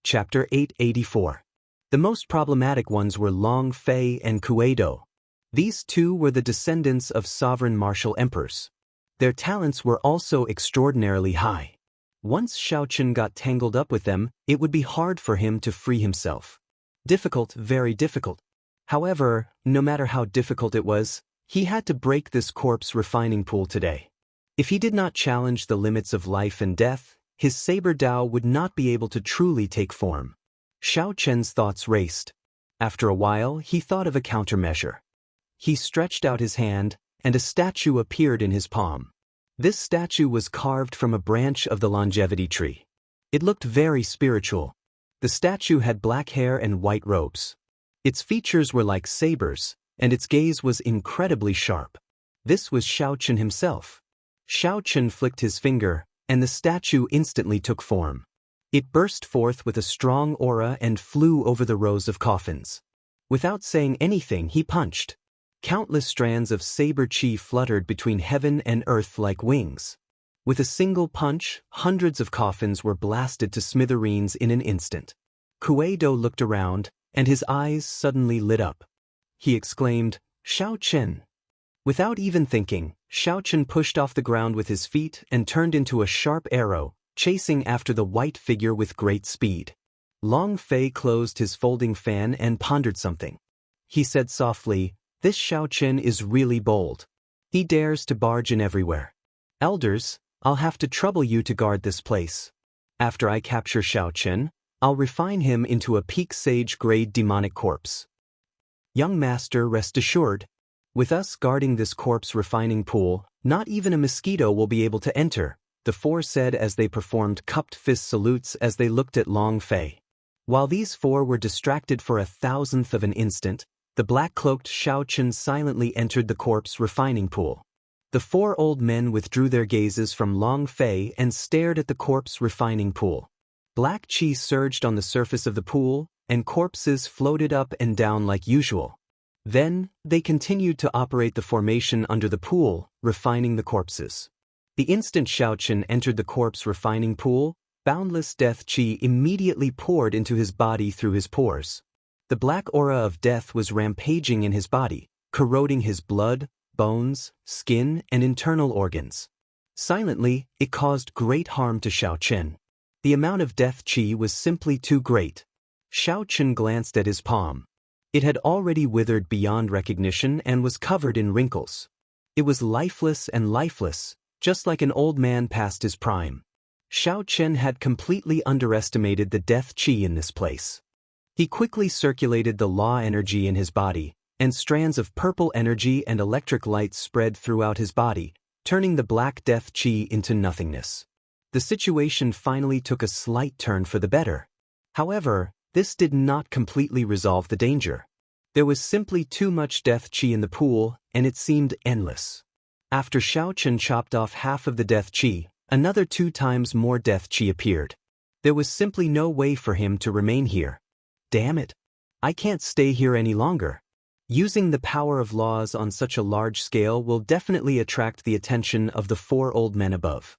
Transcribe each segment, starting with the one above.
Chapter 884. The most problematic ones were Long Fei and Kuei-do. These two were the descendants of sovereign martial emperors. Their talents were also extraordinarily high. Once Xiaochen got tangled up with them, it would be hard for him to free himself. Difficult, very difficult. However, no matter how difficult it was, he had to break this corpse refining pool today. If he did not challenge the limits of life and death, his saber Dao would not be able to truly take form. Xiaochen's thoughts raced. After a while, he thought of a countermeasure. He stretched out his hand, and a statue appeared in his palm. This statue was carved from a branch of the longevity tree. It looked very spiritual. The statue had black hair and white robes. Its features were like sabers, and its gaze was incredibly sharp. This was Xiaochen himself. Xiaochen flicked his finger, and the statue instantly took form. It burst forth with a strong aura and flew over the rows of coffins. Without saying anything, he punched. Countless strands of saber chi fluttered between heaven and earth like wings. With a single punch, hundreds of coffins were blasted to smithereens in an instant. Kuei-do looked around, and his eyes suddenly lit up. He exclaimed, "Xiaochen!" Without even thinking, Xiaochen pushed off the ground with his feet and turned into a sharp arrow, chasing after the white figure with great speed. Long Fei closed his folding fan and pondered something. He said softly, "This Xiaochen is really bold. He dares to barge in everywhere. Elders, I'll have to trouble you to guard this place. After I capture Xiaochen, I'll refine him into a peak sage grade demonic corpse. Young master, rest assured. With us guarding this corpse refining pool, not even a mosquito will be able to enter," the four said as they performed cupped fist salutes as they looked at Long Fei. While these four were distracted for a thousandth of an instant, the black-cloaked Xiaochen silently entered the corpse refining pool. The four old men withdrew their gazes from Long Fei and stared at the corpse refining pool. Black chi surged on the surface of the pool, and corpses floated up and down like usual. Then, they continued to operate the formation under the pool, refining the corpses. The instant Xiaochen entered the corpse refining pool, boundless death chi immediately poured into his body through his pores. The black aura of death was rampaging in his body, corroding his blood, bones, skin, and internal organs. Silently, it caused great harm to Xiaochen. The amount of death chi was simply too great. Xiaochen glanced at his palm. It had already withered beyond recognition and was covered in wrinkles. It was lifeless and lifeless, just like an old man past his prime. Xiaochen had completely underestimated the death chi in this place. He quickly circulated the law energy in his body, and strands of purple energy and electric light spread throughout his body, turning the black death chi into nothingness. The situation finally took a slight turn for the better. However, this did not completely resolve the danger. There was simply too much death chi in the pool, and it seemed endless. After Xiaochen chopped off half of the death chi, another 2 times more death chi appeared. There was simply no way for him to remain here. Damn it! I can't stay here any longer. Using the power of laws on such a large scale will definitely attract the attention of the 4 old men above.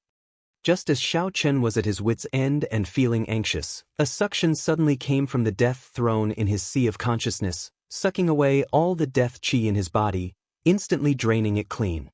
Just as Xiaochen was at his wit's end and feeling anxious, a suction suddenly came from the death throne in his sea of consciousness, sucking away all the death chi in his body, instantly draining it clean.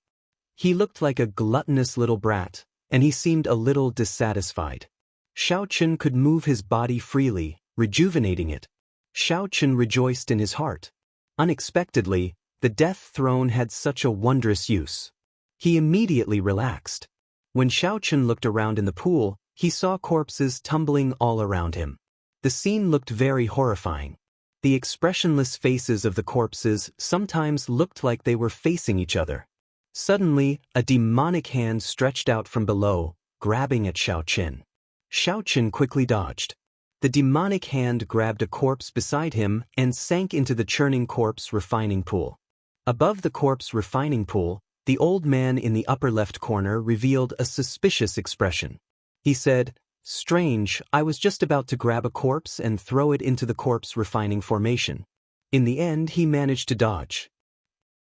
He looked like a gluttonous little brat, and he seemed a little dissatisfied. Xiaochen could move his body freely, rejuvenating it. Xiaochen rejoiced in his heart. Unexpectedly, the death throne had such a wondrous use. He immediately relaxed. When Xiaochen looked around in the pool, he saw corpses tumbling all around him. The scene looked very horrifying. The expressionless faces of the corpses sometimes looked like they were facing each other. Suddenly, a demonic hand stretched out from below, grabbing at Xiaochen. Xiaochen quickly dodged. The demonic hand grabbed a corpse beside him and sank into the churning corpse refining pool. Above the corpse refining pool, the old man in the upper left corner revealed a suspicious expression. He said, "Strange, I was just about to grab a corpse and throw it into the corpse refining formation. In the end, he managed to dodge.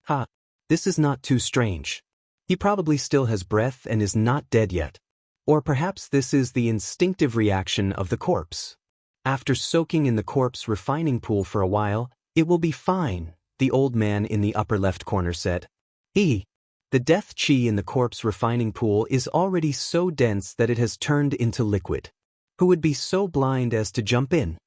Ha, this is not too strange. He probably still has breath and is not dead yet. Or perhaps this is the instinctive reaction of the corpse. After soaking in the corpse refining pool for a while, it will be fine, the old man in the upper left corner said. The death qi in the corpse refining pool is already so dense that it has turned into liquid. Who would be so blind as to jump in?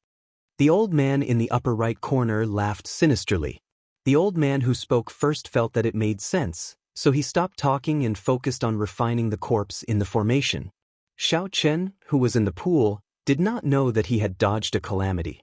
The old man in the upper right corner laughed sinisterly. The old man who spoke first felt that it made sense, so he stopped talking and focused on refining the corpse in the formation. Xiao Chen, who was in the pool, did not know that he had dodged a calamity.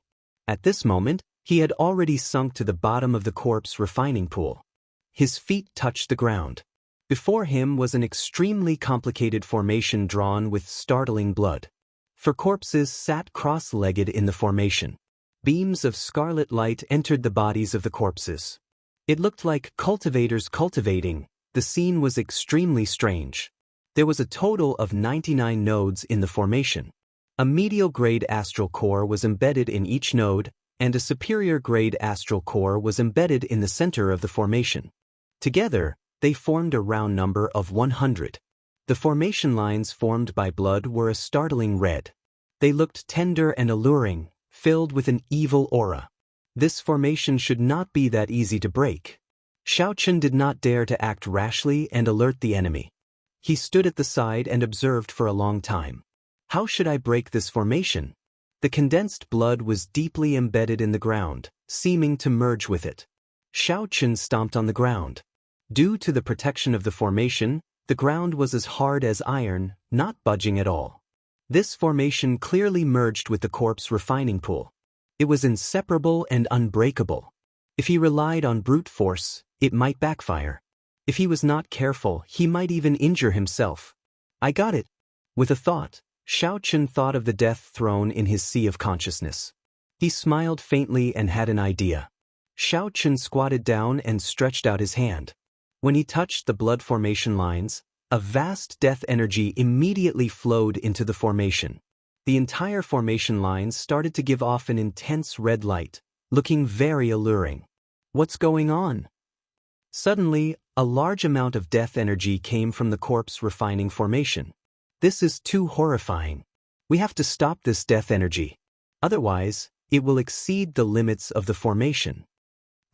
At this moment, he had already sunk to the bottom of the corpse refining pool. His feet touched the ground. Before him was an extremely complicated formation drawn with startling blood. Four corpses sat cross-legged in the formation. Beams of scarlet light entered the bodies of the corpses. It looked like cultivators cultivating. The scene was extremely strange. There was a total of 99 nodes in the formation. A medial-grade astral core was embedded in each node, and a superior-grade astral core was embedded in the center of the formation. Together, they formed a round number of 100. The formation lines formed by blood were a startling red. They looked tender and alluring, filled with an evil aura. This formation should not be that easy to break. Xiao Chen did not dare to act rashly and alert the enemy. He stood at the side and observed for a long time. How should I break this formation? The condensed blood was deeply embedded in the ground, seeming to merge with it. Xiao Chen stomped on the ground. Due to the protection of the formation, the ground was as hard as iron, not budging at all. This formation clearly merged with the corpse refining pool. It was inseparable and unbreakable. If he relied on brute force, it might backfire. If he was not careful, he might even injure himself. I got it. With a thought, Xiao Chen thought of the death throne in his sea of consciousness. He smiled faintly and had an idea. Xiao Chen squatted down and stretched out his hand. When he touched the blood formation lines, a vast death energy immediately flowed into the formation. The entire formation lines started to give off an intense red light, looking very alluring. What's going on? Suddenly, a large amount of death energy came from the corpse refining formation. This is too horrifying. We have to stop this death energy. Otherwise, it will exceed the limits of the formation.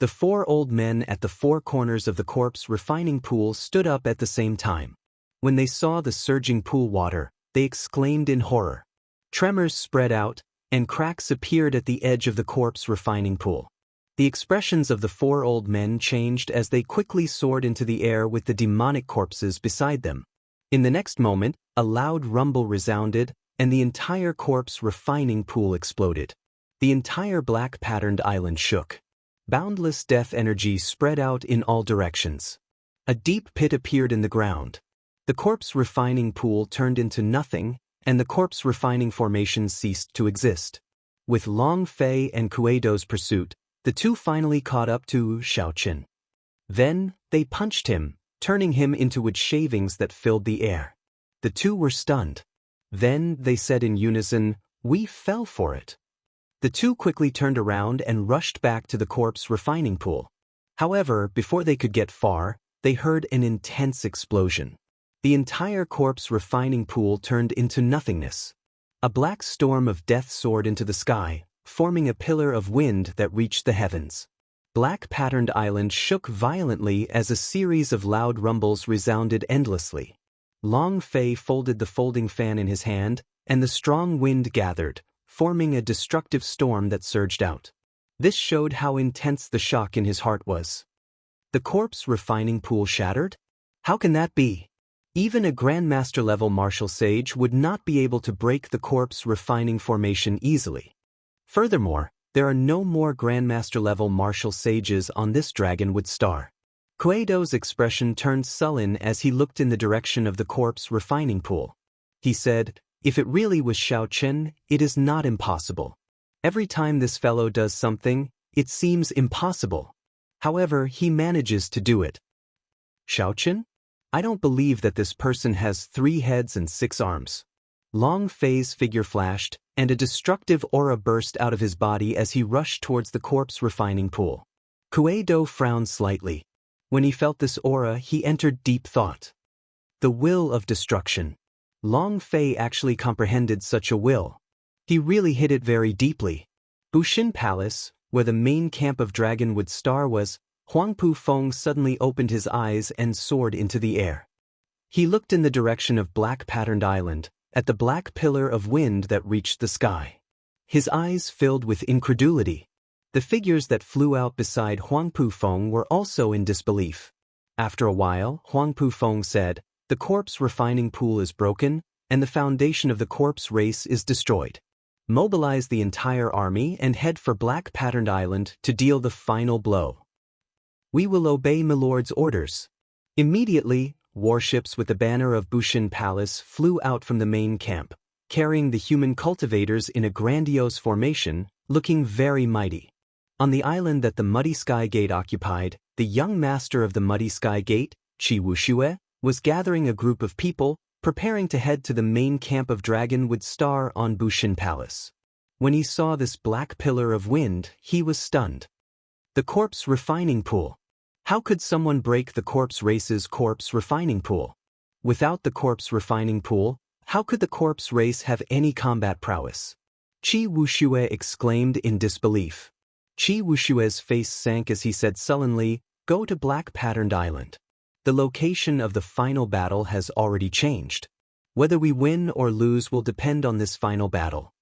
The four old men at the four corners of the corpse refining pool stood up at the same time. When they saw the surging pool water, they exclaimed in horror. Tremors spread out, and cracks appeared at the edge of the corpse refining pool. The expressions of the four old men changed as they quickly soared into the air with the demonic corpses beside them. In the next moment, a loud rumble resounded, and the entire corpse refining pool exploded. The entire black-patterned island shook. Boundless death energy spread out in all directions. A deep pit appeared in the ground. The corpse refining pool turned into nothing, and the corpse refining formation ceased to exist. With Long Fei and Kueido's pursuit, the two finally caught up to Xiao Chen. Then, they punched him, turning him into wood shavings that filled the air. The two were stunned. Then, they said in unison, "We fell for it." The two quickly turned around and rushed back to the corpse refining pool. However, before they could get far, they heard an intense explosion. The entire corpse refining pool turned into nothingness. A black storm of death soared into the sky, forming a pillar of wind that reached the heavens. Black-patterned island shook violently as a series of loud rumbles resounded endlessly. Long Fei folded the folding fan in his hand, and the strong wind gathered, forming a destructive storm that surged out. This showed how intense the shock in his heart was. The corpse refining pool shattered? How can that be? Even a Grandmaster-level martial sage would not be able to break the corpse refining formation easily. Furthermore, there are no more Grandmaster-level martial sages on this dragonwood star. Kueido's expression turned sullen as he looked in the direction of the corpse refining pool. He said, "If it really was Xiao Chen, it is not impossible. Every time this fellow does something, it seems impossible. However, he manages to do it." Xiao Chen? I don't believe that this person has 3 heads and 6 arms. Long Fei's figure flashed, and a destructive aura burst out of his body as he rushed towards the corpse refining pool. Kueido frowned slightly. When he felt this aura, he entered deep thought. The will of destruction. Long Fei actually comprehended such a will. He really hit it very deeply. Bushin Palace, where the main camp of Dragonwood Star was, Huangpu Feng suddenly opened his eyes and soared into the air. He looked in the direction of black-patterned island, at the black pillar of wind that reached the sky. His eyes filled with incredulity. The figures that flew out beside Huangpu Feng were also in disbelief. After a while, Huangpu Feng said, "The corpse refining pool is broken, and the foundation of the corpse race is destroyed. Mobilize the entire army and head for Black-Patterned Island to deal the final blow. We will obey Milord's orders." Immediately, warships with the banner of Bushin Palace flew out from the main camp, carrying the human cultivators in a grandiose formation, looking very mighty. On the island that the Muddy Sky Gate occupied, the young master of the Muddy Sky Gate, Qi Wuxue, was gathering a group of people, preparing to head to the main camp of Dragonwood Star on Bushin Palace. When he saw this black pillar of wind, he was stunned. The corpse refining pool. How could someone break the corpse race's corpse refining pool? Without the corpse refining pool, how could the corpse race have any combat prowess? Qi Wuxue exclaimed in disbelief. Qi Wushue's face sank as he said sullenly, "Go to Black-Patterned Island. The location of the final battle has already changed. Whether we win or lose will depend on this final battle."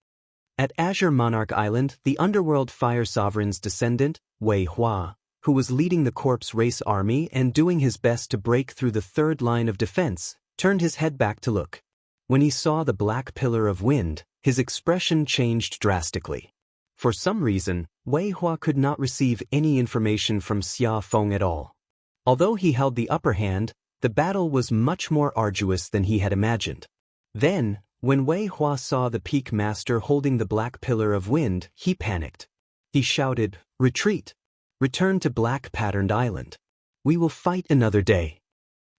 At Azure Monarch Island, the underworld fire sovereign's descendant, Wei Hua, who was leading the corpse race army and doing his best to break through the third line of defense, turned his head back to look. When he saw the black pillar of wind, his expression changed drastically. For some reason, Wei Hua could not receive any information from Xia Feng at all. Although he held the upper hand, the battle was much more arduous than he had imagined. Then, when Wei Hua saw the peak master holding the black pillar of wind, he panicked. He shouted, "Retreat! Return to Black-Patterned Island. We will fight another day."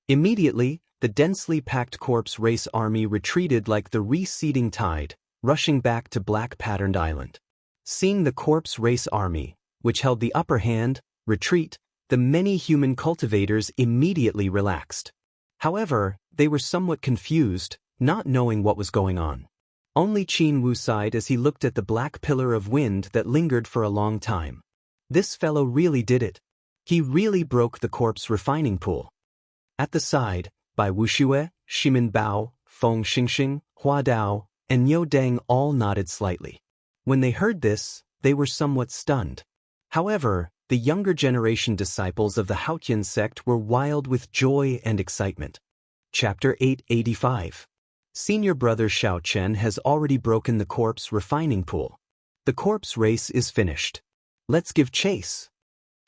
Immediately, the densely packed corpse race army retreated like the receding tide, rushing back to Black-Patterned Island. Seeing the corpse race army, which held the upper hand, retreat, the many human cultivators immediately relaxed. However, they were somewhat confused, not knowing what was going on. Only Qin Wu sighed as he looked at the black pillar of wind that lingered for a long time. This fellow really did it. He really broke the corpse refining pool. At the side, Bai Wuxue, Shimin Bao, Feng Xingxing, Hua Dao, and Niu Deng all nodded slightly. When they heard this, they were somewhat stunned. However, the younger generation disciples of the Haotian sect were wild with joy and excitement. Chapter 885. Senior brother Xiao Chen has already broken the corpse refining pool. The corpse race is finished. Let's give chase.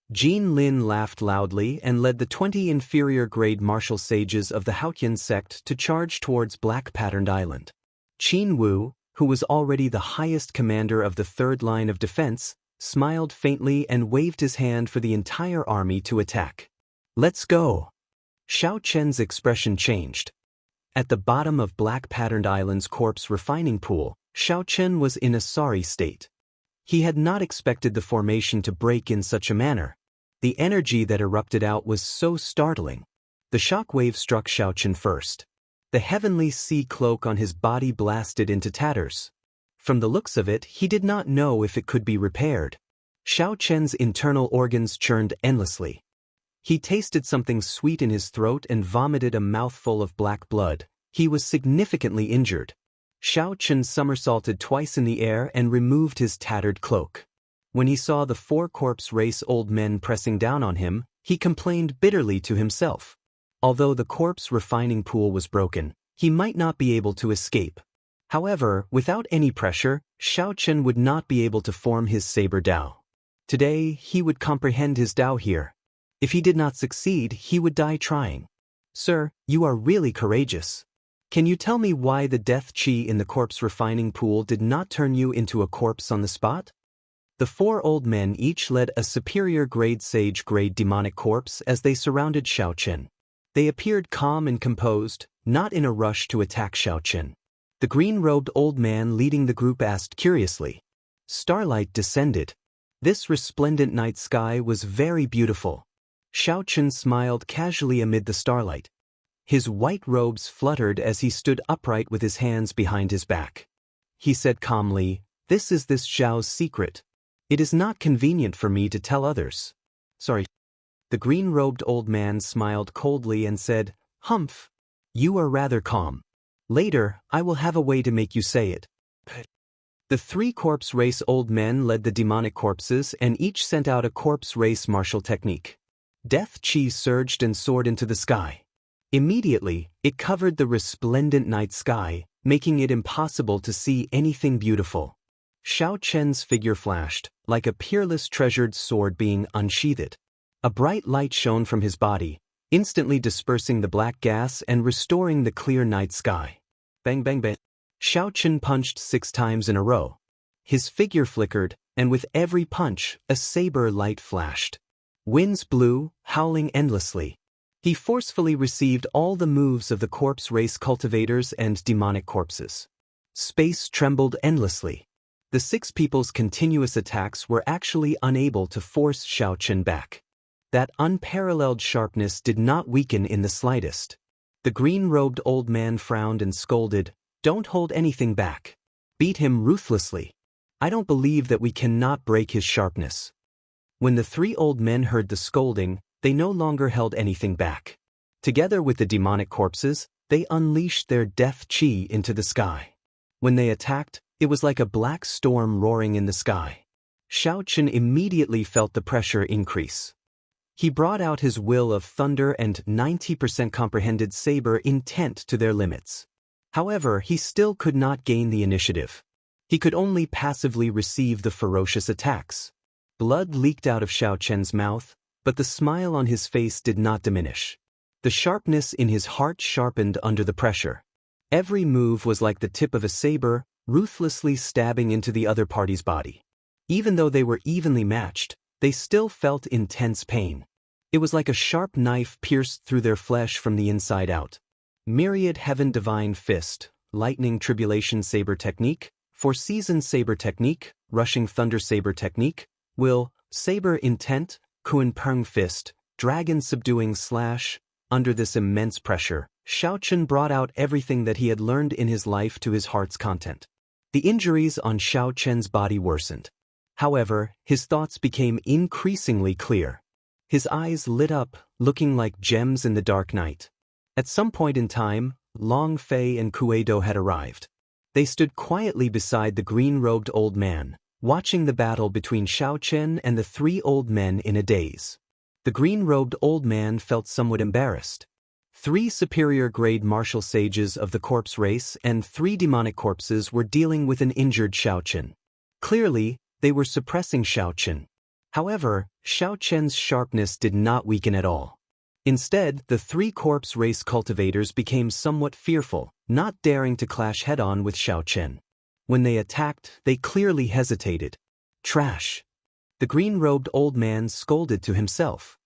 Wang Lin laughed loudly and led the 20 inferior grade martial sages of the Haotian sect to charge towards Black-Patterned Island. Qin Wu, who was already the highest commander of the third line of defense, smiled faintly and waved his hand for the entire army to attack. "Let's go." Xiao Chen's expression changed. At the bottom of Black-Patterned Island's corpse refining pool, Xiao Chen was in a sorry state. He had not expected the formation to break in such a manner. The energy that erupted out was so startling. The shockwave struck Xiao Chen first. The heavenly sea cloak on his body blasted into tatters. From the looks of it, he did not know if it could be repaired. Xiao Chen's internal organs churned endlessly. He tasted something sweet in his throat and vomited a mouthful of black blood. He was significantly injured. Xiao Chen somersaulted twice in the air and removed his tattered cloak. When he saw the 4 corpse race old men pressing down on him, he complained bitterly to himself. Although the corpse refining pool was broken, he might not be able to escape. However, without any pressure, Xiao Chen would not be able to form his saber Dao. Today, he would comprehend his Dao here. If he did not succeed, he would die trying. "Sir, you are really courageous. Can you tell me why the death chi in the corpse refining pool did not turn you into a corpse on the spot?" The 4 old men each led a superior grade sage grade demonic corpse as they surrounded Xiao Chen. They appeared calm and composed, not in a rush to attack Xiao Chen. The green-robed old man leading the group asked curiously. Starlight descended. This resplendent night sky was very beautiful. Xiao Chen smiled casually amid the starlight. His white robes fluttered as he stood upright with his hands behind his back. he said calmly, this is this Zhao's secret. It is not convenient for me to tell others. Sorry. The green-robed old man smiled coldly and said, Humph. You are rather calm. Later, I will have a way to make you say it. The three corpse race old men led the demonic corpses and each sent out a corpse race martial technique. Death chi surged and soared into the sky. Immediately, it covered the resplendent night sky, making it impossible to see anything beautiful. Xiaochen's figure flashed, like a peerless treasured sword being unsheathed. A bright light shone from his body, instantly dispersing the black gas and restoring the clear night sky. Bang bang bang. Xiaochen punched 6 times in a row. His figure flickered, and with every punch, a saber light flashed. Winds blew, howling endlessly. He forcefully received all the moves of the corpse race cultivators and demonic corpses. Space trembled endlessly. The 6 people's continuous attacks were actually unable to force Xiaochen back. That unparalleled sharpness did not weaken in the slightest. The green-robed old man frowned and scolded, Don't hold anything back. Beat him ruthlessly. I don't believe that we cannot break his sharpness. When the 3 old men heard the scolding, they no longer held anything back. Together with the demonic corpses, they unleashed their death chi into the sky. When they attacked, it was like a black storm roaring in the sky. Xiaochen immediately felt the pressure increase. He brought out his will of thunder and 90% comprehended saber intent to their limits. However, he still could not gain the initiative. He could only passively receive the ferocious attacks. Blood leaked out of Xiaochen's mouth, but the smile on his face did not diminish. The sharpness in his heart sharpened under the pressure. Every move was like the tip of a saber, ruthlessly stabbing into the other party's body. Even though they were evenly matched, they still felt intense pain. It was like a sharp knife pierced through their flesh from the inside out. Myriad Heaven Divine Fist, Lightning Tribulation Saber Technique, For Season Saber Technique, Rushing Thunder Saber Technique, Will, Saber Intent, Kuan Peng Fist, Dragon Subduing Slash. Under this immense pressure, Xiaochen brought out everything that he had learned in his life to his heart's content. The injuries on Xiaochen's body worsened. However, his thoughts became increasingly clear. His eyes lit up, looking like gems in the dark night. At some point in time, Long Fei and Kuei-do had arrived. They stood quietly beside the green-robed old man, watching the battle between Xiaochen and the 3 old men in a daze. The green-robed old man felt somewhat embarrassed. 3 superior-grade martial sages of the corpse race and 3 demonic corpses were dealing with an injured Xiaochen. Clearly, they were suppressing Xiaochen. However, Xiaochen's sharpness did not weaken at all. Instead, the 3 corpse race cultivators became somewhat fearful, not daring to clash head-on with Xiaochen. When they attacked, they clearly hesitated. Trash. The green-robed old man scolded to himself.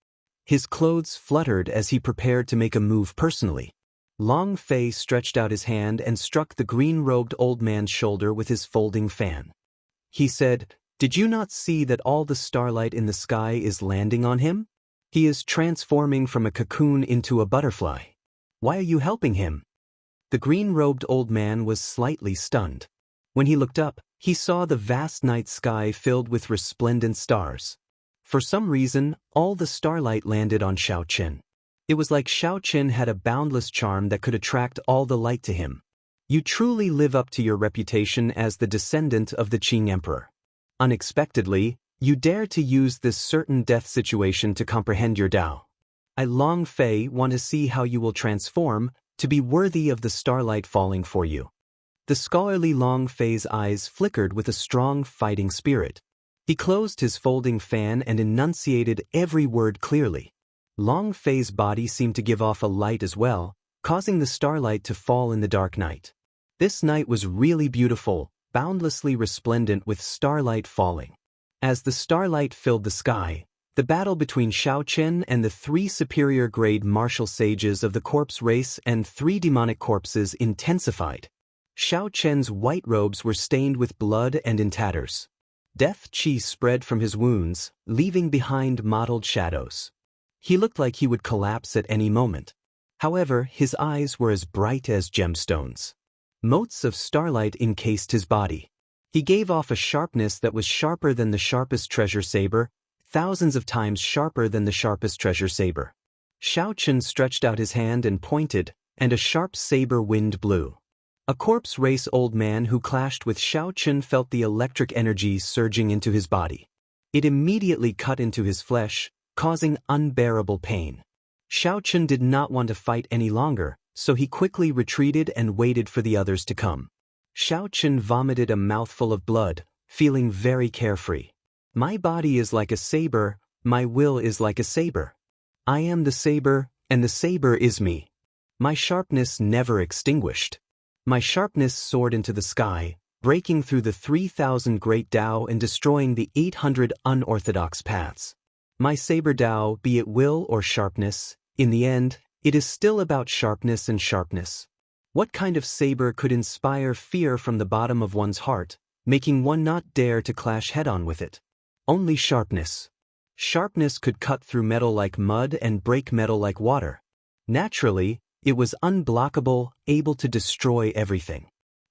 His clothes fluttered as he prepared to make a move personally. Long Fei stretched out his hand and struck the green-robed old man's shoulder with his folding fan. He said, Did you not see that all the starlight in the sky is landing on him? He is transforming from a cocoon into a butterfly. Why are you helping him? The green-robed old man was slightly stunned. When he looked up, he saw the vast night sky filled with resplendent stars. For some reason, all the starlight landed on Xiaochen. It was like Xiaochen had a boundless charm that could attract all the light to him. You truly live up to your reputation as the descendant of the Qing Emperor. Unexpectedly, you dare to use this certain death situation to comprehend your Dao. I Long Fei want to see how you will transform to be worthy of the starlight falling for you. The scholarly Long Fei's eyes flickered with a strong fighting spirit. He closed his folding fan and enunciated every word clearly. Long Fei's body seemed to give off a light as well, causing the starlight to fall in the dark night. This night was really beautiful, boundlessly resplendent with starlight falling. As the starlight filled the sky, the battle between Xiaochen and the 3 superior-grade martial sages of the corpse race and 3 demonic corpses intensified. Xiaochen's white robes were stained with blood and in tatters. Death chi spread from his wounds, leaving behind mottled shadows. He looked like he would collapse at any moment. However, his eyes were as bright as gemstones. Motes of starlight encased his body. He gave off a sharpness that was sharper than the sharpest treasure saber, thousands of times sharper than the sharpest treasure saber. Xiaochen stretched out his hand and pointed, and a sharp saber wind blew. A corpse race old man who clashed with Xiaochen felt the electric energy surging into his body. It immediately cut into his flesh, causing unbearable pain. Xiaochen did not want to fight any longer, so he quickly retreated and waited for the others to come. Xiaochen vomited a mouthful of blood, feeling very carefree. My body is like a saber, my will is like a saber. I am the saber, and the saber is me. My sharpness never extinguished. My sharpness soared into the sky, breaking through the 3,000 great Dao and destroying the 800 unorthodox paths. My saber Dao, be it will or sharpness, in the end, it is still about sharpness and sharpness. What kind of saber could inspire fear from the bottom of one's heart, making one not dare to clash head-on with it? Only sharpness. Sharpness could cut through metal like mud and break metal like water. Naturally, it was unblockable, able to destroy everything.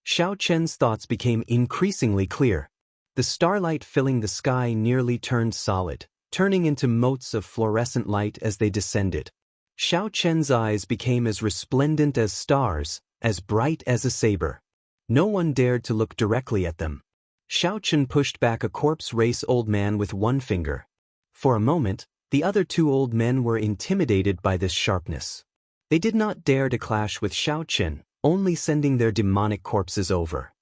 Xiaochen's thoughts became increasingly clear. The starlight filling the sky nearly turned solid, turning into motes of fluorescent light as they descended. Xiaochen's eyes became as resplendent as stars, as bright as a saber. No one dared to look directly at them. Xiaochen pushed back a corpse race old man with one finger. For a moment, the other two old men were intimidated by this sharpness. They did not dare to clash with Xiaochen, only sending their demonic corpses over.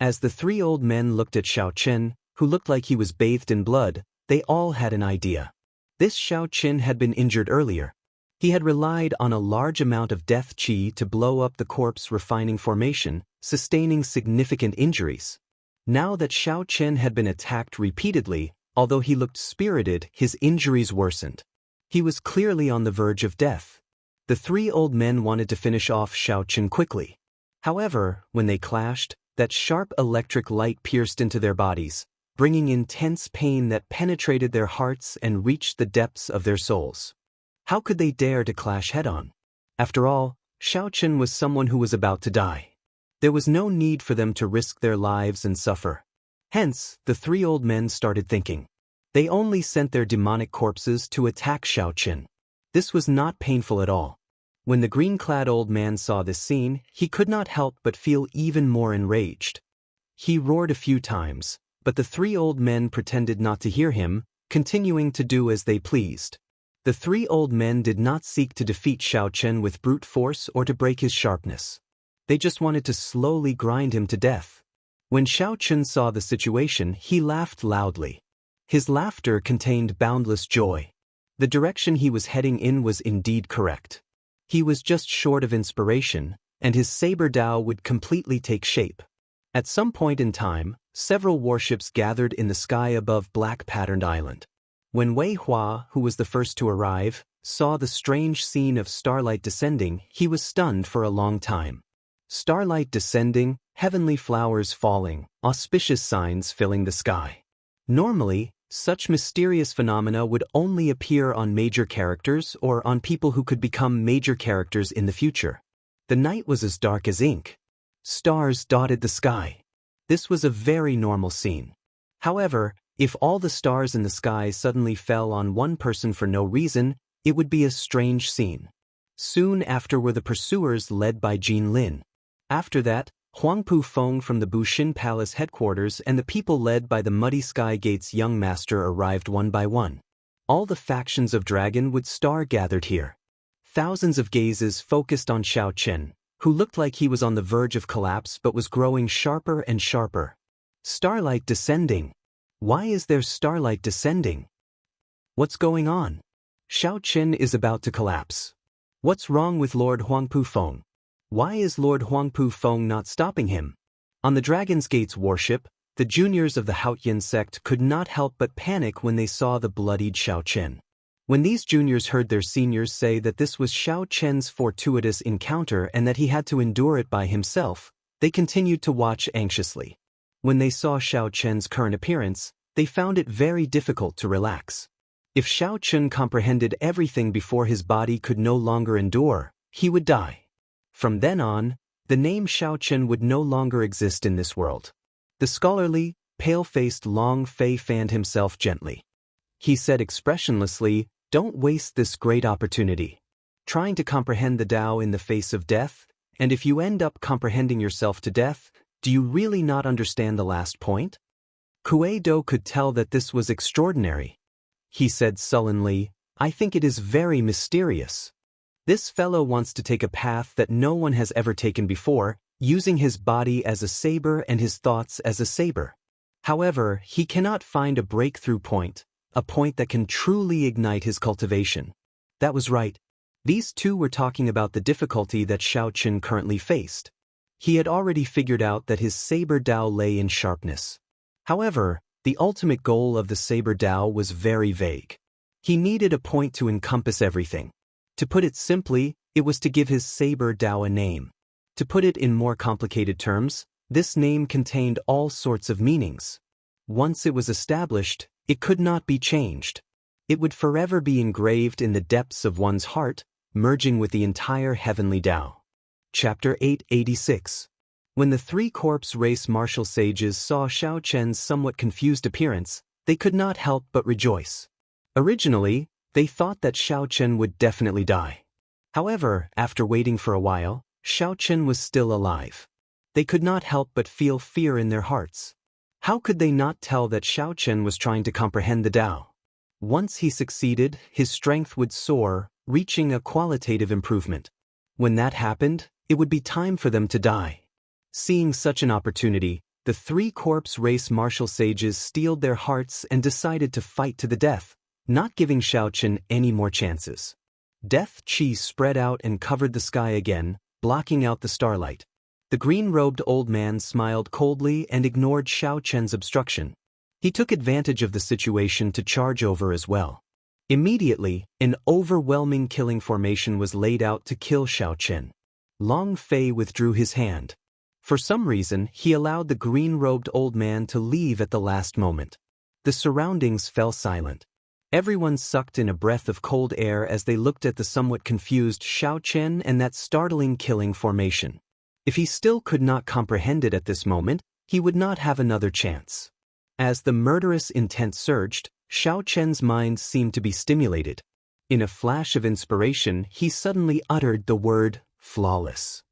As the three old men looked at Xiaochen, who looked like he was bathed in blood, they all had an idea. This Xiaochen had been injured earlier. He had relied on a large amount of death qi to blow up the corpse refining formation, sustaining significant injuries. Now that Xiaochen had been attacked repeatedly, although he looked spirited, his injuries worsened. He was clearly on the verge of death. The three old men wanted to finish off Xiaochen quickly. However, when they clashed, that sharp electric light pierced into their bodies, bringing intense pain that penetrated their hearts and reached the depths of their souls. How could they dare to clash head-on? After all, Xiaochen was someone who was about to die. There was no need for them to risk their lives and suffer. Hence, the three old men started thinking. They only sent their demonic corpses to attack Xiaochen. This was not painful at all. When the green-clad old man saw this scene, he could not help but feel even more enraged. He roared a few times, but the three old men pretended not to hear him, continuing to do as they pleased. The three old men did not seek to defeat Xiaochen with brute force or to break his sharpness. They just wanted to slowly grind him to death. When Xiaochen saw the situation, he laughed loudly. His laughter contained boundless joy. The direction he was heading in was indeed correct. He was just short of inspiration, and his saber Dao would completely take shape. At some point in time, several warships gathered in the sky above black-patterned island. When Wei Hua, who was the first to arrive, saw the strange scene of starlight descending, he was stunned for a long time. Starlight descending, heavenly flowers falling, auspicious signs filling the sky. Normally, such mysterious phenomena would only appear on major characters or on people who could become major characters in the future. The night was as dark as ink. Stars dotted the sky. This was a very normal scene. However, if all the stars in the sky suddenly fell on one person for no reason, it would be a strange scene. Soon after were the pursuers led by Wang Lin. After that, Huangpu Feng from the Bushin Palace headquarters and the people led by the Muddy Sky Gate's young master arrived one by one. All the factions of Dragon would star gathered here. Thousands of gazes focused on Xiaochen, who looked like he was on the verge of collapse but was growing sharper and sharper. Starlight descending. Why is there starlight descending? What's going on? Xiaochen is about to collapse. What's wrong with Lord Huangpu Feng? Why is Lord Huangpu Feng not stopping him? On the Dragon's Gate's warship, the juniors of the Haotian sect could not help but panic when they saw the bloodied Xiaochen. When these juniors heard their seniors say that this was Xiaochen's fortuitous encounter and that he had to endure it by himself, they continued to watch anxiously. When they saw Xiaochen's current appearance, they found it very difficult to relax. If Xiaochen comprehended everything before his body could no longer endure, he would die. From then on, the name Xiaochen would no longer exist in this world. The scholarly, pale-faced Long Fei fanned himself gently. He said expressionlessly, "Don't waste this great opportunity. Trying to comprehend the Tao in the face of death, and if you end up comprehending yourself to death, do you really not understand the last point?" Kuei-do could tell that this was extraordinary. He said sullenly, "I think it is very mysterious. This fellow wants to take a path that no one has ever taken before, using his body as a saber and his thoughts as a saber. However, he cannot find a breakthrough point, a point that can truly ignite his cultivation." That was right. These two were talking about the difficulty that Xiaochen currently faced. He had already figured out that his saber Dao lay in sharpness. However, the ultimate goal of the saber Dao was very vague. He needed a point to encompass everything. To put it simply, it was to give his saber Dao a name. To put it in more complicated terms, this name contained all sorts of meanings. Once it was established, it could not be changed. It would forever be engraved in the depths of one's heart, merging with the entire heavenly Tao. Chapter 886. When the three corpse race martial sages saw Xiaochen's somewhat confused appearance, they could not help but rejoice. Originally, they thought that Xiaochen would definitely die. However, after waiting for a while, Xiaochen was still alive. They could not help but feel fear in their hearts. How could they not tell that Xiaochen was trying to comprehend the Tao? Once he succeeded, his strength would soar, reaching a qualitative improvement. When that happened, it would be time for them to die. Seeing such an opportunity, the three corpse race martial sages steeled their hearts and decided to fight to the death, not giving Xiaochen any more chances. Death Qi spread out and covered the sky again, blocking out the starlight. The green-robed old man smiled coldly and ignored Xiaochen's obstruction. He took advantage of the situation to charge over as well. Immediately, an overwhelming killing formation was laid out to kill Xiaochen. Long Fei withdrew his hand. For some reason, he allowed the green-robed old man to leave at the last moment. The surroundings fell silent. Everyone sucked in a breath of cold air as they looked at the somewhat confused Xiaochen and that startling killing formation. If he still could not comprehend it at this moment, he would not have another chance. As the murderous intent surged, Xiaochen's mind seemed to be stimulated. In a flash of inspiration, he suddenly uttered the word, "flawless."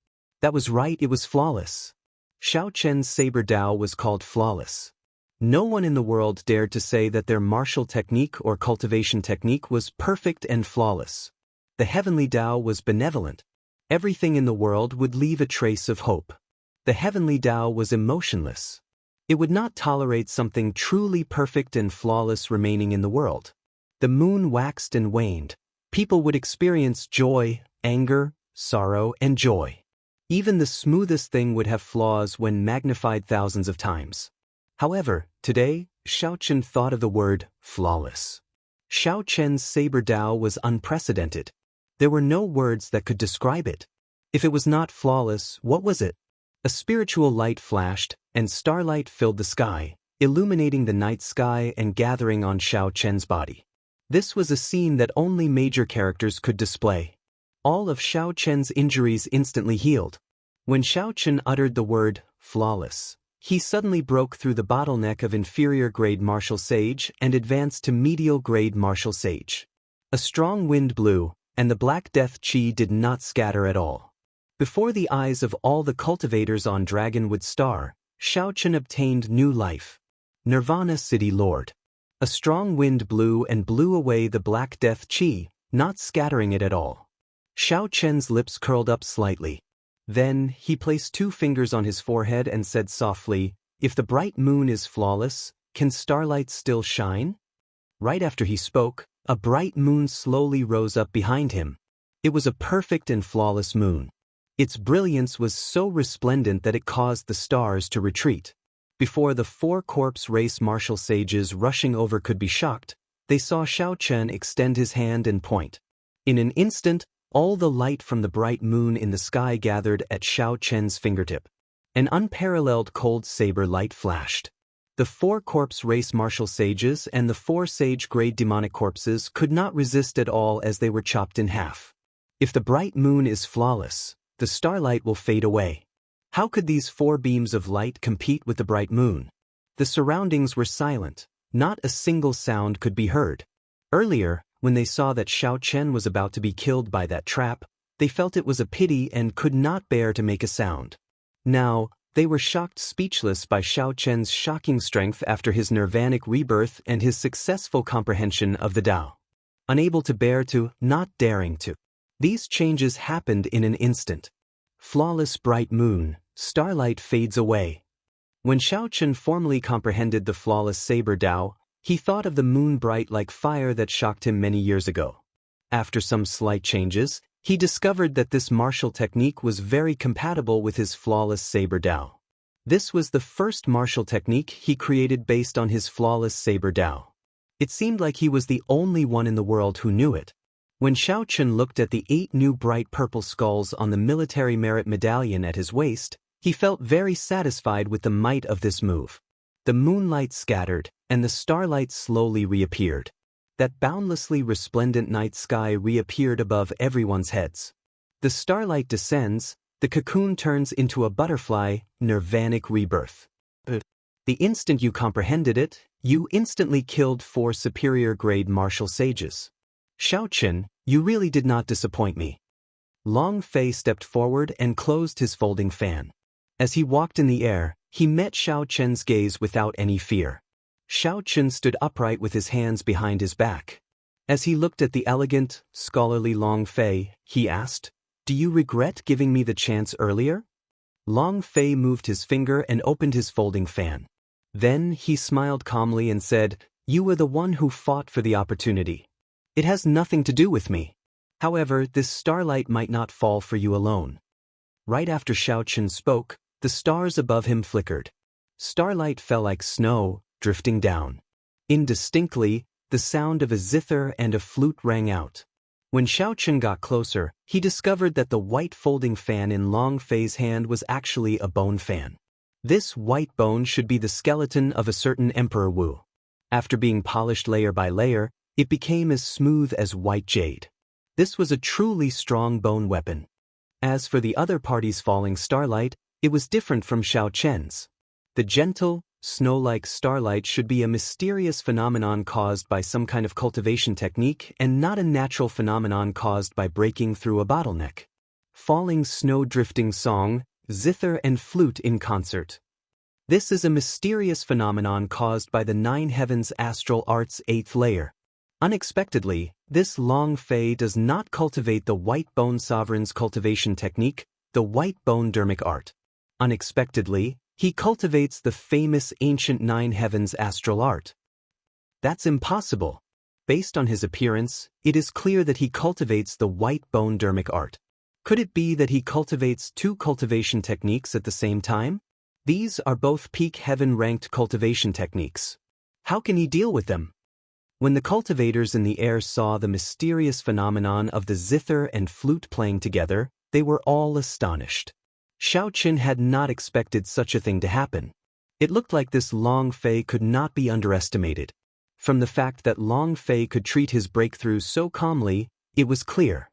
That was right, it was flawless. Xiaochen's saber Dao was called flawless. No one in the world dared to say that their martial technique or cultivation technique was perfect and flawless. The heavenly Tao was benevolent. Everything in the world would leave a trace of hope. The heavenly Tao was emotionless. It would not tolerate something truly perfect and flawless remaining in the world. The moon waxed and waned. People would experience joy, anger, sorrow, and joy. Even the smoothest thing would have flaws when magnified thousands of times. However, today, Xiaochen thought of the word flawless. Xiaochen's saber Dao was unprecedented. There were no words that could describe it. If it was not flawless, what was it? A spiritual light flashed, and starlight filled the sky, illuminating the night sky and gathering on Xiaochen's body. This was a scene that only major characters could display. All of Xiaochen's injuries instantly healed. When Xiaochen uttered the word flawless, he suddenly broke through the bottleneck of inferior-grade martial sage and advanced to medial-grade martial sage. A strong wind blew, and the Black Death Qi did not scatter at all. Before the eyes of all the cultivators on Dragonwood Star, Xiaochen obtained new life. Nirvana City Lord. A strong wind blew and blew away the Black Death Qi, not scattering it at all. Xiaochen's lips curled up slightly. Then, he placed 2 fingers on his forehead and said softly, "If the bright moon is flawless, can starlight still shine?" Right after he spoke, a bright moon slowly rose up behind him. It was a perfect and flawless moon. Its brilliance was so resplendent that it caused the stars to retreat. Before the 4 corpse race martial sages rushing over could be shocked, they saw Xiaochen extend his hand and point. In an instant, all the light from the bright moon in the sky gathered at Xiaochen's fingertip. An unparalleled cold saber light flashed. The 4 corpse race martial sages and the 4 sage-grade demonic corpses could not resist at all as they were chopped in half. If the bright moon is flawless, the starlight will fade away. How could these 4 beams of light compete with the bright moon? The surroundings were silent. Not a single sound could be heard. Earlier, when they saw that Xiao Chen was about to be killed by that trap, they felt it was a pity and could not bear to make a sound. Now, they were shocked speechless by Xiao Chen's shocking strength after his nirvanic rebirth and his successful comprehension of the Tao. Unable to bear to, not daring to. These changes happened in an instant. Flawless bright moon, starlight fades away. When Xiao Chen formally comprehended the flawless saber Tao, he thought of the moon bright like fire that shocked him many years ago. After some slight changes, he discovered that this martial technique was very compatible with his flawless saber Tao. This was the first martial technique he created based on his flawless saber Tao. It seemed like he was the only one in the world who knew it. When Xiao Chen looked at the 8 new bright purple skulls on the military merit medallion at his waist, he felt very satisfied with the might of this move. The moonlight scattered, and the starlight slowly reappeared. That boundlessly resplendent night sky reappeared above everyone's heads. The starlight descends, the cocoon turns into a butterfly, nirvanic rebirth. The instant you comprehended it, you instantly killed 4 superior-grade martial sages. Xiao Chen, you really did not disappoint me. Long Fei stepped forward and closed his folding fan. As he walked in the air, he met Xiao Chen's gaze without any fear. Xiao Chen stood upright with his hands behind his back. As he looked at the elegant, scholarly Long Fei, he asked, "Do you regret giving me the chance earlier?" Long Fei moved his finger and opened his folding fan. Then he smiled calmly and said, "You were the one who fought for the opportunity. It has nothing to do with me. However, this starlight might not fall for you alone." Right after Xiao Chen spoke, the stars above him flickered. Starlight fell like snow, drifting down. Indistinctly, the sound of a zither and a flute rang out. When Xiao Chen got closer, he discovered that the white folding fan in Long Fei's hand was actually a bone fan. This white bone should be the skeleton of a certain Emperor Wu. After being polished layer by layer, it became as smooth as white jade. This was a truly strong bone weapon. As for the other party's falling starlight, it was different from Xiao Chen's. The gentle, snow-like starlight should be a mysterious phenomenon caused by some kind of cultivation technique and not a natural phenomenon caused by breaking through a bottleneck. Falling snow drifting song, zither and flute in concert. This is a mysterious phenomenon caused by the 9 heavens astral art's 8th layer. Unexpectedly, this Long Fei does not cultivate the white bone sovereign's cultivation technique, the white bone dermic art. Unexpectedly, he cultivates the famous ancient 9 heavens astral art. That's impossible. Based on his appearance, it is clear that he cultivates the white bone dermic art. Could it be that he cultivates 2 cultivation techniques at the same time? These are both peak heaven-ranked cultivation techniques. How can he deal with them? When the cultivators in the air saw the mysterious phenomenon of the zither and flute playing together, they were all astonished. Xiao Chen had not expected such a thing to happen. It looked like this Long Fei could not be underestimated. From the fact that Long Fei could treat his breakthrough so calmly, it was clear.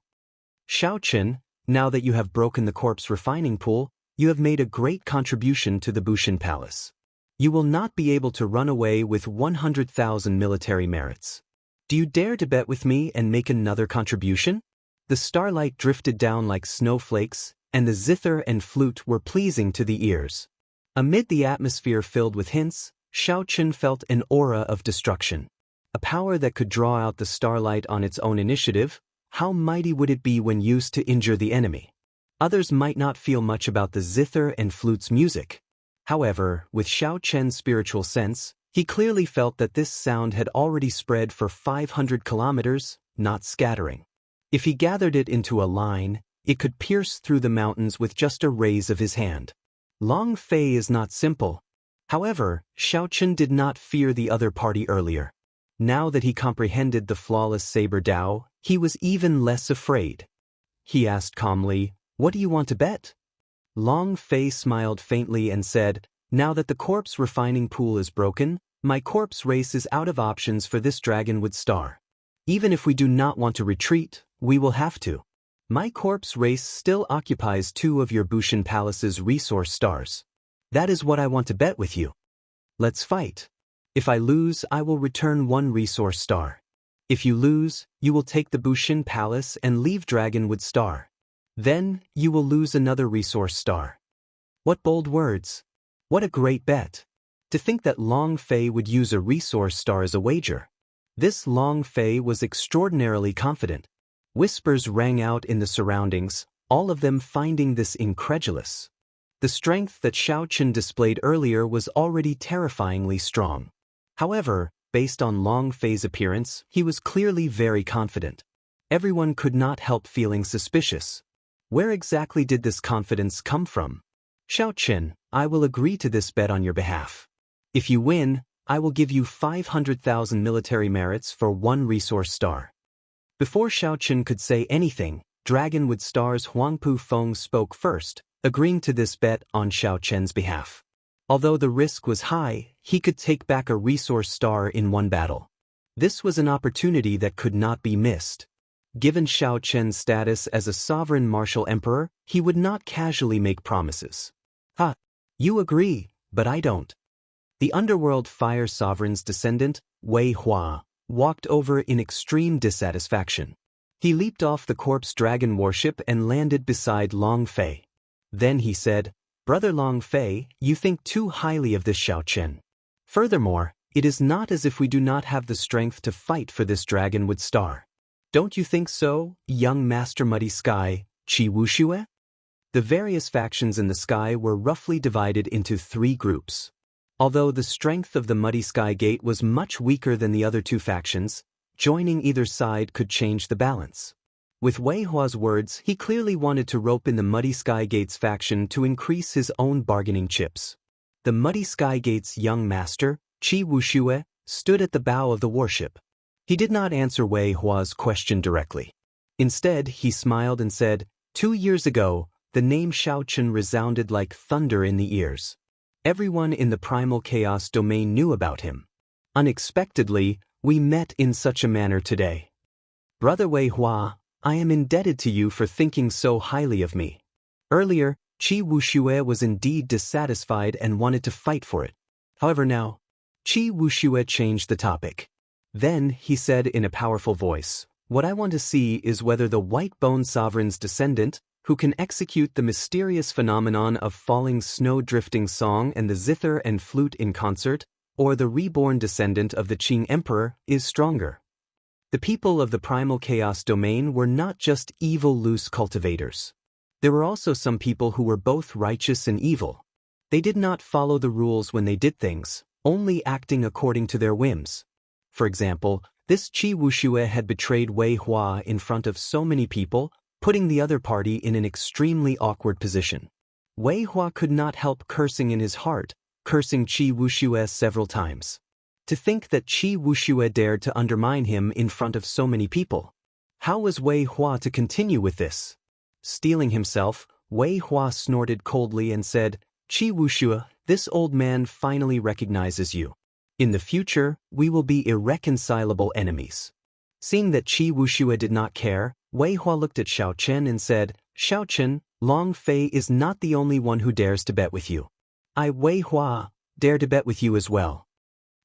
Xiao Chen, now that you have broken the corpse refining pool, you have made a great contribution to the Bushin Palace. You will not be able to run away with 100,000 military merits. Do you dare to bet with me and make another contribution? The starlight drifted down like snowflakes, and the zither and flute were pleasing to the ears. Amid the atmosphere filled with hints, Xiao Chen felt an aura of destruction. A power that could draw out the starlight on its own initiative. How mighty would it be when used to injure the enemy? Others might not feel much about the zither and flute's music. However, with Xiao Chen's spiritual sense, he clearly felt that this sound had already spread for 500 kilometers, not scattering. If he gathered it into a line, it could pierce through the mountains with just a raise of his hand. Long Fei is not simple. However, Xiao Chen did not fear the other party earlier. Now that he comprehended the flawless saber Tao, he was even less afraid. He asked calmly, "What do you want to bet?" Long Fei smiled faintly and said, "Now that the corpse refining pool is broken, my corpse race is out of options for this dragonwood star. Even if we do not want to retreat, we will have to." My corpse race still occupies 2 of your Bushan Palace's resource stars. That is what I want to bet with you. Let's fight. If I lose, I will return 1 resource star. If you lose, you will take the Bushan Palace and leave Dragonwood Star. Then, you will lose another resource star. What bold words. What a great bet. To think that Long Fei would use a resource star as a wager. This Long Fei was extraordinarily confident. Whispers rang out in the surroundings, all of them finding this incredulous. The strength that Xiaochen displayed earlier was already terrifyingly strong. However, based on Long Fei's appearance, he was clearly very confident. Everyone could not help feeling suspicious. Where exactly did this confidence come from? Xiaochen, I will agree to this bet on your behalf. If you win, I will give you 500,000 military merits for 1 resource star. Before Xiaochen could say anything, Dragonwood Star's Huangpu Feng spoke first, agreeing to this bet on Xiaochen's behalf. Although the risk was high, he could take back a resource star in 1 battle. This was an opportunity that could not be missed. Given Xiaochen's status as a sovereign martial emperor, he would not casually make promises. You agree, but I don't. The underworld fire sovereign's descendant, Wei Hua, walked over in extreme dissatisfaction. He leaped off the corpse dragon warship and landed beside Long Fei. Then he said, Brother Long Fei, you think too highly of this Xiaochen. Furthermore, it is not as if we do not have the strength to fight for this Dragonwood Star. Don't you think so, young Master Muddy Sky, Qi Wuxue? The various factions in the sky were roughly divided into 3 groups. Although the strength of the Muddy Sky Gate was much weaker than the other 2 factions, joining either side could change the balance. With Wei Hua's words, he clearly wanted to rope in the Muddy Sky Gate's faction to increase his own bargaining chips. The Muddy Sky Gate's young master, Qi Wuxue, stood at the bow of the warship. He did not answer Wei Hua's question directly. Instead, he smiled and said, 2 years ago, the name Xiaochen resounded like thunder in the ears. Everyone in the primal chaos domain knew about him. Unexpectedly, we met in such a manner today. Brother Wei Hua, I am indebted to you for thinking so highly of me. Earlier, Qi Wuxue was indeed dissatisfied and wanted to fight for it. However now, Qi Wuxue changed the topic. Then, he said in a powerful voice, what I want to see is whether the White Bone Sovereign's descendant, who can execute the mysterious phenomenon of falling snow-drifting song and the zither and flute in concert, or the reborn descendant of the Qing Emperor, is stronger. The people of the primal chaos domain were not just evil loose cultivators. There were also some people who were both righteous and evil. They did not follow the rules when they did things, only acting according to their whims. For example, this Qi Wuxue had betrayed Wei Hua in front of so many people, putting the other party in an extremely awkward position. Wei Hua could not help cursing in his heart, cursing Qi Wuxue several times. To think that Qi Wuxue dared to undermine him in front of so many people. How was Wei Hua to continue with this? Steeling himself, Wei Hua snorted coldly and said, Qi Wuxue, this old man finally recognizes you. In the future, we will be irreconcilable enemies. Seeing that Qi Wuxue did not care, Wei Hua looked at Xiaochen and said, Xiaochen, Long Fei is not the only one who dares to bet with you. I, Wei Hua, dare to bet with you as well.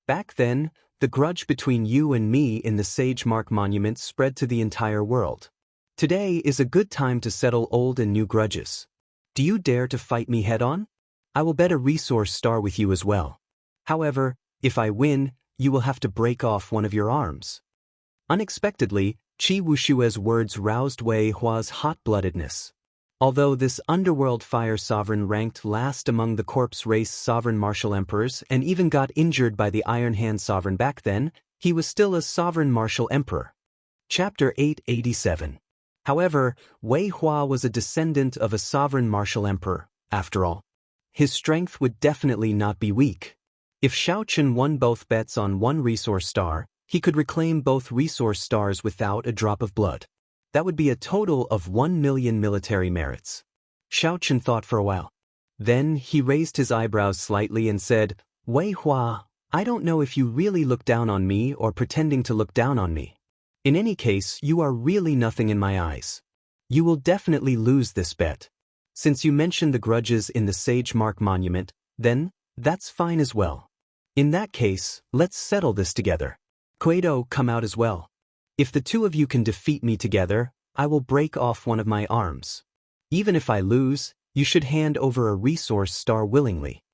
Back then, the grudge between you and me in the Sage Mark Monument spread to the entire world. Today is a good time to settle old and new grudges. Do you dare to fight me head-on? I will bet a resource star with you as well. However, if I win, you will have to break off one of your arms. Unexpectedly, Qi Wuxue's words roused Wei Hua's hot-bloodedness. Although this underworld fire sovereign ranked last among the corpse race sovereign martial emperors and even got injured by the Iron Hand sovereign back then, he was still a sovereign martial emperor. Chapter 887. However, Wei Hua was a descendant of a sovereign martial emperor, after all. His strength would definitely not be weak. If Xiaochen won both bets on one resource star, he could reclaim both resource stars without a drop of blood. That would be a total of 1 million military merits. Xiaochen thought for a while. Then he raised his eyebrows slightly and said, Wei Hua, I don't know if you really look down on me or pretending to look down on me. In any case, you are really nothing in my eyes. You will definitely lose this bet. Since you mentioned the grudges in the Sage Mark Monument, then, that's fine as well. In that case, let's settle this together. Kuei-do, come out as well. If the two of you can defeat me together, I will break off one of my arms. Even if I lose, you should hand over a resource star willingly.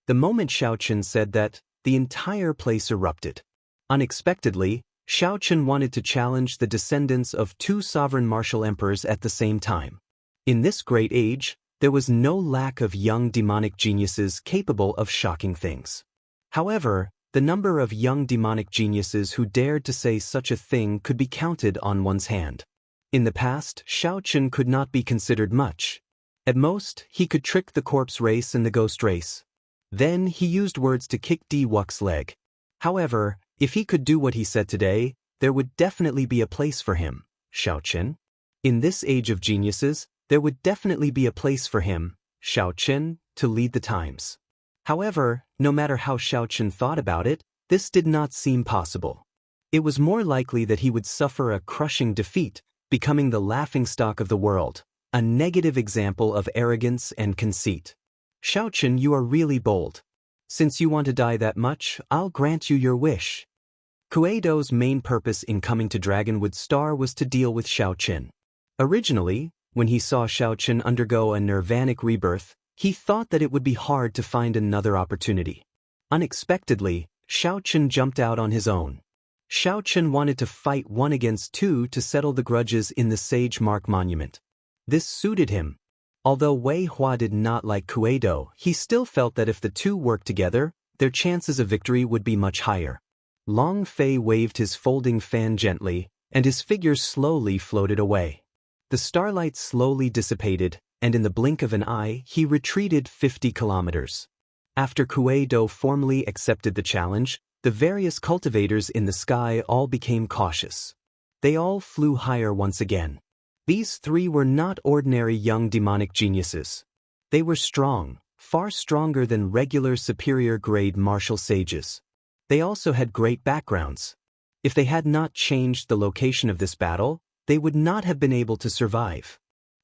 The moment Xiaochen said that, the entire place erupted. Unexpectedly, Xiaochen wanted to challenge the descendants of two sovereign martial emperors at the same time. In this great age, there was no lack of young demonic geniuses capable of shocking things. However, the number of young demonic geniuses who dared to say such a thing could be counted on one's hand. In the past, Xiaochen could not be considered much. At most, he could trick the corpse race and the ghost race. Then he used words to kick Wux's leg. However, if he could do what he said today, there would definitely be a place for him, Xiaochen. In this age of geniuses, there would definitely be a place for him, Xiaochen, to lead the times. However, no matter how Xiaochen thought about it, this did not seem possible. It was more likely that he would suffer a crushing defeat, becoming the laughingstock of the world, a negative example of arrogance and conceit. Xiaochen, you are really bold. Since you want to die that much, I'll grant you your wish. Kuei-do's main purpose in coming to Dragonwood Star was to deal with Xiaochen. Originally, when he saw Xiaochen undergo a nirvanic rebirth, he thought that it would be hard to find another opportunity. Unexpectedly, Xiaochen jumped out on his own. Xiaochen wanted to fight 1 against 2 to settle the grudges in the Sage Mark Monument. This suited him. Although Wei Hua did not like Kuei-do, he still felt that if the two worked together, their chances of victory would be much higher. Long Fei waved his folding fan gently, and his figure slowly floated away. The starlight slowly dissipated, and in the blink of an eye, he retreated 50 kilometers. After Kuei-do formally accepted the challenge, the various cultivators in the sky all became cautious. They all flew higher once again. These 3 were not ordinary young demonic geniuses. They were strong, far stronger than regular superior-grade martial sages. They also had great backgrounds. If they had not changed the location of this battle, they would not have been able to survive.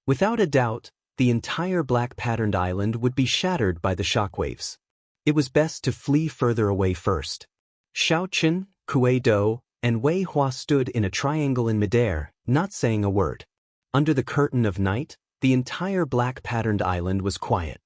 Without a doubt, the entire black-patterned island would be shattered by the shockwaves. It was best to flee further away first. Xiaochen, Kuei-do, and Wei Hua stood in a triangle in midair, not saying a word. Under the curtain of night, the entire black-patterned island was quiet.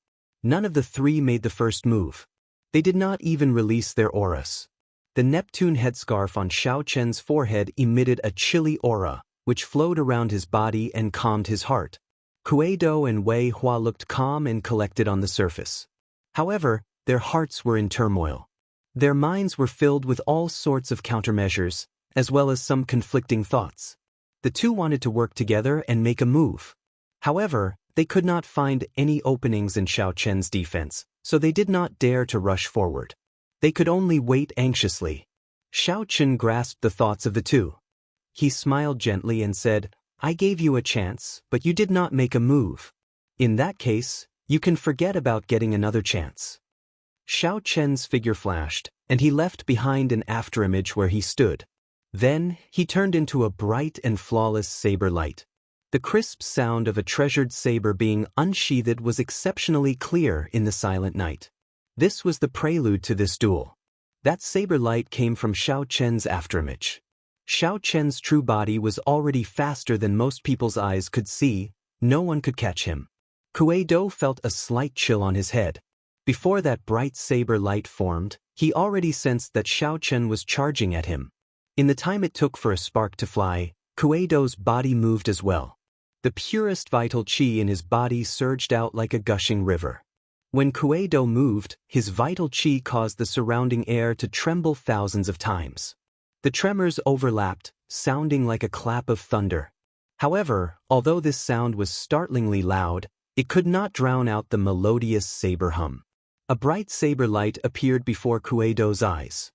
None of the 3 made the first move. They did not even release their auras. The Neptune headscarf on Xiaochen's forehead emitted a chilly aura, which flowed around his body and calmed his heart. Kuei-do and Wei Hua looked calm and collected on the surface. However, their hearts were in turmoil. Their minds were filled with all sorts of countermeasures, as well as some conflicting thoughts. The 2 wanted to work together and make a move. However, they could not find any openings in Xiaochen's defense, so they did not dare to rush forward. They could only wait anxiously. Xiaochen grasped the thoughts of the 2. He smiled gently and said, I gave you a chance, but you did not make a move. In that case, you can forget about getting another chance. Xiaochen's figure flashed, and he left behind an afterimage where he stood. Then, he turned into a bright and flawless saber light. The crisp sound of a treasured saber being unsheathed was exceptionally clear in the silent night. This was the prelude to this duel. That saber light came from Xiaochen's afterimage. Xiaochen's true body was already faster than most people's eyes could see. No one could catch him. Kuei-do felt a slight chill on his head. Before that bright saber light formed, he already sensed that Xiaochen was charging at him. In the time it took for a spark to fly, Kuei-do's body moved as well. The purest vital qi in his body surged out like a gushing river. When Kuei-do moved, his vital qi caused the surrounding air to tremble thousands of times. The tremors overlapped, sounding like a clap of thunder. However, although this sound was startlingly loud, it could not drown out the melodious saber hum. A bright saber light appeared before Kuei-do's eyes.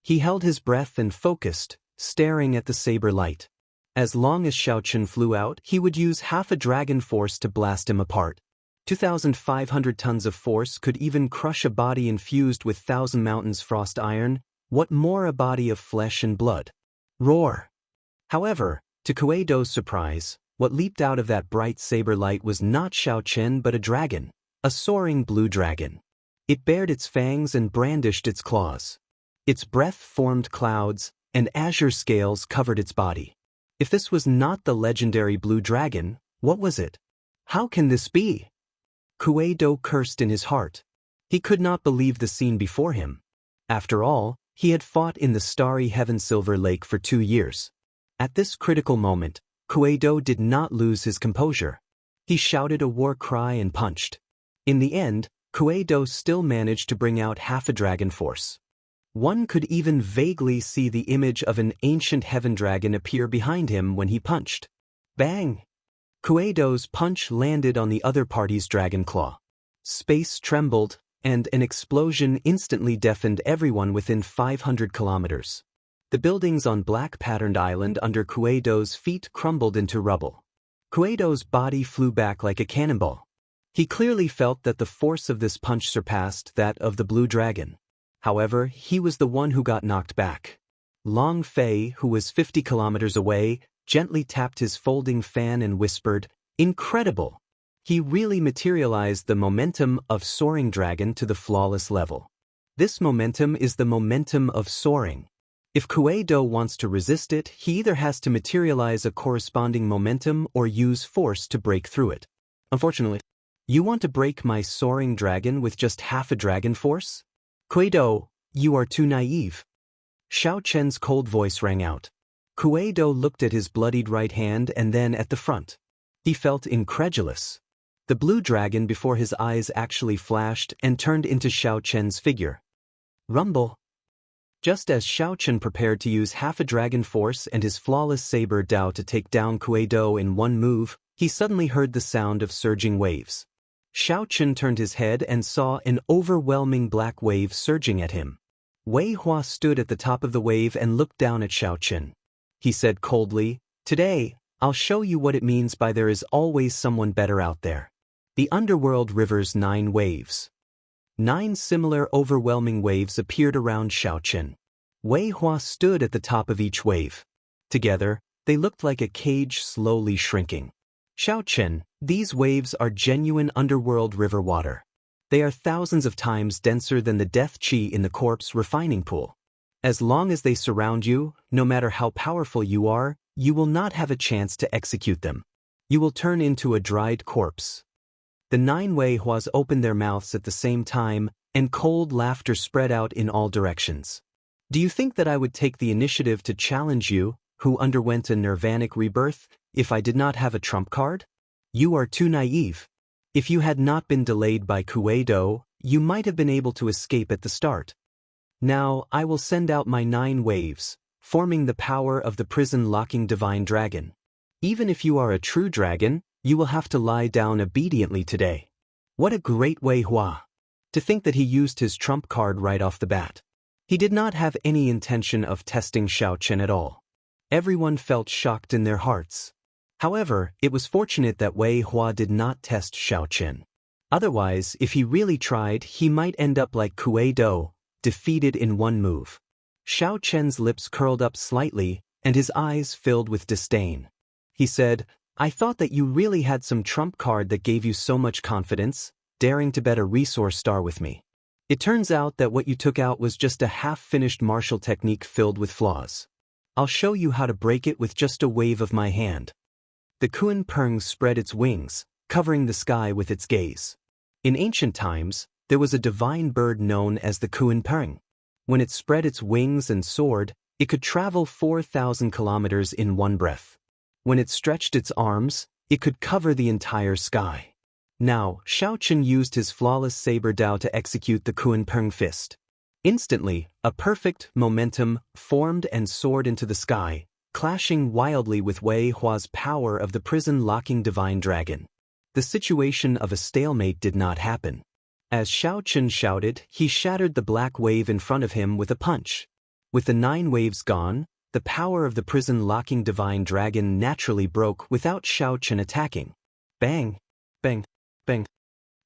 He held his breath and focused, staring at the saber light. As long as Xiaochen flew out, he would use half a dragon force to blast him apart. 2,500 tons of force could even crush a body infused with Thousand Mountains frost iron. What more a body of flesh and blood? Roar! However, to Kuei-do's surprise, What leaped out of that bright saber light was not Xiaochen but a dragon, a soaring blue dragon. It bared its fangs and brandished its claws. Its breath formed clouds, and azure scales covered its body. If this was not the legendary blue dragon, what was it? How can this be? Kuei-do cursed in his heart. He could not believe the scene before him. After all, he had fought in the starry heaven Silver Lake for 2 years. At this critical moment, Kuei-do did not lose his composure. He shouted a war cry and punched. In the end, Kuei-do still managed to bring out half a dragon force. One could even vaguely see the image of an ancient heaven dragon appear behind him when he punched. Bang! Kuei-do's punch landed on the other party's dragon claw. Space trembled, and an explosion instantly deafened everyone within 500 kilometers. The buildings on black-patterned island under Kuei-do's feet crumbled into rubble. Kuei-do's body flew back like a cannonball. He clearly felt that the force of this punch surpassed that of the blue dragon. However, he was the one who got knocked back. Long Fei, who was 50 kilometers away, gently tapped his folding fan and whispered, "Incredible!" He really materialized the momentum of soaring dragon to the flawless level. This momentum is the momentum of soaring. If Kuei-do wants to resist it, he either has to materialize a corresponding momentum or use force to break through it. Unfortunately, you want to break my soaring dragon with just half a dragon force? Kuei-do, you are too naive. Xiaochen's cold voice rang out. Kuei-do looked at his bloodied right hand and then at the front. He felt incredulous. The blue dragon before his eyes actually flashed and turned into Xiaochen's figure. Rumble. Just as Xiaochen prepared to use half a dragon force and his flawless saber Dao to take down Kuei-do in one move, he suddenly heard the sound of surging waves. Xiaochen turned his head and saw an overwhelming black wave surging at him. Wei Hua stood at the top of the wave and looked down at Xiaochen. He said coldly, "Today, I'll show you what it means by there is always someone better out there." The underworld river's 9 waves. 9 similar overwhelming waves appeared around Xiaochen. Wei Hua stood at the top of each wave. Together, they looked like a cage slowly shrinking. Xiaochen, these waves are genuine underworld river water. They are thousands of times denser than the death qi in the corpse refining pool. As long as they surround you, no matter how powerful you are, you will not have a chance to execute them. You will turn into a dried corpse. The 9 Wei Huas opened their mouths at the same time, and cold laughter spread out in all directions. Do you think that I would take the initiative to challenge you, who underwent a nirvanic rebirth, if I did not have a trump card? You are too naive. If you had not been delayed by Kuei-do, you might have been able to escape at the start. Now, I will send out my 9 waves, forming the power of the prison-locking divine dragon. Even if you are a true dragon, you will have to lie down obediently today. What a great Wei Hua! To think that he used his trump card right off the bat. He did not have any intention of testing Xiaochen at all. Everyone felt shocked in their hearts. However, it was fortunate that Wei Hua did not test Xiaochen. Otherwise, if he really tried, he might end up like Kuei-do, defeated in one move. Xiaochen's lips curled up slightly, and his eyes filled with disdain. He said, "I thought that you really had some trump card that gave you so much confidence, daring to bet a resource star with me. It turns out that what you took out was just a half-finished martial technique filled with flaws. I'll show you how to break it with just a wave of my hand." The Kuan Peng spread its wings, covering the sky with its gaze. In ancient times, there was a divine bird known as the Kuan Peng. When it spread its wings and soared, it could travel 4,000 kilometers in one breath. When it stretched its arms, it could cover the entire sky. Now, Xiaochen used his flawless saber Dao to execute the Kuan Peng fist. Instantly, a perfect momentum formed and soared into the sky, clashing wildly with Wei Hua's power of the prison-locking divine dragon. The situation of a stalemate did not happen. As Xiaochen shouted, he shattered the black wave in front of him with a punch. With the 9 waves gone, the power of the prison-locking divine dragon naturally broke without Xiaochen attacking. Bang! Bang! Bang!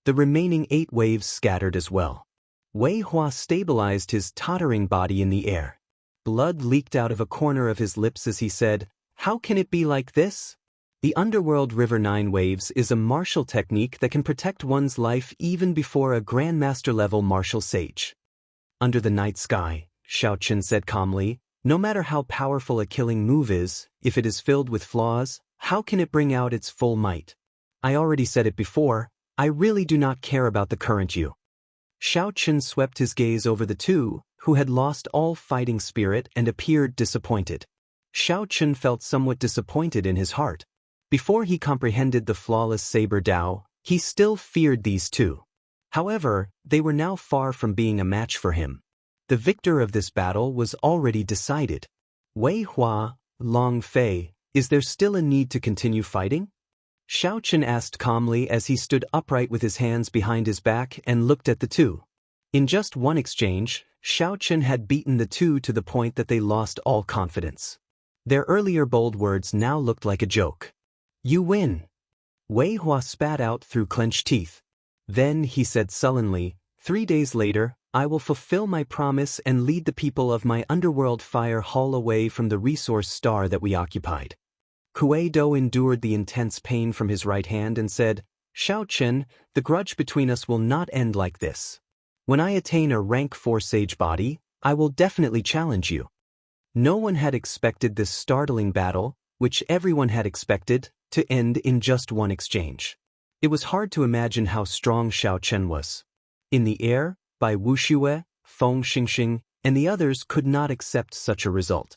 The remaining 8 waves scattered as well. Wei Hua stabilized his tottering body in the air. Blood leaked out of a corner of his lips as he said, "How can it be like this? The underworld river 9 waves is a martial technique that can protect one's life even before a grandmaster-level martial sage. Under the night sky, Xiaochen said calmly, no matter how powerful a killing move is, if it is filled with flaws, how can it bring out its full might? I already said it before, I really do not care about the current you. Xiaochen swept his gaze over the two, who had lost all fighting spirit and appeared disappointed. Xiaochen felt somewhat disappointed in his heart. Before he comprehended the flawless saber Dao, he still feared these two. However, they were now far from being a match for him. The victor of this battle was already decided. Wei Hua, Long Fei, is there still a need to continue fighting? Xiaochen asked calmly as he stood upright with his hands behind his back and looked at the two. In just one exchange, Xiaochen had beaten the two to the point that they lost all confidence. Their earlier bold words now looked like a joke. You win. Wei Hua spat out through clenched teeth. Then he said sullenly, 3 days later, I will fulfill my promise and lead the people of my underworld fire hall away from the resource star that we occupied. Kuei-do endured the intense pain from his right hand and said, Xiaochen, the grudge between us will not end like this. When I attain a rank 4 sage body, I will definitely challenge you. No one had expected this startling battle, which everyone had expected, to end in just one exchange. It was hard to imagine how strong Xiaochen was. In the air, Bai Wuxue, Feng Xingxing, and the others could not accept such a result.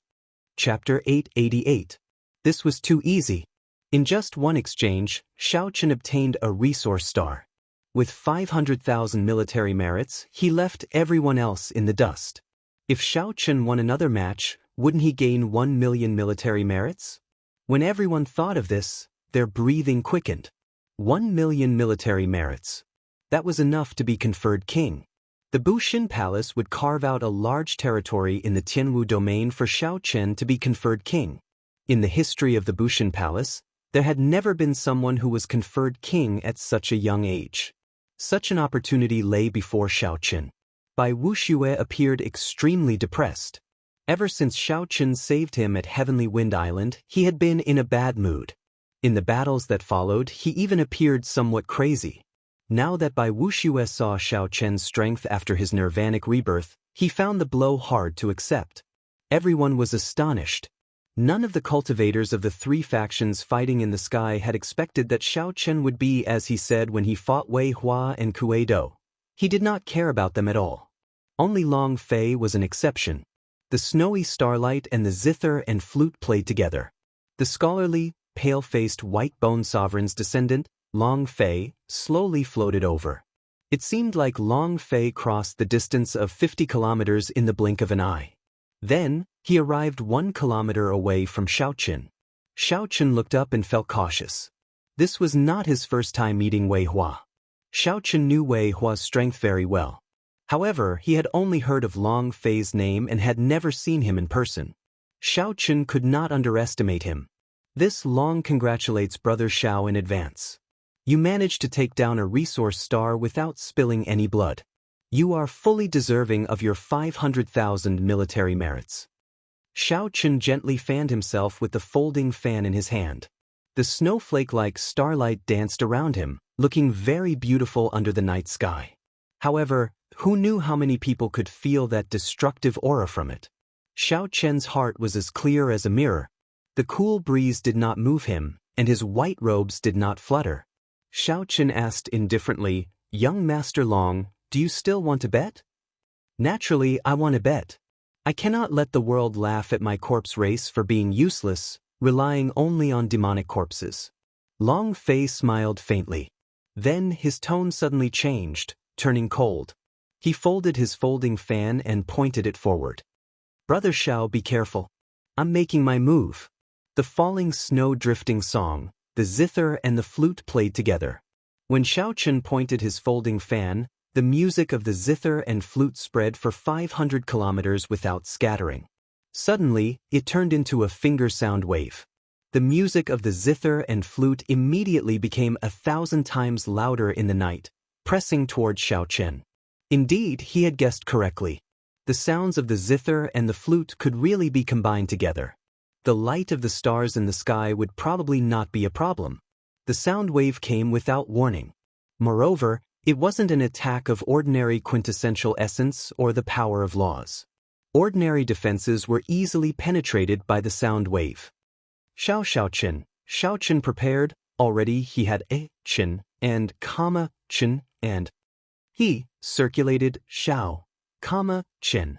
Chapter 888. This was too easy. In just one exchange, Xiaochen obtained a resource star. With 500,000 military merits, he left everyone else in the dust. If Xiaochen won another match, wouldn't he gain 1 million military merits? When everyone thought of this, their breathing quickened. 1 million military merits. That was enough to be conferred king. The Bushin Palace would carve out a large territory in the Tianwu domain for Xiaochen to be conferred king. In the history of the Bushin Palace, there had never been someone who was conferred king at such a young age. Such an opportunity lay before Xiaochen. Bai Wuxue appeared extremely depressed. Ever since Xiaochen saved him at Heavenly Wind Island, he had been in a bad mood. In the battles that followed, he even appeared somewhat crazy. Now that Bai Wuxue saw Xiaochen's strength after his nirvanic rebirth, he found the blow hard to accept. Everyone was astonished. None of the cultivators of the 3 factions fighting in the sky had expected that Xiaochen would be as he said when he fought Wei Hua and Kuei-do. He did not care about them at all. Only Long Fei was an exception. The snowy starlight and the zither and flute played together. The scholarly, pale-faced white bone sovereign's descendant, Long Fei, slowly floated over. It seemed like Long Fei crossed the distance of 50 kilometers in the blink of an eye. Then, he arrived 1 kilometer away from Xiaochen. Xiaochen looked up and felt cautious. This was not his first time meeting Wei Hua. Xiaochen knew Wei Hua's strength very well. However, he had only heard of Long Fei's name and had never seen him in person. Xiaochen could not underestimate him. This Long congratulates Brother Xiao in advance. You managed to take down a resource star without spilling any blood. You are fully deserving of your 500,000 military merits. Xiaochen gently fanned himself with the folding fan in his hand. The snowflake-like starlight danced around him, looking very beautiful under the night sky. However, who knew how many people could feel that destructive aura from it? Xiaochen's heart was as clear as a mirror. The cool breeze did not move him, and his white robes did not flutter. Xiaochen asked indifferently, Young Master Long, do you still want to bet? Naturally, I want to bet. I cannot let the world laugh at my corpse race for being useless, relying only on demonic corpses. Long Fei smiled faintly. Then his tone suddenly changed, turning cold. He folded his folding fan and pointed it forward. Brother Xiao, be careful. I'm making my move. The falling snow drifting song, the zither and the flute played together. When Xiaochen pointed his folding fan, the music of the zither and flute spread for 500 kilometers without scattering. Suddenly, it turned into a finger sound wave. The music of the zither and flute immediately became 1,000 times louder in the night, pressing toward Xiaochen. Indeed, he had guessed correctly. The sounds of the zither and the flute could really be combined together. The light of the stars in the sky would probably not be a problem. The sound wave came without warning. Moreover, it wasn't an attack of ordinary quintessential essence or the power of laws. Ordinary defenses were easily penetrated by the sound wave. Xiaoqin prepared. Already he had qin and qin, and he circulated qin.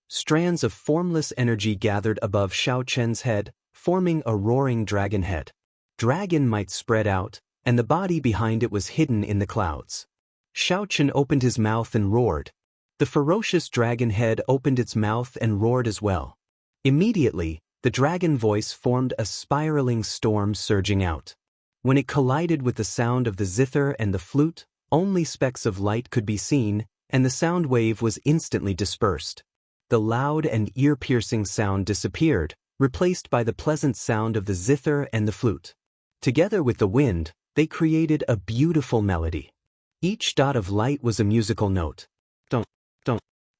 Strands of formless energy gathered above Xiaoqin's head, forming a roaring dragon head. Dragon might spread out, and the body behind it was hidden in the clouds. Xiaoqin opened his mouth and roared. The ferocious dragon head opened its mouth and roared as well. Immediately, the dragon voice formed a spiraling storm surging out. When it collided with the sound of the zither and the flute, only specks of light could be seen, and the sound wave was instantly dispersed. The loud and ear-piercing sound disappeared, replaced by the pleasant sound of the zither and the flute. Together with the wind, they created a beautiful melody. Each dot of light was a musical note. Don't.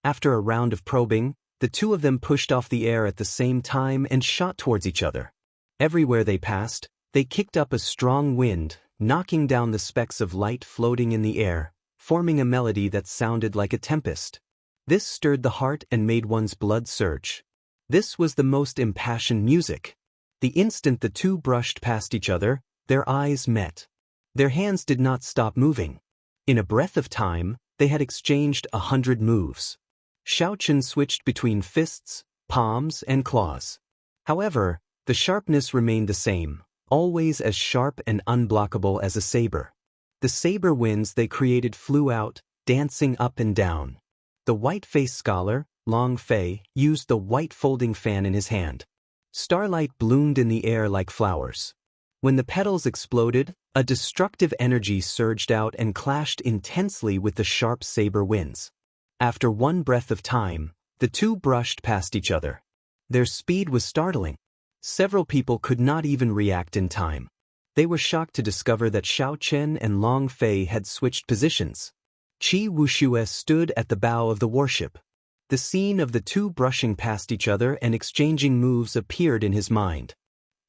After a round of probing, the two of them pushed off the air at the same time and shot towards each other. Everywhere they passed, they kicked up a strong wind, knocking down the specks of light floating in the air, forming a melody that sounded like a tempest. This stirred the heart and made one's blood surge. This was the most impassioned music. The instant the two brushed past each other, their eyes met. Their hands did not stop moving. In a breath of time, they had exchanged 100 moves. Xiaoqin switched between fists, palms, and claws. However, the sharpness remained the same, always as sharp and unblockable as a saber. The saber winds they created flew out, dancing up and down. The white-faced scholar, Long Fei, used the white folding fan in his hand. Starlight bloomed in the air like flowers. When the petals exploded, a destructive energy surged out and clashed intensely with the sharp saber winds. After one breath of time, the two brushed past each other. Their speed was startling. Several people could not even react in time. They were shocked to discover that Xiaoqin and Long Fei had switched positions. Qi Wuxue stood at the bow of the warship. The scene of the two brushing past each other and exchanging moves appeared in his mind.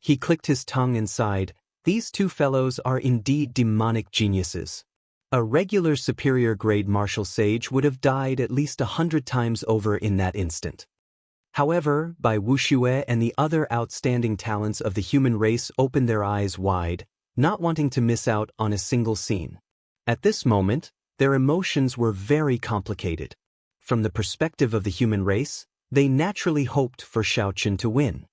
He clicked his tongue and sighed. These two fellows are indeed demonic geniuses. A regular superior-grade martial sage would have died at least 100 times over in that instant. However, Bai Wuxue and the other outstanding talents of the human race opened their eyes wide, not wanting to miss out on a single scene. At this moment, their emotions were very complicated. From the perspective of the human race, they naturally hoped for Xiaoqin to win.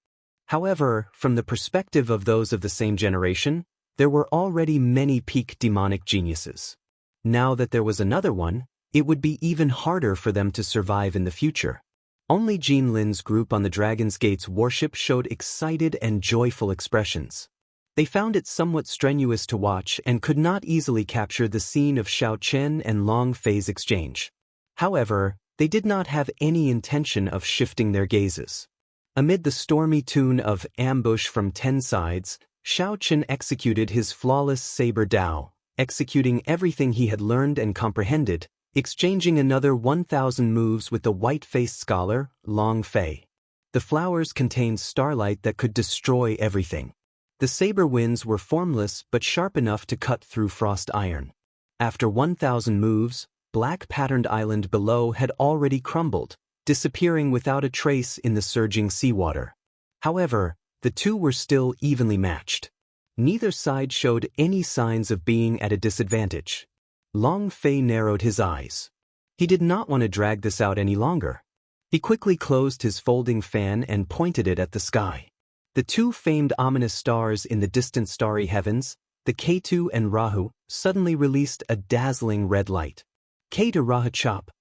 However, from the perspective of those of the same generation, there were already many peak demonic geniuses. Now that there was another one, it would be even harder for them to survive in the future. Only Wang Lin's group on the Dragon's Gate's warship showed excited and joyful expressions. They found it somewhat strenuous to watch and could not easily capture the scene of Xiaoqin and Long Fei's exchange. However, they did not have any intention of shifting their gazes. Amid the stormy tune of Ambush from 10 Sides, Xiaoqin executed his flawless saber Dao, executing everything he had learned and comprehended, exchanging another 1,000 moves with the white-faced scholar, Long Fei. The flowers contained starlight that could destroy everything. The saber winds were formless but sharp enough to cut through frost iron. After 1,000 moves, black-patterned island below had already crumbled, disappearing without a trace in the surging seawater. However, the two were still evenly matched. Neither side showed any signs of being at a disadvantage. Long Fei narrowed his eyes. He did not want to drag this out any longer. He quickly closed his folding fan and pointed it at the sky. The two famed ominous stars in the distant starry heavens, the Ketu and Rahu, suddenly released a dazzling red light. Ketu Rahu chop.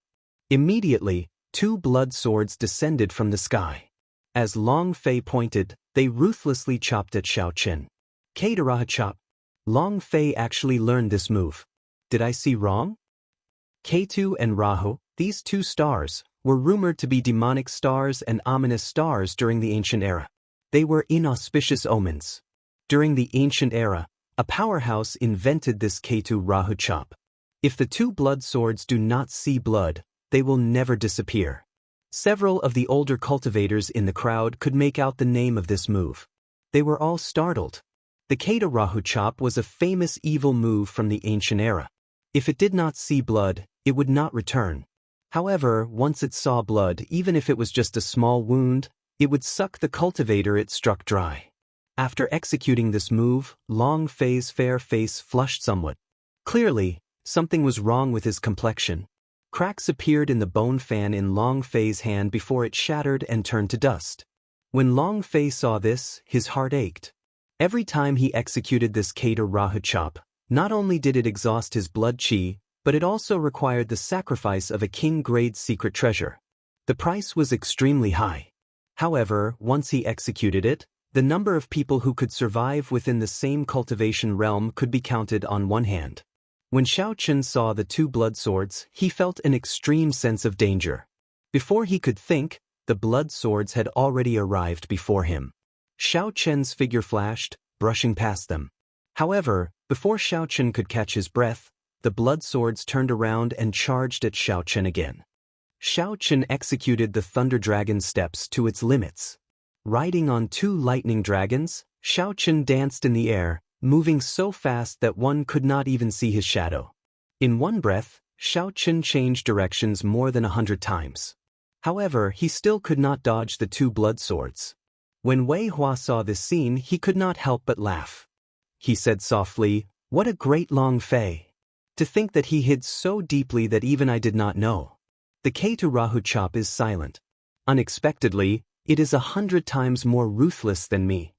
Immediately, two blood swords descended from the sky. As Long Fei pointed, they ruthlessly chopped at Xiaoqin. Ketu Rahu chop. Long Fei actually learned this move. Did I see wrong? Ketu and Rahu, these two stars, were rumored to be demonic stars and ominous stars during the ancient era. They were inauspicious omens. During the ancient era, a powerhouse invented this Ketu Rahu chop. If the two blood swords do not see blood, they will never disappear. Several of the older cultivators in the crowd could make out the name of this move. They were all startled. The Kata Rahu chop was a famous evil move from the ancient era. If it did not see blood, it would not return. However, once it saw blood, even if it was just a small wound, it would suck the cultivator it struck dry. After executing this move, Long Fei's fair face flushed somewhat. Clearly, something was wrong with his complexion. Cracks appeared in the bone fan in Long Fei's hand before it shattered and turned to dust. When Long Fei saw this, his heart ached. Every time he executed this Kata Rahu chop, not only did it exhaust his blood chi, but it also required the sacrifice of a king-grade secret treasure. The price was extremely high. However, once he executed it, the number of people who could survive within the same cultivation realm could be counted on one hand. When Xiaochen saw the two blood swords, he felt an extreme sense of danger. Before he could think, the blood swords had already arrived before him. Xiaochen's figure flashed, brushing past them. However, before Xiaochen could catch his breath, the blood swords turned around and charged at Xiaochen again. Xiaochen executed the Thunder Dragon steps to its limits. Riding on two lightning dragons, Xiaochen danced in the air, moving so fast that one could not even see his shadow. In one breath, Xiaochen changed directions more than 100 times. However, he still could not dodge the two blood swords. When Wei Hua saw this scene, he could not help but laugh. He said softly, "What a great Long Fei! To think that he hid so deeply that even I did not know." The Kata Rahu chop is silent. Unexpectedly, it is 100 times more ruthless than me.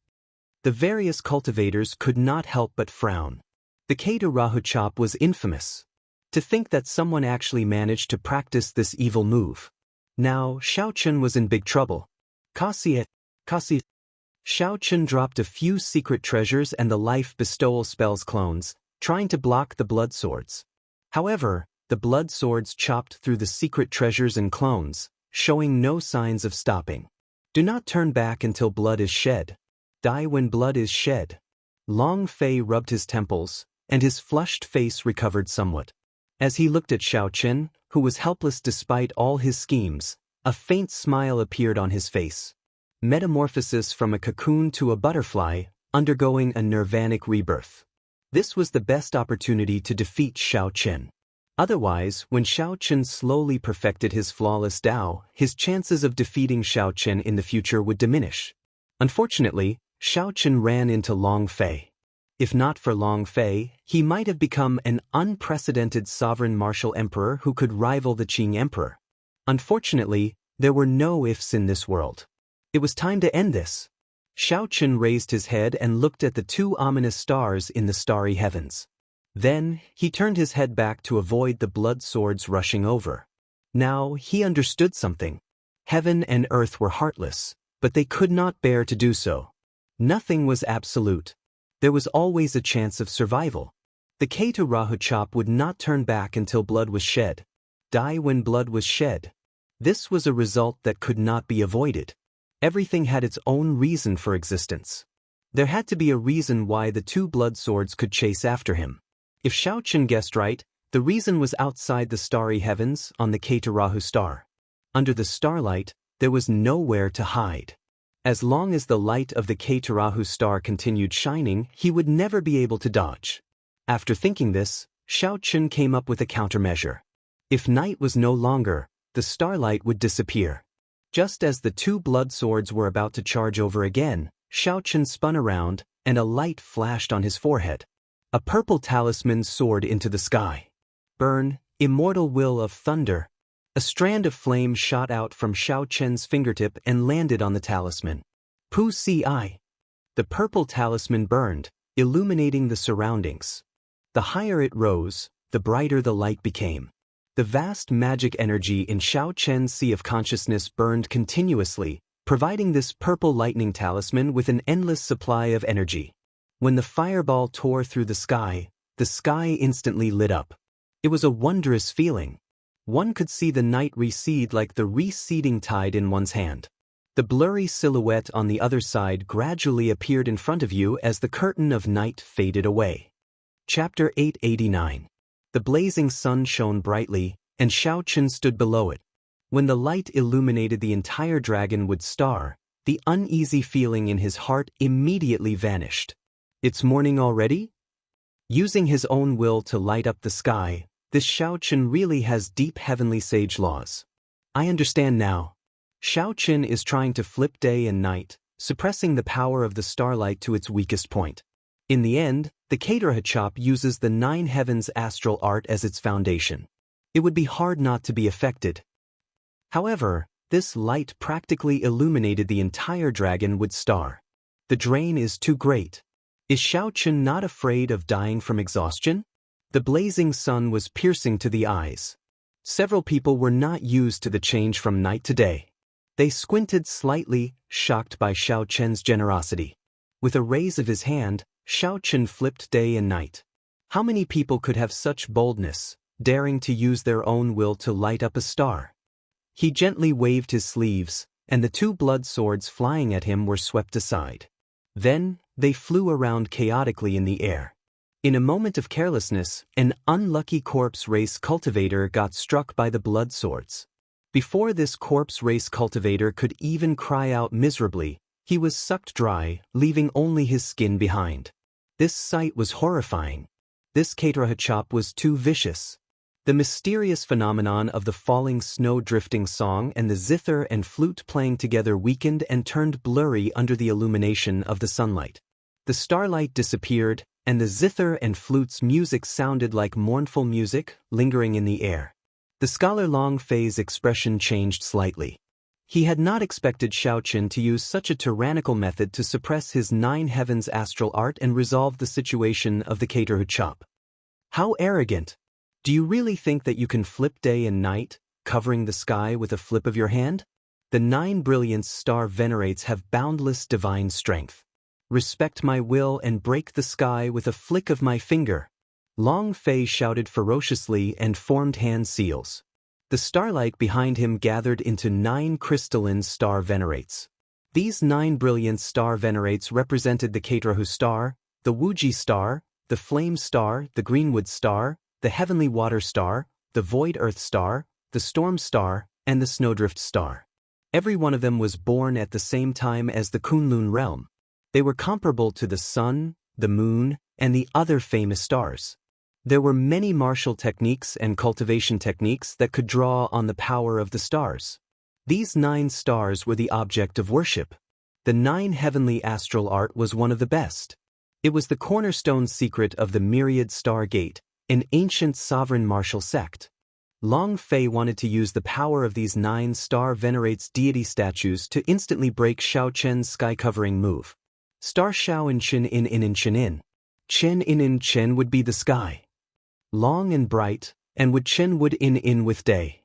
The various cultivators could not help but frown. The Kata Rahu chop was infamous. To think that someone actually managed to practice this evil move. Now, Xiaochen was in big trouble. Kasi. Xiaochen dropped a few secret treasures and the life bestowal spells clones, trying to block the blood swords. However, the blood swords chopped through the secret treasures and clones, showing no signs of stopping. Do not turn back until blood is shed. Die when blood is shed. Long Fei rubbed his temples, and his flushed face recovered somewhat. As he looked at Xiaochen, who was helpless despite all his schemes, a faint smile appeared on his face. Metamorphosis from a cocoon to a butterfly, undergoing a nirvanic rebirth. This was the best opportunity to defeat Xiaochen. Otherwise, when Xiaochen slowly perfected his flawless Dao, his chances of defeating Xiaochen in the future would diminish. Unfortunately, Xiaochen ran into Long Fei. If not for Long Fei, he might have become an unprecedented sovereign martial emperor who could rival the Qing emperor. Unfortunately, there were no ifs in this world. It was time to end this. Xiaochen raised his head and looked at the two ominous stars in the starry heavens. Then, he turned his head back to avoid the blood swords rushing over. Now, he understood something. Heaven and earth were heartless, but they could not bear to do so. Nothing was absolute. There was always a chance of survival. The Kata Rahu chop would not turn back until blood was shed. Die when blood was shed. This was a result that could not be avoided. Everything had its own reason for existence. There had to be a reason why the two blood swords could chase after him. If Xiaochen guessed right, the reason was outside the starry heavens on the Kata Rahu star. Under the starlight, there was nowhere to hide. As long as the light of the Kata Rahu star continued shining, he would never be able to dodge. After thinking this, Xiaochen came up with a countermeasure. If night was no longer, the starlight would disappear. Just as the two blood swords were about to charge over again, Xiaochen spun around, and a light flashed on his forehead. A purple talisman soared into the sky. Burn, immortal will of thunder. A strand of flame shot out from Xiaochen's fingertip and landed on the talisman. Pu Si. The purple talisman burned, illuminating the surroundings. The higher it rose, the brighter the light became. The vast magic energy in Xiaochen's sea of consciousness burned continuously, providing this purple lightning talisman with an endless supply of energy. When the fireball tore through the sky instantly lit up. It was a wondrous feeling. One could see the night recede like the receding tide in one's hand. The blurry silhouette on the other side gradually appeared in front of you as the curtain of night faded away. Chapter 889. The blazing sun shone brightly, and Xiaochen stood below it. When the light illuminated the entire dragonwood star, the uneasy feeling in his heart immediately vanished. It's morning already? Using his own will to light up the sky, this Xiaoqin really has deep heavenly sage laws. I understand now. Xiaoqin is trying to flip day and night, suppressing the power of the starlight to its weakest point. In the end, the Caterhachop uses the 9 heavens astral art as its foundation. It would be hard not to be affected. However, this light practically illuminated the entire dragonwood star. The drain is too great. Is Xiaoqin not afraid of dying from exhaustion? The blazing sun was piercing to the eyes. Several people were not used to the change from night to day. They squinted slightly, shocked by Xiaoqin's generosity. With a raise of his hand, Xiaoqin flipped day and night. How many people could have such boldness, daring to use their own will to light up a star? He gently waved his sleeves, and the 2 blood swords flying at him were swept aside. Then, they flew around chaotically in the air. In a moment of carelessness, an unlucky corpse race cultivator got struck by the blood swords. Before this corpse race cultivator could even cry out miserably, he was sucked dry, leaving only his skin behind. This sight was horrifying. This Caterhachop was too vicious. The mysterious phenomenon of the falling snow drifting song and the zither and flute playing together weakened and turned blurry under the illumination of the sunlight. The starlight disappeared, and the zither and flute's music sounded like mournful music, lingering in the air. The scholar Long Fei's expression changed slightly. He had not expected Xiaoqin to use such a tyrannical method to suppress his 9 heavens astral art and resolve the situation of the Caterhachop. How arrogant! Do you really think that you can flip day and night, covering the sky with a flip of your hand? The 9 brilliance star venerates have boundless divine strength. Respect my will and break the sky with a flick of my finger. Long Fei shouted ferociously and formed hand seals. The starlight behind him gathered into 9 crystalline star venerates. These 9 brilliant star venerates represented the Caterhu star, the Wuji star, the flame star, the greenwood star, the heavenly water star, the void earth star, the storm star, and the snowdrift star. Every one of them was born at the same time as the Kunlun realm. They were comparable to the sun, the moon, and the other famous stars. There were many martial techniques and cultivation techniques that could draw on the power of the stars. These 9 stars were the object of worship. The 9 heavenly astral art was one of the best. It was the cornerstone secret of the Myriad Star Gate, an ancient sovereign martial sect. Long Fei wanted to use the power of these 9 star venerates deity statues to instantly break Xiaoqin's sky-covering move. Star Xiao and Chen in Chen in. Chen in Chen would be the sky. Long and bright, and would Chen would in with day.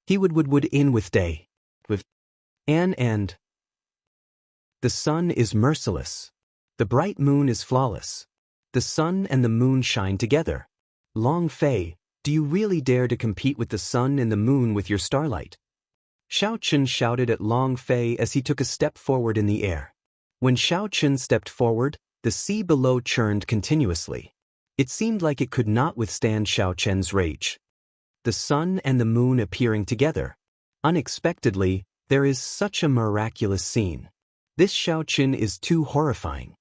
He would in with day. And. The sun is merciless. The bright moon is flawless. The sun and the moon shine together. Long Fei, do you really dare to compete with the sun and the moon with your starlight? Xiaoqin shouted at Long Fei as he took a step forward in the air. When Xiaoqin stepped forward, the sea below churned continuously. It seemed like it could not withstand Xiaoqin's rage. The sun and the moon appearing together. Unexpectedly, there is such a miraculous scene. This Xiaoqin is too horrifying.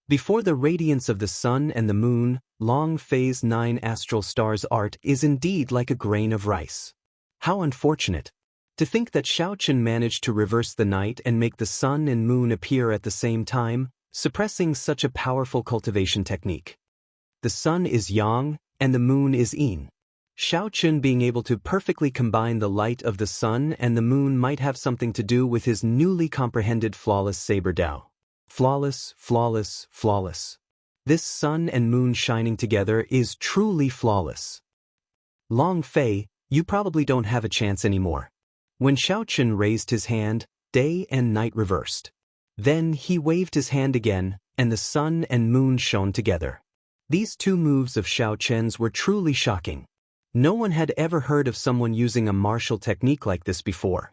Before the radiance of the sun and the moon, Long Fei's 9 astral stars art is indeed like a grain of rice. How unfortunate. To think that Xiaoqin managed to reverse the night and make the sun and moon appear at the same time, suppressing such a powerful cultivation technique. The sun is yang, and the moon is yin. Xiaoqin being able to perfectly combine the light of the sun and the moon might have something to do with his newly comprehended flawless saber Dao. Flawless, flawless, flawless. This sun and moon shining together is truly flawless. Long Fei, you probably don't have a chance anymore. When Xiaoqin raised his hand, day and night reversed. Then he waved his hand again, and the sun and moon shone together. These 2 moves of Xiaoqin's were truly shocking. No one had ever heard of someone using a martial technique like this before.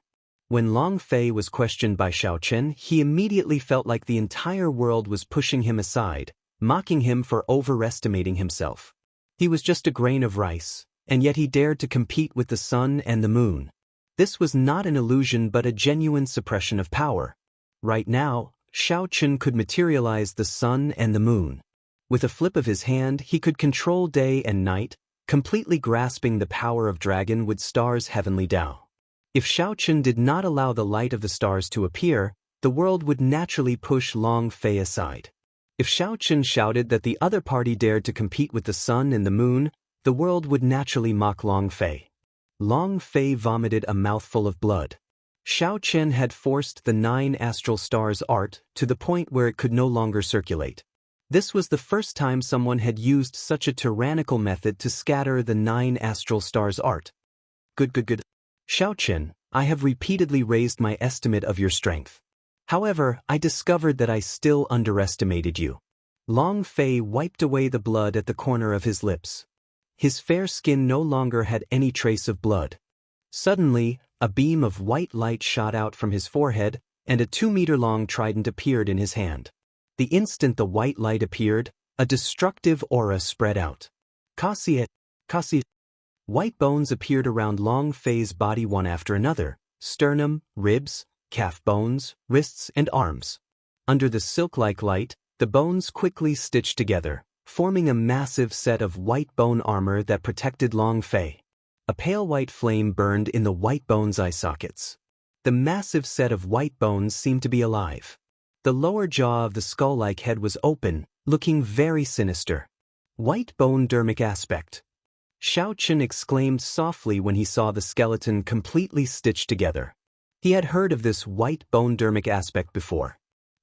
When Long Fei was questioned by Xiaoqin, he immediately felt like the entire world was pushing him aside, mocking him for overestimating himself. He was just a grain of rice, and yet he dared to compete with the sun and the moon. This was not an illusion but a genuine suppression of power. Right now, Xiaochen could materialize the sun and the moon. With a flip of his hand, he could control day and night, completely grasping the power of dragon with stars' heavenly Tao. If Xiaochen did not allow the light of the stars to appear, the world would naturally push Long Fei aside. If Xiaochen shouted that the other party dared to compete with the sun and the moon, the world would naturally mock Long Fei. Long Fei vomited a mouthful of blood. Xiaochen had forced the 9 astral stars' art to the point where it could no longer circulate. This was the first time someone had used such a tyrannical method to scatter the 9 astral stars' art. Good. Xiaochen, I have repeatedly raised my estimate of your strength. However, I discovered that I still underestimated you. Long Fei wiped away the blood at the corner of his lips. His fair skin no longer had any trace of blood. Suddenly, a beam of white light shot out from his forehead, and a 2-meter-long trident appeared in his hand. The instant the white light appeared, a destructive aura spread out. Kasi. White bones appeared around Long Fei's body one after another: sternum, ribs, calf bones, wrists, and arms. Under the silk-like light, the bones quickly stitched together, forming a massive set of white bone armor that protected Long Fei. A pale white flame burned in the white bones' eye sockets. The massive set of white bones seemed to be alive. The lower jaw of the skull-like head was open, looking very sinister. White bone dermic aspect. Xiaochen exclaimed softly when he saw the skeleton completely stitched together. He had heard of this white bone dermic aspect before.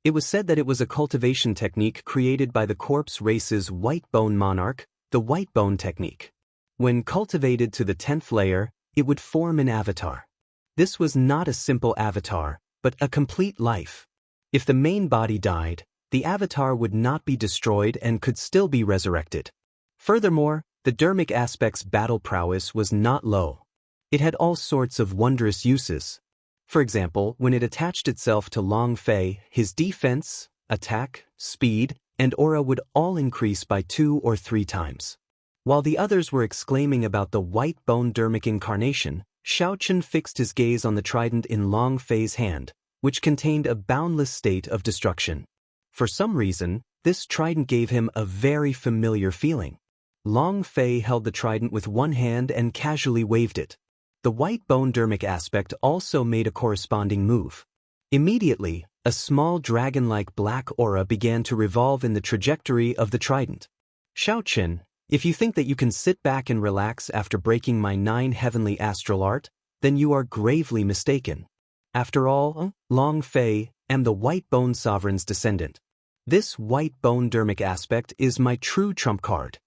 It was said that it was a cultivation technique created by the corpse race's white bone monarch, the white bone technique. When cultivated to the 10th layer, it would form an avatar. This was not a simple avatar, but a complete life. If the main body died, the avatar would not be destroyed and could still be resurrected. Furthermore, the dermic aspect's battle prowess was not low. It had all sorts of wondrous uses. For example, when it attached itself to Long Fei, his defense, attack, speed, and aura would all increase by 2 or 3 times. While the others were exclaiming about the white bone dermic incarnation, Xiaochen fixed his gaze on the trident in Long Fei's hand, which contained a boundless state of destruction. For some reason, this trident gave him a very familiar feeling. Long Fei held the trident with one hand and casually waved it. The white bone dermic aspect also made a corresponding move. Immediately, a small dragon-like black aura began to revolve in the trajectory of the trident. Xiaochen, if you think that you can sit back and relax after breaking my 9 heavenly astral art, then you are gravely mistaken. After all, Long Fei am the white bone sovereign's descendant. This white bone dermic aspect is my true trump card.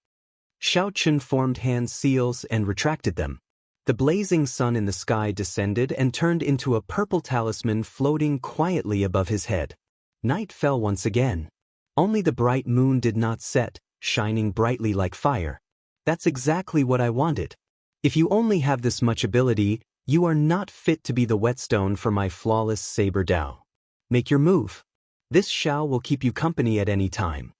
Xiaochen formed hand seals and retracted them. The blazing sun in the sky descended and turned into a purple talisman floating quietly above his head. Night fell once again. Only the bright moon did not set, shining brightly like fire. That's exactly what I wanted. If you only have this much ability, you are not fit to be the whetstone for my flawless saber Dao. Make your move. This Xiao will keep you company at any time.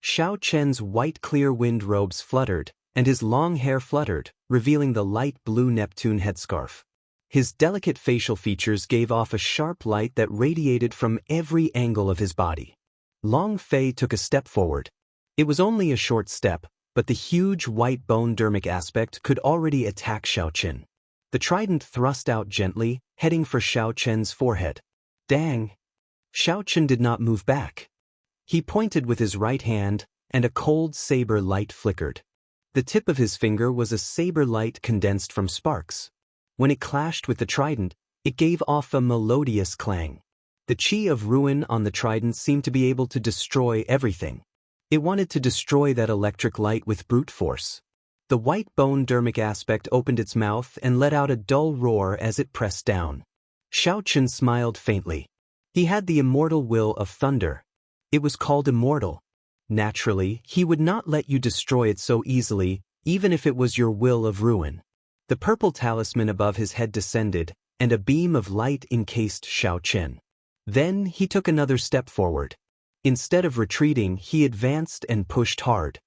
Xiaochen's white clear wind robes fluttered, and his long hair fluttered, revealing the light blue Neptune headscarf. His delicate facial features gave off a sharp light that radiated from every angle of his body. Long Fei took a step forward. It was only a short step, but the huge white bone dermic aspect could already attack Xiaochen. The trident thrust out gently, heading for Xiaochen's forehead. Dang! Xiaochen did not move back. He pointed with his right hand, and a cold saber light flickered. The tip of his finger was a saber light condensed from sparks. When it clashed with the trident, it gave off a melodious clang. The chi of ruin on the trident seemed to be able to destroy everything. It wanted to destroy that electric light with brute force. The white bone dermic aspect opened its mouth and let out a dull roar as it pressed down. Xiaochen smiled faintly. He had the immortal will of thunder. It was called immortal. Naturally, he would not let you destroy it so easily, even if it was your will of ruin. The purple talisman above his head descended, and a beam of light encased Xiaochen. Then he took another step forward. Instead of retreating, he advanced and pushed hard.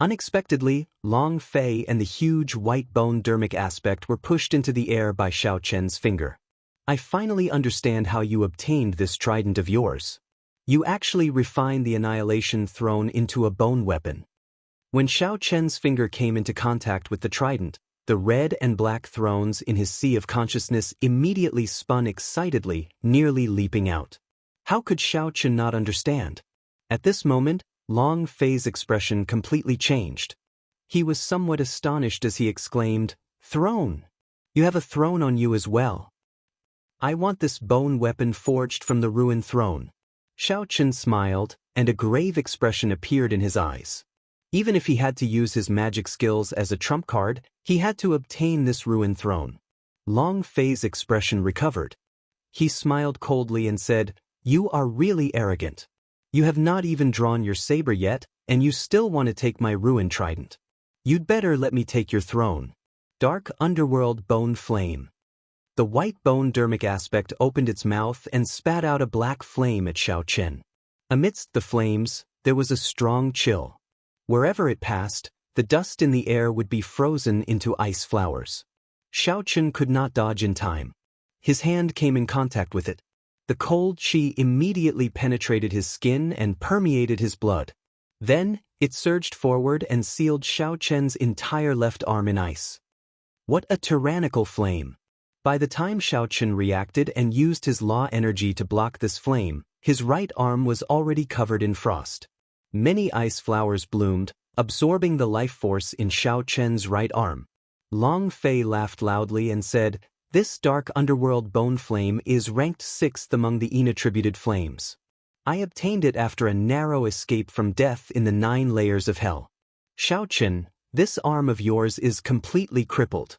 Unexpectedly, Long Fei and the huge white bone dermic aspect were pushed into the air by Xiao Chen's finger. I finally understand how you obtained this trident of yours. You actually refined the annihilation throne into a bone weapon. When Xiao Chen's finger came into contact with the trident, the red and black thrones in his sea of consciousness immediately spun excitedly, nearly leaping out. How could Xiao Chen not understand? At this moment, Long Fei's expression completely changed. He was somewhat astonished as he exclaimed, "Throne! You have a throne on you as well. I want this bone weapon forged from the ruined throne." Xiao Chen smiled, and a grave expression appeared in his eyes. Even if he had to use his magic skills as a trump card, he had to obtain this ruined throne. Long Fei's expression recovered. He smiled coldly and said, "You are really arrogant. You have not even drawn your saber yet, and you still want to take my ruined trident. You'd better let me take your throne." Dark Underworld Bone Flame. The white bone dermic aspect opened its mouth and spat out a black flame at Xiao Chen. Amidst the flames, there was a strong chill. Wherever it passed, the dust in the air would be frozen into ice flowers. Xiao Chen could not dodge in time. His hand came in contact with it. The cold qi immediately penetrated his skin and permeated his blood. Then, it surged forward and sealed Xiao Chen's entire left arm in ice. What a tyrannical flame! By the time Xiao Chen reacted and used his law energy to block this flame, his right arm was already covered in frost. Many ice flowers bloomed, absorbing the life force in Xiao Chen's right arm. Long Fei laughed loudly and said, "This dark underworld bone flame is ranked 6th among the inattributed flames. I obtained it after a narrow escape from death in the 9 layers of hell. Xiao Chen, this arm of yours is completely crippled."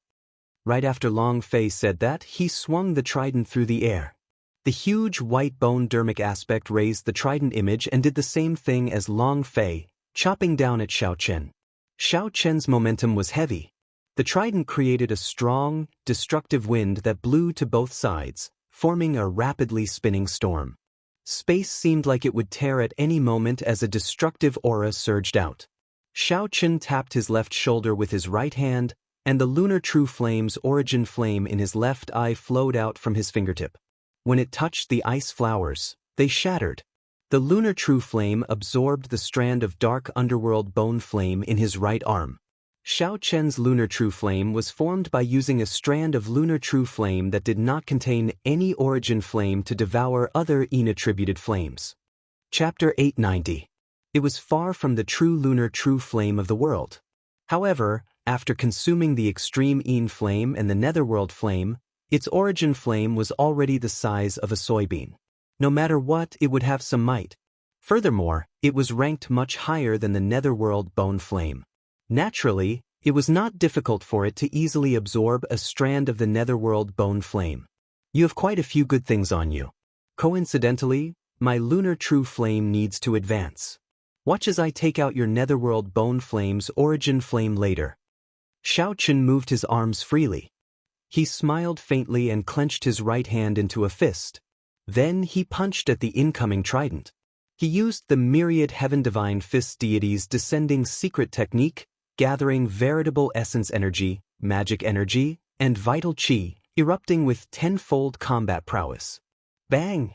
Right after Long Fei said that, he swung the trident through the air. The huge white bone dermic aspect raised the trident image and did the same thing as Long Fei, chopping down at Xiao Chen. Xiao Chen's momentum was heavy. The trident created a strong, destructive wind that blew to both sides, forming a rapidly spinning storm. Space seemed like it would tear at any moment as a destructive aura surged out. Xiao Chen tapped his left shoulder with his right hand, and the lunar true flame's origin flame in his left eye flowed out from his fingertip. When it touched the ice flowers, they shattered. The lunar true flame absorbed the strand of dark underworld bone flame in his right arm. Xiao Chen's lunar true flame was formed by using a strand of lunar true flame that did not contain any origin flame to devour other inattributed flames. Chapter 890. It was far from the true lunar true flame of the world. However, after consuming the extreme Yin flame and the netherworld flame, its origin flame was already the size of a soybean. No matter what, it would have some might. Furthermore, it was ranked much higher than the netherworld bone flame. Naturally, it was not difficult for it to easily absorb a strand of the netherworld bone flame. You have quite a few good things on you. Coincidentally, my lunar true flame needs to advance. Watch as I take out your netherworld bone flame's origin flame later. Xiao Chen moved his arms freely. He smiled faintly and clenched his right hand into a fist. Then he punched at the incoming trident. He used the myriad heaven divine fist deities' descending secret technique, gathering veritable essence energy, magic energy, and vital qi, erupting with tenfold combat prowess. Bang!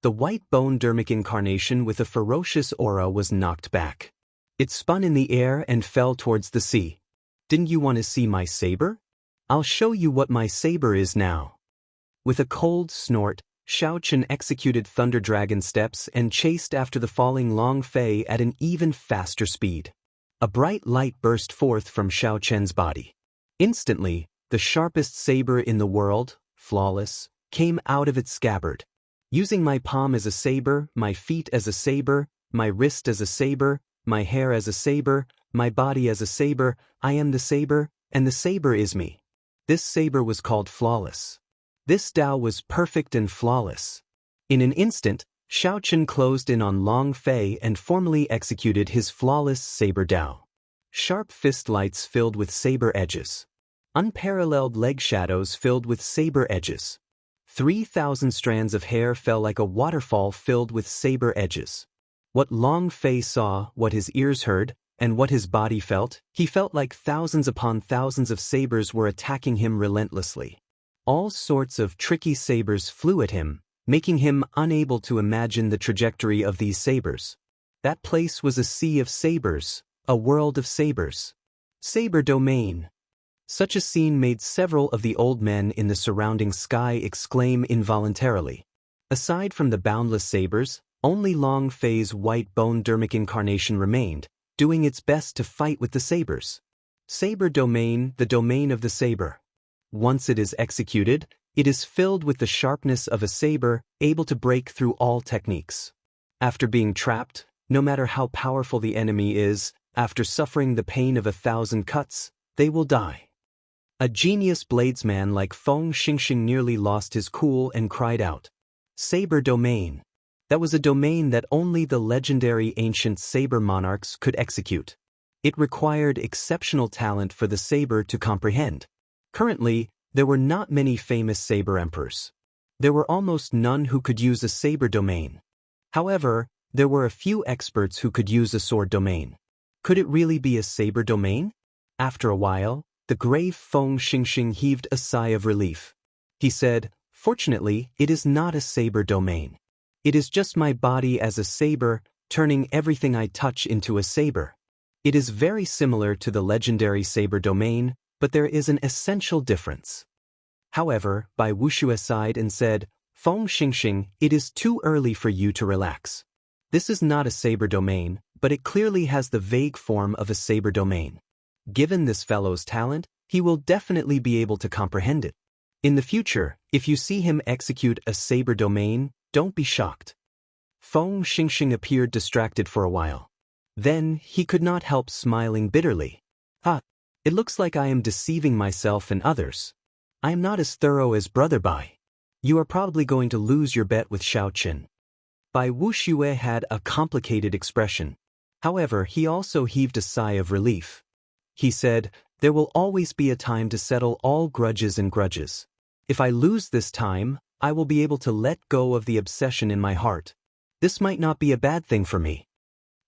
The white bone dermic incarnation with a ferocious aura was knocked back. It spun in the air and fell towards the sea. Didn't you want to see my saber? I'll show you what my saber is now. With a cold snort, Xiao Chen executed Thunder Dragon steps and chased after the falling Long Fei at an even faster speed. A bright light burst forth from Xiao Chen's body. Instantly, the sharpest saber in the world, flawless, came out of its scabbard. Using my palm as a saber, my feet as a saber, my wrist as a saber, my hair as a saber, my body as a saber, I am the saber, and the saber is me. This saber was called flawless. This Tao was perfect and flawless. In an instant, Xiao Chen closed in on Long Fei and formally executed his flawless saber Tao. Sharp fist lights filled with saber edges. Unparalleled leg shadows filled with saber edges. 3,000 strands of hair fell like a waterfall filled with saber edges. What Long Fei saw, what his ears heard, And what his body felt? He felt like thousands upon thousands of sabers were attacking him relentlessly. All sorts of tricky sabers flew at him, making him unable to imagine the trajectory of these sabers. That place was a sea of sabers, a world of sabers. Saber domain. Such a scene made several of the old men in the surrounding sky exclaim involuntarily. Aside from the boundless sabers, only Long Fei's white bone dermic incarnation remained, doing its best to fight with the sabers. Saber domain, the domain of the saber. Once it is executed, it is filled with the sharpness of a saber, able to break through all techniques. After being trapped, no matter how powerful the enemy is, after suffering the pain of 1,000 cuts, they will die. A genius bladesman like Feng Xingxing nearly lost his cool and cried out, "Saber domain." That was a domain that only the legendary ancient saber monarchs could execute. It required exceptional talent for the saber to comprehend. Currently, there were not many famous saber emperors. There were almost none who could use a saber domain. However, there were a few experts who could use a sword domain. Could it really be a saber domain? After a while, the grave Feng Xingxing heaved a sigh of relief. He said, "Fortunately, it is not a saber domain. It is just my body as a saber, turning everything I touch into a saber. It is very similar to the legendary saber domain, but there is an essential difference." However, Bai Wuxia sighed and said, "Feng Xingxing, it is too early for you to relax. This is not a saber domain, but it clearly has the vague form of a saber domain. Given this fellow's talent, he will definitely be able to comprehend it. In the future, if you see him execute a saber domain, don't be shocked." Feng Xingxing appeared distracted for a while. Then, he could not help smiling bitterly. It looks like I am deceiving myself and others. I am not as thorough as Brother Bai. You are probably going to lose your bet with Xiaoqin." Bai Wuxia had a complicated expression. However, he also heaved a sigh of relief. He said, "There will always be a time to settle all grudges and grudges. If I lose this time, I will be able to let go of the obsession in my heart. This might not be a bad thing for me.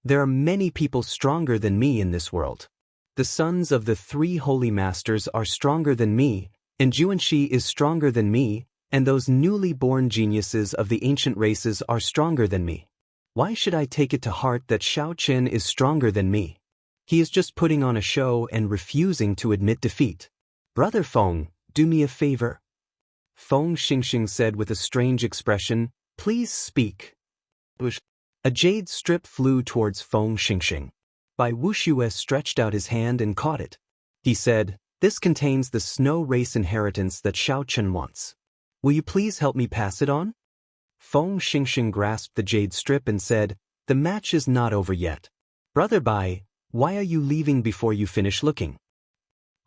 There are many people stronger than me in this world. The sons of the 3 holy masters are stronger than me, and Juanxi is stronger than me, and those newly born geniuses of the ancient races are stronger than me. Why should I take it to heart that Xiaoqin is stronger than me? He is just putting on a show and refusing to admit defeat. Brother Feng, do me a favor." Feng Xingxing said with a strange expression, "Please speak." A jade strip flew towards Feng Xingxing. Bai Wuxia stretched out his hand and caught it. He said, "This contains the snow race inheritance that Xiaoqin wants. Will you please help me pass it on?" Feng Xingxing grasped the jade strip and said, "The match is not over yet. Brother Bai, why are you leaving before you finish looking?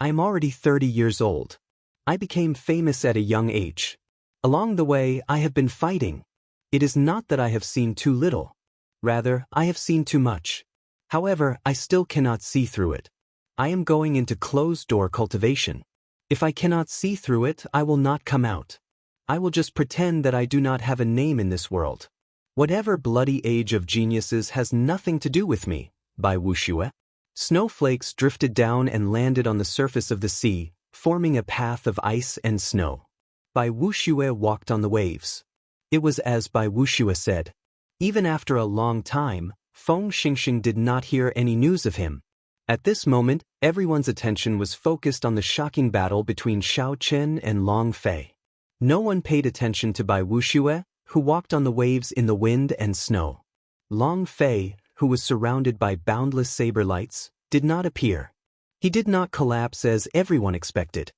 I am already 30 years old. I became famous at a young age. Along the way, I have been fighting. It is not that I have seen too little. Rather, I have seen too much. However, I still cannot see through it. I am going into closed-door cultivation. If I cannot see through it, I will not come out. I will just pretend that I do not have a name in this world. Whatever bloody age of geniuses has nothing to do with me." Bai Wuxia. Snowflakes drifted down and landed on the surface of the sea, forming a path of ice and snow. Bai Wuxia walked on the waves. It was as Bai Wuxia said. Even after a long time, Feng Xingxing did not hear any news of him. At this moment, everyone's attention was focused on the shocking battle between Xiaoqin and Long Fei. No one paid attention to Bai Wuxia, who walked on the waves in the wind and snow. Long Fei, who was surrounded by boundless saber lights, did not appear. He did not collapse as everyone expected.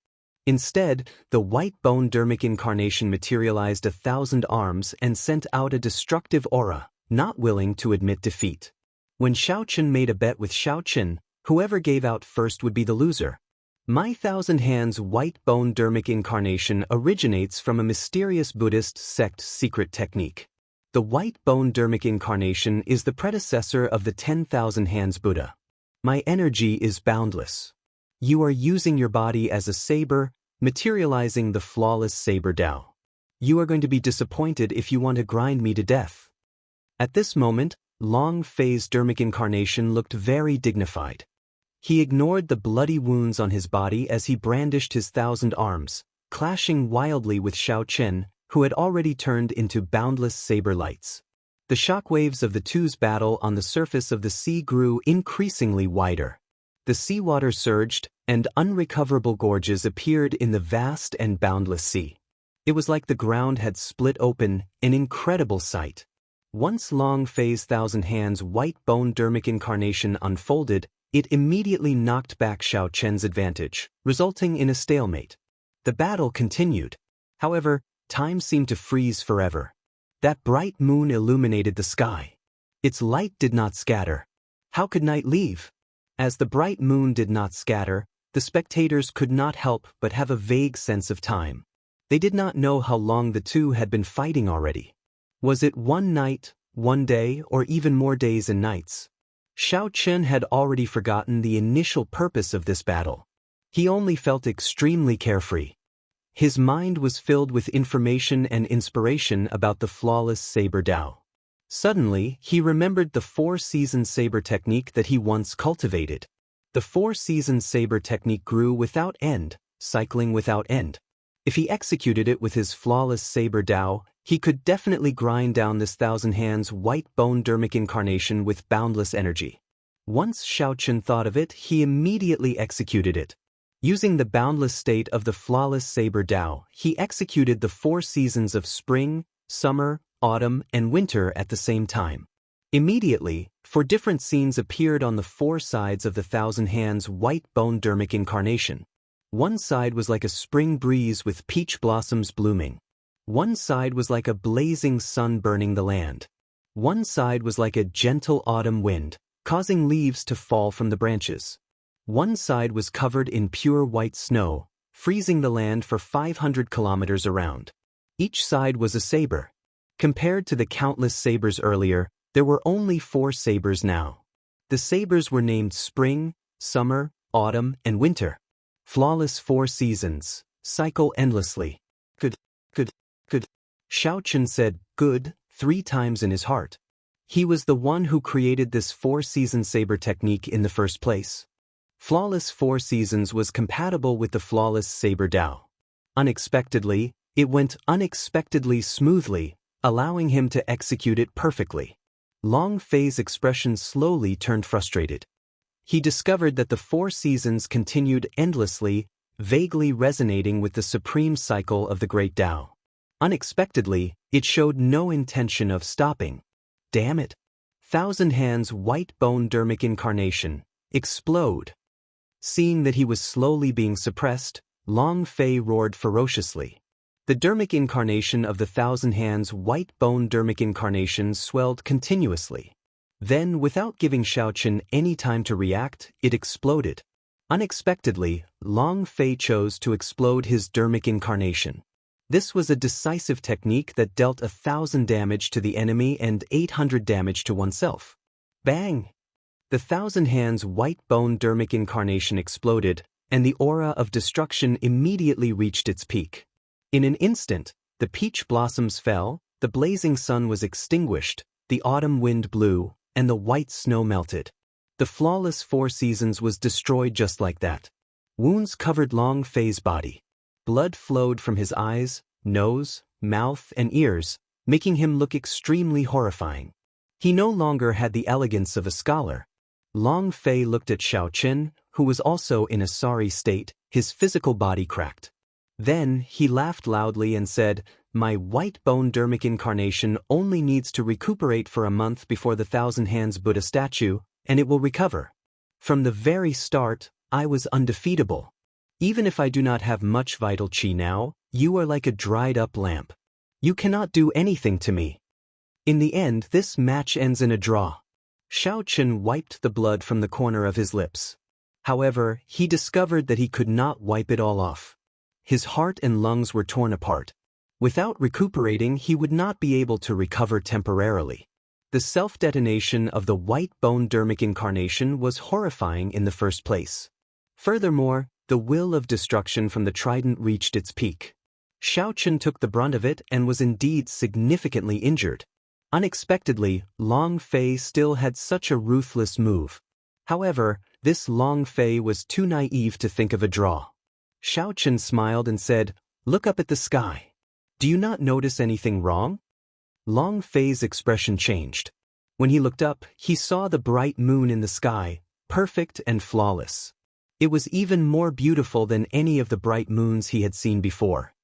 Instead, the white bone dermic incarnation materialized 1,000 arms and sent out a destructive aura, not willing to admit defeat. When Xiaoqin made a bet with Xiaoqin, whoever gave out first would be the loser. My 1,000 Hands white bone dermic incarnation originates from a mysterious Buddhist sect secret technique. The white bone dermic incarnation is the predecessor of the 10,000 Hands Buddha. My energy is boundless. You are using your body as a saber, materializing the flawless saber Dao. You are going to be disappointed if you want to grind me to death." At this moment, Long Fei's dermic incarnation looked very dignified. He ignored the bloody wounds on his body as he brandished his 1,000 arms, clashing wildly with Xiao Chen, who had already turned into boundless saber lights. The shockwaves of the two's battle on the surface of the sea grew increasingly wider. The seawater surged, and unrecoverable gorges appeared in the vast and boundless sea. It was like the ground had split open, an incredible sight. Once Long Fei's 1,000 hands white bone dermic incarnation unfolded, it immediately knocked back Xiao Chen's advantage, resulting in a stalemate. The battle continued. However, time seemed to freeze forever. That bright moon illuminated the sky. Its light did not scatter. How could night leave? As the bright moon did not scatter, the spectators could not help but have a vague sense of time. They did not know how long the two had been fighting already. Was it one night, one day, or even more days and nights? Xiao Chen had already forgotten the initial purpose of this battle. He only felt extremely carefree. His mind was filled with information and inspiration about the flawless saber Dao. Suddenly, he remembered the 4-season saber technique that he once cultivated. The 4-season saber technique grew without end, cycling without end. If he executed it with his flawless saber Dao, he could definitely grind down this 1,000 hands white bone dermic incarnation with boundless energy. Once Xiao Chen thought of it, he immediately executed it. Using the boundless state of the flawless saber Dao, he executed the 4 seasons of spring, summer, autumn, and winter at the same time. Immediately, 4 different scenes appeared on the 4 sides of the 1,000 hands white bone dermic incarnation. One side was like a spring breeze with peach blossoms blooming. One side was like a blazing sun burning the land. One side was like a gentle autumn wind, causing leaves to fall from the branches. One side was covered in pure white snow, freezing the land for 500 kilometers around. Each side was a saber. Compared to the countless sabers earlier, there were only 4 sabers now. The sabers were named Spring, Summer, Autumn, and Winter. Flawless 4 seasons, cycle endlessly. Good. Xiao Chen said, good, 3 times in his heart. He was the one who created this 4-season saber technique in the first place. Flawless 4 seasons was compatible with the flawless saber Dao. Unexpectedly, it went unexpectedly smoothly, allowing him to execute it perfectly. Long Fei's expression slowly turned frustrated. He discovered that the 4 seasons continued endlessly, vaguely resonating with the supreme cycle of the great Dao. Unexpectedly, it showed no intention of stopping. Damn it! 1,000 hands white bone dermic incarnation, explode. Seeing that he was slowly being suppressed, Long Fei roared ferociously. The dermic incarnation of the 1,000 hands white bone dermic incarnation swelled continuously. Then, without giving Xiao Chen any time to react, it exploded. Unexpectedly, Long Fei chose to explode his dermic incarnation. This was a decisive technique that dealt 1,000 damage to the enemy and 800 damage to oneself. Bang! The 1,000 hands white bone dermic incarnation exploded, and the aura of destruction immediately reached its peak. In an instant, the peach blossoms fell, the blazing sun was extinguished, the autumn wind blew, and the white snow melted. The flawless 4 seasons was destroyed just like that. Wounds covered Long Fei's body. Blood flowed from his eyes, nose, mouth, and ears, making him look extremely horrifying. He no longer had the elegance of a scholar. Long Fei looked at Xiao Chen, who was also in a sorry state, his physical body cracked. Then, he laughed loudly and said, "My white bone dermic incarnation only needs to recuperate for a month before the 1,000 hands Buddha statue, and it will recover. From the very start, I was undefeatable. Even if I do not have much vital qi now, you are like a dried-up lamp. You cannot do anything to me." In the end, this match ends in a draw. Xiao Chen wiped the blood from the corner of his lips. However, he discovered that he could not wipe it all off. His heart and lungs were torn apart. Without recuperating, he would not be able to recover temporarily. The self-detonation of the white bone dermic incarnation was horrifying in the first place. Furthermore, the will of destruction from the trident reached its peak. Xiao Chen took the brunt of it and was indeed significantly injured. Unexpectedly, Long Fei still had such a ruthless move. However, this Long Fei was too naive to think of a draw. Xiaochen smiled and said, "Look up at the sky. Do you not notice anything wrong?" Long Fei's expression changed. When he looked up, he saw the bright moon in the sky, perfect and flawless. It was even more beautiful than any of the bright moons he had seen before.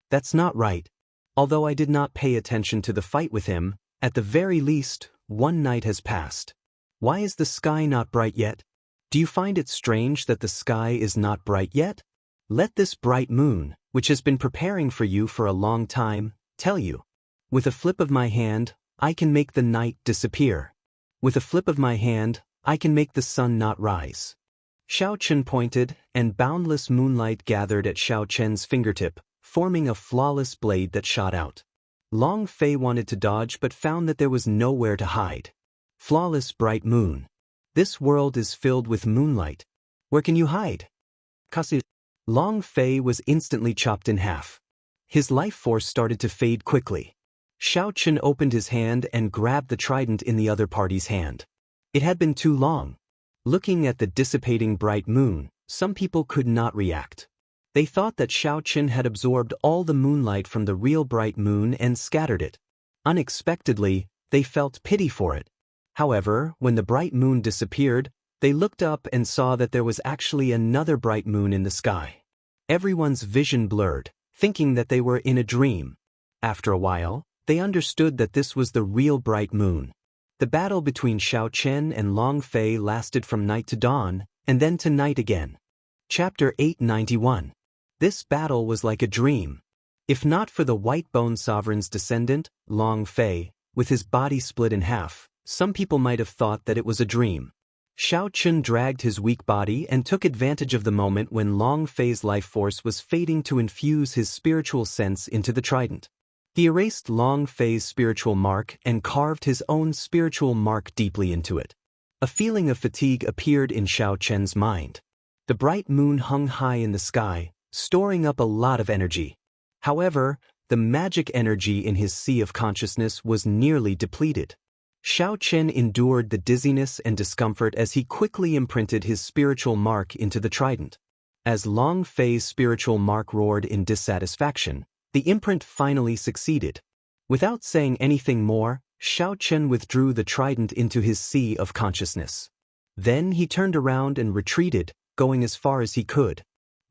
"That's not right. Although I did not pay attention to the fight with him, at the very least, one night has passed. Why is the sky not bright yet? Do you find it strange that the sky is not bright yet? Let this bright moon, which has been preparing for you for a long time, tell you. With a flip of my hand, I can make the night disappear. With a flip of my hand, I can make the sun not rise." Xiaochen pointed, and boundless moonlight gathered at Xiaochen's fingertip, forming a flawless blade that shot out. Long Fei wanted to dodge but found that there was nowhere to hide. Flawless bright moon. This world is filled with moonlight. Where can you hide? Kasu. Long Fei was instantly chopped in half. His life force started to fade quickly. Xiaochen opened his hand and grabbed the trident in the other party's hand. It had been too long. Looking at the dissipating bright moon, some people could not react. They thought that Xiaochen had absorbed all the moonlight from the real bright moon and scattered it. Unexpectedly, they felt pity for it. However, when the bright moon disappeared, they looked up and saw that there was actually another bright moon in the sky. Everyone's vision blurred, thinking that they were in a dream. After a while, they understood that this was the real bright moon. The battle between Xiaochen and Long Fei lasted from night to dawn, and then to night again. Chapter 891. This battle was like a dream. If not for the White-Bone Sovereign's descendant, Long Fei, with his body split in half, some people might have thought that it was a dream. Xiaochen dragged his weak body and took advantage of the moment when Long Fei's life force was fading to infuse his spiritual sense into the trident. He erased Long Fei's spiritual mark and carved his own spiritual mark deeply into it. A feeling of fatigue appeared in Xiaochen's mind. The bright moon hung high in the sky, storing up a lot of energy. However, the magic energy in his sea of consciousness was nearly depleted. Xiaochen endured the dizziness and discomfort as he quickly imprinted his spiritual mark into the trident. As Long Fei's spiritual mark roared in dissatisfaction, the imprint finally succeeded. Without saying anything more, Xiaochen withdrew the trident into his sea of consciousness. Then he turned around and retreated, going as far as he could.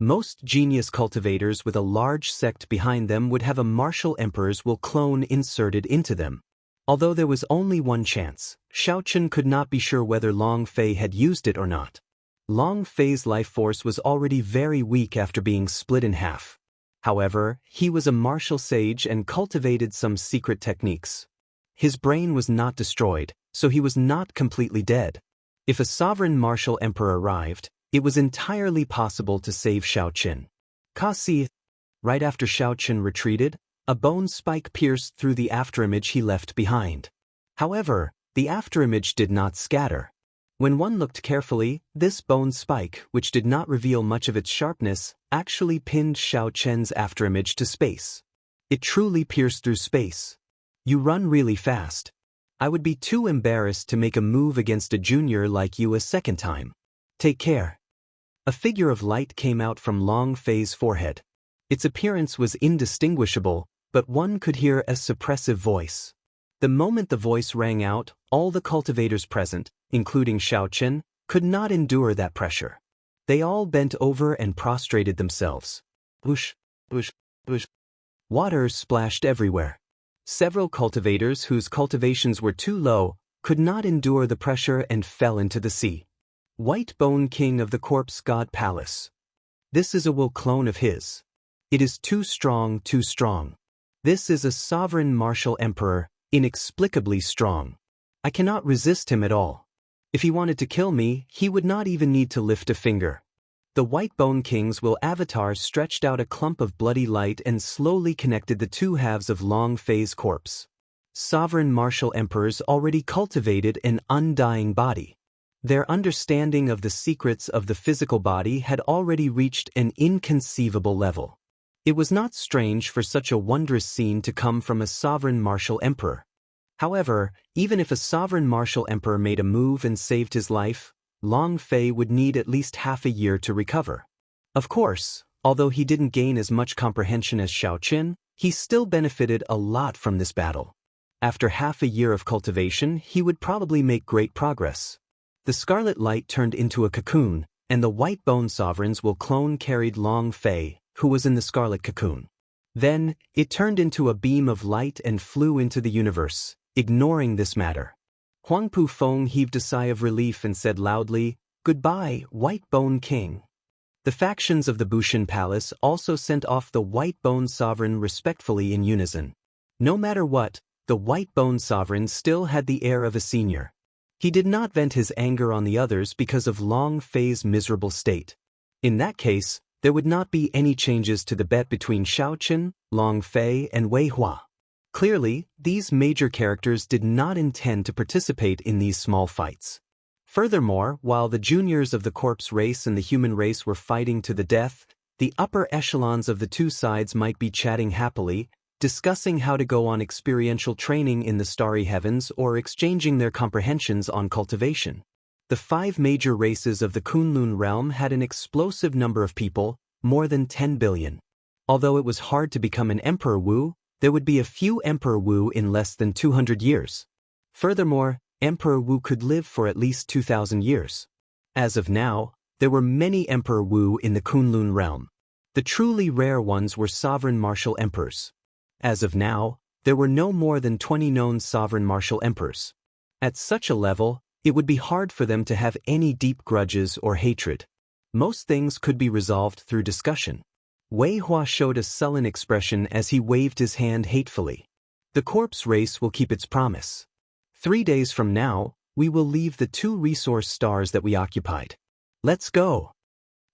Most genius cultivators with a large sect behind them would have a martial emperor's will clone inserted into them. Although there was only one chance, Xiaochen could not be sure whether Long Fei had used it or not. Long Fei's life force was already very weak after being split in half. However, he was a martial sage and cultivated some secret techniques. His brain was not destroyed, so he was not completely dead. If a sovereign martial emperor arrived, it was entirely possible to save Xiaochen. Kasi. Right after Xiaochen retreated, a bone spike pierced through the afterimage he left behind. However, the afterimage did not scatter. When one looked carefully, this bone spike, which did not reveal much of its sharpness, actually pinned Xiaochen's afterimage to space. It truly pierced through space. You run really fast. I would be too embarrassed to make a move against a junior like you a second time. Take care. A figure of light came out from Long Fei's forehead. Its appearance was indistinguishable, but one could hear a suppressive voice. The moment the voice rang out, all the cultivators present, including Xiaochen, could not endure that pressure. They all bent over and prostrated themselves. Whoosh, whoosh, whoosh. Water splashed everywhere. Several cultivators whose cultivations were too low could not endure the pressure and fell into the sea. White Bone King of the Corpse God Palace. This is a will clone of his. It is too strong, too strong. This is a sovereign martial emperor, inexplicably strong. I cannot resist him at all. If he wanted to kill me, he would not even need to lift a finger. The White Bone King's will avatar stretched out a clump of bloody light and slowly connected the two halves of Long Fei's corpse. Sovereign martial emperors already cultivated an undying body. Their understanding of the secrets of the physical body had already reached an inconceivable level. It was not strange for such a wondrous scene to come from a sovereign martial emperor. However, even if a sovereign martial emperor made a move and saved his life, Long Fei would need at least half a year to recover. Of course, although he didn't gain as much comprehension as Xiaoqin, he still benefited a lot from this battle. After half a year of cultivation, he would probably make great progress. The scarlet light turned into a cocoon, and the white bone sovereigns will clone carried Long Fei, who was in the scarlet cocoon. Then, it turned into a beam of light and flew into the universe, ignoring this matter. Huang Pufeng heaved a sigh of relief and said loudly, "Goodbye, White Bone King." The factions of the Bushin Palace also sent off the White Bone Sovereign respectfully in unison. No matter what, the White Bone Sovereign still had the air of a senior. He did not vent his anger on the others because of Long Fei's miserable state. In that case, there would not be any changes to the bet between Xiaoqin, Long Fei, and Wei Hua. Clearly, these major characters did not intend to participate in these small fights. Furthermore, while the juniors of the corpse race and the human race were fighting to the death, the upper echelons of the two sides might be chatting happily, discussing how to go on experiential training in the starry heavens or exchanging their comprehensions on cultivation. The 5 major races of the Kunlun realm had an explosive number of people, more than 10 billion. Although it was hard to become an Emperor Wu, there would be a few Emperor Wu in less than 200 years. Furthermore, Emperor Wu could live for at least 2,000 years. As of now, there were many Emperor Wu in the Kunlun realm. The truly rare ones were sovereign martial emperors. As of now, there were no more than 20 known sovereign martial emperors. At such a level, it would be hard for them to have any deep grudges or hatred. Most things could be resolved through discussion. Wei Hua showed a sullen expression as he waved his hand hatefully. The corpse race will keep its promise. 3 days from now, we will leave the 2 resource stars that we occupied. Let's go.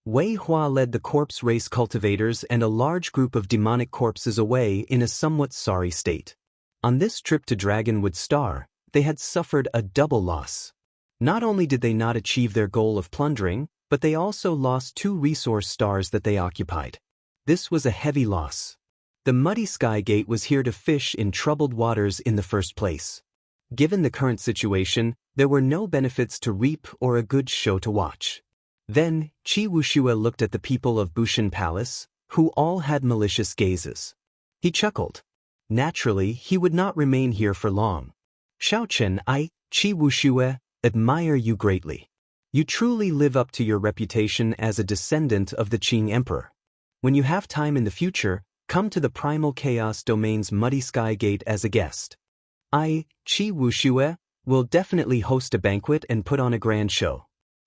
Wei Hua led the corpse race cultivators and a large group of demonic corpses away in a somewhat sorry state. On this trip to Dragonwood Star, they had suffered a double loss. Not only did they not achieve their goal of plundering, but they also lost 2 resource stars that they occupied. This was a heavy loss. The Muddy Sky Gate was here to fish in troubled waters in the first place. Given the current situation, there were no benefits to reap or a good show to watch. Then, Qi Wuxia looked at the people of Bushin Palace, who all had malicious gazes. He chuckled. Naturally, he would not remain here for long. Xiaoqin, Qi Wuxia, admire you greatly. You truly live up to your reputation as a descendant of the Qing Emperor. When you have time in the future, come to the Primal Chaos Domain's Muddy Sky Gate as a guest. Qi Wuxia, will definitely host a banquet and put on a grand show.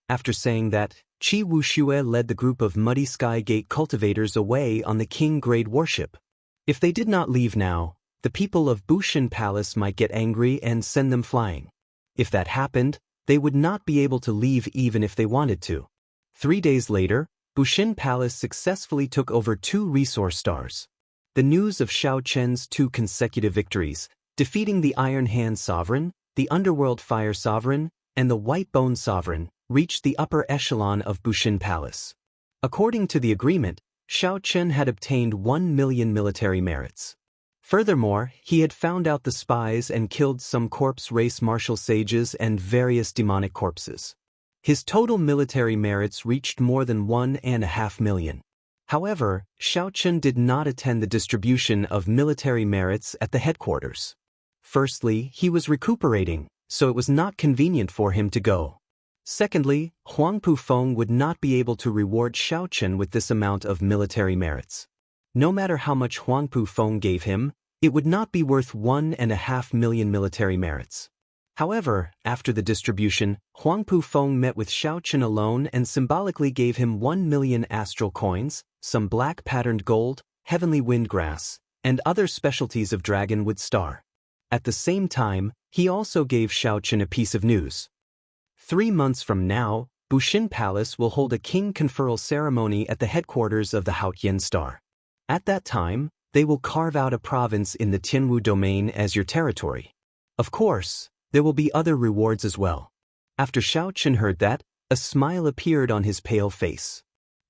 After saying that, Qi Wuxia led the group of Muddy Sky Gate cultivators away on the King-grade warship. If they did not leave now, the people of Bushin Palace might get angry and send them flying. If that happened, they would not be able to leave even if they wanted to. 3 days later, Bushin Palace successfully took over 2 resource stars. The news of Xiao Chen's 2 consecutive victories, defeating the Iron Hand Sovereign, the Underworld Fire Sovereign, and the White Bone Sovereign, reached the upper echelon of Bushin Palace. According to the agreement, Xiao Chen had obtained 1 million military merits. Furthermore, he had found out the spies and killed some corpse race martial sages and various demonic corpses. His total military merits reached more than 1.5 million. However, Xiaoqin did not attend the distribution of military merits at the headquarters. Firstly, he was recuperating, so it was not convenient for him to go. Secondly, Huang Pufeng would not be able to reward Xiaoqin with this amount of military merits. No matter how much Huang Pufeng gave him, it would not be worth 1.5 million military merits. However, after the distribution, Huang Pufeng met with Xiaoqin alone and symbolically gave him 1 million astral coins, some black patterned gold, heavenly windgrass, and other specialties of Dragonwood Star. At the same time, he also gave Xiaoqin a piece of news. 3 months from now, Bushin Palace will hold a king conferral ceremony at the headquarters of the Haotian Star. At that time, they will carve out a province in the Tianwu domain as your territory. Of course, there will be other rewards as well. After Xiaoqin heard that, a smile appeared on his pale face.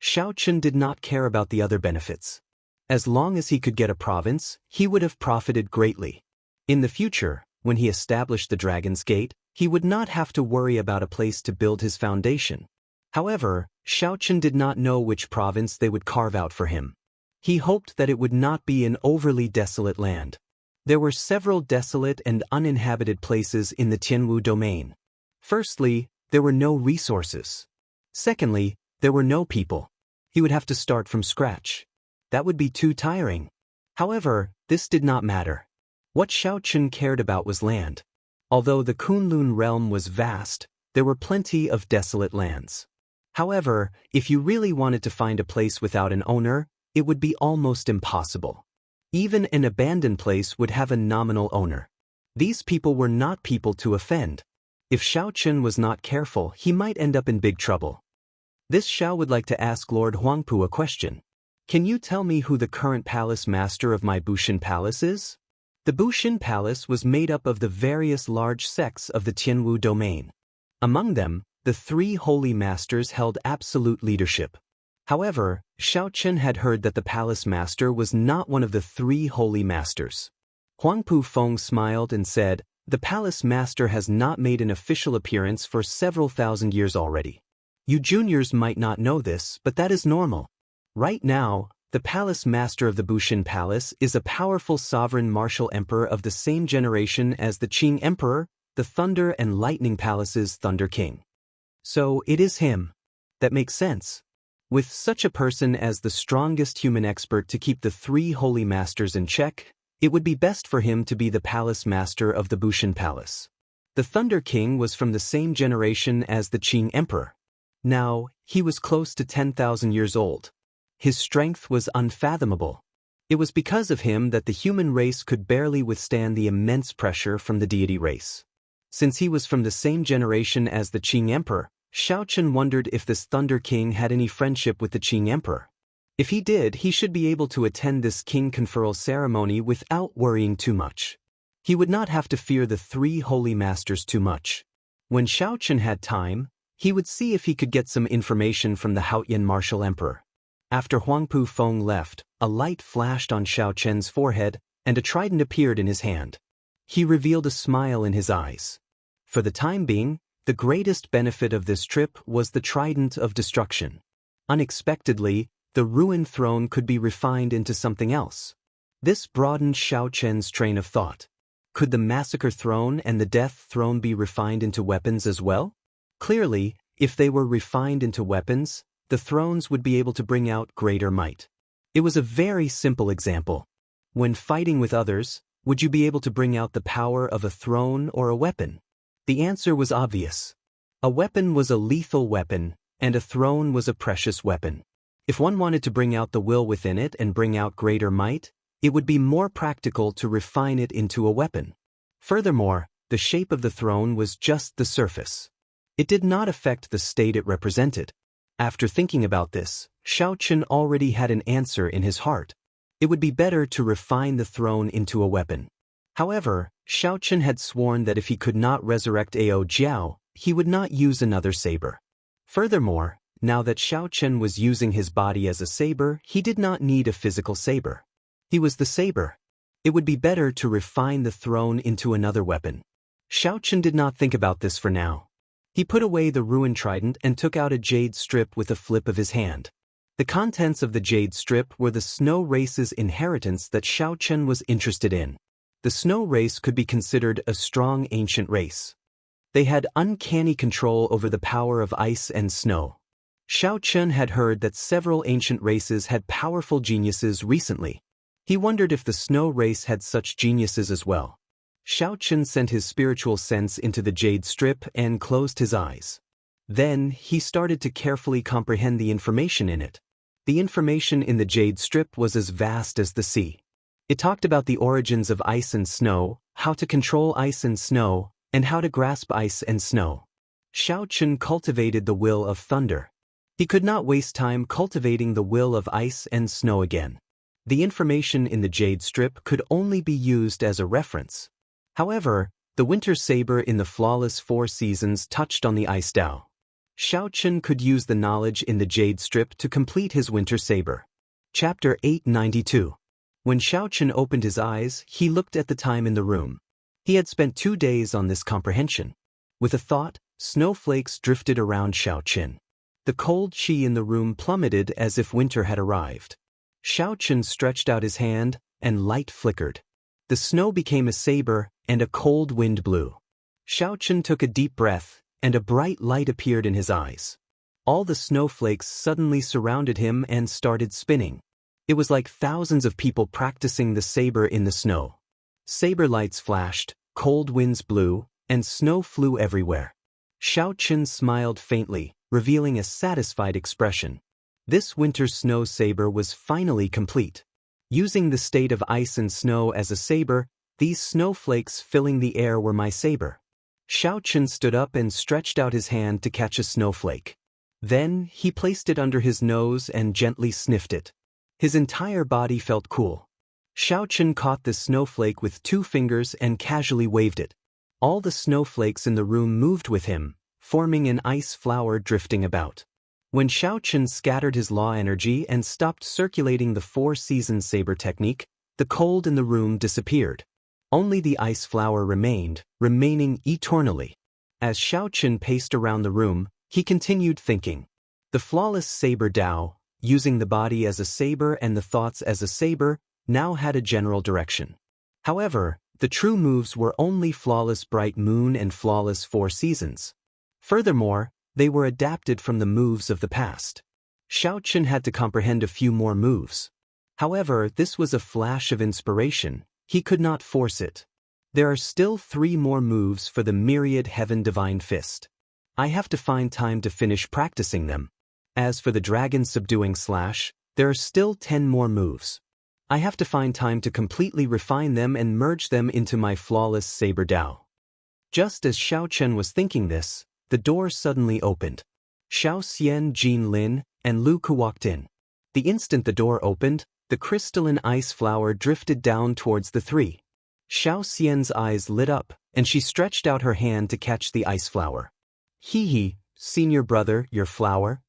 Xiaoqin did not care about the other benefits. As long as he could get a province, he would have profited greatly. In the future, When he established the Dragon's Gate, he would not have to worry about a place to build his foundation. However, Xiaochen did not know which province they would carve out for him. He hoped that it would not be an overly desolate land. There were several desolate and uninhabited places in the Tianwu domain. Firstly, there were no resources. Secondly, there were no people. He would have to start from scratch. That would be too tiring. However, this did not matter. What Xiaochen cared about was land. Although the Kunlun realm was vast, there were plenty of desolate lands. However, if you really wanted to find a place without an owner, it would be almost impossible. Even an abandoned place would have a nominal owner. These people were not people to offend. If Xiaochen was not careful, he might end up in big trouble. This Xiao would like to ask Lord Huangpu a question. Can you tell me who the current palace master of my Bushin Palace is? The Bushin Palace was made up of the various large sects of the Tianwu domain. Among them, the 3 holy masters held absolute leadership. However, Xiaochen had heard that the palace master was not one of the 3 holy masters. Huangpu Feng smiled and said, "The palace master has not made an official appearance for several thousand years already. You juniors might not know this, but that is normal. Right now, the palace master of the Bushin Palace is a powerful sovereign martial emperor of the same generation as the Qing Emperor, the Thunder and Lightning Palace's Thunder King. So it is him. That makes sense. With such a person as the strongest human expert to keep the 3 holy masters in check, it would be best for him to be the palace master of the Bushin Palace. The Thunder King was from the same generation as the Qing Emperor. Now, he was close to 10,000 years old. His strength was unfathomable. It was because of him that the human race could barely withstand the immense pressure from the deity race. Since he was from the same generation as the Qing Emperor, Xiaochen wondered if this Thunder King had any friendship with the Qing Emperor. If he did, he should be able to attend this king conferral ceremony without worrying too much. He would not have to fear the 3 holy masters too much. When Xiaochen had time, he would see if he could get some information from the Haotian martial emperor. After Huangpu Feng left, a light flashed on Xiaochen's forehead, and a trident appeared in his hand. He revealed a smile in his eyes. For the time being, the greatest benefit of this trip was the trident of destruction. Unexpectedly, the ruined throne could be refined into something else. This broadened Xiaochen's train of thought. Could the massacre throne and the death throne be refined into weapons as well? Clearly, if they were refined into weapons, the thrones would be able to bring out greater might. It was a very simple example. When fighting with others, would you be able to bring out the power of a throne or a weapon? The answer was obvious. A weapon was a lethal weapon, and a throne was a precious weapon. If one wanted to bring out the will within it and bring out greater might, it would be more practical to refine it into a weapon. Furthermore, the shape of the throne was just the surface. It did not affect the state it represented. After thinking about this, Xiaochen already had an answer in his heart. It would be better to refine the throne into a weapon. However, Xiaochen had sworn that if he could not resurrect Ao Jiao, he would not use another saber. Furthermore, now that Xiaochen was using his body as a saber, he did not need a physical saber. He was the saber. It would be better to refine the throne into another weapon. Xiaochen did not think about this for now. He put away the ruined trident and took out a jade strip with a flip of his hand. The contents of the jade strip were the snow race's inheritance that Xiaochen was interested in. The snow race could be considered a strong ancient race. They had uncanny control over the power of ice and snow. Xiaochen had heard that several ancient races had powerful geniuses recently. He wondered if the snow race had such geniuses as well. Xiaochen sent his spiritual sense into the jade strip and closed his eyes. Then, he started to carefully comprehend the information in it. The information in the jade strip was as vast as the sea. It talked about the origins of ice and snow, how to control ice and snow, and how to grasp ice and snow. Xiaochen cultivated the will of thunder. He could not waste time cultivating the will of ice and snow again. The information in the jade strip could only be used as a reference. However, the winter saber in the flawless 4 seasons touched on the ice Dao. Xiaochen could use the knowledge in the jade strip to complete his winter saber. Chapter 892. When Xiaochen opened his eyes, he looked at the time in the room. He had spent 2 days on this comprehension. With a thought, snowflakes drifted around Xiaoqin. The cold qi in the room plummeted as if winter had arrived. Xiaoqin stretched out his hand, and light flickered. The snow became a saber, and a cold wind blew. Xiaoqin took a deep breath, and a bright light appeared in his eyes. All the snowflakes suddenly surrounded him and started spinning. It was like thousands of people practicing the saber in the snow. Saber lights flashed, cold winds blew, and snow flew everywhere. Xiaoqin smiled faintly, revealing a satisfied expression. This winter's snow saber was finally complete. Using the state of ice and snow as a saber, these snowflakes filling the air were my saber. Xiaoqin stood up and stretched out his hand to catch a snowflake. Then, he placed it under his nose and gently sniffed it. His entire body felt cool. Xiaoqin caught the snowflake with 2 fingers and casually waved it. All the snowflakes in the room moved with him, forming an ice flower drifting about. When Xiaoqin scattered his law energy and stopped circulating the 4-season saber technique, the cold in the room disappeared. Only the ice flower remained, remaining eternally. As Xiaoqin paced around the room, he continued thinking. The flawless saber Dao, using the body as a saber and the thoughts as a saber, now had a general direction. However, the true moves were only flawless bright moon and flawless 4 seasons. Furthermore, they were adapted from the moves of the past. Xiaoqin had to comprehend a few more moves. However, this was a flash of inspiration. He could not force it. There are still 3 more moves for the myriad heaven divine fist. I have to find time to finish practicing them. As for the dragon subduing slash, there are still 10 more moves. I have to find time to completely refine them and merge them into my flawless saber Dao. Just as Xiaoqin was thinking this, the door suddenly opened. Xiao Xian, Jin Lin, and Lu Ku walked in. The instant the door opened, the crystalline ice flower drifted down towards the 3. Xiao Xian's eyes lit up, and she stretched out her hand to catch the ice flower. Hee, senior brother, your flower?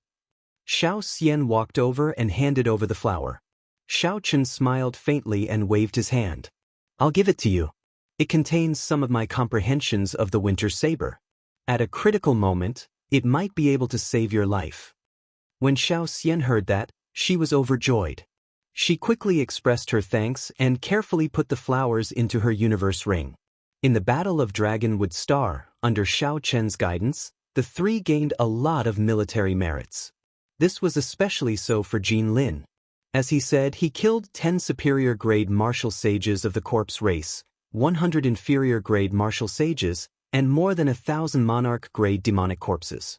Xiao Xian walked over and handed over the flower. Xiaoqin smiled faintly and waved his hand. I'll give it to you. It contains some of my comprehensions of the winter saber. At a critical moment, it might be able to save your life. When Xiao Xian heard that, she was overjoyed. She quickly expressed her thanks and carefully put the flowers into her universe ring. In the Battle of Dragonwood Star, under Xiaoqian's guidance, the 3 gained a lot of military merits. This was especially so for Jin Lin. As he said, he killed 10 superior-grade martial sages of the corpse race, 100 inferior-grade martial sages, and more than 1,000 monarch-grade demonic corpses.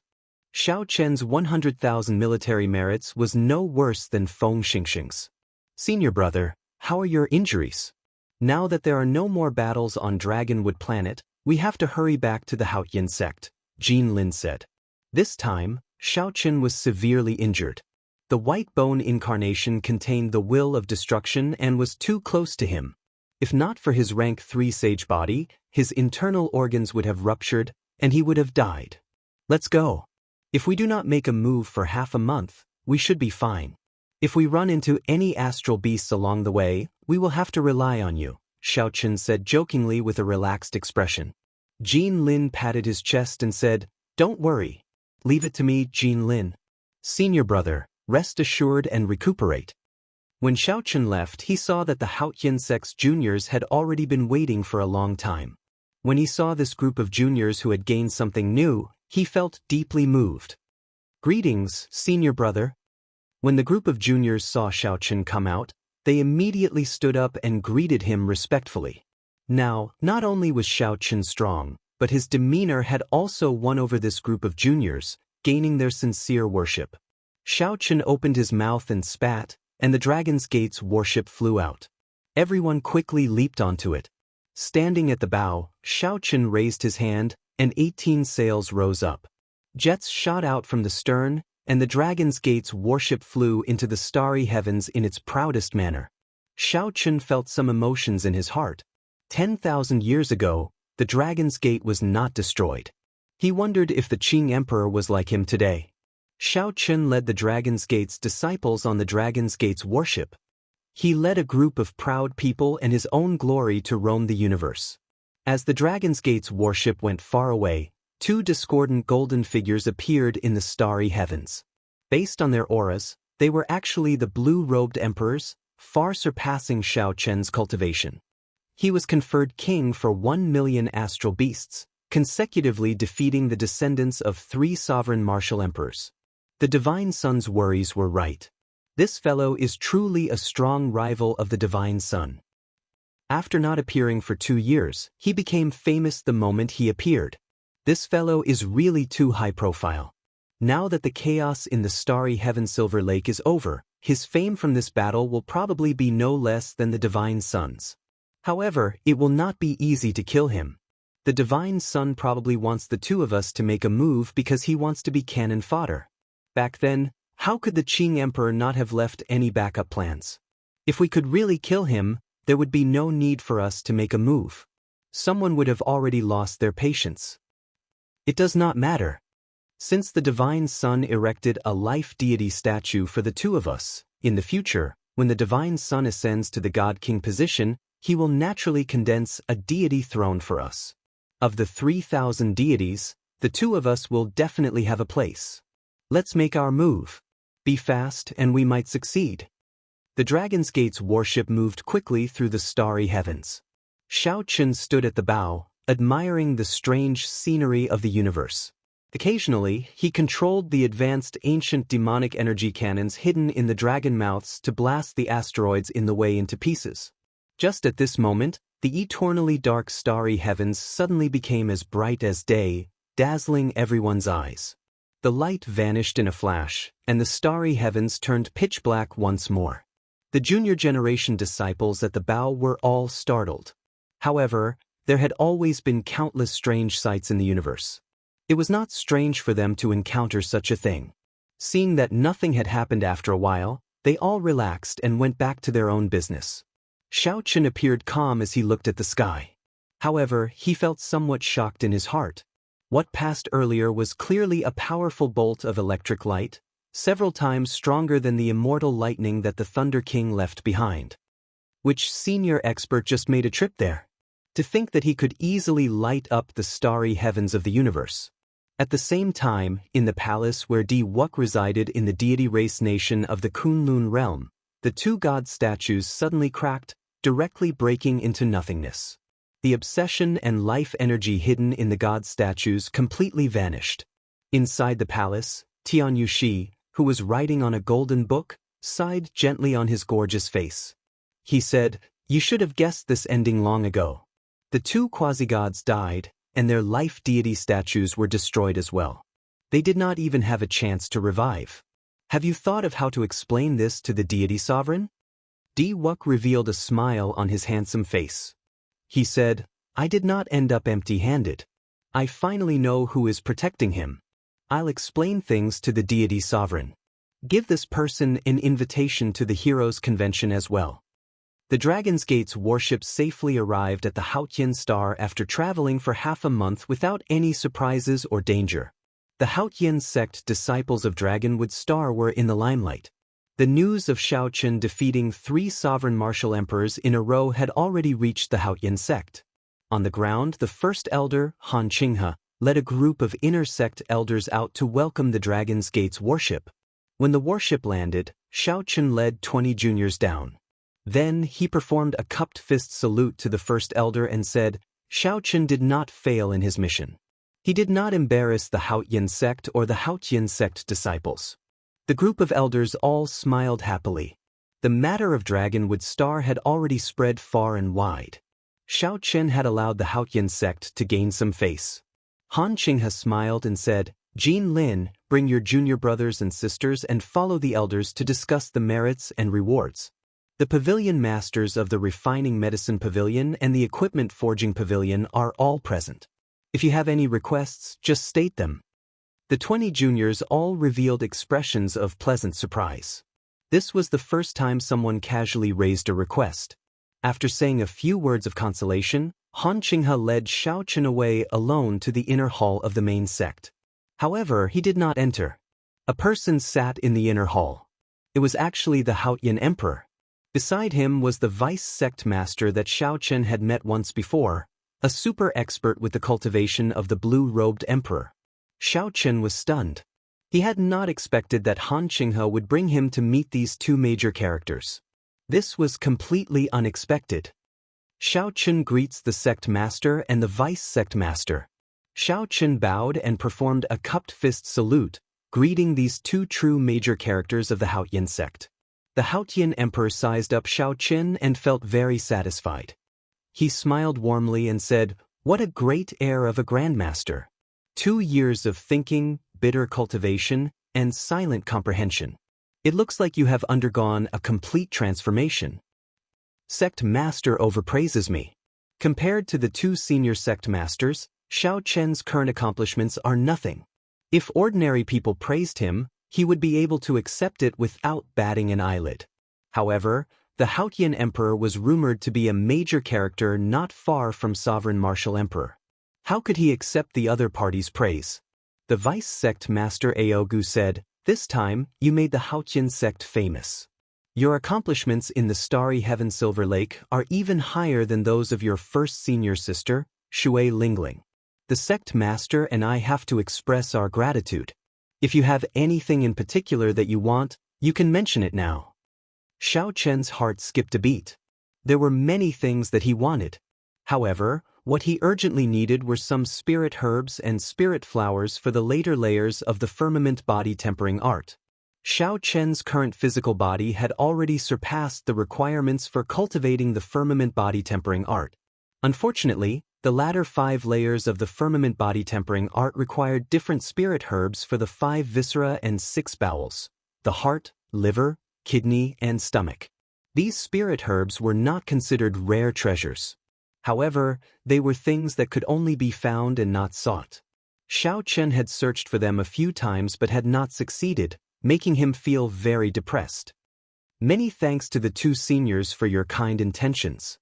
Xiaoqian's 100,000 military merits was no worse than Feng Xingxing's. Senior brother, how are your injuries? Now that there are no more battles on Dragonwood Planet, we have to hurry back to the Haotian sect, Jin Lin said. This time, Xiaoqin was severely injured. The white bone incarnation contained the will of destruction and was too close to him. If not for his rank 3 sage body, his internal organs would have ruptured, and he would have died. Let's go. If we do not make a move for half a month, we should be fine. If we run into any astral beasts along the way, we will have to rely on you, Xiaoqin said jokingly with a relaxed expression. Jin Lin patted his chest and said, Don't worry. Leave it to me, Jin Lin. Senior brother, rest assured and recuperate. When Xiaoqin left, he saw that the Haotian sect's juniors had already been waiting for a long time. When he saw this group of juniors who had gained something new, he felt deeply moved. Greetings, senior brother. When the group of juniors saw Xiaoqin come out, they immediately stood up and greeted him respectfully. Now, not only was Xiaoqin strong, but his demeanor had also won over this group of juniors, gaining their sincere worship. Xiaoqin opened his mouth and spat, and the dragon's gate's warship flew out. Everyone quickly leaped onto it. Standing at the bow, Xiaoqin raised his hand, and 18 sails rose up. Jets shot out from the stern, and the dragon's gate's warship flew into the starry heavens in its proudest manner. Xiaoqin felt some emotions in his heart. 10,000 years ago, the dragon's gate was not destroyed. He wondered if the Qing Emperor was like him today. Xiaoqin led the Dragon's Gate's disciples on the Dragon's Gate's warship. He led a group of proud people and his own glory to roam the universe. As the Dragon's Gate's warship went far away, two discordant golden figures appeared in the starry heavens. Based on their auras, they were actually the blue-robed emperors, far surpassing Xiao Chen's cultivation. He was conferred king for 1 million astral beasts, consecutively defeating the descendants of 3 sovereign martial emperors. The Divine Sun's worries were right. This fellow is truly a strong rival of the Divine Sun. After not appearing for 2 years, he became famous the moment he appeared. This fellow is really too high profile. Now that the chaos in the starry heaven Silver Lake is over, his fame from this battle will probably be no less than the Divine Sun's. However, it will not be easy to kill him. The Divine Sun probably wants the two of us to make a move because he wants to be cannon fodder. Back then, how could the Qing Emperor not have left any backup plans? If we could really kill him, there would be no need for us to make a move. Someone would have already lost their patience. It does not matter. Since the Divine Sun erected a life deity statue for the two of us, in the future, when the Divine Sun ascends to the God King position, he will naturally condense a deity throne for us. Of the 3,000 deities, the two of us will definitely have a place. Let's make our move. Be fast and we might succeed. The Dragon's Gate's warship moved quickly through the starry heavens. Xiao Chen stood at the bow, admiring the strange scenery of the universe. Occasionally, he controlled the advanced ancient demonic energy cannons hidden in the dragon mouths to blast the asteroids in the way into pieces. Just at this moment, the eternally dark starry heavens suddenly became as bright as day, dazzling everyone's eyes. The light vanished in a flash, and the starry heavens turned pitch black once more. The junior generation disciples at the bow were all startled. However, there had always been countless strange sights in the universe. It was not strange for them to encounter such a thing. Seeing that nothing had happened after a while, they all relaxed and went back to their own business. Xiao Chen appeared calm as he looked at the sky. However, he felt somewhat shocked in his heart. What passed earlier was clearly a powerful bolt of electric light, several times stronger than the immortal lightning that the Thunder King left behind. Which senior expert just made a trip there? To think that he could easily light up the starry heavens of the universe. At the same time, in the palace where Di Wuk resided in the deity race nation of the Kunlun realm, the two god statues suddenly cracked, directly breaking into nothingness. The obsession and life energy hidden in the god statues completely vanished. Inside the palace, Tian Yushi, who was writing on a golden book, sighed gently on his gorgeous face. He said, "You should have guessed this ending long ago." The two quasi-gods died, and their life deity statues were destroyed as well. They did not even have a chance to revive. Have you thought of how to explain this to the deity sovereign? Di Wuk revealed a smile on his handsome face. He said, "I did not end up empty-handed. I finally know who is protecting him. I'll explain things to the deity sovereign. Give this person an invitation to the Heroes Convention as well." The Dragon's Gate's warship safely arrived at the Haotian Star after traveling for half a month without any surprises or danger. The Haotian sect disciples of Dragonwood Star were in the limelight. The news of Xiao Chen defeating 3 sovereign martial emperors in a row had already reached the Haotian sect. On the ground, the first elder, Han Qinghe, led a group of inner sect elders out to welcome the Dragon's Gate's warship. When the warship landed, Xiao Chen led 20 juniors down. Then he performed a cupped fist salute to the first elder and said, Xiao Chen did not fail in his mission. He did not embarrass the Haotian sect or the Haotian sect disciples. The group of elders all smiled happily. The matter of Dragonwood Star had already spread far and wide. Xiao Chen had allowed the Haotian sect to gain some face. Han Qinghe smiled and said, Jean Lin, bring your junior brothers and sisters and follow the elders to discuss the merits and rewards. The pavilion masters of the Refining Medicine Pavilion and the Equipment Forging Pavilion are all present. If you have any requests, just state them. The 20 juniors all revealed expressions of pleasant surprise. This was the first time someone casually raised a request. After saying a few words of consolation, Han Qinghe led Xiao Chen away alone to the inner hall of the main sect. However, he did not enter. A person sat in the inner hall. It was actually the Haotian Emperor. Beside him was the vice sect master that Xiao Chen had met once before, a super expert with the cultivation of the blue-robed emperor. Xiao Chen was stunned. He had not expected that Han Qinghe would bring him to meet these two major characters. This was completely unexpected. Xiao Chen greets the sect master and the vice sect master. Xiao Chen bowed and performed a cupped fist salute, greeting these two true major characters of the Haotian sect. The Haotian emperor sized up Xiao Chen and felt very satisfied. He smiled warmly and said, "What a great air of a grandmaster. 2 years of thinking, bitter cultivation, and silent comprehension. It looks like you have undergone a complete transformation." Sect master overpraises me. Compared to the two senior sect masters, Xiao Chen's current accomplishments are nothing. If ordinary people praised him, he would be able to accept it without batting an eyelid. However, the Haotian emperor was rumored to be a major character not far from sovereign martial emperor. How could he accept the other party's praise? The vice sect master Aogu said, "This time, you made the Haotian sect famous. Your accomplishments in the starry heaven Silver Lake are even higher than those of your first senior sister, Shui Lingling. The sect master and I have to express our gratitude. If you have anything in particular that you want, you can mention it now." Xiao Chen's heart skipped a beat. There were many things that he wanted. However, what he urgently needed were some spirit herbs and spirit flowers for the later layers of the firmament body tempering art. Xiao Chen's current physical body had already surpassed the requirements for cultivating the firmament body tempering art. Unfortunately, the latter 5 layers of the firmament body tempering art required different spirit herbs for the 5 viscera and 6 bowels, the heart, liver, kidney, and stomach. These spirit herbs were not considered rare treasures. However, they were things that could only be found and not sought. Xiao Chen had searched for them a few times but had not succeeded, making him feel very depressed. "Many thanks to the two seniors for your kind intentions.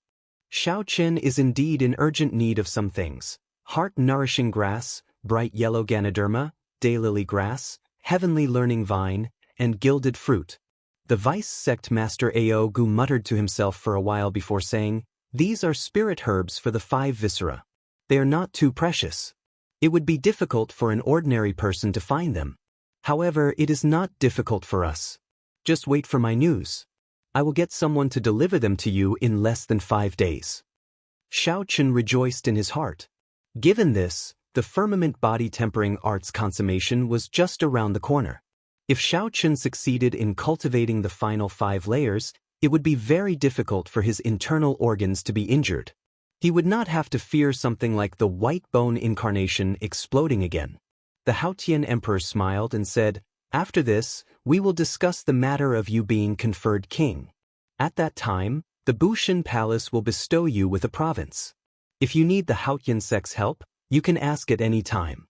Xiao Chen is indeed in urgent need of some things: heart-nourishing grass, bright yellow ganoderma, daylily grass, heavenly learning vine, and gilded fruit." The vice sect master Aogu muttered to himself for a while before saying, "These are spirit herbs for the 5 viscera. They are not too precious. It would be difficult for an ordinary person to find them. However, it is not difficult for us. Just wait for my news. I will get someone to deliver them to you in less than 5 days." Xiao Chen rejoiced in his heart. Given this, the firmament body tempering art's consummation was just around the corner. If Xiao Chen succeeded in cultivating the final 5 layers, it would be very difficult for his internal organs to be injured. He would not have to fear something like the white bone incarnation exploding again. The Haotian emperor smiled and said, "After this, we will discuss the matter of you being conferred king. At that time, the Wuxia Palace will bestow you with a province. If you need the Haotian sect's help, you can ask at any time."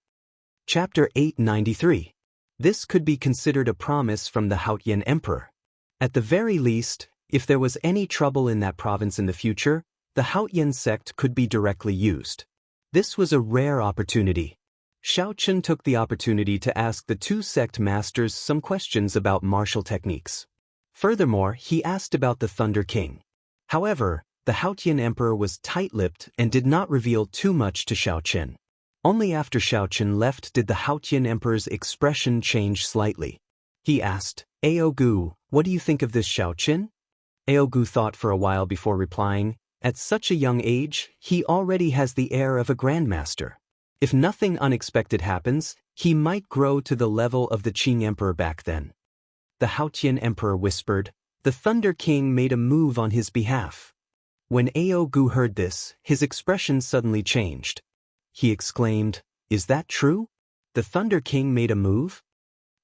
Chapter 893. This could be considered a promise from the Haotian emperor. At the very least, if there was any trouble in that province in the future, the Haotian sect could be directly used. This was a rare opportunity. Xiao Chen took the opportunity to ask the two sect masters some questions about martial techniques. Furthermore, he asked about the Thunder King. However, the Haotian emperor was tight-lipped and did not reveal too much to Xiao Chen. Only after Xiao Chen left did the Haotian emperor's expression change slightly. He asked, "Aogu, what do you think of this Xiao Chen?" Aogu thought for a while before replying, "At such a young age, he already has the air of a grandmaster. If nothing unexpected happens, he might grow to the level of the Qing emperor back then." The Haotian emperor whispered, "The Thunder King made a move on his behalf." When Aogu heard this, his expression suddenly changed. He exclaimed, "Is that true? The Thunder King made a move?"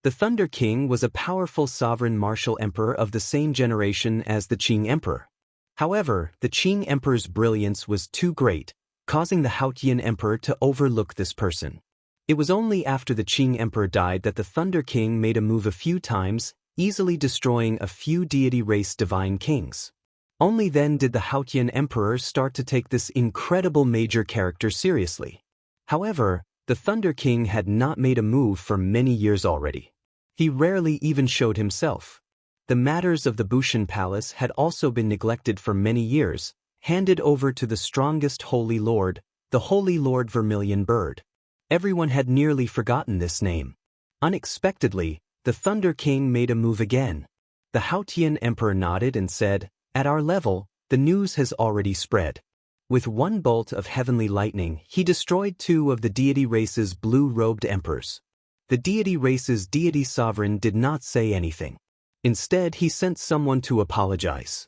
The Thunder King was a powerful sovereign martial emperor of the same generation as the Qing emperor. However, the Qing emperor's brilliance was too great, causing the Haotian emperor to overlook this person. It was only after the Qing emperor died that the Thunder King made a move a few times, easily destroying a few deity-race divine kings. Only then did the Haotian emperor start to take this incredible major character seriously. However, the Thunder King had not made a move for many years already. He rarely even showed himself. The matters of the Wuxia Palace had also been neglected for many years, handed over to the strongest holy lord, the Holy Lord Vermilion Bird. Everyone had nearly forgotten this name. Unexpectedly, the Thunder King made a move again. The Haotian Emperor nodded and said, "At our level, the news has already spread." With one bolt of heavenly lightning, he destroyed 2 of the deity race's blue-robed emperors. The deity race's deity sovereign did not say anything. Instead, he sent someone to apologize.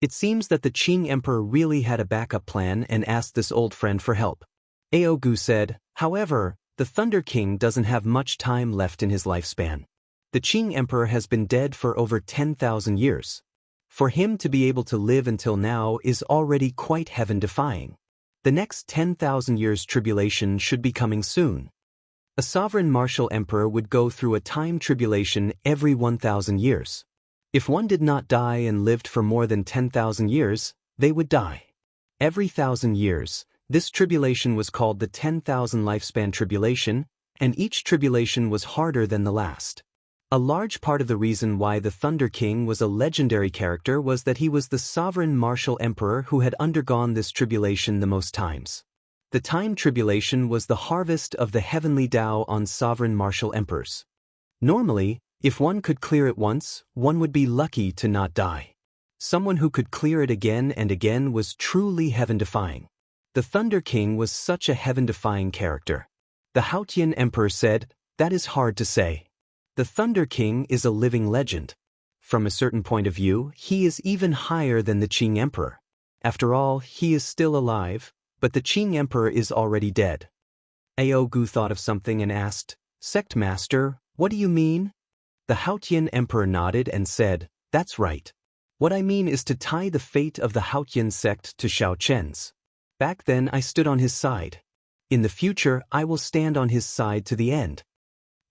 It seems that the Qing emperor really had a backup plan and asked this old friend for help. Aogu said, "However, the Thunder King doesn't have much time left in his lifespan. The Qing emperor has been dead for over 10,000 years. For him to be able to live until now is already quite heaven-defying. The next 10,000 years tribulation should be coming soon. A sovereign martial emperor would go through a time tribulation every 1,000 years. If one did not die and lived for more than 10,000 years, they would die. Every 1,000 years, this tribulation was called the 10,000 lifespan tribulation, and each tribulation was harder than the last. A large part of the reason why the Thunder King was a legendary character was that he was the sovereign martial emperor who had undergone this tribulation the most times. The time tribulation was the harvest of the heavenly Tao on sovereign martial emperors. Normally, if one could clear it once, one would be lucky to not die. Someone who could clear it again and again was truly heaven-defying. The Thunder King was such a heaven-defying character. The Haotian Emperor said, "That is hard to say. The Thunder King is a living legend. From a certain point of view, he is even higher than the Qing Emperor. After all, he is still alive, but the Qing Emperor is already dead." Aogu thought of something and asked, "Sect Master, what do you mean?" The Haotian Emperor nodded and said, "That's right. What I mean is to tie the fate of the Haotian sect to Xiao Chen's. Back then I stood on his side. In the future I will stand on his side to the end."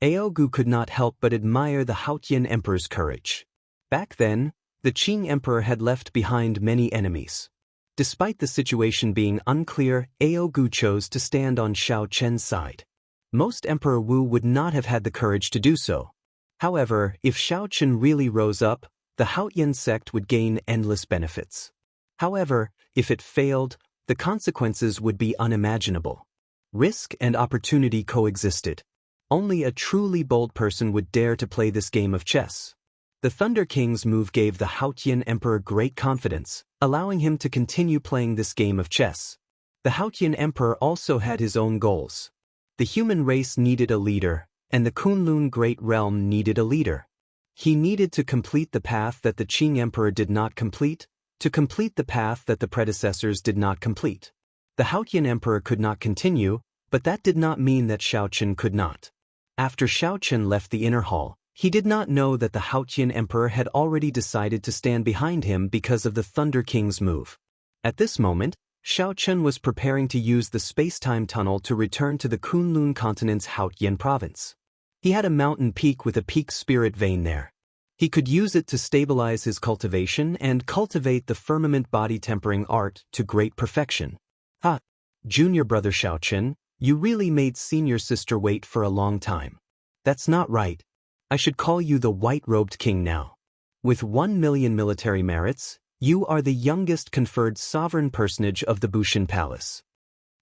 Aogu could not help but admire the Haotian Emperor's courage. Back then, the Qing Emperor had left behind many enemies. Despite the situation being unclear, Aogu chose to stand on Xiao Chen's side. Most Emperor Wu would not have had the courage to do so. However, if Xiao Chen really rose up, the Haotian sect would gain endless benefits. However, if it failed, the consequences would be unimaginable. Risk and opportunity coexisted. Only a truly bold person would dare to play this game of chess. The Thunder King's move gave the Haotian Emperor great confidence, allowing him to continue playing this game of chess. The Haotian Emperor also had his own goals. The human race needed a leader, and the Kunlun Great Realm needed a leader. He needed to complete the path that the Qing Emperor did not complete, to complete the path that the predecessors did not complete. The Haotian Emperor could not continue, but that did not mean that Xiao Chen could not. After Xiao Chen left the inner hall, he did not know that the Haotian Emperor had already decided to stand behind him because of the Thunder King's move. At this moment, Xiao Chen was preparing to use the space-time tunnel to return to the Kunlun continent's Haotian province. He had a mountain peak with a peak spirit vein there. He could use it to stabilize his cultivation and cultivate the firmament body tempering art to great perfection. "Ha! Junior brother Xiao Chen, you really made senior sister wait for a long time. That's not right. I should call you the white-robed king now. With 1,000,000 military merits, you are the youngest conferred sovereign personage of the Bushan Palace."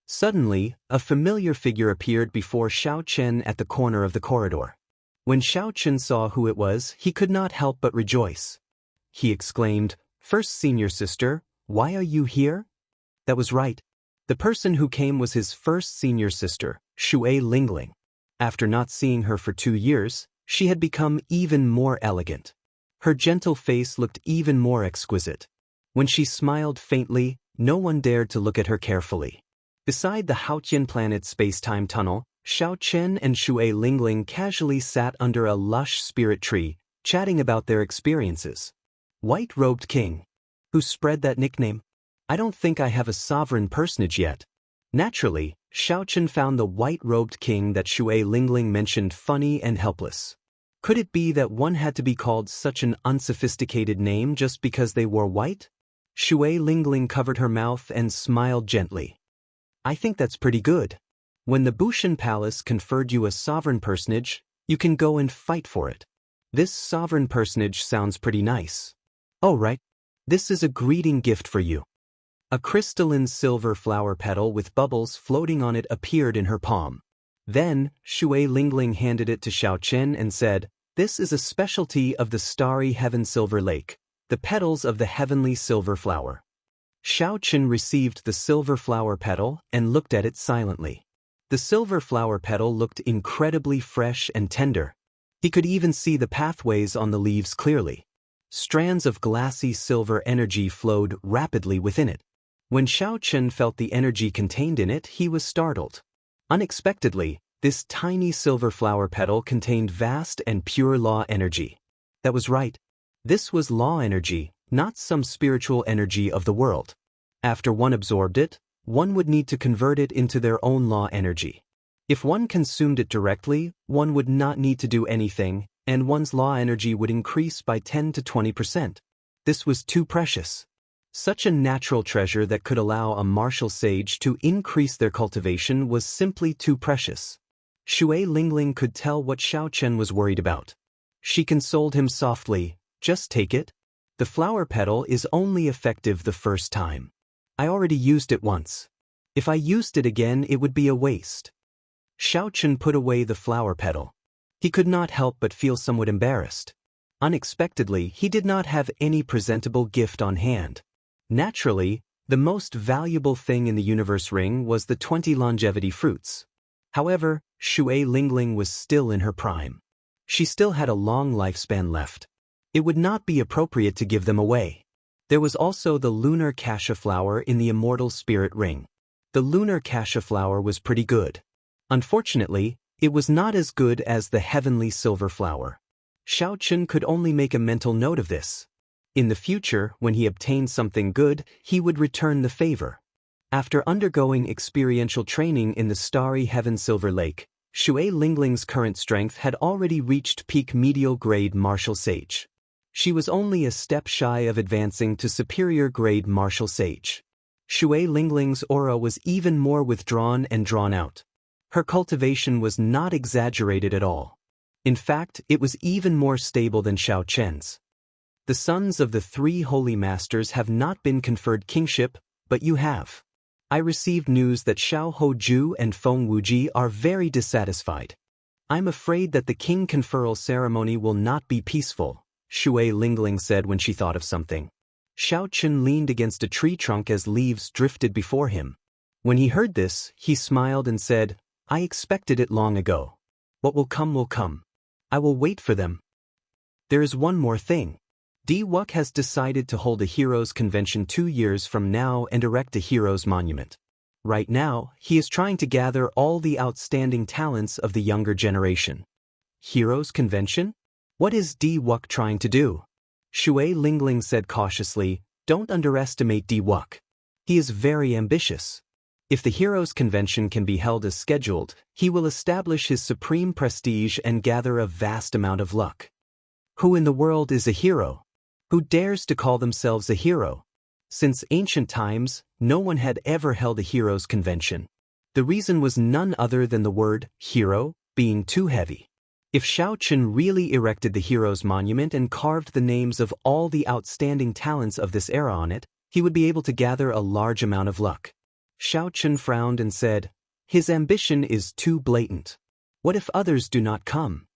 Suddenly, a familiar figure appeared before Xiao Chen at the corner of the corridor. When Xiao Chen saw who it was, he could not help but rejoice. He exclaimed, "First senior sister, why are you here?" That was right. The person who came was his first senior sister, Xue Lingling. After not seeing her for 2 years, she had become even more elegant. Her gentle face looked even more exquisite. When she smiled faintly, no one dared to look at her carefully. Beside the Haotian planet space-time tunnel, Xiao Chen and Xue Lingling casually sat under a lush spirit tree, chatting about their experiences. "White-robed king. Who spread that nickname? I don't think I have a sovereign personage yet." Naturally, Xiao Chen found the white-robed king that Xue Lingling mentioned funny and helpless. Could it be that one had to be called such an unsophisticated name just because they wore white? Xue Lingling covered her mouth and smiled gently. "I think that's pretty good. When the Bushan Palace conferred you a sovereign personage, you can go and fight for it. This sovereign personage sounds pretty nice. Oh right, this is a greeting gift for you." A crystalline silver flower petal with bubbles floating on it appeared in her palm. Then, Shui Lingling handed it to Xiaochen and said, "This is a specialty of the starry heaven silver lake, the petals of the heavenly silver flower." Xiaochen received the silver flower petal and looked at it silently. The silver flower petal looked incredibly fresh and tender. He could even see the pathways on the leaves clearly. Strands of glassy silver energy flowed rapidly within it. When Xiaochen felt the energy contained in it, he was startled. Unexpectedly, this tiny silver flower petal contained vast and pure law energy. That was right. This was law energy, not some spiritual energy of the world. After one absorbed it, one would need to convert it into their own law energy. If one consumed it directly, one would not need to do anything, and one's law energy would increase by 10 to 20%. This was too precious. Such a natural treasure that could allow a martial sage to increase their cultivation was simply too precious. Shui Lingling could tell what Xiaochen was worried about. She consoled him softly, "Just take it. The flower petal is only effective the first time. I already used it once. If I used it again, it would be a waste." Xiaochen put away the flower petal. He could not help but feel somewhat embarrassed. Unexpectedly, he did not have any presentable gift on hand. Naturally, the most valuable thing in the universe ring was the 20 longevity fruits. However, Shui Lingling was still in her prime. She still had a long lifespan left. It would not be appropriate to give them away. There was also the lunar cassia flower in the immortal spirit ring. The lunar cassia flower was pretty good. Unfortunately, it was not as good as the heavenly silver flower. Xiaochen could only make a mental note of this. In the future, when he obtained something good, he would return the favor. After undergoing experiential training in the starry heaven silver lake, Shui Lingling's current strength had already reached peak medial grade martial sage. She was only a step shy of advancing to superior grade martial sage. Shui Lingling's aura was even more withdrawn and drawn out. Her cultivation was not exaggerated at all. In fact, it was even more stable than Xiaochen's. The sons of the three holy masters have not been conferred kingship, but you have. I received news that Xiao Hoju and Feng Wuji are very dissatisfied. I'm afraid that the king conferral ceremony will not be peaceful, Shui Lingling said when she thought of something. Xiaochen leaned against a tree trunk as leaves drifted before him. When he heard this, he smiled and said, "I expected it long ago. What will come will come. I will wait for them." There is one more thing. Diwuk has decided to hold a heroes convention 2 years from now and erect a heroes monument. Right now, he is trying to gather all the outstanding talents of the younger generation. Heroes convention? What is Diwuk trying to do? Shui Lingling said cautiously, "Don't underestimate Diwuk. He is very ambitious. If the heroes convention can be held as scheduled, he will establish his supreme prestige and gather a vast amount of luck. Who in the world is a hero? Who dares to call themselves a hero? Since ancient times, no one had ever held a heroes convention. The reason was none other than the word hero being too heavy. If Xiaochen really erected the heroes monument and carved the names of all the outstanding talents of this era on it, he would be able to gather a large amount of luck. Xiaochen frowned and said, "His ambition is too blatant. What if others do not come?"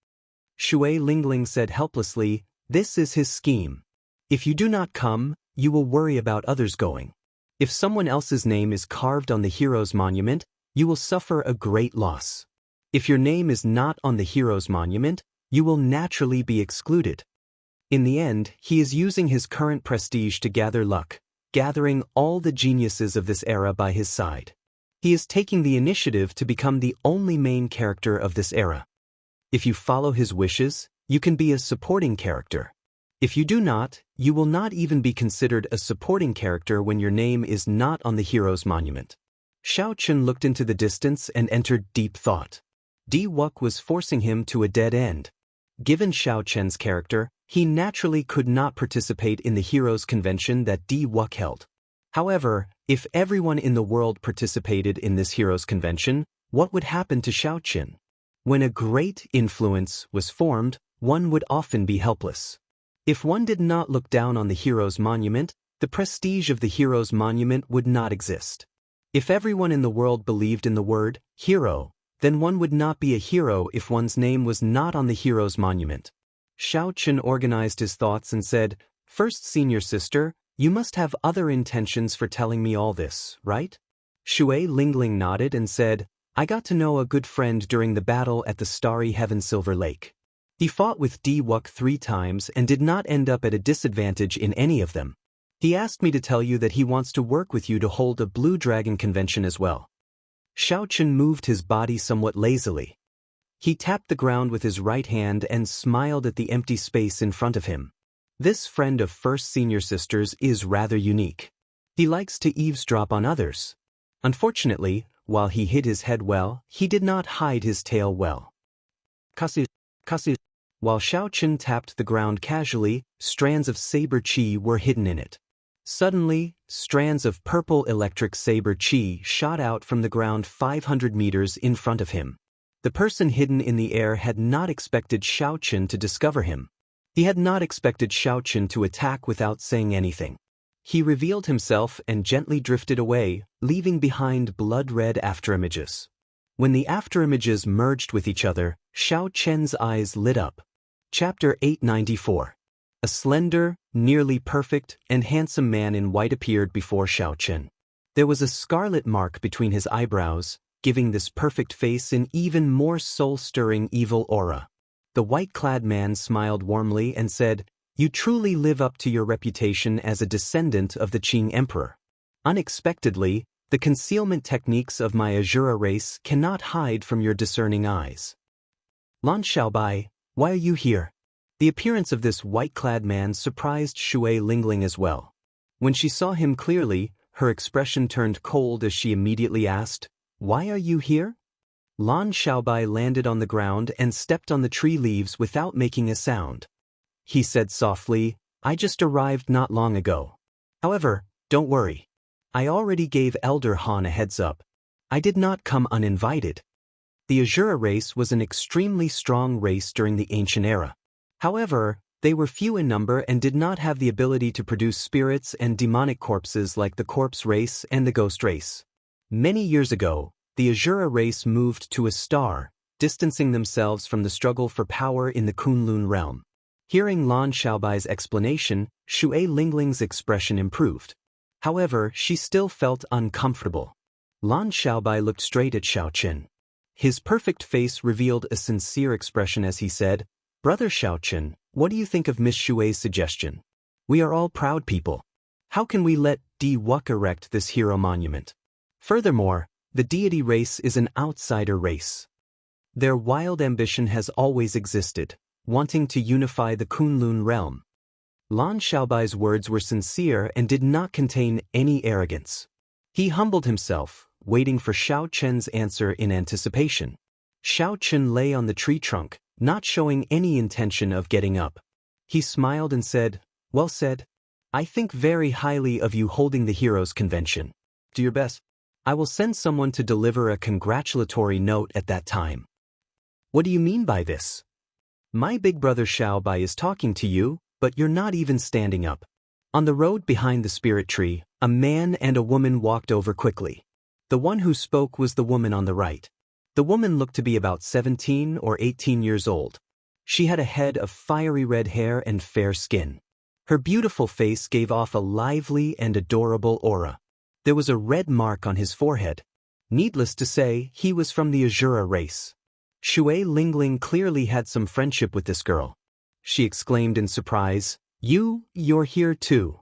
Shui Lingling said helplessly, "This is his scheme. If you do not come, you will worry about others going. If someone else's name is carved on the hero's monument, you will suffer a great loss. If your name is not on the hero's monument, you will naturally be excluded." In the end, he is using his current prestige to gather luck, gathering all the geniuses of this era by his side. He is taking the initiative to become the only main character of this era. If you follow his wishes, you can be a supporting character. If you do not, you will not even be considered a supporting character when your name is not on the hero's monument. Xiaochen looked into the distance and entered deep thought. Diwuk was forcing him to a dead end. Given Xiaochen's character, he naturally could not participate in the heroes convention that Diwuk held. However, if everyone in the world participated in this heroes convention, what would happen to Xiaochen? When a great influence was formed, one would often be helpless. If one did not look down on the hero's monument, the prestige of the hero's monument would not exist. If everyone in the world believed in the word hero, then one would not be a hero if one's name was not on the hero's monument. Xiaochen organized his thoughts and said, "First, senior sister, you must have other intentions for telling me all this, right?" Shui Lingling nodded and said, "I got to know a good friend during the battle at the Starry Heaven Silver Lake. He fought with Di Wuk 3 times and did not end up at a disadvantage in any of them. He asked me to tell you that he wants to work with you to hold a Blue Dragon convention as well." Xiaochen moved his body somewhat lazily. He tapped the ground with his right hand and smiled at the empty space in front of him. This friend of First Senior Sisters is rather unique. He likes to eavesdrop on others. Unfortunately, while he hid his head well, he did not hide his tail well. Kasu. While Xiaochen tapped the ground casually, strands of saber chi were hidden in it. Suddenly, strands of purple electric saber chi shot out from the ground 500 meters in front of him. The person hidden in the air had not expected Xiaochen to discover him. He had not expected Xiaochen to attack without saying anything. He revealed himself and gently drifted away, leaving behind blood-red afterimages. When the afterimages merged with each other, Xiaochen's eyes lit up. Chapter 894. A slender, nearly perfect, and handsome man in white appeared before Xiaochen. There was a scarlet mark between his eyebrows, giving this perfect face an even more soul-stirring evil aura. The white-clad man smiled warmly and said, "You truly live up to your reputation as a descendant of the Qing Emperor. Unexpectedly, the concealment techniques of my Azura race cannot hide from your discerning eyes. Lan Xiaobai, why are you here?" The appearance of this white-clad man surprised Shui Lingling as well. When she saw him clearly, her expression turned cold as she immediately asked, "Why are you here?" Lan Xiaobai landed on the ground and stepped on the tree leaves without making a sound. He said softly, "I just arrived not long ago. However, don't worry. I already gave Elder Han a heads up. I did not come uninvited." The Azura race was an extremely strong race during the ancient era. However, they were few in number and did not have the ability to produce spirits and demonic corpses like the corpse race and the ghost race. Many years ago, the Azura race moved to a star, distancing themselves from the struggle for power in the Kunlun realm. Hearing Lan Xiaobai's explanation, Shui Lingling's expression improved. However, she still felt uncomfortable. Lan Xiaobai looked straight at Xiaochen. His perfect face revealed a sincere expression as he said, "Brother Xiaochen, what do you think of Miss Shui's suggestion? We are all proud people. How can we let Di Wuk erect this hero monument? Furthermore, the deity race is an outsider race. Their wild ambition has always existed, wanting to unify the Kunlun realm." Lan Xiaobai's words were sincere and did not contain any arrogance. He humbled himself, waiting for Xiaochen's answer in anticipation. Xiaochen lay on the tree trunk, not showing any intention of getting up. He smiled and said, "Well said. I think very highly of you holding the Heroes Convention. Do your best. I will send someone to deliver a congratulatory note at that time." "What do you mean by this?" "My big brother Xiaobai is talking to you, but you're not even standing up." On the road behind the spirit tree, a man and a woman walked over quickly. The one who spoke was the woman on the right. The woman looked to be about 17 or 18 years old. She had a head of fiery red hair and fair skin. Her beautiful face gave off a lively and adorable aura. There was a red mark on his forehead. Needless to say, he was from the Azura race. Shui Lingling clearly had some friendship with this girl. She exclaimed in surprise, You're here too."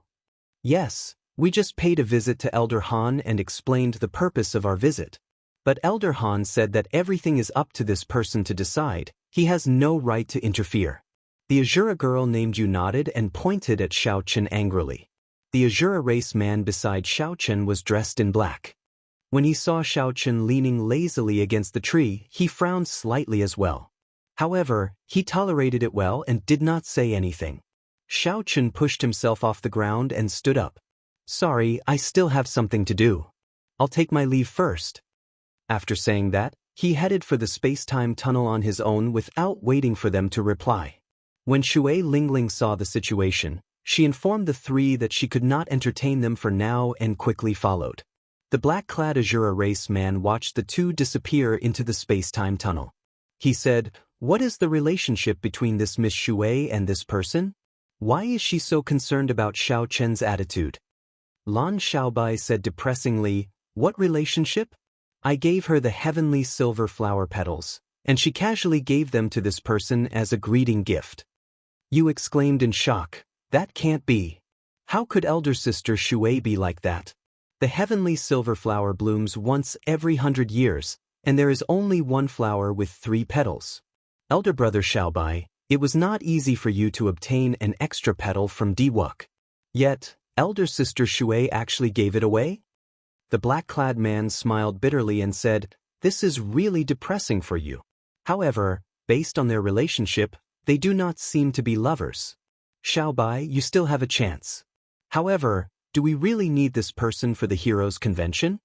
"Yes, we just paid a visit to Elder Han and explained the purpose of our visit. But Elder Han said that everything is up to this person to decide. He has no right to interfere." The Azura girl named Yu nodded and pointed at Xiaochen angrily. The Azura race man beside Xiaochen was dressed in black. When he saw Xiaochen leaning lazily against the tree, he frowned slightly as well. However, he tolerated it well and did not say anything. Xiaochen pushed himself off the ground and stood up. "Sorry, I still have something to do. I'll take my leave first." After saying that, he headed for the space-time tunnel on his own without waiting for them to reply. When Shui Lingling saw the situation, She informed the three that she could not entertain them for now and quickly followed. The black-clad Azura race man watched the two disappear into the space-time tunnel. He said, "What is the relationship between this Miss Shui and this person? Why is she so concerned about Xiao Chen's attitude?" Lan Xiaobai said depressingly, "What relationship? I gave her the heavenly silver flower petals, and she casually gave them to this person as a greeting gift." Yu exclaimed in shock, "That can't be. How could elder sister Shui be like that? The heavenly silver flower blooms once every 100 years, and there is only one flower with 3 petals. Elder brother Xiaobai, it was not easy for you to obtain an extra petal from Diwuk. Yet, elder sister Shui actually gave it away?" The black-clad man smiled bitterly and said, "This is really depressing for you. However, based on their relationship, they do not seem to be lovers. Xiaobai, you still have a chance. However, do we really need this person for the Heroes Convention?"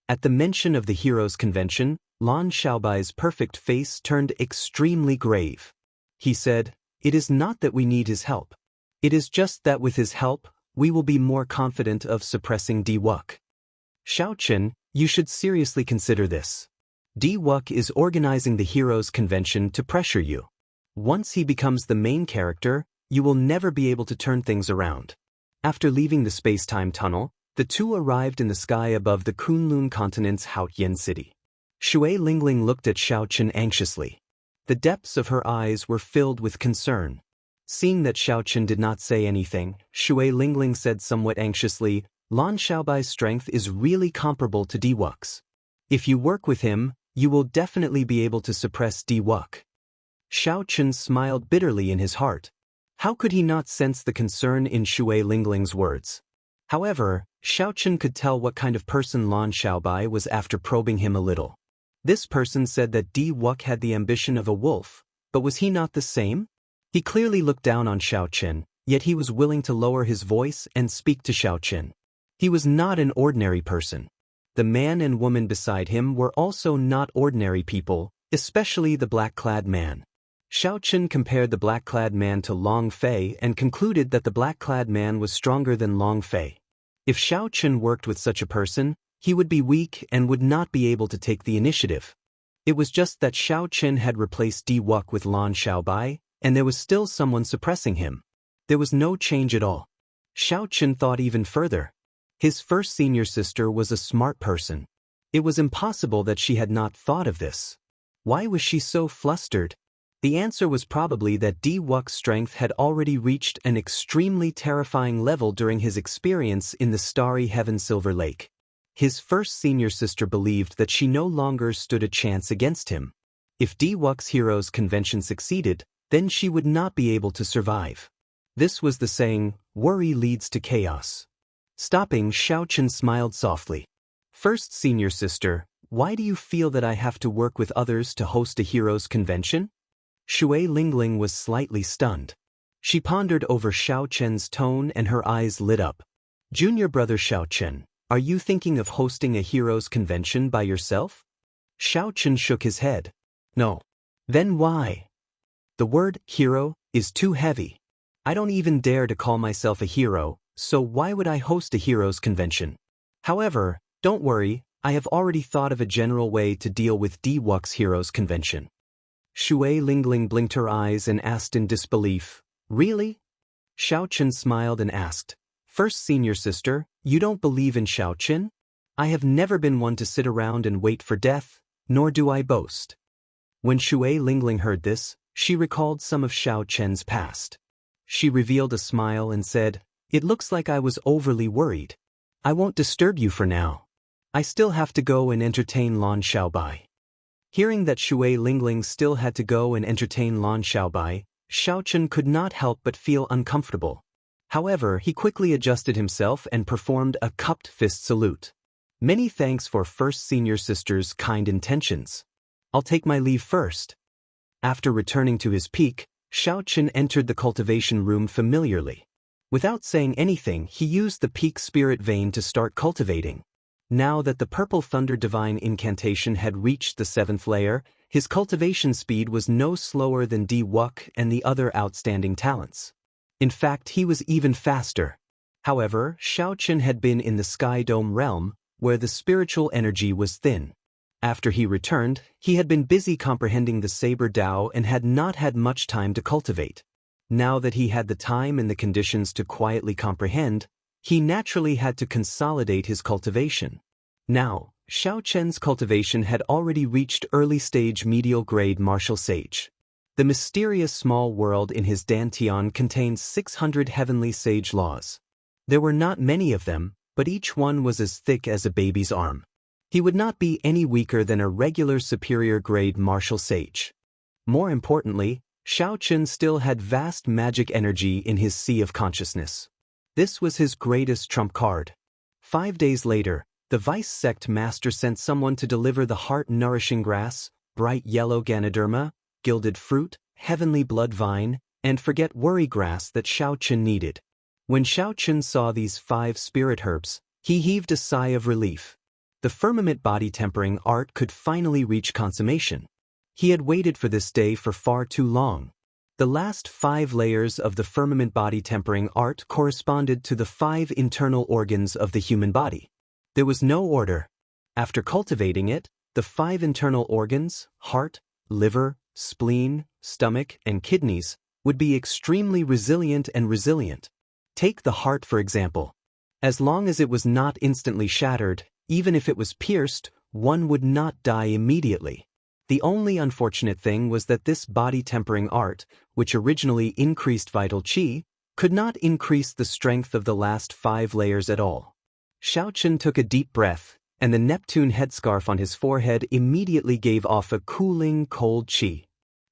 At the mention of the Heroes Convention, Lan Xiaobai's perfect face turned extremely grave. He said, "It is not that we need his help. It is just that with his help, we will be more confident of suppressing Diwuk. Xiaochen, you should seriously consider this. Diwuk is organizing the Heroes Convention to pressure you. Once he becomes the main character, you will never be able to turn things around." After leaving the space-time tunnel, the two arrived in the sky above the Kunlun continent's Haotian city. Shui Lingling looked at Xiaochen anxiously. The depths of her eyes were filled with concern. Seeing that Xiaochen did not say anything, Shui Lingling said somewhat anxiously, "Lan Xiaobai's strength is really comparable to Diwuk's. If you work with him, you will definitely be able to suppress Diwuk." Xiaochen smiled bitterly in his heart. How could he not sense the concern in Shui Lingling's words? However, Xiaochen could tell what kind of person Lan Xiaobai was after probing him a little. This person said that Diwuk had the ambition of a wolf, but was he not the same? He clearly looked down on Xiaochen, yet he was willing to lower his voice and speak to Xiaochen. He was not an ordinary person. The man and woman beside him were also not ordinary people, especially the black-clad man. Xiaochen compared the black-clad man to Long Fei and concluded that the black-clad man was stronger than Long Fei. If Xiaochen worked with such a person, he would be weak and would not be able to take the initiative. It was just that Xiaochen had replaced Diwuk with Lan Xiaobai, and there was still someone suppressing him. There was no change at all. Xiaochen thought even further. His first senior sister was a smart person. It was impossible that she had not thought of this. Why was she so flustered? The answer was probably that Diwuk's strength had already reached an extremely terrifying level during his experience in the starry heaven Silver Lake. His first senior sister believed that she no longer stood a chance against him. If Diwuk's Heroes Convention succeeded, then she would not be able to survive. This was the saying, "Worry leads to chaos." Stopping, Xiaochen smiled softly. "First senior sister, why do you feel that I have to work with others to host a Heroes Convention?" Shui Lingling was slightly stunned. She pondered over Xiaochen's tone and her eyes lit up. "Junior brother Xiaochen, are you thinking of hosting a Heroes Convention by yourself?" Xiaochen shook his head. "No." "Then why?" "The word hero is too heavy. I don't even dare to call myself a hero, so why would I host a Heroes Convention? However, don't worry, I have already thought of a general way to deal with Diwuk's Heroes Convention." Shui Lingling blinked her eyes and asked in disbelief, "Really?" Xiaochen smiled and asked, "First senior sister, you don't believe in Xiaochen? I have never been one to sit around and wait for death, nor do I boast." When Shui Lingling heard this, she recalled some of Xiaochen's past. She revealed a smile and said, "It looks like I was overly worried. I won't disturb you for now. I still have to go and entertain Lan Xiaobai." Hearing that Shui Lingling still had to go and entertain Lan Xiaobai, Xiaochen could not help but feel uncomfortable. However, he quickly adjusted himself and performed a cupped fist salute. "Many thanks for first senior sister's kind intentions. I'll take my leave first." After returning to his peak, Xiaochen entered the cultivation room familiarly. Without saying anything, he used the peak spirit vein to start cultivating. Now that the Purple Thunder Divine incantation had reached the 7th layer, his cultivation speed was no slower than Diwuk and the other outstanding talents. In fact, he was even faster. However, Xiaochen had been in the Sky Dome realm, where the spiritual energy was thin. After he returned, he had been busy comprehending the Saber Dao and had not had much time to cultivate. Now that he had the time and the conditions to quietly comprehend, he naturally had to consolidate his cultivation. Now, Xiaochen's cultivation had already reached early-stage medial-grade martial sage. The mysterious small world in his dantian contained 600 heavenly sage laws. There were not many of them, but each one was as thick as a baby's arm. He would not be any weaker than a regular superior-grade martial sage. More importantly, Xiaochen still had vast magic energy in his sea of consciousness. This was his greatest trump card. 5 days later, the vice sect master sent someone to deliver the heart-nourishing grass, bright yellow ganoderma, gilded fruit, heavenly blood vine, and forget-worry grass that Xiaochen needed. When Xiaochen saw these 5 spirit herbs, he heaved a sigh of relief. The firmament body-tempering art could finally reach consummation. He had waited for this day for far too long. The last 5 layers of the firmament body-tempering art corresponded to the 5 internal organs of the human body. There was no order. After cultivating it, the 5 internal organs, heart, liver, spleen, stomach, and kidneys, would be extremely resilient and resilient. Take the heart for example. As long as it was not instantly shattered, even if it was pierced, one would not die immediately. The only unfortunate thing was that this body-tempering art, which originally increased vital qi, could not increase the strength of the last 5 layers at all. Xiaochen took a deep breath, and the Neptune headscarf on his forehead immediately gave off a cooling, cold qi.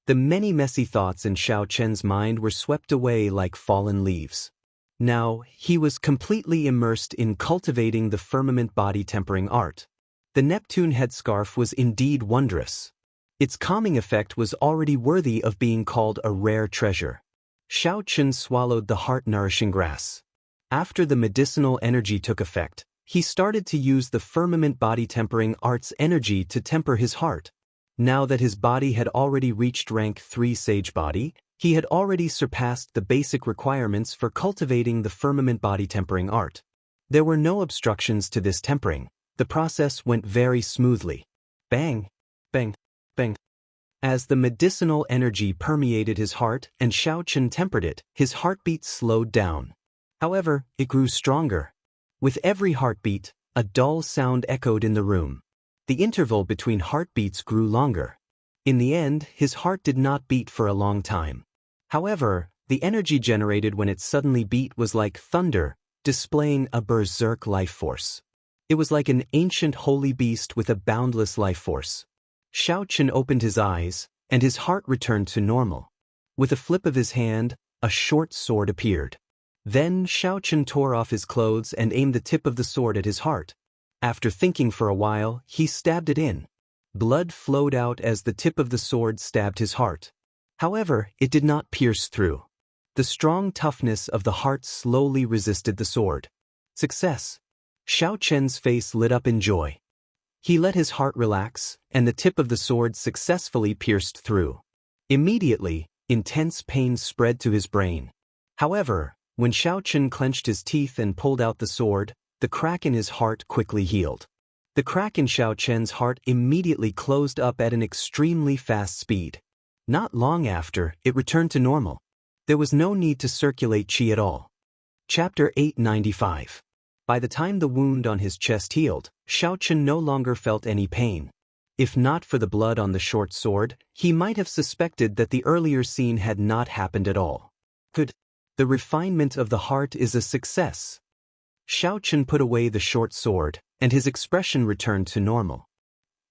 The many messy thoughts in Xiaochen's mind were swept away like fallen leaves. Now, he was completely immersed in cultivating the firmament body-tempering art. The Neptune headscarf was indeed wondrous. Its calming effect was already worthy of being called a rare treasure. Xiaochen swallowed the heart-nourishing grass. After the medicinal energy took effect, he started to use the firmament body-tempering art's energy to temper his heart. Now that his body had already reached rank 3 sage body, he had already surpassed the basic requirements for cultivating the firmament body-tempering art. There were no obstructions to this tempering. The process went very smoothly. Bang! Bang! Bang! As the medicinal energy permeated his heart and Xiaochen tempered it, his heartbeat slowed down. However, it grew stronger. With every heartbeat, a dull sound echoed in the room. The interval between heartbeats grew longer. In the end, his heart did not beat for a long time. However, the energy generated when it suddenly beat was like thunder, displaying a berserk life force. It was like an ancient holy beast with a boundless life force. Xiaochen opened his eyes, and his heart returned to normal. With a flip of his hand, a short sword appeared. Then Xiaochen tore off his clothes and aimed the tip of the sword at his heart. After thinking for a while, he stabbed it in. Blood flowed out as the tip of the sword stabbed his heart. However, it did not pierce through. The strong toughness of the heart slowly resisted the sword. Success! Xiaochen's face lit up in joy. He let his heart relax, and the tip of the sword successfully pierced through. Immediately, intense pain spread to his brain. However, when Xiaochen clenched his teeth and pulled out the sword, the crack in his heart quickly healed. The crack in Xiaochen's heart immediately closed up at an extremely fast speed. Not long after, it returned to normal. There was no need to circulate qi at all. Chapter 895. By the time the wound on his chest healed, Xiaochen no longer felt any pain. If not for the blood on the short sword, he might have suspected that the earlier scene had not happened at all. Good. The refinement of the heart is a success. Xiaochen put away the short sword, and his expression returned to normal.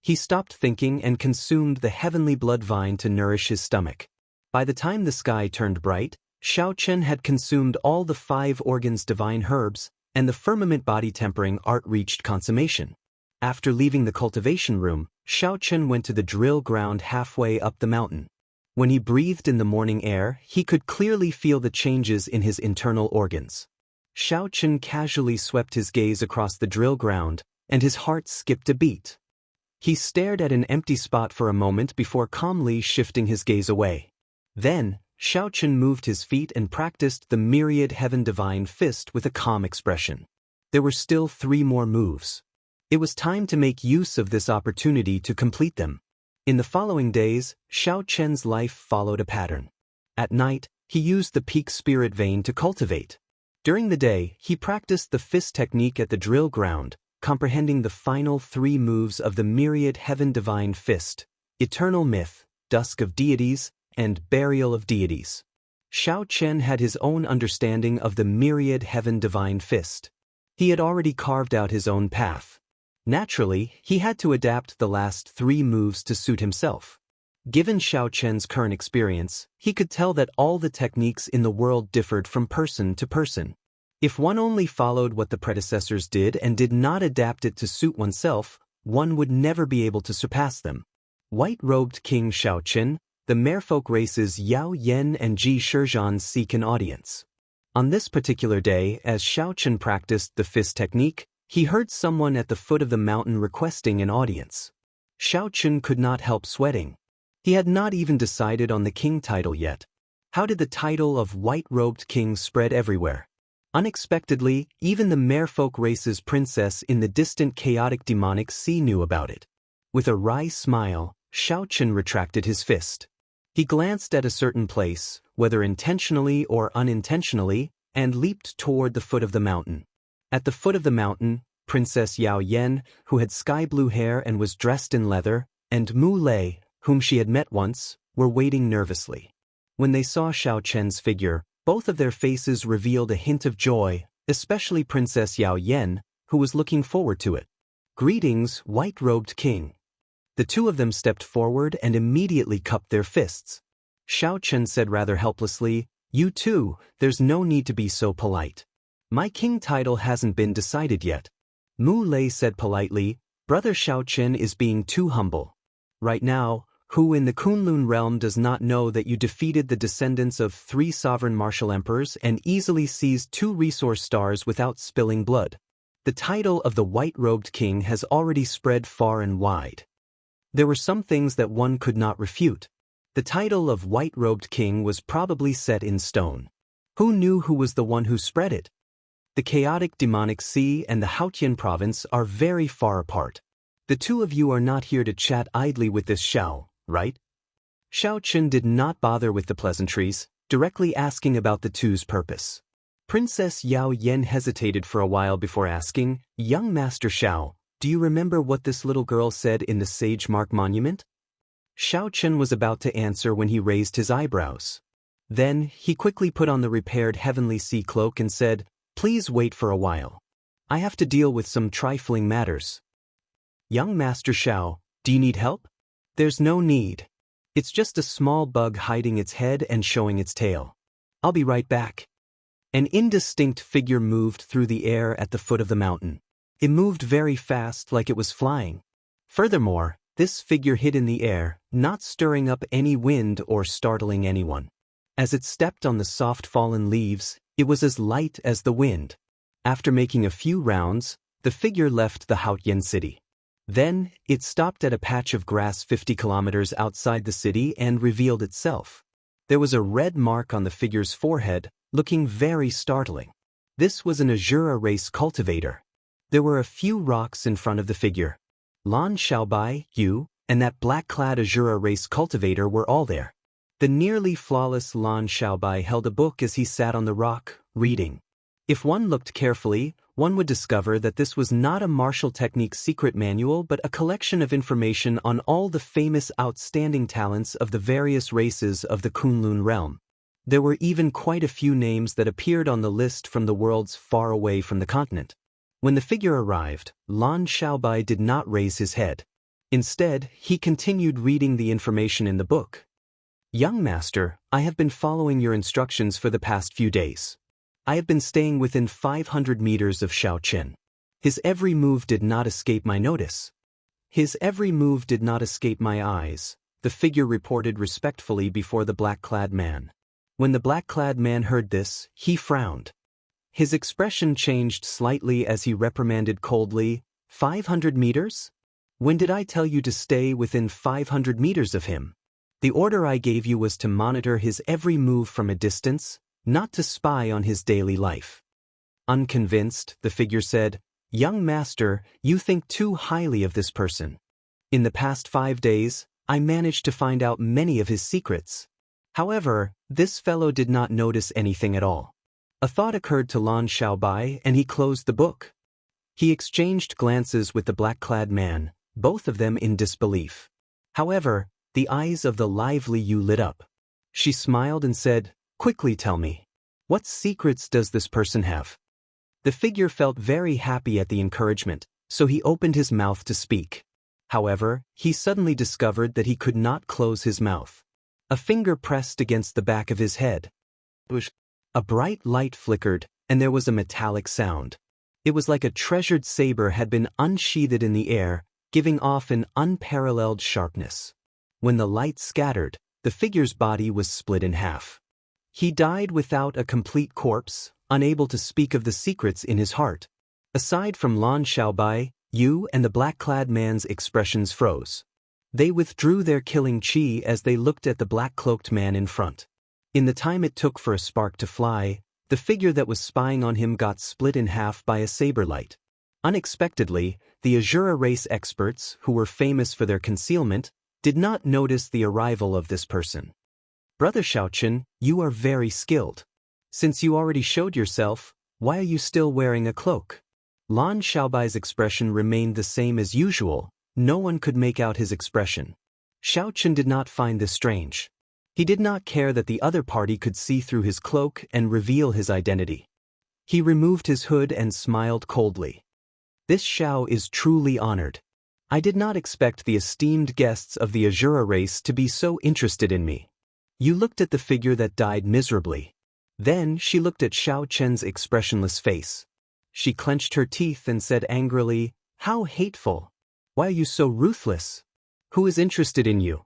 He stopped thinking and consumed the heavenly blood vine to nourish his stomach. By the time the sky turned bright, Xiaochen had consumed all the 5 organs' divine herbs, and the firmament body-tempering art reached consummation. After leaving the cultivation room, Xiaochen went to the drill ground halfway up the mountain. When he breathed in the morning air, he could clearly feel the changes in his internal organs. Xiaochen casually swept his gaze across the drill ground, and his heart skipped a beat. He stared at an empty spot for a moment before calmly shifting his gaze away. Then, Xiaochen moved his feet and practiced the myriad heaven divine fist with a calm expression. There were still 3 more moves. It was time to make use of this opportunity to complete them. In the following days, Xiaochen's life followed a pattern. At night, he used the peak spirit vein to cultivate. During the day, he practiced the fist technique at the drill ground, comprehending the final 3 moves of the myriad heaven divine fist: eternal myth, dusk of deities, and burial of deities. Xiaochen had his own understanding of the myriad heaven divine fist. He had already carved out his own path. Naturally, he had to adapt the last 3 moves to suit himself. Given Xiaochen's current experience, he could tell that all the techniques in the world differed from person to person. If one only followed what the predecessors did and did not adapt it to suit oneself, one would never be able to surpass them. White-robed King Xiaochen, the merfolk races Yao Yan and Ji Shizhan seek an audience. On this particular day, as Xiaochen practiced the fist technique, he heard someone at the foot of the mountain requesting an audience. Xiaochen could not help sweating. He had not even decided on the king title yet. How did the title of white-robed king spread everywhere? Unexpectedly, even the merfolk race's princess in the distant chaotic demonic sea knew about it. With a wry smile, Xiaochen retracted his fist. He glanced at a certain place, whether intentionally or unintentionally, and leaped toward the foot of the mountain. At the foot of the mountain, Princess Yao Yan, who had sky-blue hair and was dressed in leather, and Mu Lei, whom she had met once, were waiting nervously. When they saw Xiaochen's figure, both of their faces revealed a hint of joy, especially Princess Yao Yan, who was looking forward to it. "Greetings, white-robed king." The 2 of them stepped forward and immediately cupped their fists. Xiaochen said rather helplessly, "You too, there's no need to be so polite. My king title hasn't been decided yet." Mu Lei said politely, "Brother Xiaochen is being too humble. Right now, who in the Kunlun realm does not know that you defeated the descendants of 3 sovereign martial emperors and easily seized 2 resource stars without spilling blood? The title of the white-robed king has already spread far and wide. There were some things that one could not refute. The title of white-robed king was probably set in stone. Who knew who was the one who spread it? The chaotic demonic sea and the Haotian province are very far apart. The 2 of you are not here to chat idly with this Xiao, right?" Xiaochen did not bother with the pleasantries, directly asking about the 2's purpose. Princess Yao Yan hesitated for a while before asking, "Young Master Xiao, do you remember what this little girl said in the Sage Mark Monument?" Xiaochen was about to answer when he raised his eyebrows. Then, he quickly put on the repaired heavenly sea cloak and said, "Please wait for a while. I have to deal with some trifling matters." "Young Master Xiao, do you need help?" "There's no need. It's just a small bug hiding its head and showing its tail. I'll be right back." An indistinct figure moved through the air at the foot of the mountain. It moved very fast, like it was flying. Furthermore, this figure hid in the air, not stirring up any wind or startling anyone. As it stepped on the soft fallen leaves, it was as light as the wind. After making a few rounds, the figure left the Haotian city. Then, it stopped at a patch of grass 50 kilometers outside the city and revealed itself. There was a red mark on the figure's forehead, looking very startling. This was an Azura race cultivator. There were a few rocks in front of the figure. Lan Xiaobai, Yu, and that black-clad Azura race cultivator were all there. The nearly flawless Lan Xiaobai held a book as he sat on the rock, reading. If one looked carefully, one would discover that this was not a martial technique secret manual but a collection of information on all the famous outstanding talents of the various races of the Kunlun realm. There were even quite a few names that appeared on the list from the worlds far away from the continent. When the figure arrived, Lan Xiaobai did not raise his head. Instead, he continued reading the information in the book. "Young Master, I have been following your instructions for the past few days. I have been staying within 500 meters of Xiaochen. His every move did not escape my notice. His every move did not escape my eyes," the figure reported respectfully before the black-clad man. When the black-clad man heard this, he frowned. His expression changed slightly as he reprimanded coldly, 500 meters? When did I tell you to stay within 500 meters of him? The order I gave you was to monitor his every move from a distance, not to spy on his daily life. Unconvinced, the figure said, "Young master, you think too highly of this person. In the past 5 days, I managed to find out many of his secrets. However, this fellow did not notice anything at all." A thought occurred to Lan Xiaobai and he closed the book. He exchanged glances with the black-clad man, both of them in disbelief. However, the eyes of the lively Yu lit up. She smiled and said, "Quickly tell me. What secrets does this person have?" The figure felt very happy at the encouragement, so he opened his mouth to speak. However, he suddenly discovered that he could not close his mouth. A finger pressed against the back of his head. A bright light flickered, and there was a metallic sound. It was like a treasured saber had been unsheathed in the air, giving off an unparalleled sharpness. When the light scattered, the figure's body was split in half. He died without a complete corpse, unable to speak of the secrets in his heart. Aside from Lan Xiaobai, Yu and the black-clad man's expressions froze. They withdrew their killing chi as they looked at the black-cloaked man in front. In the time it took for a spark to fly, the figure that was spying on him got split in half by a saber light. Unexpectedly, the Azura race experts, who were famous for their concealment, did not notice the arrival of this person. "Brother Xiaochen, you are very skilled. Since you already showed yourself, why are you still wearing a cloak?" Lan Xiaobai's expression remained the same as usual. No one could make out his expression. Xiaochen did not find this strange. He did not care that the other party could see through his cloak and reveal his identity. He removed his hood and smiled coldly. "This Xiao is truly honored. I did not expect the esteemed guests of the Azura race to be so interested in me." You looked at the figure that died miserably. Then she looked at Xiaochen's expressionless face. She clenched her teeth and said angrily, "How hateful! Why are you so ruthless? Who is interested in you?"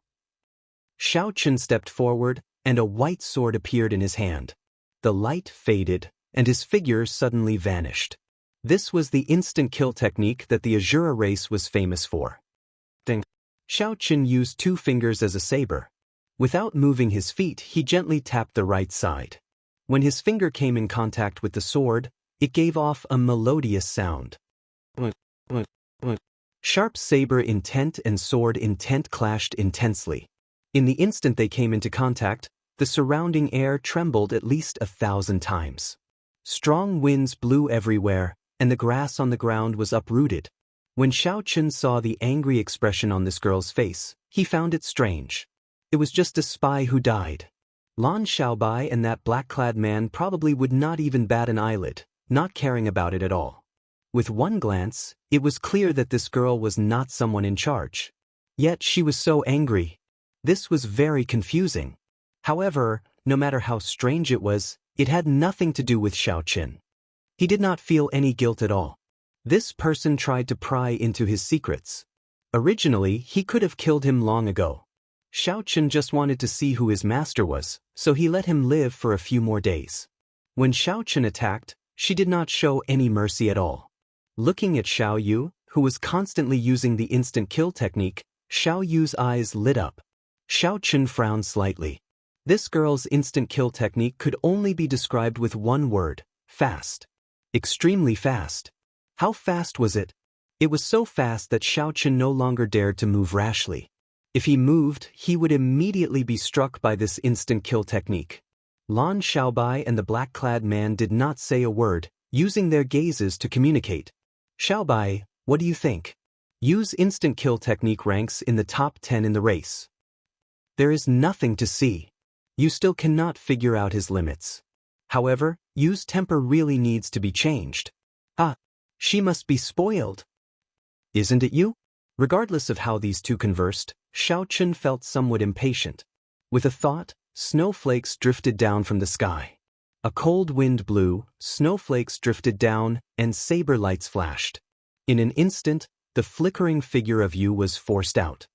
Xiaochen stepped forward, and a white sword appeared in his hand. The light faded, and his figure suddenly vanished. This was the instant kill technique that the Azura race was famous for. Xiaochen used 2 fingers as a saber. Without moving his feet, he gently tapped the right side. When his finger came in contact with the sword, it gave off a melodious sound. Sharp saber intent and sword intent clashed intensely. In the instant they came into contact, the surrounding air trembled at least 1,000 times. Strong winds blew everywhere, and the grass on the ground was uprooted. When Xiaochen saw the angry expression on this girl's face, he found it strange. It was just a spy who died. Lan Xiaobai and that black-clad man probably would not even bat an eyelid, not caring about it at all. With one glance, it was clear that this girl was not someone in charge. Yet she was so angry. This was very confusing. However, no matter how strange it was, it had nothing to do with Xiaochen. He did not feel any guilt at all. This person tried to pry into his secrets. Originally, he could have killed him long ago. Xiaochen just wanted to see who his master was, so he let him live for a few more days. When Xiaochen attacked, she did not show any mercy at all. Looking at Xiao Yu, who was constantly using the instant kill technique, Xiao Yu's eyes lit up. Xiaochen frowned slightly. This girl's instant kill technique could only be described with one word: fast. Extremely fast. How fast was it? It was so fast that Xiaochen no longer dared to move rashly. If he moved, he would immediately be struck by this instant kill technique. Lan Xiaobai and the black-clad man did not say a word, using their gazes to communicate. "Xiaobai, what do you think? Yu's instant kill technique ranks in the top 10 in the race. There is nothing to see. You still cannot figure out his limits. However, Yu's temper really needs to be changed. Ah, she must be spoiled. Isn't it you?" Regardless of how these two conversed, Xiaochen felt somewhat impatient. With a thought, snowflakes drifted down from the sky. A cold wind blew, snowflakes drifted down, and saber lights flashed. In an instant, the flickering figure of Yu was forced out.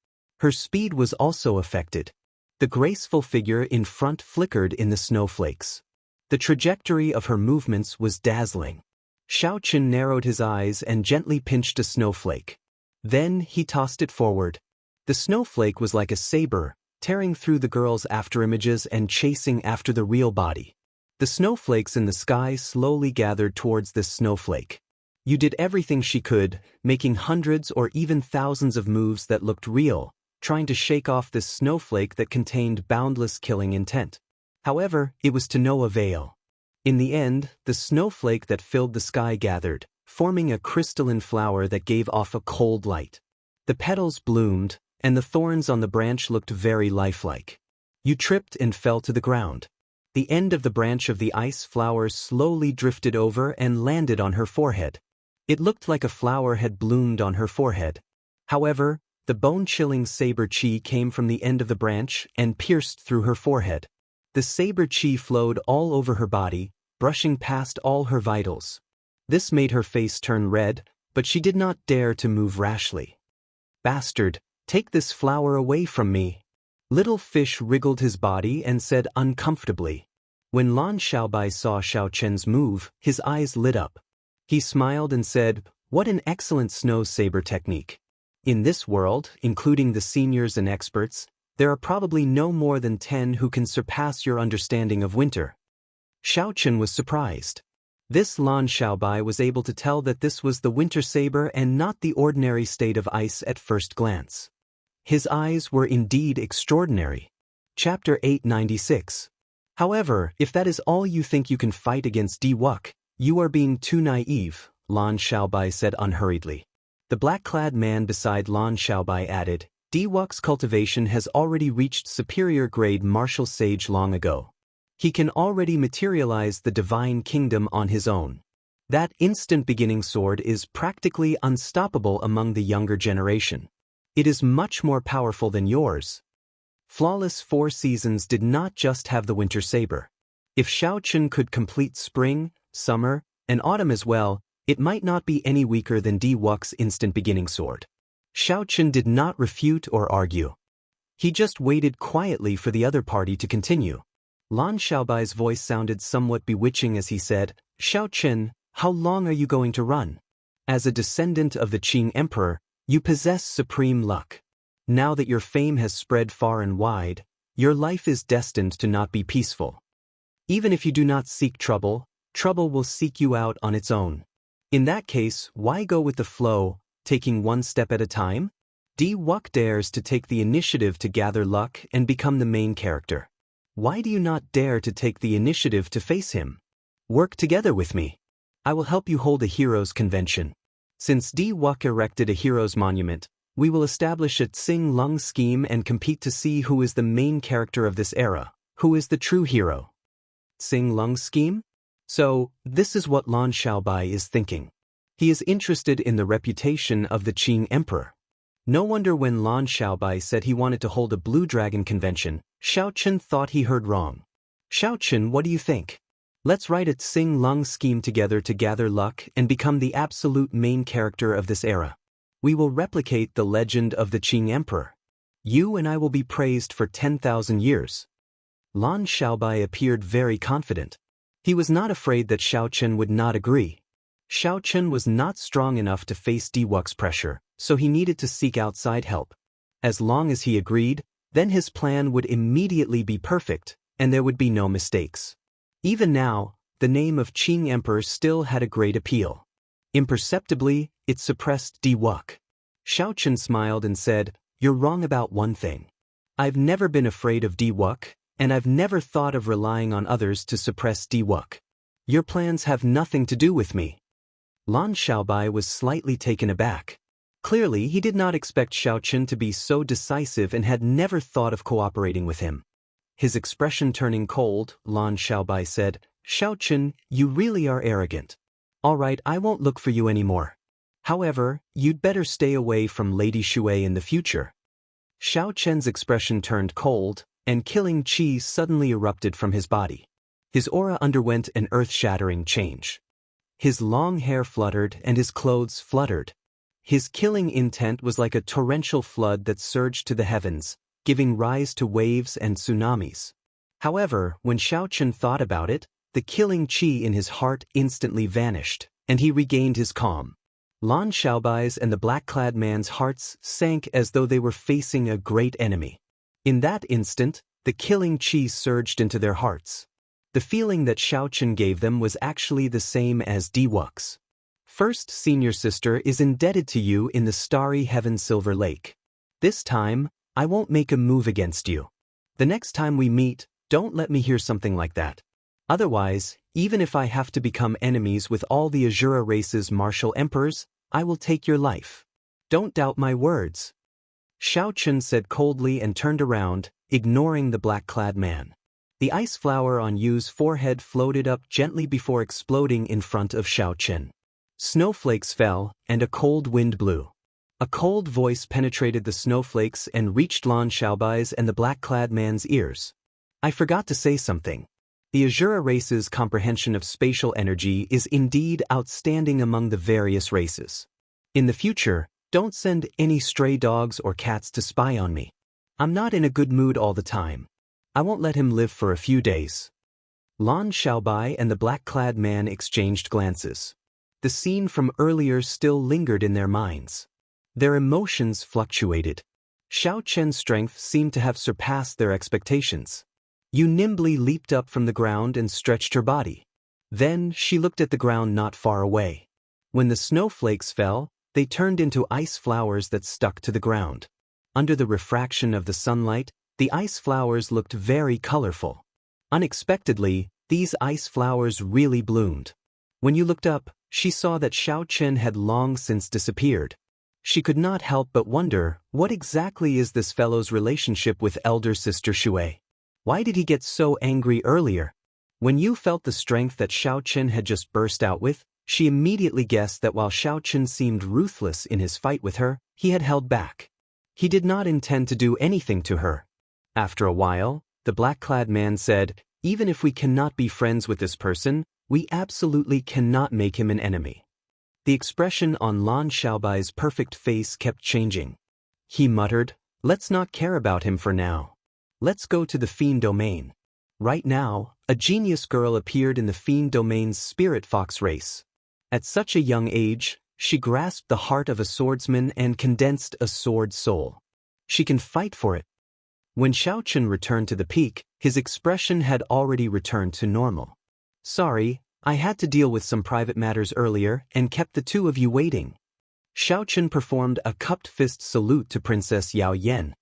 Her speed was also affected. The graceful figure in front flickered in the snowflakes. The trajectory of her movements was dazzling. Xiaochen narrowed his eyes and gently pinched a snowflake. Then he tossed it forward. The snowflake was like a saber, tearing through the girl's afterimages and chasing after the real body. The snowflakes in the sky slowly gathered towards this snowflake. You did everything she could, making hundreds or even thousands of moves that looked real, trying to shake off this snowflake that contained boundless killing intent. However, it was to no avail. In the end, the snowflake that filled the sky gathered, forming a crystalline flower that gave off a cold light. The petals bloomed, and the thorns on the branch looked very lifelike. You tripped and fell to the ground. The end of the branch of the ice flower slowly drifted over and landed on her forehead. It looked like a flower had bloomed on her forehead. However, the bone-chilling saber chi came from the end of the branch and pierced through her forehead. The saber chi flowed all over her body, brushing past all her vitals. This made her face turn red, but she did not dare to move rashly. "Bastard, take this flower away from me." Little Fish wriggled his body and said uncomfortably. When Lan Xiaobai saw Xiao Chen's move, his eyes lit up. He smiled and said, "What an excellent snow saber technique. In this world, including the seniors and experts, there are probably no more than 10 who can surpass your understanding of winter." Xiao Chen was surprised. This Lan Xiaobai was able to tell that this was the winter saber and not the ordinary state of ice at first glance. His eyes were indeed extraordinary. Chapter 896. However, if that is all you think you can fight against Di Wuk, you are being too naive, Lan Xiaobai said unhurriedly. The black-clad man beside Lan Xiaobai added, Di Wuk's cultivation has already reached superior grade martial sage long ago. He can already materialize the divine kingdom on his own. That instant beginning sword is practically unstoppable among the younger generation. It is much more powerful than yours. Flawless Four Seasons did not just have the winter saber. If Xiao Chen could complete spring, summer, and autumn as well, it might not be any weaker than Di Wuk's instant beginning sword. Xiao Chen did not refute or argue. He just waited quietly for the other party to continue. Lan Xiaobai's voice sounded somewhat bewitching as he said, "Xiao Chen, how long are you going to run? As a descendant of the Qing Emperor, you possess supreme luck. Now that your fame has spread far and wide, your life is destined to not be peaceful. Even if you do not seek trouble, trouble will seek you out on its own. In that case, why go with the flow, taking one step at a time? Di Wuk dares to take the initiative to gather luck and become the main character. Why do you not dare to take the initiative to face him? Work together with me. I will help you hold a heroes' convention. Since Di Wuk erected a heroes' monument, we will establish a Tsing Lung scheme and compete to see who is the main character of this era, who is the true hero." Tsing Lung scheme? So, this is what Lan Xiaobai is thinking. He is interested in the reputation of the Qing Emperor. No wonder when Lan Xiaobai said he wanted to hold a Blue Dragon convention, Xiao Chen thought he heard wrong. "Xiao Chen, what do you think? Let's write a Tsing Lung scheme together to gather luck and become the absolute main character of this era. We will replicate the legend of the Qing Emperor. You and I will be praised for 10,000 years." Lan Xiaobai appeared very confident. He was not afraid that Xiao Chen would not agree. Xiao Chen was not strong enough to face Di Wuk's pressure, so he needed to seek outside help. As long as he agreed, then his plan would immediately be perfect, and there would be no mistakes. Even now, the name of Qing Emperor still had a great appeal. Imperceptibly, it suppressed Di Wuk. Xiao Chen smiled and said, "You're wrong about one thing. I've never been afraid of Di Wuk, and I've never thought of relying on others to suppress Di Wuk. Your plans have nothing to do with me." Lan Xiaobai was slightly taken aback. Clearly, he did not expect Xiao Chen to be so decisive and had never thought of cooperating with him. His expression turning cold, Lan Xiaobai said, "Xiao Chen, you really are arrogant. All right, I won't look for you anymore. However, you'd better stay away from Lady Shui in the future." Xiao Chen's expression turned cold, and killing chi suddenly erupted from his body. His aura underwent an earth-shattering change. His long hair fluttered and his clothes fluttered. His killing intent was like a torrential flood that surged to the heavens, giving rise to waves and tsunamis. However, when Xiao Chen thought about it, the killing chi in his heart instantly vanished, and he regained his calm. Lan Xiaobai's and the black-clad man's hearts sank as though they were facing a great enemy. In that instant, the killing chi surged into their hearts. The feeling that Xiaochen gave them was actually the same as Diwux. First senior sister is indebted to you in the starry heaven Silver Lake. This time, I won't make a move against you. The next time we meet, don't let me hear something like that. Otherwise, even if I have to become enemies with all the Azura race's martial emperors, I will take your life. Don't doubt my words. Xiaochen said coldly and turned around, ignoring the black-clad man. The ice flower on Yu's forehead floated up gently before exploding in front of Xiaochen. Snowflakes fell, and a cold wind blew. A cold voice penetrated the snowflakes and reached Lan Xiaobai's and the black-clad man's ears. I forgot to say something. The Azura race's comprehension of spatial energy is indeed outstanding among the various races. In the future, don't send any stray dogs or cats to spy on me. I'm not in a good mood all the time. I won't let him live for a few days. Lan Xiaobai and the black-clad man exchanged glances. The scene from earlier still lingered in their minds. Their emotions fluctuated. Xiaochen's strength seemed to have surpassed their expectations. Yu nimbly leaped up from the ground and stretched her body. Then she looked at the ground not far away. When the snowflakes fell, they turned into ice flowers that stuck to the ground. Under the refraction of the sunlight, the ice flowers looked very colorful. Unexpectedly, these ice flowers really bloomed. When Yu looked up, she saw that Xiaochen had long since disappeared. She could not help but wonder, what exactly is this fellow's relationship with elder sister Shui? Why did he get so angry earlier? When Yu felt the strength that Xiaochen had just burst out with, she immediately guessed that while Xiaochen seemed ruthless in his fight with her, he had held back. He did not intend to do anything to her. After a while, the black-clad man said, even if we cannot be friends with this person, we absolutely cannot make him an enemy. The expression on Lan Xiaobai's perfect face kept changing. He muttered, let's not care about him for now. Let's go to the Fiend Domain. Right now, a genius girl appeared in the Fiend Domain's Spirit Fox race. At such a young age, she grasped the heart of a swordsman and condensed a sword soul. She can fight for it. When Xiaochen returned to the peak, his expression had already returned to normal. Sorry, I had to deal with some private matters earlier and kept the two of you waiting. Xiaochen performed a cupped fist salute to Princess Yao Yan.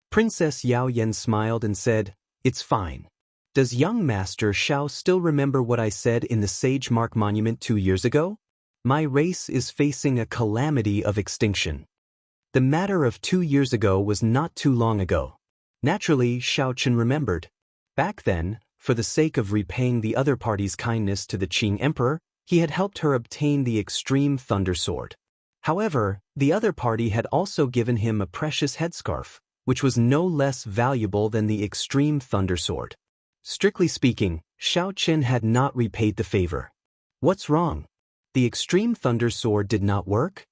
Princess Yao Yan smiled and said, it's fine. Does young Master Xiao still remember what I said in the Sage Mark Monument 2 years ago? My race is facing a calamity of extinction. The matter of 2 years ago was not too long ago. Naturally, Xiaochen remembered. Back then, for the sake of repaying the other party's kindness to the Qing Emperor, he had helped her obtain the Extreme Thunder Sword. However, the other party had also given him a precious headscarf, which was no less valuable than the Extreme Thunder Sword. Strictly speaking, Xiaochen had not repaid the favor. What's wrong? The Extreme Thunder Sword did not work?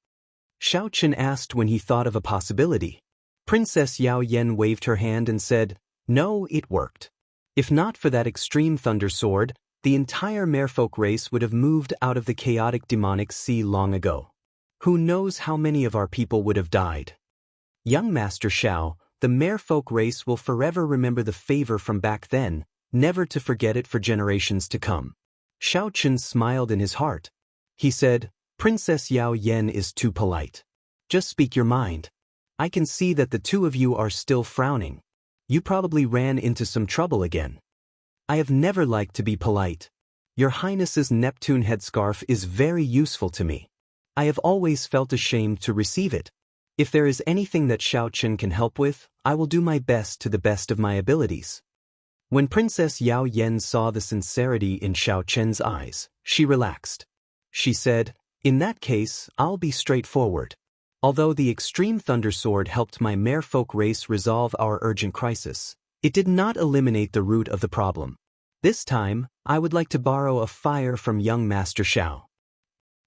Xiaochen asked when he thought of a possibility. Princess Yao Yan waved her hand and said, no, it worked. If not for that Extreme Thunder Sword, the entire merfolk race would have moved out of the chaotic demonic sea long ago. Who knows how many of our people would have died? Young Master Xiao, the merfolk race will forever remember the favor from back then, never to forget it for generations to come. Xiaochen smiled in his heart. He said, Princess Yao Yan is too polite. Just speak your mind. I can see that the two of you are still frowning. You probably ran into some trouble again. I have never liked to be polite. Your Highness's Neptune headscarf is very useful to me. I have always felt ashamed to receive it. If there is anything that Xiaochen can help with, I will do my best to the best of my abilities. When Princess Yao Yan saw the sincerity in Xiaochen's eyes, she relaxed. She said, in that case, I'll be straightforward. Although the Extreme Thunder Sword helped my merfolk race resolve our urgent crisis, it did not eliminate the root of the problem. This time, I would like to borrow a fire from young Master Xiao.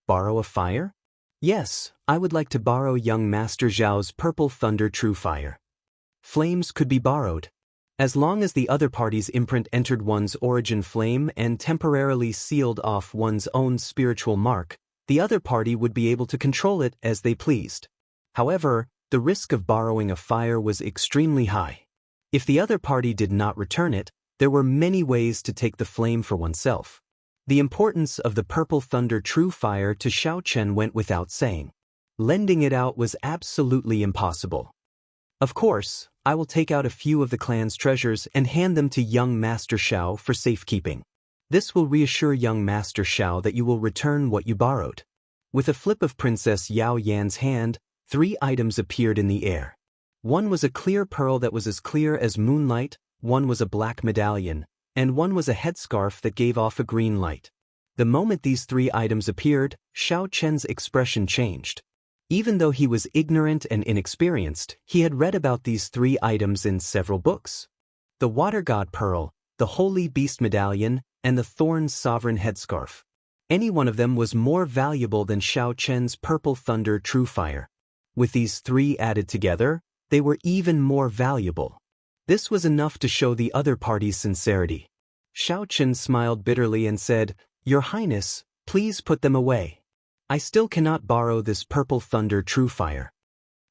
Borrow a fire? Yes, I would like to borrow young Master Zhao's Purple Thunder True Fire. Flames could be borrowed. As long as the other party's imprint entered one's origin flame and temporarily sealed off one's own spiritual mark, the other party would be able to control it as they pleased. However, the risk of borrowing a fire was extremely high. If the other party did not return it, there were many ways to take the flame for oneself. The importance of the purple thunder true fire to Xiaochen went without saying. Lending it out was absolutely impossible. Of course, I will take out a few of the clan's treasures and hand them to young Master Xiao for safekeeping. This will reassure young Master Xiao that you will return what you borrowed. With a flip of Princess Yao Yan's hand, 3 items appeared in the air. One was a clear pearl that was as clear as moonlight, one was a black medallion, and one was a headscarf that gave off a green light. The moment these 3 items appeared, Xiaochen's expression changed. Even though he was ignorant and inexperienced, he had read about these 3 items in several books. The Water God Pearl, the Holy Beast Medallion, and the Thorn Sovereign Headscarf. Any one of them was more valuable than Xiaochen's Purple Thunder True Fire. With these 3 added together, they were even more valuable. This was enough to show the other party's sincerity. Xiaochen smiled bitterly and said, "Your Highness, please put them away. I still cannot borrow this Purple Thunder True Fire."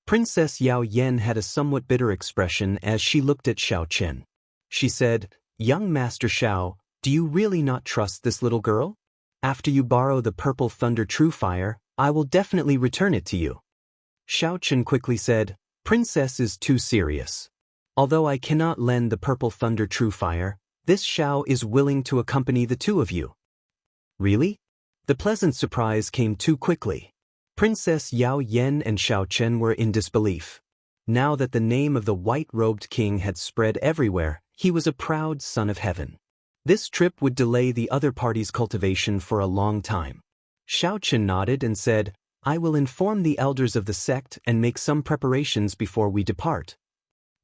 Princess Yao Yan had a somewhat bitter expression as she looked at Xiaochen. She said, "Young Master Xiao, do you really not trust this little girl? After you borrow the Purple Thunder True Fire, I will definitely return it to you." Xiaochen quickly said, "Princess is too serious. Although I cannot lend the Purple Thunder True Fire, this Xiao is willing to accompany the 2 of you." "Really?" The pleasant surprise came too quickly. Princess Yao Yan and Xiaochen were in disbelief. Now that the name of the white-robed king had spread everywhere, he was a proud son of heaven. This trip would delay the other party's cultivation for a long time. Xiaochen nodded and said, "I will inform the elders of the sect and make some preparations before we depart."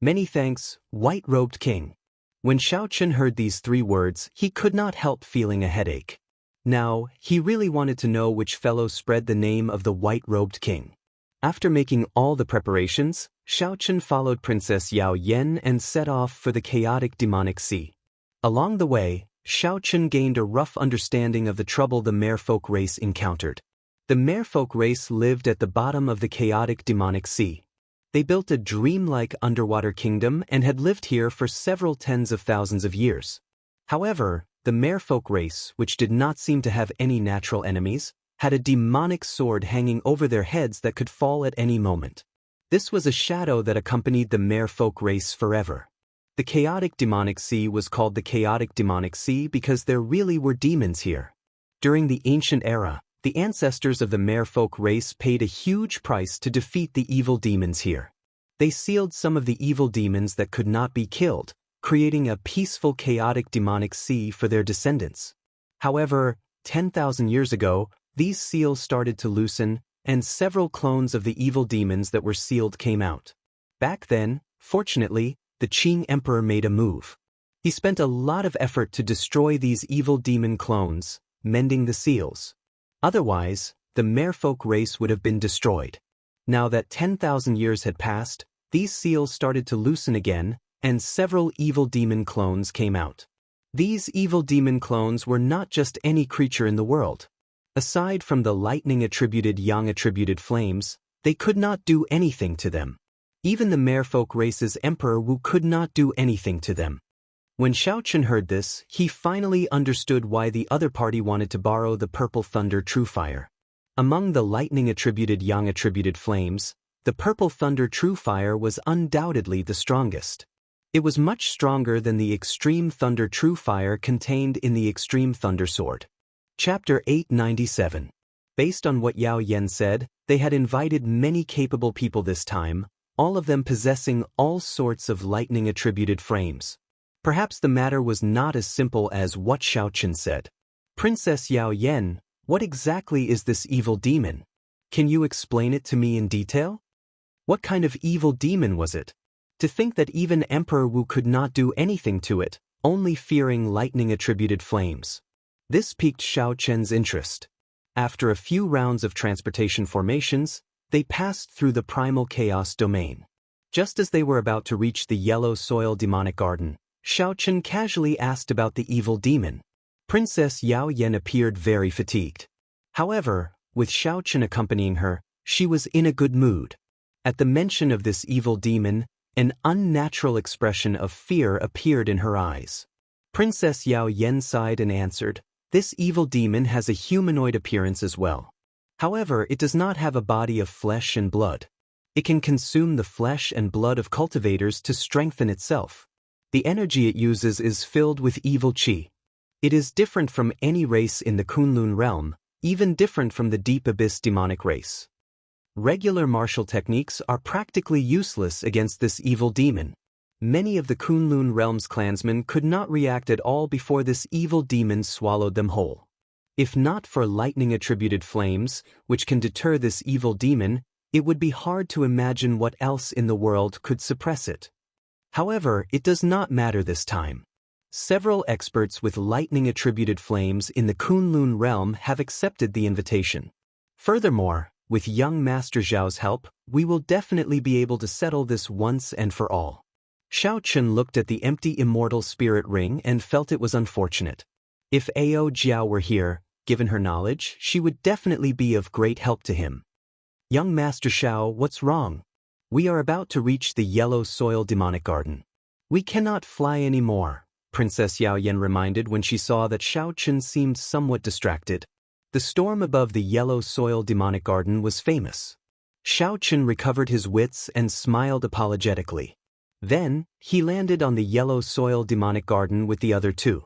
"Many thanks, white-robed king." When Xiaochen heard these 3 words, he could not help feeling a headache. Now, he really wanted to know which fellow spread the name of the white-robed king. After making all the preparations, Xiaochen followed Princess Yao Yan and set off for the chaotic demonic sea. Along the way, Xiaochen gained a rough understanding of the trouble the merfolk race encountered. The merfolk race lived at the bottom of the chaotic demonic sea. They built a dreamlike underwater kingdom and had lived here for several tens of thousands of years. However, the merfolk race, which did not seem to have any natural enemies, had a demonic sword hanging over their heads that could fall at any moment. This was a shadow that accompanied the merfolk race forever. The chaotic demonic sea was called the chaotic demonic sea because there really were demons here. During the ancient era, the ancestors of the merfolk race paid a huge price to defeat the evil demons here. They sealed some of the evil demons that could not be killed, creating a peaceful chaotic demonic sea for their descendants. However, 10,000 years ago, these seals started to loosen, and several clones of the evil demons that were sealed came out. Back then, fortunately, the Qing Emperor made a move. He spent a lot of effort to destroy these evil demon clones, mending the seals. Otherwise, the merfolk race would have been destroyed. Now that 10,000 years had passed, these seals started to loosen again, and several evil demon clones came out. These evil demon clones were not just any creature in the world. Aside from the lightning-attributed yang-attributed flames, they could not do anything to them. Even the merfolk race's Emperor Wu could not do anything to them. When Xiaochen heard this, he finally understood why the other party wanted to borrow the Purple Thunder True Fire. Among the lightning-attributed yang-attributed flames, the Purple Thunder True Fire was undoubtedly the strongest. It was much stronger than the Extreme Thunder True Fire contained in the Extreme Thunder Sword. Chapter 897. Based on what Yao Yan said, they had invited many capable people this time, all of them possessing all sorts of lightning-attributed frames. Perhaps the matter was not as simple as what Xiaochen said. "Princess Yao Yan, what exactly is this evil demon? Can you explain it to me in detail? What kind of evil demon was it? To think that even Emperor Wu could not do anything to it, only fearing lightning-attributed flames." This piqued Xiaochen's interest. After a few rounds of transportation formations, they passed through the primal chaos domain. Just as they were about to reach the yellow soil demonic garden, Xiaochen casually asked about the evil demon. Princess Yao Yan appeared very fatigued. However, with Xiaochen accompanying her, she was in a good mood. At the mention of this evil demon, An unnatural expression of fear appeared in her eyes. Princess Yao Yen sighed and answered, "This evil demon has a humanoid appearance as well. However, it does not have a body of flesh and blood. It can consume the flesh and blood of cultivators to strengthen itself. The energy it uses is filled with evil qi. It is different from any race in the Kunlun realm, even different from the Deep Abyss demonic race. Regular martial techniques are practically useless against this evil demon. Many of the Kunlun realm's clansmen could not react at all before this evil demon swallowed them whole. If not for lightning-attributed flames, which can deter this evil demon, it would be hard to imagine what else in the world could suppress it. However, it does not matter this time. Several experts with lightning-attributed flames in the Kunlun realm have accepted the invitation. Furthermore, with young Master Zhao's help, we will definitely be able to settle this once and for all." Xiao Chun looked at the empty immortal spirit ring and felt it was unfortunate. If Ao Jiao were here, given her knowledge, she would definitely be of great help to him. "Young Master Xiao, what's wrong? We are about to reach the yellow soil demonic garden. We cannot fly anymore," Princess Yao Yen reminded when she saw that Xiao Chun seemed somewhat distracted. The storm above the yellow soil demonic garden was famous. Xiao Chun recovered his wits and smiled apologetically. Then, he landed on the yellow soil demonic garden with the other two.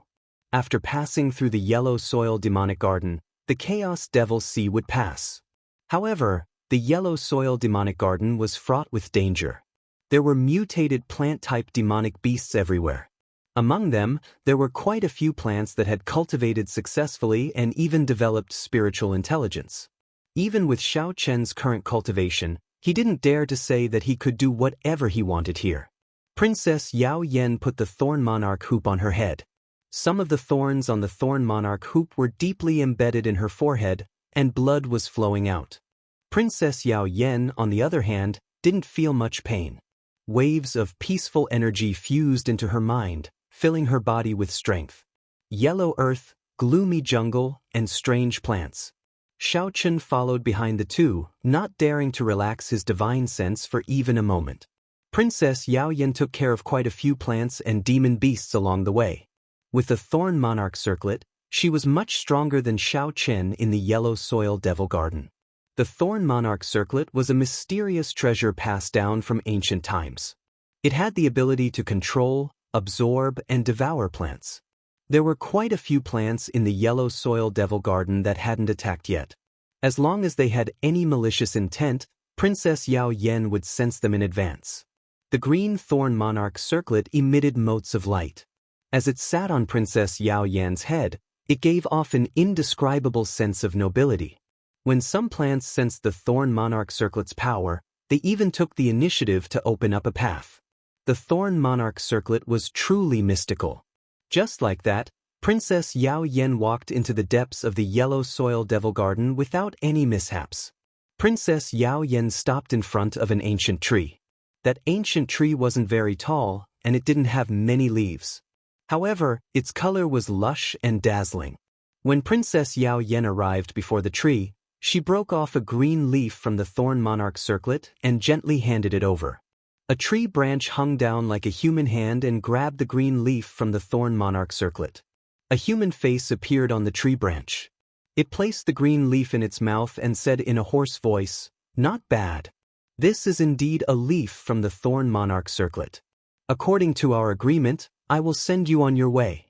After passing through the yellow soil demonic garden, the Chaos Devil Sea would pass. However, the yellow soil demonic garden was fraught with danger. There were mutated plant-type demonic beasts everywhere. Among them, there were quite a few plants that had cultivated successfully and even developed spiritual intelligence. Even with Xiao Chen's current cultivation, he didn't dare to say that he could do whatever he wanted here. Princess Yao Yen put the Thorn Monarch hoop on her head. Some of the thorns on the Thorn Monarch hoop were deeply embedded in her forehead, and blood was flowing out. Princess Yao Yen, on the other hand, didn't feel much pain. Waves of peaceful energy fused into her mind, filling her body with strength. Yellow earth, gloomy jungle, and strange plants. Xiao Chun followed behind the two, not daring to relax his divine sense for even a moment. Princess Yao Yen took care of quite a few plants and demon beasts along the way. With the Thorn Monarch circlet, she was much stronger than Xiao Chen in the Yellow Soil Devil Garden. The Thorn Monarch circlet was a mysterious treasure passed down from ancient times. It had the ability to control, absorb, and devour plants. There were quite a few plants in the Yellow Soil Devil Garden that hadn't attacked yet. As long as they had any malicious intent, Princess Yao Yen would sense them in advance. The green Thorn Monarch circlet emitted motes of light. As it sat on Princess Yao Yan's head, it gave off an indescribable sense of nobility. When some plants sensed the Thorn Monarch circlet's power, they even took the initiative to open up a path. The Thorn Monarch circlet was truly mystical. Just like that, Princess Yao Yen walked into the depths of the Yellow Soil Devil Garden without any mishaps. Princess Yao Yen stopped in front of an ancient tree. That ancient tree wasn't very tall, and it didn't have many leaves. However, its color was lush and dazzling. When Princess Yao Yen arrived before the tree, she broke off a green leaf from the Thorn Monarch circlet and gently handed it over. A tree branch hung down like a human hand and grabbed the green leaf from the Thorn Monarch circlet. A human face appeared on the tree branch. It placed the green leaf in its mouth and said in a hoarse voice, "Not bad. This is indeed a leaf from the Thorn Monarch circlet. According to our agreement, I will send you on your way."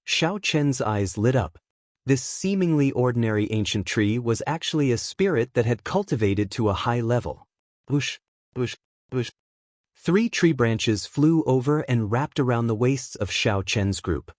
Xiao Chen's eyes lit up. This seemingly ordinary ancient tree was actually a spirit that had cultivated to a high level. Whoosh, whoosh, whoosh. 3 tree branches flew over and wrapped around the waists of Xiao Chen's group.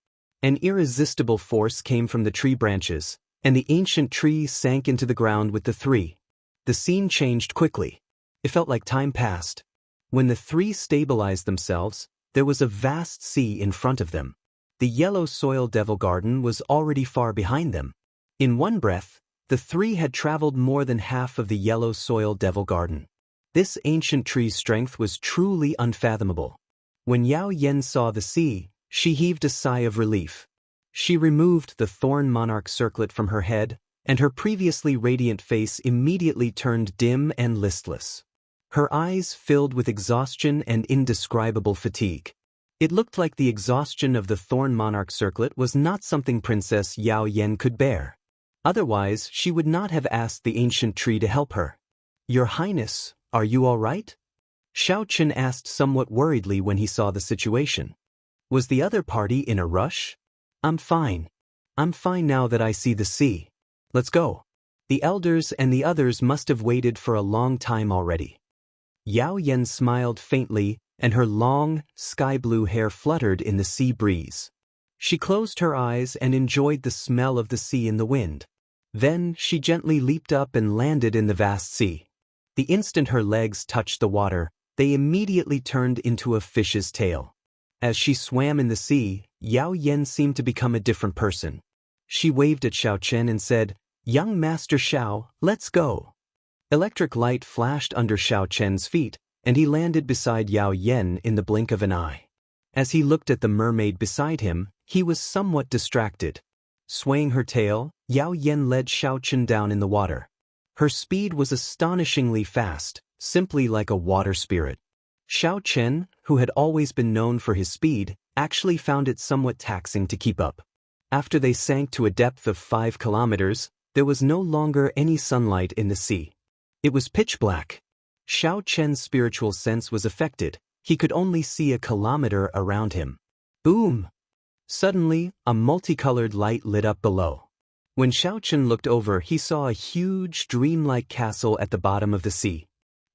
An irresistible force came from the tree branches, and the ancient tree sank into the ground with the 3. The scene changed quickly. It felt like time passed. When the 3 stabilized themselves, there was a vast sea in front of them. The Yellow Soil Devil Garden was already far behind them. In one breath, the 3 had traveled more than half of the Yellow Soil Devil Garden. This ancient tree's strength was truly unfathomable. When Yao Yen saw the sea, she heaved a sigh of relief. She removed the Thorn Monarch circlet from her head, and her previously radiant face immediately turned dim and listless. Her eyes filled with exhaustion and indescribable fatigue. It looked like the exhaustion of the Thorn Monarch circlet was not something Princess Yao Yen could bear. Otherwise, she would not have asked the ancient tree to help her. "Your Highness, are you all right?" Xiao Chen asked somewhat worriedly when he saw the situation. Was the other party in a rush? "I'm fine. I'm fine now that I see the sea. Let's go." The elders and the others must have waited for a long time already. Yao Yen smiled faintly, and her long, sky-blue hair fluttered in the sea breeze. She closed her eyes and enjoyed the smell of the sea in the wind. Then she gently leaped up and landed in the vast sea. The instant her legs touched the water, they immediately turned into a fish's tail. As she swam in the sea, Yao Yen seemed to become a different person. She waved at Xiao Chen and said, "Young Master Xiao, let's go." Electric light flashed under Xiao Chen's feet, and he landed beside Yao Yen in the blink of an eye. As he looked at the mermaid beside him, he was somewhat distracted. Swaying her tail, Yao Yen led Xiao Chen down in the water. Her speed was astonishingly fast, simply like a water spirit. Xiao Chen, who had always been known for his speed, actually found it somewhat taxing to keep up. After they sank to a depth of 5 kilometers, there was no longer any sunlight in the sea. It was pitch black. Xiao Chen's spiritual sense was affected. He could only see a kilometer around him. Boom! Suddenly, a multicolored light lit up below. When Xiao Chen looked over, he saw a huge, dreamlike castle at the bottom of the sea.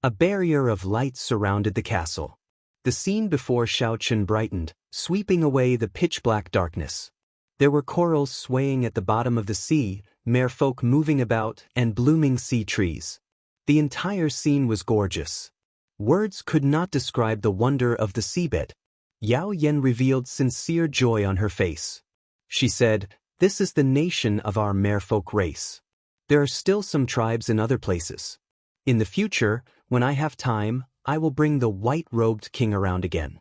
A barrier of light surrounded the castle. The scene before Xiao Chen brightened, sweeping away the pitch-black darkness. There were corals swaying at the bottom of the sea, merfolk moving about, and blooming sea trees. The entire scene was gorgeous. Words could not describe the wonder of the seabed. Yao Yen revealed sincere joy on her face. She said, "This is the nation of our merfolk race. There are still some tribes in other places. In the future, when I have time, I will bring the white-robed king around again."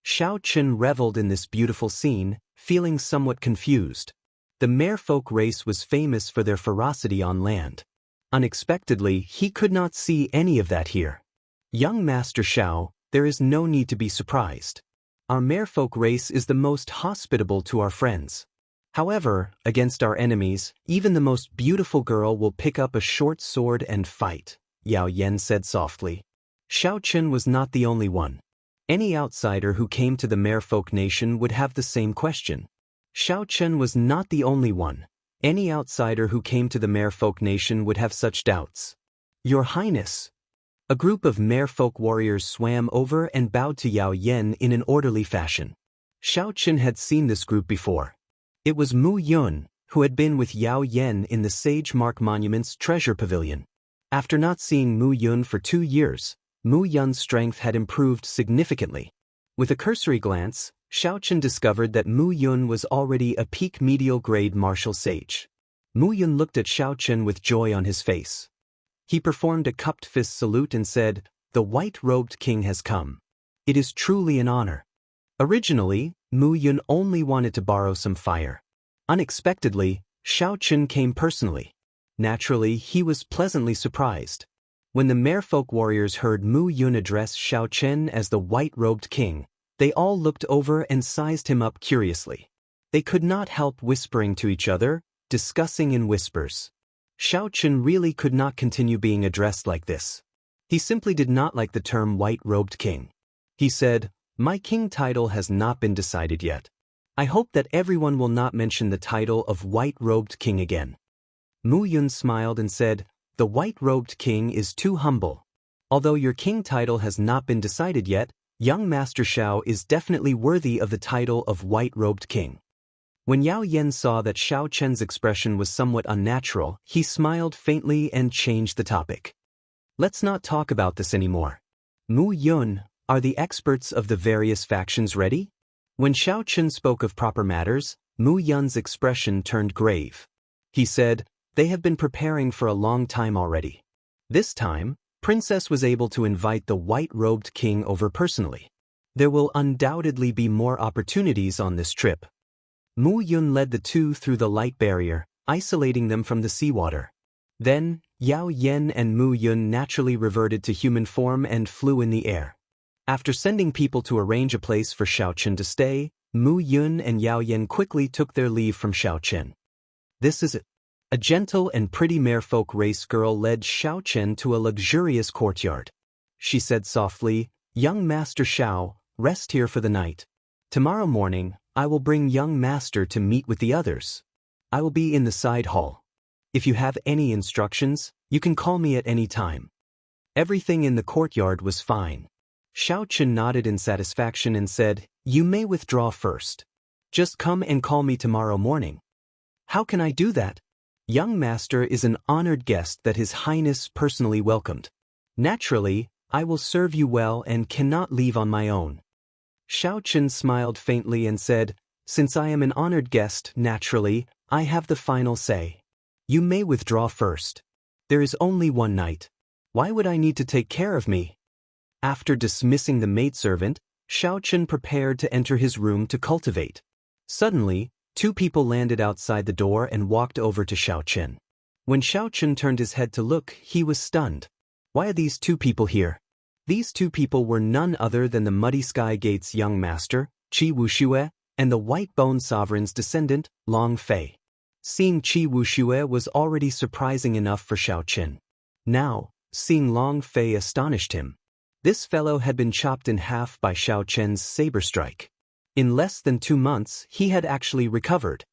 Xiao Chen reveled in this beautiful scene, feeling somewhat confused. The merfolk race was famous for their ferocity on land. Unexpectedly, he could not see any of that here. "Young Master Xiao, there is no need to be surprised. Our merfolk race is the most hospitable to our friends. However, against our enemies, even the most beautiful girl will pick up a short sword and fight," Yao Yen said softly. Xiao Chen was not the only one. Any outsider who came to the merfolk nation would have the same question. Xiao Chen was not the only one. Any outsider who came to the merfolk nation would have such doubts. "Your Highness." A group of merfolk warriors swam over and bowed to Yao Yen in an orderly fashion. Xiao Chen had seen this group before. It was Mu Yun, who had been with Yao Yen in the Sage Mark Monument's treasure pavilion. After not seeing Mu Yun for 2 years, Mu Yun's strength had improved significantly. With a cursory glance, Xiao Chen discovered that Mu Yun was already a peak medial grade martial sage. Mu Yun looked at Xiao Chen with joy on his face. He performed a cupped fist salute and said, "The white-robed king has come. It is truly an honor." Originally, Mu Yun only wanted to borrow some fire. Unexpectedly, Xiao Chen came personally. Naturally, he was pleasantly surprised. When the merfolk warriors heard Mu Yun address Xiao Chen as the white-robed king, they all looked over and sized him up curiously. They could not help whispering to each other, discussing in whispers. Xiao Chen really could not continue being addressed like this. He simply did not like the term white-robed king. He said, "My king title has not been decided yet. I hope that everyone will not mention the title of white-robed king again." Mu Yun smiled and said, "The white-robed king is too humble. Although your king title has not been decided yet, young Master Xiao is definitely worthy of the title of white-robed king." When Yao Yen saw that Xiao Chen's expression was somewhat unnatural, he smiled faintly and changed the topic. "Let's not talk about this anymore. Mu Yun, are the experts of the various factions ready?" When Xiao Chen spoke of proper matters, Mu Yun's expression turned grave. He said, "They have been preparing for a long time already. This time, Princess was able to invite the white-robed king over personally. There will undoubtedly be more opportunities on this trip." Mu Yun led the two through the light barrier, isolating them from the seawater. Then, Yao Yen and Mu Yun naturally reverted to human form and flew in the air. After sending people to arrange a place for Xiaochen to stay, Mu Yun and Yao Yen quickly took their leave from Xiaochen. This is it. A gentle and pretty merfolk race girl led Xiaochen to a luxurious courtyard. She said softly, "Young Master Xiao, rest here for the night. Tomorrow morning, I will bring young master to meet with the others. I will be in the side hall. If you have any instructions, you can call me at any time." Everything in the courtyard was fine. Xiaochen nodded in satisfaction and said, "You may withdraw first. Just come and call me tomorrow morning." "How can I do that? Young master is an honored guest that His Highness personally welcomed. Naturally, I will serve you well and cannot leave on my own." Xiaochen smiled faintly and said, "Since I am an honored guest, naturally, I have the final say. You may withdraw first. There is only one night. Why would I need to take care of me?" After dismissing the maidservant, Xiaochen prepared to enter his room to cultivate. Suddenly, two people landed outside the door and walked over to Xiaochen. When Xiaochen turned his head to look, he was stunned. Why are these two people here? These two people were none other than the Muddy Sky Gate's young master, Qi Wuxue, and the White Bone Sovereign's descendant, Long Fei. Seeing Qi Wuxue was already surprising enough for Xiaochen. Now, seeing Long Fei astonished him. This fellow had been chopped in half by Xiaochen's saber strike. In less than 2 months, he had actually recovered.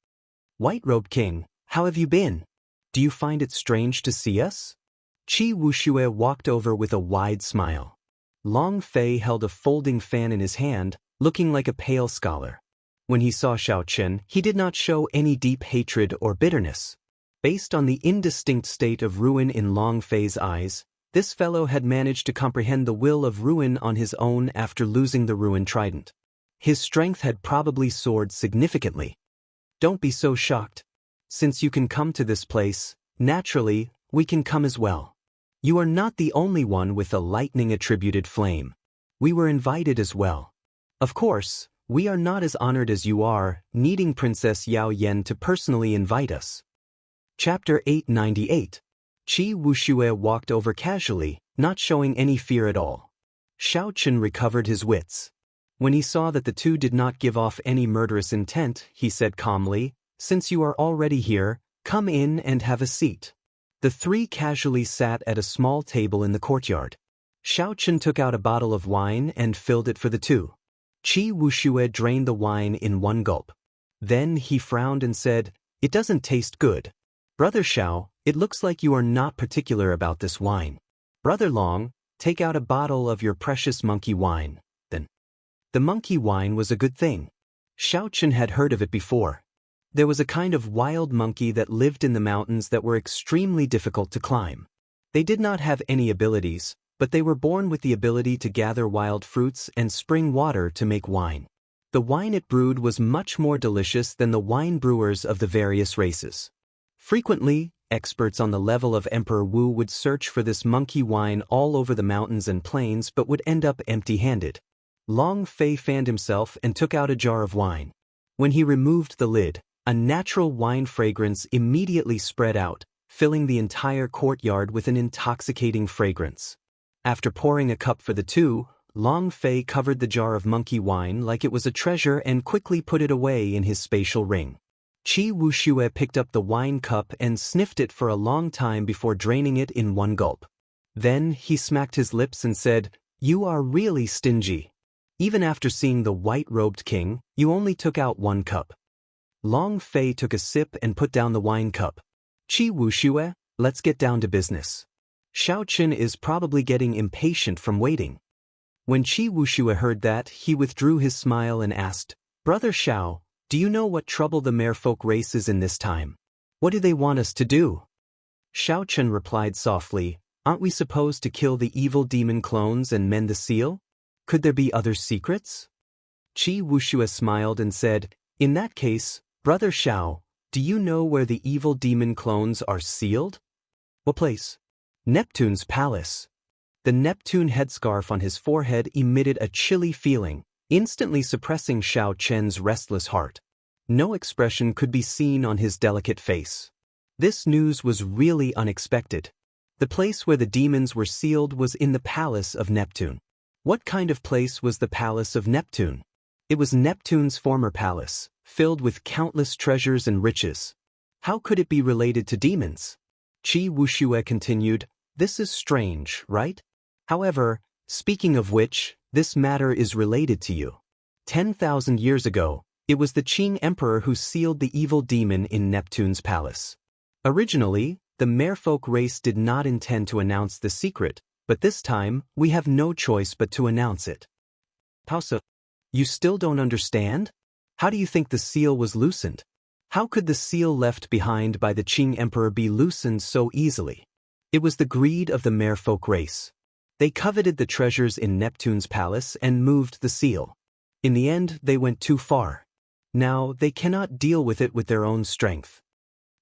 "White-robed King, how have you been? Do you find it strange to see us?" Qi Wuxue walked over with a wide smile. Long Fei held a folding fan in his hand, looking like a pale scholar. When he saw Xiaochen, he did not show any deep hatred or bitterness. Based on the indistinct state of ruin in Long Fei's eyes, this fellow had managed to comprehend the will of ruin on his own after losing the ruin trident. His strength had probably soared significantly. "Don't be so shocked. Since you can come to this place, naturally, we can come as well. You are not the only one with a lightning-attributed flame. We were invited as well. Of course, we are not as honored as you are, needing Princess Yao Yen to personally invite us." Chapter 898. Qi Wuxue walked over casually, not showing any fear at all. Xiaochen recovered his wits. When he saw that the two did not give off any murderous intent, he said calmly, "Since you are already here, come in and have a seat." The three casually sat at a small table in the courtyard. Xiaochen took out a bottle of wine and filled it for the two. Qi Wuxue drained the wine in one gulp. Then he frowned and said, "It doesn't taste good. Brother Xiao, it looks like you are not particular about this wine. Brother Long, take out a bottle of your precious monkey wine, then." The monkey wine was a good thing. Xiaochen had heard of it before. There was a kind of wild monkey that lived in the mountains that were extremely difficult to climb. They did not have any abilities, but they were born with the ability to gather wild fruits and spring water to make wine. The wine it brewed was much more delicious than the wine brewers of the various races. Frequently, experts on the level of Emperor Wu would search for this monkey wine all over the mountains and plains but would end up empty-handed. Long Fei fanned himself and took out a jar of wine. When he removed the lid, a natural wine fragrance immediately spread out, filling the entire courtyard with an intoxicating fragrance. After pouring a cup for the two, Long Fei covered the jar of monkey wine like it was a treasure and quickly put it away in his spatial ring. Qi Wuxue picked up the wine cup and sniffed it for a long time before draining it in one gulp. Then he smacked his lips and said, "You are really stingy. Even after seeing the white-robed king, you only took out one cup." Long Fei took a sip and put down the wine cup. "Qi Wuxue, let's get down to business. Xiaochen is probably getting impatient from waiting." When Qi Wuxue heard that, he withdrew his smile and asked, "Brother Xiao, do you know what trouble the merfolk race is in this time? What do they want us to do?" Xiaochen replied softly, "Aren't we supposed to kill the evil demon clones and mend the seal? Could there be other secrets?" Qi Wuxue smiled and said, "In that case, Brother Xiao, do you know where the evil demon clones are sealed?" "What place?" "Neptune's palace." The Neptune headscarf on his forehead emitted a chilly feeling, instantly suppressing Xiao Chen's restless heart. No expression could be seen on his delicate face. This news was really unexpected. The place where the demons were sealed was in the palace of Neptune. What kind of place was the palace of Neptune? It was Neptune's former palace, filled with countless treasures and riches. How could it be related to demons? Qi Wuxia continued, "This is strange, right? However, speaking of which, this matter is related to you. 10,000 years ago, it was the Qing emperor who sealed the evil demon in Neptune's palace. Originally, the merfolk race did not intend to announce the secret, but this time, we have no choice but to announce it." Pausa. You still don't understand? How do you think the seal was loosened? How could the seal left behind by the Qing emperor be loosened so easily? It was the greed of the merfolk race. They coveted the treasures in Neptune's palace and moved the seal. In the end, they went too far. Now, they cannot deal with it with their own strength.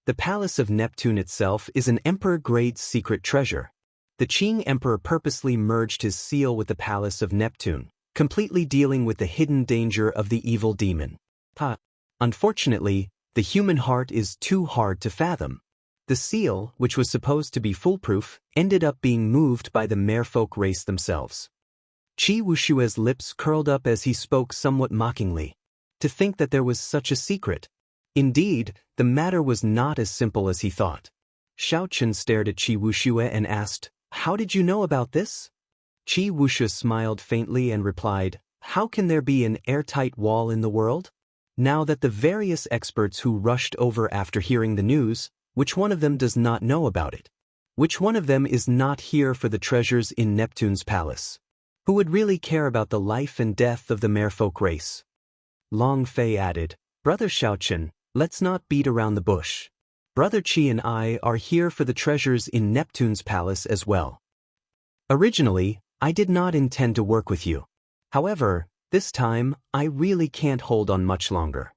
The palace of Neptune itself is an emperor-grade secret treasure. The Qing emperor purposely merged his seal with the palace of Neptune, completely dealing with the hidden danger of the evil demon. Unfortunately, the human heart is too hard to fathom. The seal, which was supposed to be foolproof, ended up being moved by the merfolk race themselves. Qi Wuxia's lips curled up as he spoke somewhat mockingly. To think that there was such a secret. Indeed, the matter was not as simple as he thought. Xiaochen stared at Qi Wuxia and asked, "How did you know about this?" Qi Wuxia smiled faintly and replied, "How can there be an airtight wall in the world? Now that the various experts who rushed over after hearing the news, which one of them does not know about it? Which one of them is not here for the treasures in Neptune's palace? Who would really care about the life and death of the merfolk race?" Long Fei added, "Brother Xiaochen, let's not beat around the bush. Brother Qi and I are here for the treasures in Neptune's palace as well. Originally, I did not intend to work with you. However, this time, I really can't hold on much longer."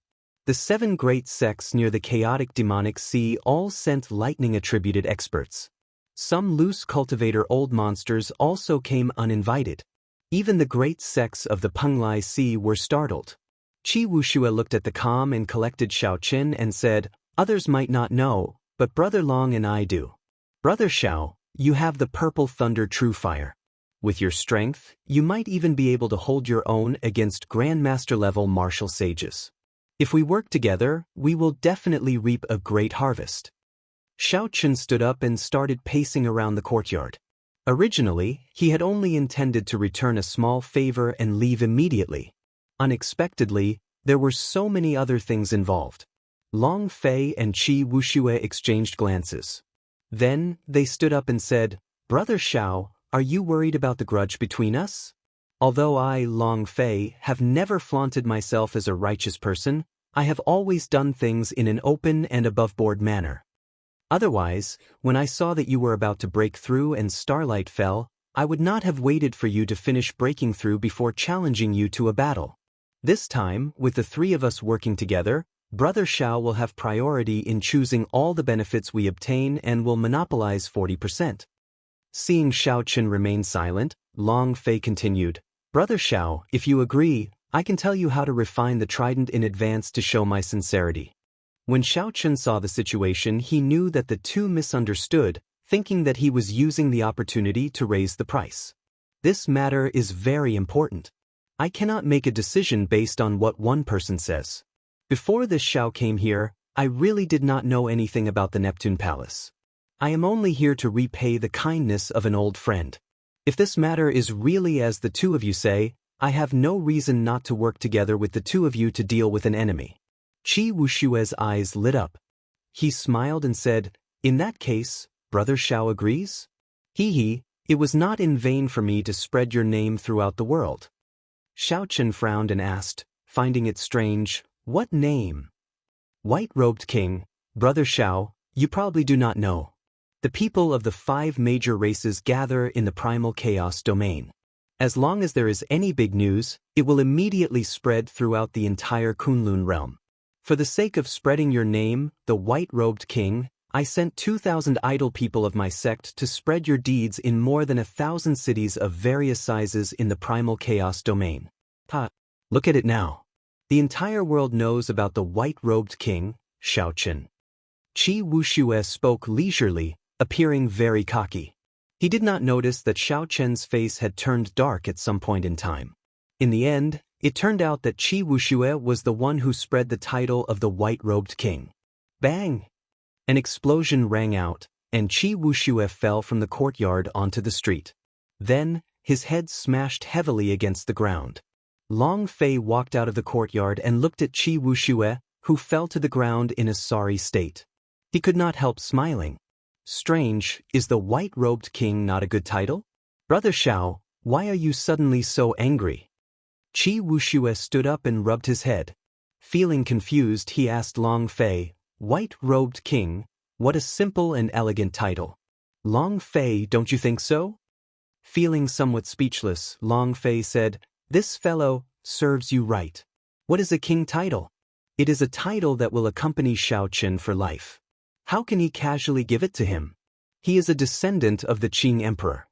The 7 great sects near the chaotic demonic sea all sent lightning-attributed experts. Some loose cultivator old monsters also came uninvited. Even the great sects of the Penglai Sea were startled. Qi Wuxia looked at the calm and collected Xiaochen and said, "Others might not know, but Brother Long and I do. Brother Xiao, you have the purple thunder true fire. With your strength, you might even be able to hold your own against Grandmaster-level martial sages. If we work together, we will definitely reap a great harvest." Xiaochen stood up and started pacing around the courtyard. Originally, he had only intended to return a small favor and leave immediately. Unexpectedly, there were so many other things involved. Long Fei and Qi Wuxia exchanged glances. Then, they stood up and said, "Brother Xiao, are you worried about the grudge between us? Although I, Long Fei, have never flaunted myself as a righteous person, I have always done things in an open and above-board manner. Otherwise, when I saw that you were about to break through and starlight fell, I would not have waited for you to finish breaking through before challenging you to a battle. This time, with the 3 of us working together, Brother Xiao will have priority in choosing all the benefits we obtain and will monopolize 40%. Seeing Xiaochen remain silent, Long Fei continued, "Brother Xiao, if you agree, I can tell you how to refine the trident in advance to show my sincerity." When Xiaochen saw the situation, he knew that the 2 misunderstood, thinking that he was using the opportunity to raise the price. This matter is very important. I cannot make a decision based on what one person says. Before this Xiao came here, I really did not know anything about the Neptune Palace. I am only here to repay the kindness of an old friend. If this matter is really as the 2 of you say, I have no reason not to work together with the 2 of you to deal with an enemy." Qi Wuxia's eyes lit up. He smiled and said, "In that case, Brother Xiao agrees? It was not in vain for me to spread your name throughout the world." Xiaochen frowned and asked, finding it strange, "What name?" "White-robed king, Brother Xiao, you probably do not know. The people of the 5 major races gather in the primal chaos domain. As long as there is any big news, it will immediately spread throughout the entire Kunlun realm. For the sake of spreading your name, the white-robed king, I sent 2,000 idle people of my sect to spread your deeds in more than 1,000 cities of various sizes in the primal chaos domain. Look at it now. The entire world knows about the white-robed king, Xiaochen." Qi Wuxia spoke leisurely, appearing very cocky. He did not notice that Xiao Chen's face had turned dark at some point in time. In the end, it turned out that Qi Wuxue was the one who spread the title of the white-robed king. Bang! An explosion rang out, and Qi Wuxue fell from the courtyard onto the street. Then, his head smashed heavily against the ground. Long Fei walked out of the courtyard and looked at Qi Wuxue, who fell to the ground in a sorry state. He could not help smiling. Strange, is the white-robed king not a good title? Brother Xiao, why are you suddenly so angry? Qi Wuxue stood up and rubbed his head. Feeling confused, he asked Long Fei, "White-robed king, what a simple and elegant title. Long Fei, don't you think so?" Feeling somewhat speechless, Long Fei said, "This fellow serves you right. What is a king title? It is a title that will accompany Xiao Chen for life. How can he casually give it to him? He is a descendant of the Qing emperor.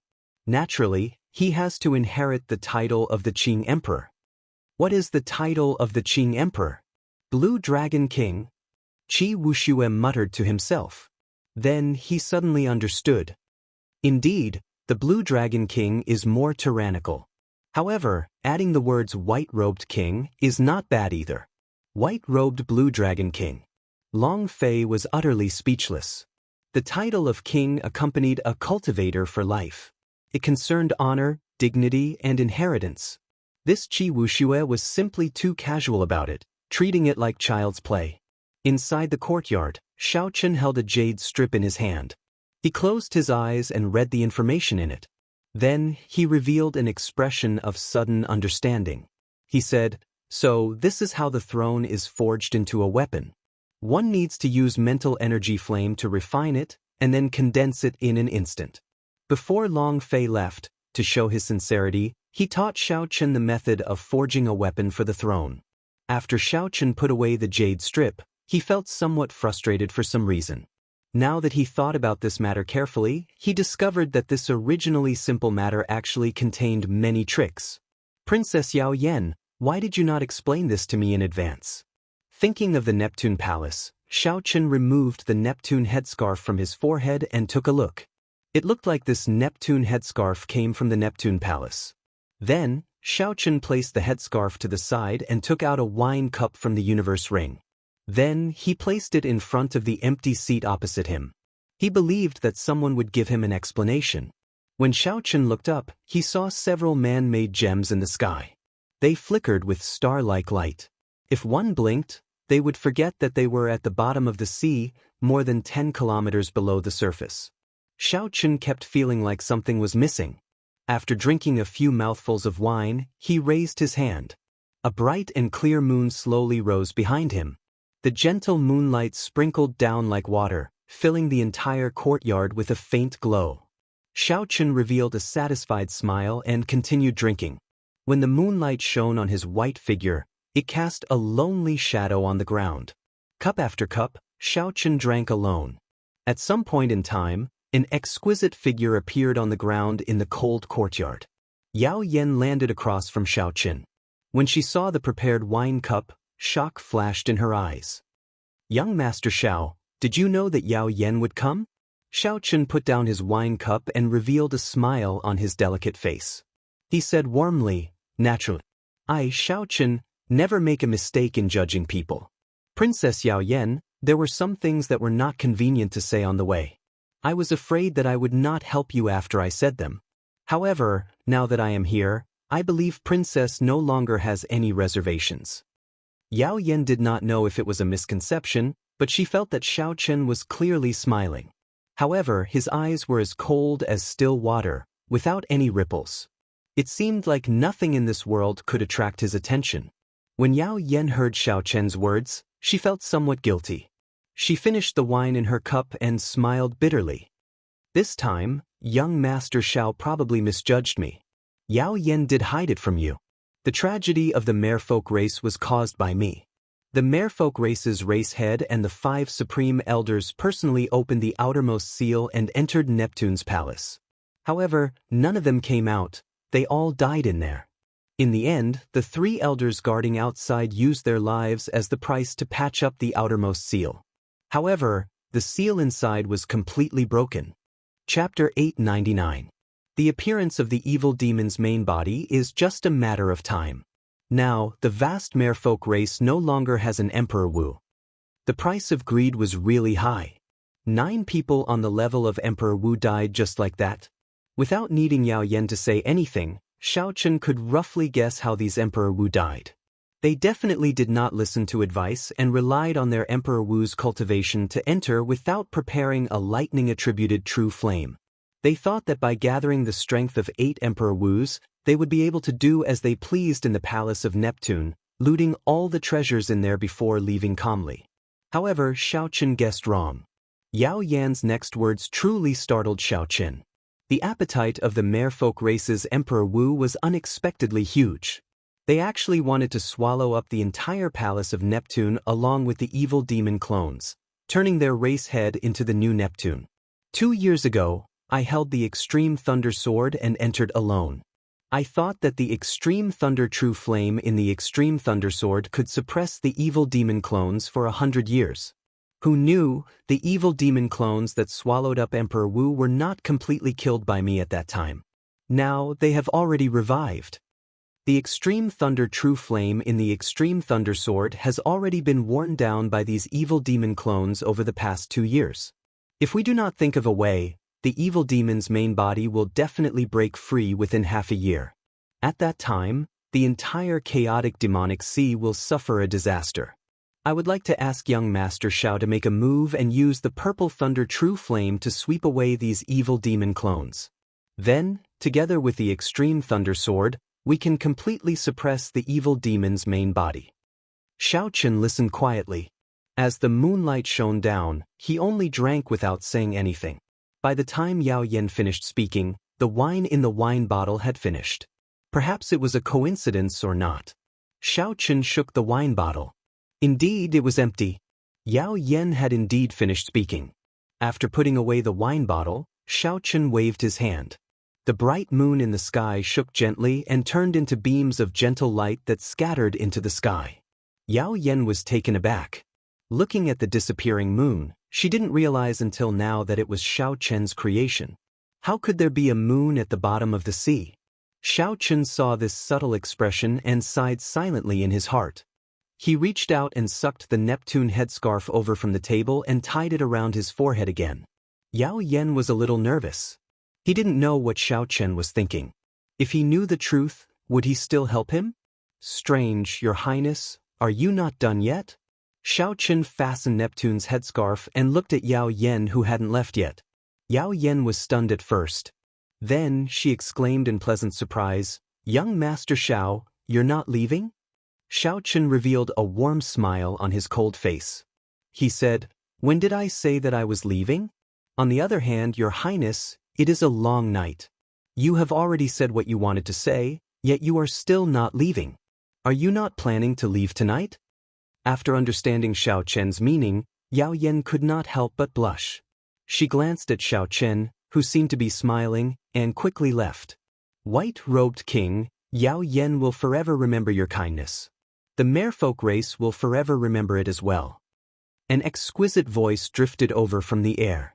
Naturally, he has to inherit the title of the Qing emperor." What is the title of the Qing emperor? Blue Dragon King? Qi Wuxue muttered to himself. Then he suddenly understood. Indeed, the Blue Dragon King is more tyrannical. However, adding the words white-robed king is not bad either. White-robed Blue Dragon King. Long Fei was utterly speechless. The title of king accompanied a cultivator for life. It concerned honor, dignity, and inheritance. This Qi Wuxue was simply too casual about it, treating it like child's play. Inside the courtyard, Xiao Chen held a jade strip in his hand. He closed his eyes and read the information in it. Then, he revealed an expression of sudden understanding. He said, "So, this is how the throne is forged into a weapon. One needs to use mental energy flame to refine it, and then condense it in an instant." Before Long Fei left, to show his sincerity, he taught Xiao Chen the method of forging a weapon for the throne. After Xiao Chen put away the jade strip, he felt somewhat frustrated for some reason. Now that he thought about this matter carefully, he discovered that this originally simple matter actually contained many tricks. "Princess Yao Yan, why did you not explain this to me in advance?" Thinking of the Neptune Palace, Xiao Chen removed the Neptune headscarf from his forehead and took a look. It looked like this Neptune headscarf came from the Neptune Palace. Then, Xiao Chen placed the headscarf to the side and took out a wine cup from the universe ring. Then, he placed it in front of the empty seat opposite him. He believed that someone would give him an explanation. When Xiao Chen looked up, he saw several man-made gems in the sky. They flickered with star-like light. If one blinked, they would forget that they were at the bottom of the sea, more than 10 kilometers below the surface. Xiao Chen kept feeling like something was missing. After drinking a few mouthfuls of wine, he raised his hand. A bright and clear moon slowly rose behind him. The gentle moonlight sprinkled down like water, filling the entire courtyard with a faint glow. Xiao Chen revealed a satisfied smile and continued drinking. When the moonlight shone on his white figure, it cast a lonely shadow on the ground. Cup after cup, Xiao Chen drank alone. At some point in time, an exquisite figure appeared on the ground in the cold courtyard. Yao Yan landed across from Xiao Chen. When she saw the prepared wine cup, shock flashed in her eyes. "Young Master Xiao, did you know that Yao Yan would come?" Xiao Chen put down his wine cup and revealed a smile on his delicate face. He said warmly, "Naturally. I, Xiao Chen, never make a mistake in judging people. Princess Yao Yan, there were some things that were not convenient to say on the way. I was afraid that I would not help you after I said them. However, now that I am here, I believe Princess no longer has any reservations." Yao Yan did not know if it was a misconception, but she felt that Xiao Chen was clearly smiling. However, his eyes were as cold as still water, without any ripples. It seemed like nothing in this world could attract his attention. When Yao Yan heard Xiao Chen's words, she felt somewhat guilty. She finished the wine in her cup and smiled bitterly. "This time, young Master Xiao probably misjudged me. Yao Yan did hide it from you. The tragedy of the merfolk race was caused by me. The merfolk race's race head and the 5 supreme elders personally opened the outermost seal and entered Neptune's palace. However, none of them came out, they all died in there. In the end, the 3 elders guarding outside used their lives as the price to patch up the outermost seal. However, the seal inside was completely broken. Chapter 899. The appearance of the evil demon's main body is just a matter of time. Now, the vast merfolk race no longer has an Emperor Wu. The price of greed was really high. 9 people on the level of Emperor Wu died just like that. Without needing Yao Yan to say anything, Xiaochen could roughly guess how these Emperor Wu died. They definitely did not listen to advice and relied on their Emperor Wu's cultivation to enter without preparing a lightning-attributed true flame. They thought that by gathering the strength of 8 Emperor Wus, they would be able to do as they pleased in the palace of Neptune, looting all the treasures in there before leaving calmly. However, Xiaochen guessed wrong. Yao Yan's next words truly startled Xiaochen. The appetite of the merfolk race's Emperor Wu was unexpectedly huge. They actually wanted to swallow up the entire palace of Neptune along with the evil demon clones, turning their race head into the new Neptune. 2 years ago, I held the Extreme Thunder Sword and entered alone. I thought that the Extreme Thunder True Flame in the Extreme Thunder Sword could suppress the evil demon clones for 100 years. Who knew, the evil demon clones that swallowed up Emperor Wu were not completely killed by me at that time. Now they have already revived. The Extreme Thunder True Flame in the Extreme Thunder Sword has already been worn down by these evil demon clones over the past 2 years. If we do not think of a way, the evil demon's main body will definitely break free within half a year. At that time, the entire chaotic demonic sea will suffer a disaster. I would like to ask young Master Xiao to make a move and use the Purple Thunder True Flame to sweep away these evil demon clones. Then, together with the Extreme Thunder Sword, we can completely suppress the evil demon's main body. Xiaochen listened quietly. As the moonlight shone down, he only drank without saying anything. By the time Yao Yan finished speaking, the wine in the wine bottle had finished. Perhaps it was a coincidence or not. Xiaochen shook the wine bottle. Indeed, it was empty. Yao Yan had indeed finished speaking. After putting away the wine bottle, Xiaochen waved his hand. The bright moon in the sky shook gently and turned into beams of gentle light that scattered into the sky. Yao Yan was taken aback. Looking at the disappearing moon, she didn't realize until now that it was Xiaochen's creation. How could there be a moon at the bottom of the sea? Xiaochen saw this subtle expression and sighed silently in his heart. He reached out and sucked the Neptune headscarf over from the table and tied it around his forehead again. Yao Yan was a little nervous. He didn't know what Xiaochen was thinking. If he knew the truth, would he still help him? Strange, Your Highness, are you not done yet? Xiaochen fastened Neptune's headscarf and looked at Yao Yan, who hadn't left yet. Yao Yan was stunned at first. Then she exclaimed in pleasant surprise, "Young Master Xiao, you're not leaving?" Xiaochen revealed a warm smile on his cold face. He said, "When did I say that I was leaving? On the other hand, Your Highness, it is a long night. You have already said what you wanted to say, yet you are still not leaving. Are you not planning to leave tonight?" After understanding Xiaochen's meaning, Yao Yan could not help but blush. She glanced at Xiaochen, who seemed to be smiling, and quickly left. White-robed king, Yao Yan will forever remember your kindness. The merfolk race will forever remember it as well. An exquisite voice drifted over from the air.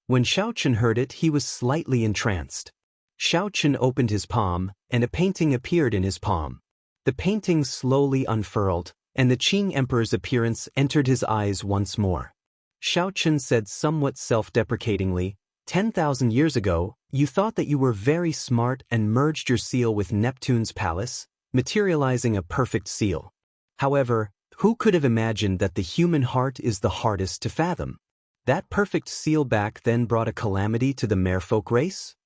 When Xiaochen heard it, he was slightly entranced. Xiaochen opened his palm, and a painting appeared in his palm. The painting slowly unfurled, and the Qing Emperor's appearance entered his eyes once more. Xiaochen said somewhat self-deprecatingly, 10,000 years ago, you thought that you were very smart and merged your seal with Neptune's palace, materializing a perfect seal. However, who could have imagined that the human heart is the hardest to fathom? That perfect seal back then brought a calamity to the merfolk race?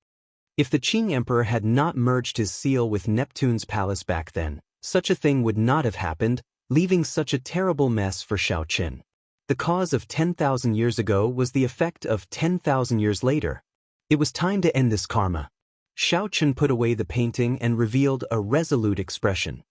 If the Qing Emperor had not merged his seal with Neptune's palace back then, such a thing would not have happened, leaving such a terrible mess for Xiaochen. The cause of 10,000 years ago was the effect of 10,000 years later. It was time to end this karma. Xiaochen put away the painting and revealed a resolute expression.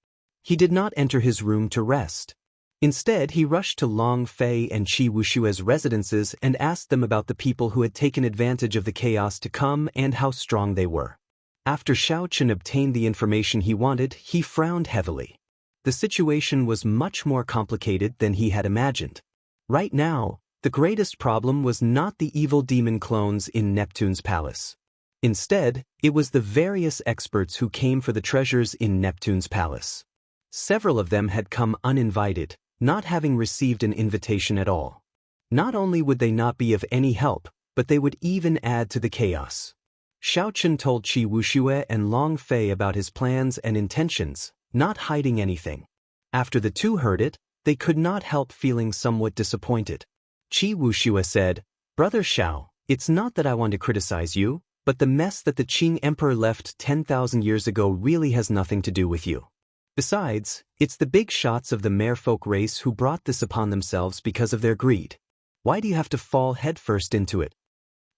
He did not enter his room to rest. Instead, he rushed to Long Fei and Qi Wushue's residences and asked them about the people who had taken advantage of the chaos to come and how strong they were. After Xiaochen obtained the information he wanted, he frowned heavily. The situation was much more complicated than he had imagined. Right now, The greatest problem was not the evil demon clones in Neptune's palace. Instead, it was the various experts who came for the treasures in Neptune's palace. Several of them had come uninvited, not having received an invitation at all. Not only would they not be of any help, but they would even add to the chaos. Xiaochen told Qi Wuxue and Long Fei about his plans and intentions, not hiding anything. After the two heard it, they could not help feeling somewhat disappointed. Qi Wuxue said, "Brother Xiao, it's not that I want to criticize you, but the mess that the Qing Emperor left 10,000 years ago really has nothing to do with you. Besides, it's the big shots of the merfolk race who brought this upon themselves because of their greed. Why do you have to fall headfirst into it?"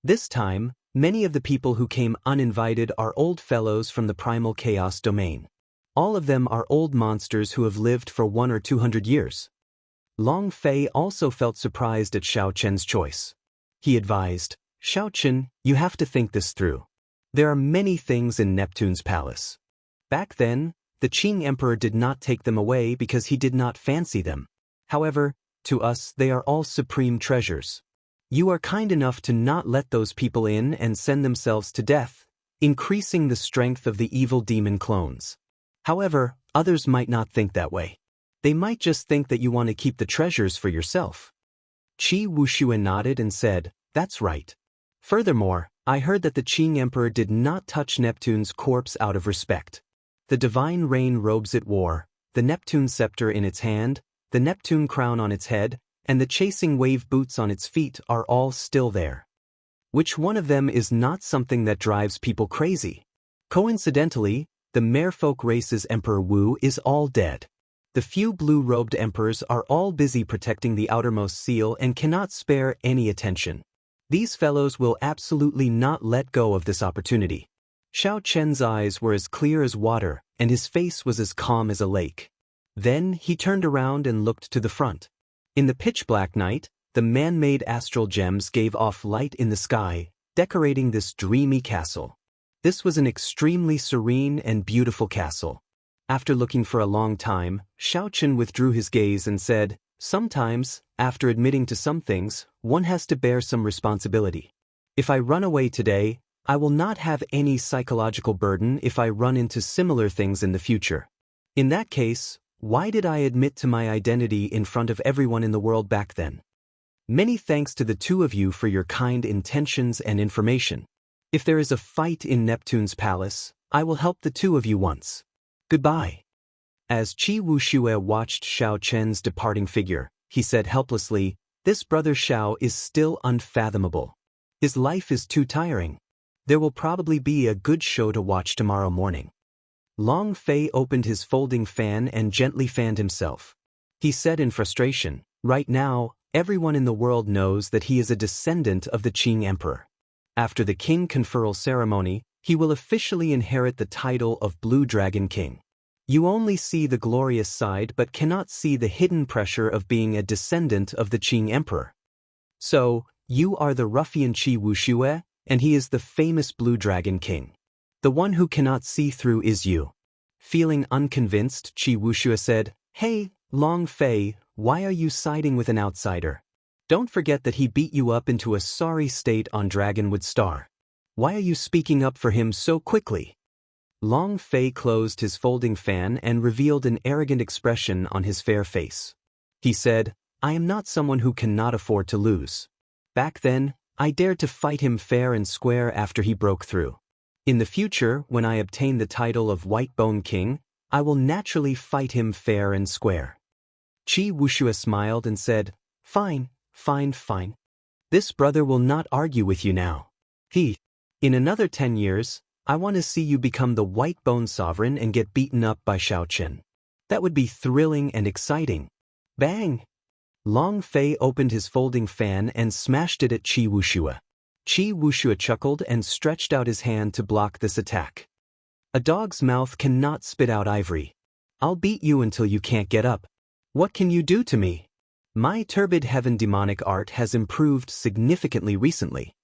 This time, many of the people who came uninvited are old fellows from the primal chaos domain. All of them are old monsters who have lived for 100 or 200 years. Long Fei also felt surprised at Xiao Chen's choice. He advised, "Xiao Chen, you have to think this through. There are many things in Neptune's palace. Back then, the Qing Emperor did not take them away because he did not fancy them. However, to us they are all supreme treasures. You are kind enough to not let those people in and send themselves to death, increasing the strength of the evil demon clones. However, others might not think that way. They might just think that you want to keep the treasures for yourself." Qi Wuxue nodded and said, "That's right. Furthermore, I heard that the Qing Emperor did not touch Neptune's corpse out of respect. The divine rain robes it wore, the Neptune scepter in its hand, the Neptune crown on its head, and the chasing wave boots on its feet are all still there. Which one of them is not something that drives people crazy? Coincidentally, the merfolk race's Emperor Wu is all dead. The few blue-robed emperors are all busy protecting the outermost seal and cannot spare any attention. These fellows will absolutely not let go of this opportunity." Xiao Chen's eyes were as clear as water, and his face was as calm as a lake. Then he turned around and looked to the front. In the pitch-black night, the man-made astral gems gave off light in the sky, decorating this dreamy castle. This was an extremely serene and beautiful castle. After looking for a long time, Xiaochen withdrew his gaze and said, "Sometimes, after admitting to some things, one has to bear some responsibility. If I run away today, I will not have any psychological burden if I run into similar things in the future. In that case, why did I admit to my identity in front of everyone in the world back then? Many thanks to the two of you for your kind intentions and information. If there is a fight in Neptune's palace, I will help the two of you once. Goodbye." As Qi Wuxue watched Xiao Chen's departing figure, he said helplessly, "This brother Xiao is still unfathomable. His life is too tiring. There will probably be a good show to watch tomorrow morning." Long Fei opened his folding fan and gently fanned himself. He said in frustration, "Right now, everyone in the world knows that he is a descendant of the Qing Emperor. After the king conferral ceremony, he will officially inherit the title of Blue Dragon King. You only see the glorious side but cannot see the hidden pressure of being a descendant of the Qing Emperor. So, you are the ruffian Qi Wuxue, and he is the famous Blue Dragon King. The one who cannot see through is you." Feeling unconvinced, Qi Wuxue said, "Hey, Long Fei, why are you siding with an outsider? Don't forget that he beat you up into a sorry state on Dragonwood Star. Why are you speaking up for him so quickly?" Long Fei closed his folding fan and revealed an arrogant expression on his fair face. He said, "I am not someone who cannot afford to lose. Back then, I dared to fight him fair and square after he broke through. In the future, when I obtain the title of White Bone King, I will naturally fight him fair and square." Qi Wuxue smiled and said, "Fine, fine, fine. This brother will not argue with you now. In another 10 years, I want to see you become the White Bone Sovereign and get beaten up by Xiao Chen. That would be thrilling and exciting." Bang! Long Fei opened his folding fan and smashed it at Qi Wuxue. Qi Wuxue chuckled and stretched out his hand to block this attack. "A dog's mouth cannot spit out ivory. I'll beat you until you can't get up. What can you do to me? My turbid heaven demonic art has improved significantly recently."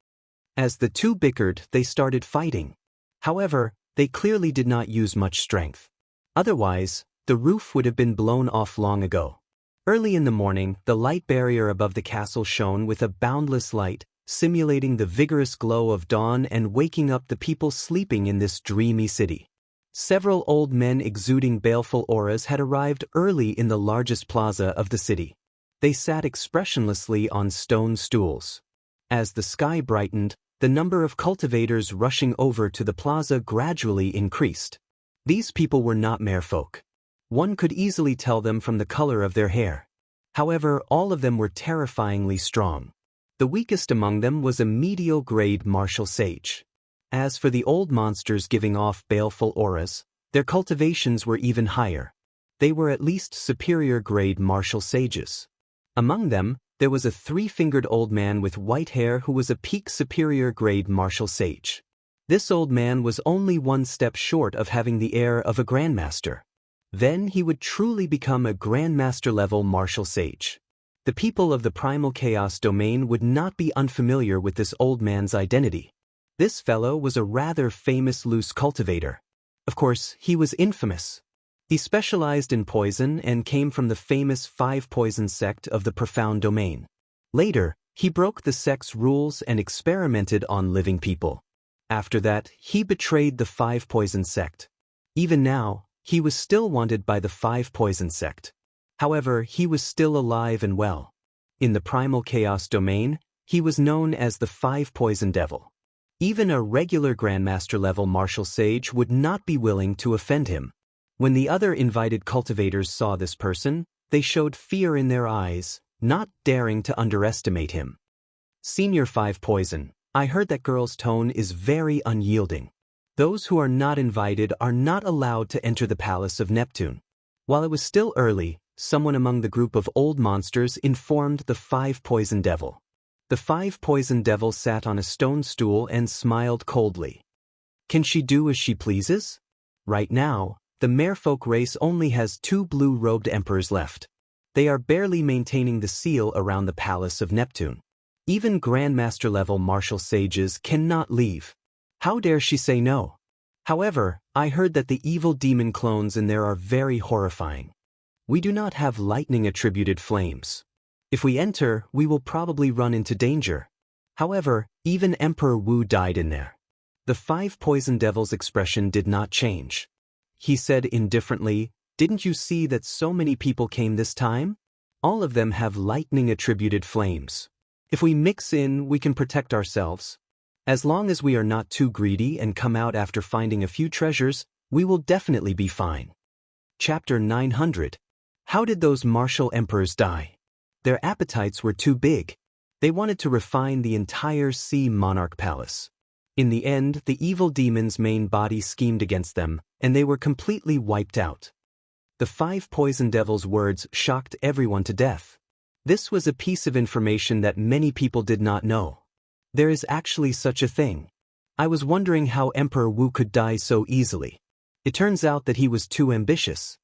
As the two bickered, they started fighting. However, they clearly did not use much strength. Otherwise, the roof would have been blown off long ago. Early in the morning, the light barrier above the castle shone with a boundless light, simulating the vigorous glow of dawn and waking up the people sleeping in this dreamy city. Several old men exuding baleful auras had arrived early in the largest plaza of the city. They sat expressionlessly on stone stools. As the sky brightened, the number of cultivators rushing over to the plaza gradually increased. These people were not merfolk. One could easily tell them from the color of their hair. However, all of them were terrifyingly strong. The weakest among them was a medial-grade martial sage. As for the old monsters giving off baleful auras, their cultivations were even higher. They were at least superior-grade martial sages. Among them, there was a three-fingered old man with white hair who was a peak superior-grade martial sage. This old man was only one step short of having the air of a grandmaster. Then he would truly become a grandmaster-level martial sage. The people of the primal chaos domain would not be unfamiliar with this old man's identity. This fellow was a rather famous loose cultivator. Of course, he was infamous. He specialized in poison and came from the famous Five Poison sect of the Profound Domain. Later, he broke the sect's rules and experimented on living people. After that, he betrayed the Five Poison sect. Even now, he was still wanted by the Five Poison sect. However, he was still alive and well. In the Primal Chaos domain, he was known as the Five Poison Devil. Even a regular Grandmaster-level martial sage would not be willing to offend him. When the other invited cultivators saw this person, they showed fear in their eyes, not daring to underestimate him. Senior Five Poison, I heard that girl's tone is very unyielding. Those who are not invited are not allowed to enter the Palace of Neptune. While it was still early, someone among the group of old monsters informed the Five Poison Devil. The Five Poison Devil sat on a stone stool and smiled coldly. Can she do as she pleases? Right now, the merfolk race only has 2 blue-robed emperors left. They are barely maintaining the seal around the Palace of Neptune. Even Grandmaster-level martial sages cannot leave. How dare she say no? However, I heard that the evil demon clones in there are very horrifying. We do not have lightning-attributed flames. If we enter, we will probably run into danger. However, even Emperor Wu died in there. The Five Poison Devil's expression did not change. He said indifferently, "Didn't you see that so many people came this time? All of them have lightning-attributed flames. If we mix in, we can protect ourselves. As long as we are not too greedy and come out after finding a few treasures, we will definitely be fine." Chapter 900. How did those martial emperors die? Their appetites were too big. They wanted to refine the entire Sea Monarch Palace. In the end, the evil demon's main body schemed against them, and they were completely wiped out. The Five Poison Devil's words shocked everyone to death. This was a piece of information that many people did not know. There is actually such a thing. I was wondering how Emperor Wu could die so easily. It turns out that he was too ambitious.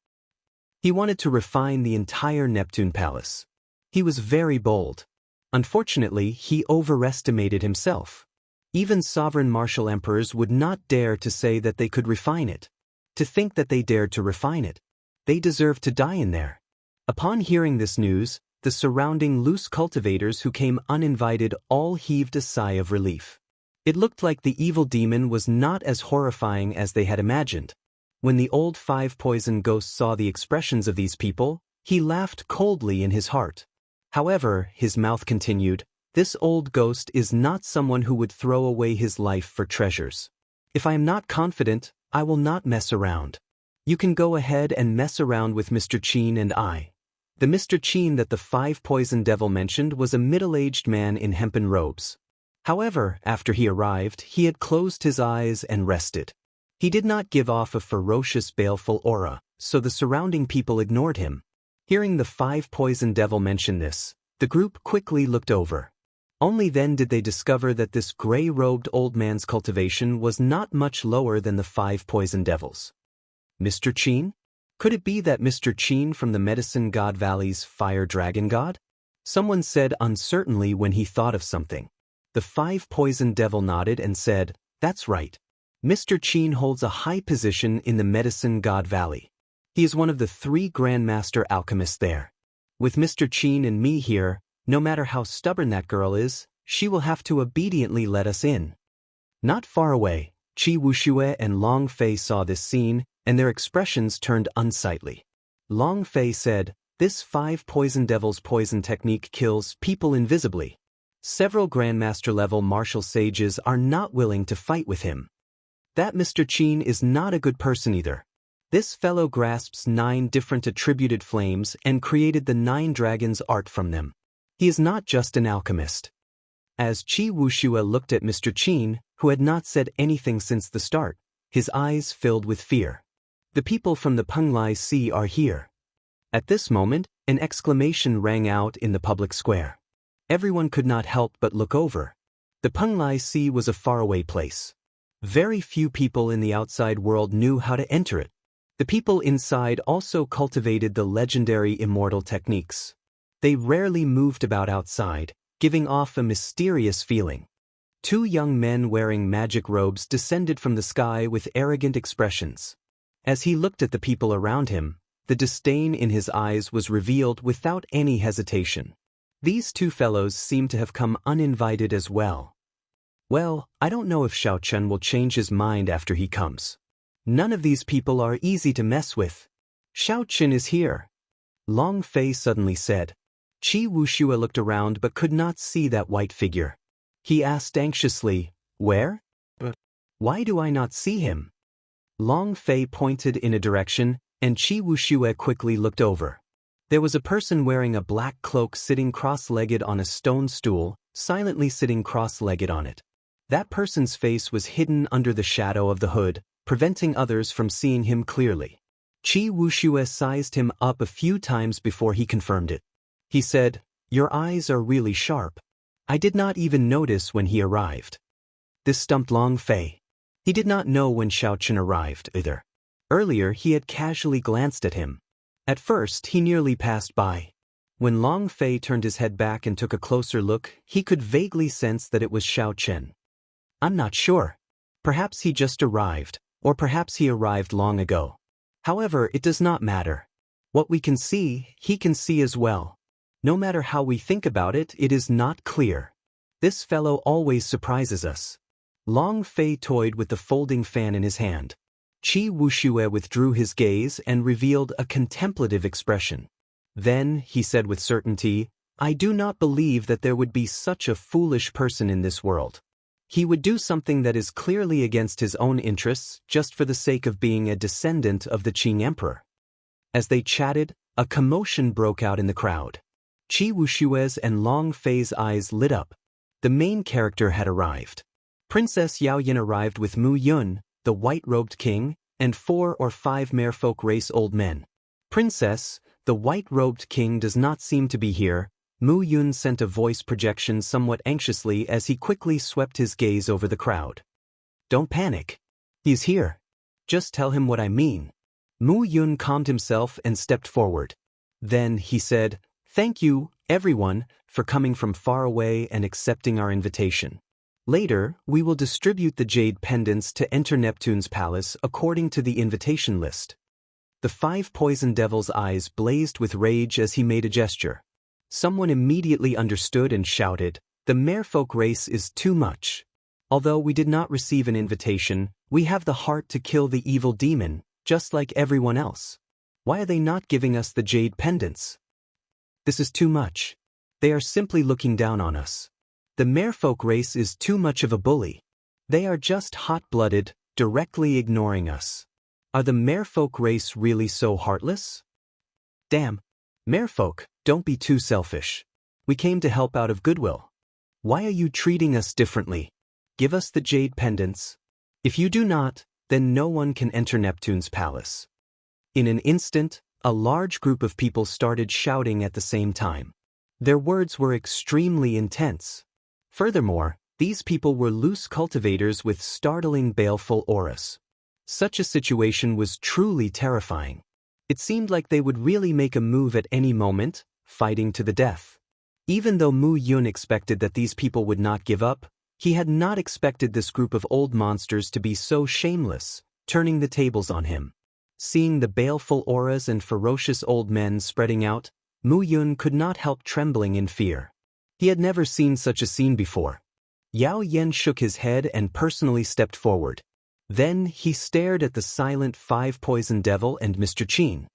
He wanted to refine the entire Neptune Palace. He was very bold. Unfortunately, he overestimated himself. Even sovereign martial emperors would not dare to say that they could refine it. To think that they dared to refine it. They deserved to die in there. Upon hearing this news, the surrounding loose cultivators who came uninvited all heaved a sigh of relief. It looked like the evil demon was not as horrifying as they had imagined. When the old Five Poison Ghost saw the expressions of these people, he laughed coldly in his heart. However, his mouth continued, "This old ghost is not someone who would throw away his life for treasures. If I am not confident, I will not mess around. You can go ahead and mess around with Mr. Qin and I." The Mr. Qin that the Five Poison Devil mentioned was a middle-aged man in hempen robes. However, after he arrived, he had closed his eyes and rested. He did not give off a ferocious, baleful aura, so the surrounding people ignored him. Hearing the Five Poison Devil mention this, the group quickly looked over. Only then did they discover that this gray-robed old man's cultivation was not much lower than the Five Poison Devil's. Mr. Qin? Could it be that Mr. Qin from the Medicine God Valley's Fire Dragon God? Someone said uncertainly when he thought of something. The Five Poison Devil nodded and said, "That's right. Mr. Qin holds a high position in the Medicine God Valley. He is one of the 3 Grandmaster alchemists there. With Mr. Qin and me here, no matter how stubborn that girl is, she will have to obediently let us in. Not far away, Qi Wuxia and Long Fei saw this scene, and their expressions turned unsightly. Long Fei said, "This 5 Poison Devil's poison technique kills people invisibly. Several Grandmaster-level martial sages are not willing to fight with him. That Mr. Qin is not a good person either. This fellow grasps 9 different attributed flames and created the 9 dragons art from them. He is not just an alchemist." As Qi Wuxia looked at Mr. Qin, who had not said anything since the start, his eyes filled with fear. "The people from the Penglai Sea are here." At this moment, an exclamation rang out in the public square. Everyone could not help but look over. The Penglai Sea was a faraway place. Very few people in the outside world knew how to enter it. The people inside also cultivated the legendary immortal techniques. They rarely moved about outside, giving off a mysterious feeling. 2 young men wearing magic robes descended from the sky with arrogant expressions. As he looked at the people around him, the disdain in his eyes was revealed without any hesitation. These 2 fellows seemed to have come uninvited as well. Well, I don't know if Xiaochen will change his mind after he comes. None of these people are easy to mess with. Xiaochen is here. Long Fei suddenly said. Qi Wuxia looked around but could not see that white figure. He asked anxiously, "Where? But why do I not see him?" Long Fei pointed in a direction, and Qi Wuxia quickly looked over. There was a person wearing a black cloak sitting cross-legged on a stone stool, silently sitting cross-legged on it. That person's face was hidden under the shadow of the hood, preventing others from seeing him clearly. Qi Wuxia sized him up a few times before he confirmed it. He said, "Your eyes are really sharp. I did not even notice when he arrived." This stumped Long Fei. He did not know when Xiaochen arrived either. Earlier he had casually glanced at him. At first he nearly passed by. When Long Fei turned his head back and took a closer look, he could vaguely sense that it was Xiaochen. "I'm not sure. Perhaps he just arrived, or perhaps he arrived long ago. However, it does not matter. What we can see, he can see as well. No matter how we think about it, it is not clear. This fellow always surprises us." Long Fei toyed with the folding fan in his hand. Qi Wuxia withdrew his gaze and revealed a contemplative expression. Then, he said with certainty, "I do not believe that there would be such a foolish person in this world. He would do something that is clearly against his own interests just for the sake of being a descendant of the Qing Emperor." As they chatted, a commotion broke out in the crowd. Qi Wuxia's and Long Fei's eyes lit up. The main character had arrived. Princess Yaoyin arrived with Mu Yun, the white-robed king, and 4 or 5 merfolk race old men. "Princess, the white-robed king does not seem to be here." Mu Yun sent a voice projection somewhat anxiously as he quickly swept his gaze over the crowd. "Don't panic. He's here. Just tell him what I mean." Mu Yun calmed himself and stepped forward. Then he said, "Thank you, everyone, for coming from far away and accepting our invitation. Later, we will distribute the jade pendants to enter Neptune's palace according to the invitation list." The 5 poison devils' eyes blazed with rage as he made a gesture. Someone immediately understood and shouted, "The merfolk race is too much. Although we did not receive an invitation, we have the heart to kill the evil demon, just like everyone else. Why are they not giving us the jade pendants? This is too much. They are simply looking down on us. The merfolk race is too much of a bully. They are just hot-blooded, directly ignoring us. Are the merfolk race really so heartless? Damn. Merfolk, don't be too selfish. We came to help out of goodwill. Why are you treating us differently? Give us the jade pendants. If you do not, then no one can enter Neptune's palace." In an instant, a large group of people started shouting at the same time. Their words were extremely intense. Furthermore, these people were loose cultivators with startling baleful auras. Such a situation was truly terrifying. It seemed like they would really make a move at any moment, fighting to the death. Even though Mu Yun expected that these people would not give up, he had not expected this group of old monsters to be so shameless, turning the tables on him. Seeing the baleful auras and ferocious old men spreading out, Mu Yun could not help trembling in fear. He had never seen such a scene before. Yao Yan shook his head and personally stepped forward. Then he stared at the silent five poison devil and Mr. Qin.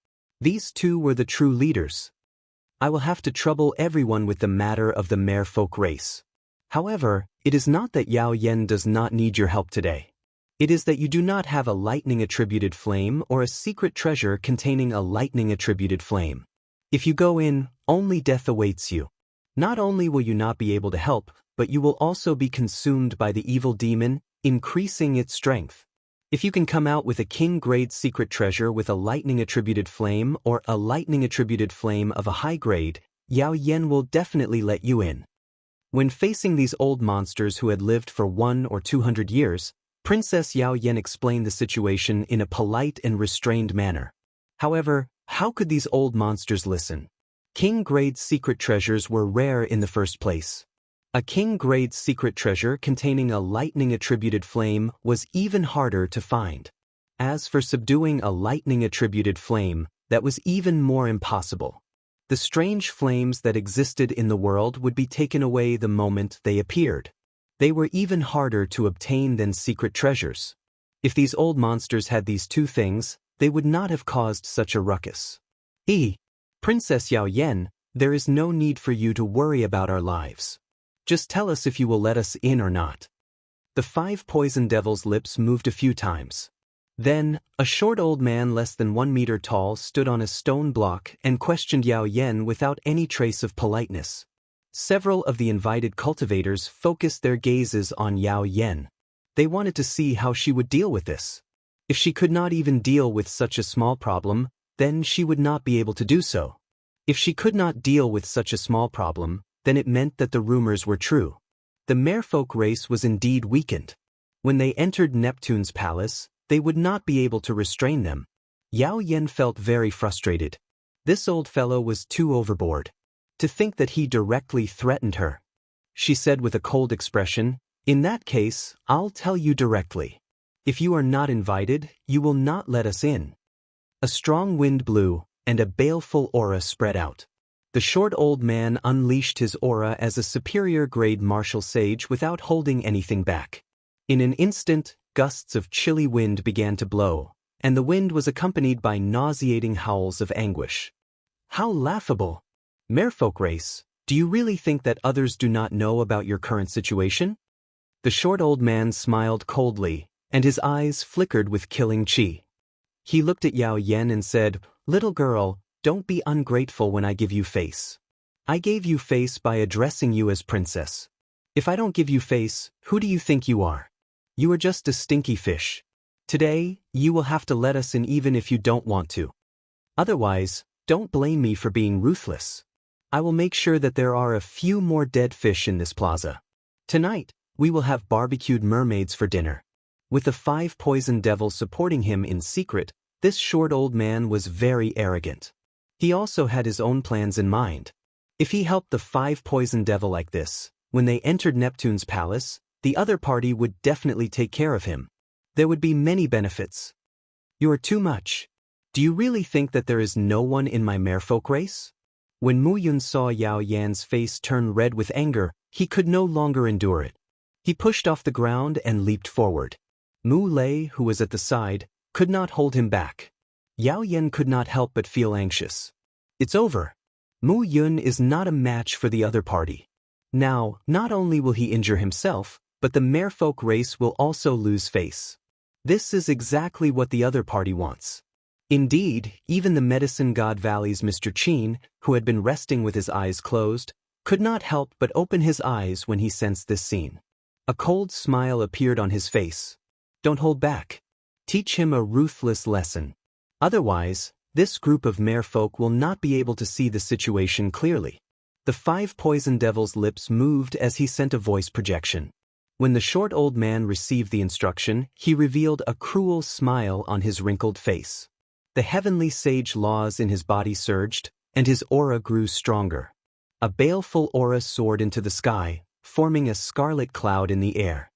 These two were the true leaders. I will have to trouble everyone with the matter of the merfolk race. However, it is not that Yao Yan does not need your help today. It is that you do not have a lightning-attributed flame or a secret treasure containing a lightning-attributed flame. If you go in, only death awaits you. Not only will you not be able to help, but you will also be consumed by the evil demon, increasing its strength. If you can come out with a king-grade secret treasure with a lightning-attributed flame or a lightning-attributed flame of a high grade, Yao Yan will definitely let you in. When facing these old monsters who had lived for 100 or 200 years, Princess Yao Yan explained the situation in a polite and restrained manner. However, how could these old monsters listen? King-grade secret treasures were rare in the first place. A king-grade secret treasure containing a lightning-attributed flame was even harder to find. As for subduing a lightning-attributed flame, that was even more impossible. The strange flames that existed in the world would be taken away the moment they appeared. They were even harder to obtain than secret treasures. If these old monsters had these two things, they would not have caused such a ruckus. Princess Yao Yan, there is no need for you to worry about our lives. Just tell us if you will let us in or not. The five poison devil's lips moved a few times. Then, a short old man less than 1 meter tall stood on a stone block and questioned Yao Yan without any trace of politeness. Several of the invited cultivators focused their gazes on Yao Yan. They wanted to see how she would deal with this. If she could not even deal with such a small problem, then she would not be able to do so. If she could not deal with such a small problem, then it meant that the rumors were true. The merfolk race was indeed weakened. When they entered Neptune's palace, they would not be able to restrain them. Yao Yan felt very frustrated. This old fellow was too overboard. To think that he directly threatened her. She said with a cold expression, "In that case, I'll tell you directly. If you are not invited, you will not let us in." A strong wind blew, and a baleful aura spread out. The short old man unleashed his aura as a superior-grade martial sage without holding anything back. In an instant, gusts of chilly wind began to blow, and the wind was accompanied by nauseating howls of anguish. How laughable! Merfolk race, do you really think that others do not know about your current situation? The short old man smiled coldly, and his eyes flickered with killing chi. He looked at Yao Yan and said, "Little girl, don't be ungrateful when I give you face. I gave you face by addressing you as princess. If I don't give you face, who do you think you are? You are just a stinky fish. Today, you will have to let us in even if you don't want to. Otherwise, don't blame me for being ruthless. I will make sure that there are a few more dead fish in this plaza. Tonight, we will have barbecued mermaids for dinner." With the five poison devils supporting him in secret, this short old man was very arrogant. He also had his own plans in mind. If he helped the five poison devil like this, when they entered Neptune's palace, the other party would definitely take care of him. There would be many benefits. "You are too much. Do you really think that there is no one in my merfolk race?" When Mu Yun saw Yao Yan's face turn red with anger, he could no longer endure it. He pushed off the ground and leaped forward. Mu Lei, who was at the side, could not hold him back. Yao Yan could not help but feel anxious. It's over. Mu Yun is not a match for the other party. Now, not only will he injure himself, but the merfolk race will also lose face. This is exactly what the other party wants. Indeed, even the medicine god Valley's Mr. Qin, who had been resting with his eyes closed, could not help but open his eyes when he sensed this scene. A cold smile appeared on his face. Don't hold back. Teach him a ruthless lesson. Otherwise, this group of merfolk will not be able to see the situation clearly. The five poison devil's lips moved as he sent a voice projection. When the short old man received the instruction, he revealed a cruel smile on his wrinkled face. The heavenly sage laws in his body surged, and his aura grew stronger. A baleful aura soared into the sky, forming a scarlet cloud in the air.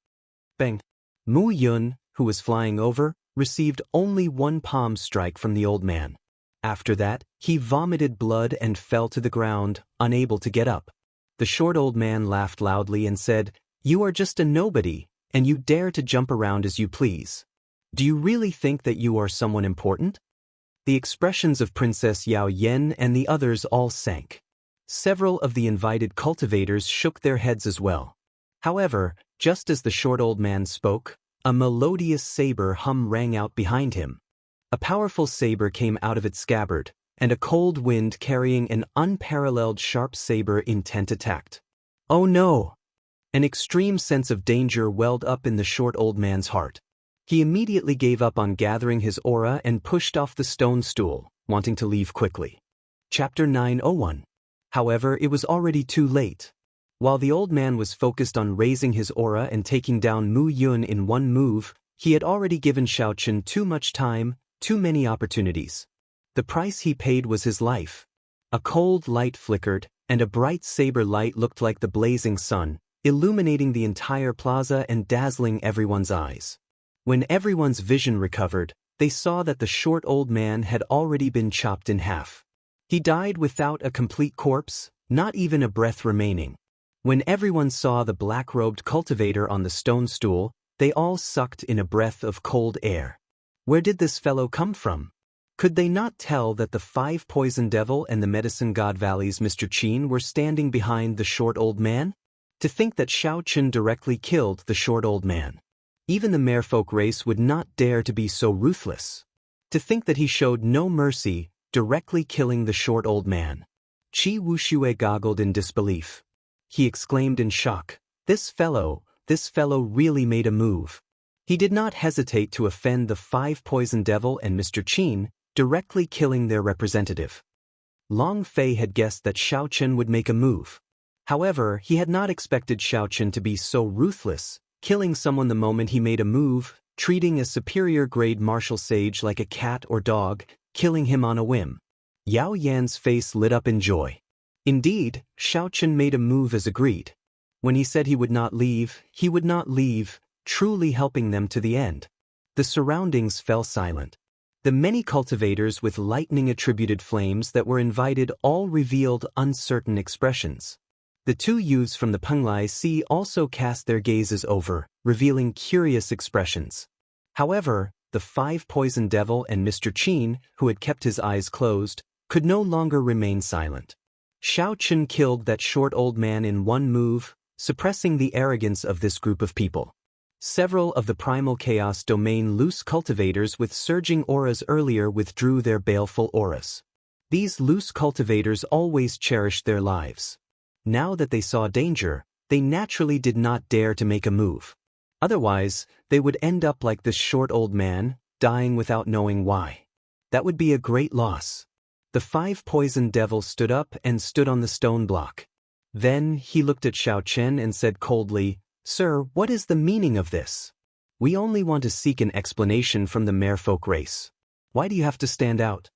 Bang! Mu Yun, who was flying over, received only one palm strike from the old man. After that, he vomited blood and fell to the ground, unable to get up. The short old man laughed loudly and said, "You are just a nobody, and you dare to jump around as you please. Do you really think that you are someone important?" The expressions of Princess Yao Yen and the others all sank. Several of the invited cultivators shook their heads as well. However, just as the short old man spoke, a melodious saber hum rang out behind him. A powerful saber came out of its scabbard, and a cold wind carrying an unparalleled sharp saber intent attacked. Oh no! An extreme sense of danger welled up in the short old man's heart. He immediately gave up on gathering his aura and pushed off the stone stool, wanting to leave quickly. Chapter 901. However, it was already too late. While the old man was focused on raising his aura and taking down Mu Yun in one move, he had already given Xiaochen too much time, too many opportunities. The price he paid was his life. A cold light flickered, and a bright saber light looked like the blazing sun, illuminating the entire plaza and dazzling everyone's eyes. When everyone's vision recovered, they saw that the short old man had already been chopped in half. He died without a complete corpse, not even a breath remaining. When everyone saw the black-robed cultivator on the stone stool, they all sucked in a breath of cold air. Where did this fellow come from? Could they not tell that the 5 poison devil and the medicine god Valley's Mr. Qin were standing behind the short old man? To think that Xiaochen directly killed the short old man. Even the merfolk race would not dare to be so ruthless. To think that he showed no mercy, directly killing the short old man. Qi Wuxue goggled in disbelief. He exclaimed in shock, this fellow really made a move. He did not hesitate to offend the 5 poison devil and Mr. Qin, directly killing their representative. Long Fei had guessed that Xiaochen would make a move. However, he had not expected Xiaochen to be so ruthless, killing someone the moment he made a move, treating a superior grade martial sage like a cat or dog, killing him on a whim. Yao Yan's face lit up in joy. Indeed, Xiaochen made a move as agreed. When he said he would not leave, truly helping them to the end. The surroundings fell silent. The many cultivators with lightning-attributed flames that were invited all revealed uncertain expressions. The 2 youths from the Penglai Sea also cast their gazes over, revealing curious expressions. However, the 5 poison devil and Mr. Qin, who had kept his eyes closed, could no longer remain silent. Xiaochen killed that short old man in one move, suppressing the arrogance of this group of people. Several of the primal chaos domain loose cultivators with surging auras earlier withdrew their baleful auras. These loose cultivators always cherished their lives. Now that they saw danger, they naturally did not dare to make a move. Otherwise, they would end up like this short old man, dying without knowing why. That would be a great loss. The 5 poison devils stood up and stood on the stone block. Then he looked at Xiaochen and said coldly, "Sir, what is the meaning of this? We only want to seek an explanation from the merfolk race. Why do you have to stand out?"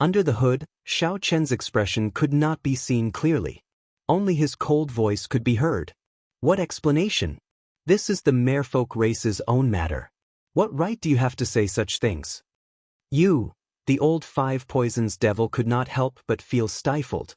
Under the hood, Xiaochen's expression could not be seen clearly. Only his cold voice could be heard. What explanation? This is the merfolk race's own matter. What right do you have to say such things? You, the old 5 poisons devil could not help but feel stifled.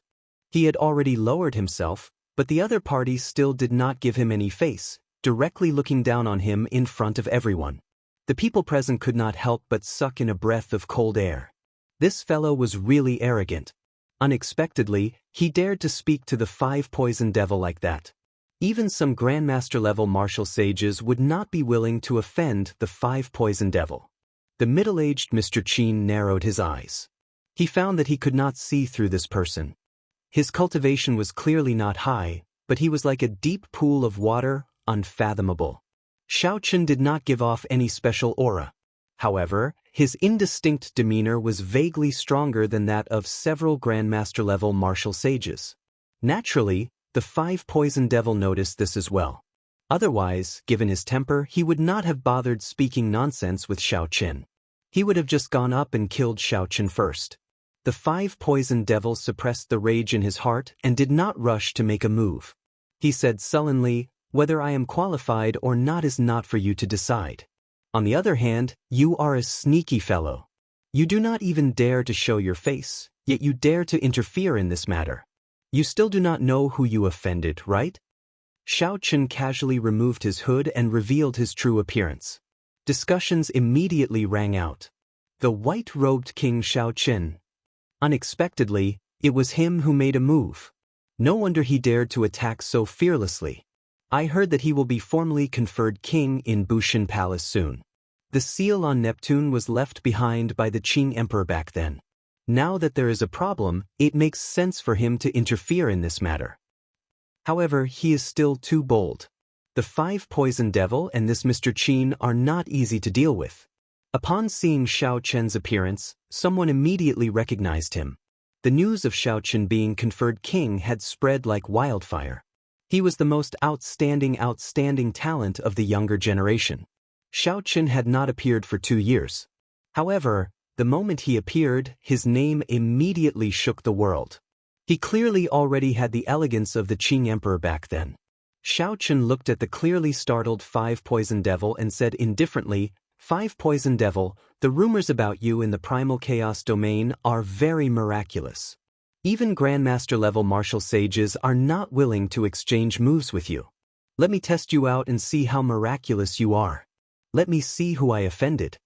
He had already lowered himself, but the other party still did not give him any face, directly looking down on him in front of everyone. The people present could not help but suck in a breath of cold air. This fellow was really arrogant. Unexpectedly, he dared to speak to the 5 poison devil like that. Even some Grandmaster-level martial sages would not be willing to offend the 5 poison devil. The middle-aged Mr. Qin narrowed his eyes. He found that he could not see through this person. His cultivation was clearly not high, but he was like a deep pool of water, unfathomable. Xiaochen did not give off any special aura. However, his indistinct demeanor was vaguely stronger than that of several Grandmaster-level martial sages. Naturally, the 5 poison devil noticed this as well. Otherwise, given his temper, he would not have bothered speaking nonsense with Xiaochen. He would have just gone up and killed Xiaochen first. The 5 poison devils suppressed the rage in his heart and did not rush to make a move. He said sullenly, "Whether I am qualified or not is not for you to decide. On the other hand, you are a sneaky fellow. You do not even dare to show your face, yet you dare to interfere in this matter. You still do not know who you offended, right? Xiaochen casually removed his hood and revealed his true appearance. Discussions immediately rang out. The white-robed King Xiaochen. Unexpectedly, it was him who made a move. No wonder he dared to attack so fearlessly. I heard that he will be formally conferred king in Bushan Palace soon. The seal on Neptune was left behind by the Qing Emperor back then. Now that there is a problem, it makes sense for him to interfere in this matter. However, he is still too bold. The 5 Poison Devil and this Mr. Qin are not easy to deal with. Upon seeing Xiao Chen's appearance, someone immediately recognized him. The news of Xiao Chen being conferred king had spread like wildfire. He was the most outstanding talent of the younger generation. Xiao Chen had not appeared for 2 years. However, the moment he appeared, his name immediately shook the world. He clearly already had the elegance of the Qing Emperor back then. Xiao Chen looked at the clearly startled 5 Poison Devil and said indifferently, 5 Poison Devil, the rumors about you in the primal chaos domain are very miraculous. Even Grandmaster-level martial sages are not willing to exchange moves with you. Let me test you out and see how miraculous you are. Let me see who I offended.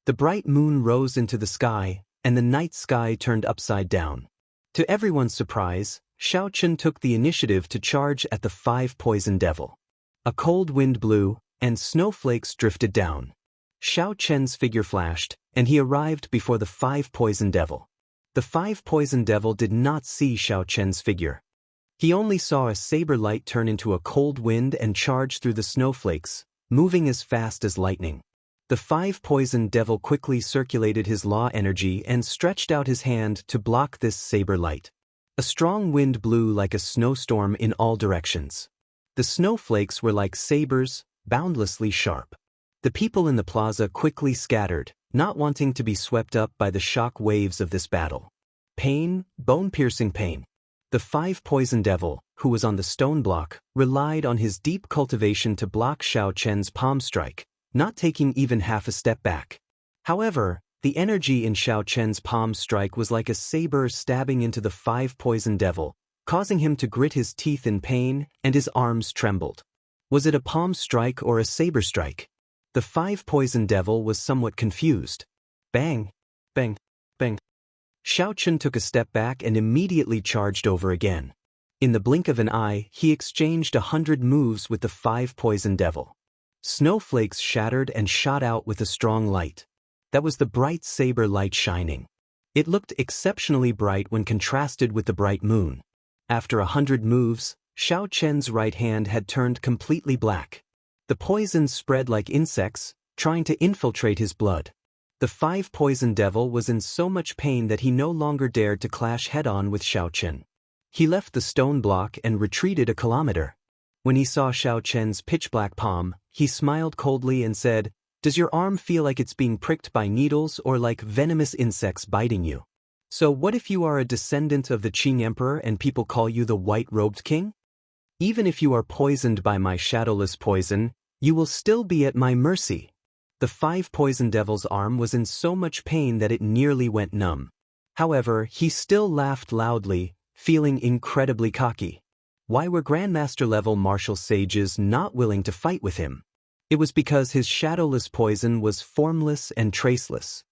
The bright moon rose into the sky, and the night sky turned upside down. To everyone's surprise, Xiao Chen took the initiative to charge at the 5 Poison Devil. A cold wind blew, and snowflakes drifted down. Xiao Chen's figure flashed, and he arrived before the 5 Poison Devil. The 5 Poison Devil did not see Xiao Chen's figure. He only saw a saber light turn into a cold wind and charge through the snowflakes, moving as fast as lightning. The 5 Poison Devil quickly circulated his law energy and stretched out his hand to block this saber light. A strong wind blew like a snowstorm in all directions. The snowflakes were like sabers, boundlessly sharp. The people in the plaza quickly scattered, not wanting to be swept up by the shock waves of this battle. Pain, bone-piercing pain. The 5 Poison Devil, who was on the stone block, relied on his deep cultivation to block Xiao Chen's palm strike, not taking even half a step back. However, the energy in Xiao Chen's palm strike was like a saber stabbing into the 5 Poison Devil, causing him to grit his teeth in pain, and his arms trembled. Was it a palm strike or a saber strike? The 5 Poison Devil was somewhat confused. Bang! Bang! Bang! Xiao Chen took a step back and immediately charged over again. In the blink of an eye, he exchanged 100 moves with the 5 Poison Devil. Snowflakes shattered and shot out with a strong light. That was the bright saber light shining. It looked exceptionally bright when contrasted with the bright moon. After 100 moves, Xiao Chen's right hand had turned completely black. The poison spread like insects, trying to infiltrate his blood. The 5 Poison Devil was in so much pain that he no longer dared to clash head-on with Xiao Chen. He left the stone block and retreated a kilometer. When he saw Xiao Chen's pitch-black palm, he smiled coldly and said, "Does your arm feel like it's being pricked by needles or like venomous insects biting you? So what if you are a descendant of the Qing Emperor and people call you the White-Robed King? Even if you are poisoned by my shadowless poison, you will still be at my mercy." The 5 Poison Devil's arm was in so much pain that it nearly went numb. However, he still laughed loudly, feeling incredibly cocky. Why were Grandmaster-level martial sages not willing to fight with him? It was because his shadowless poison was formless and traceless.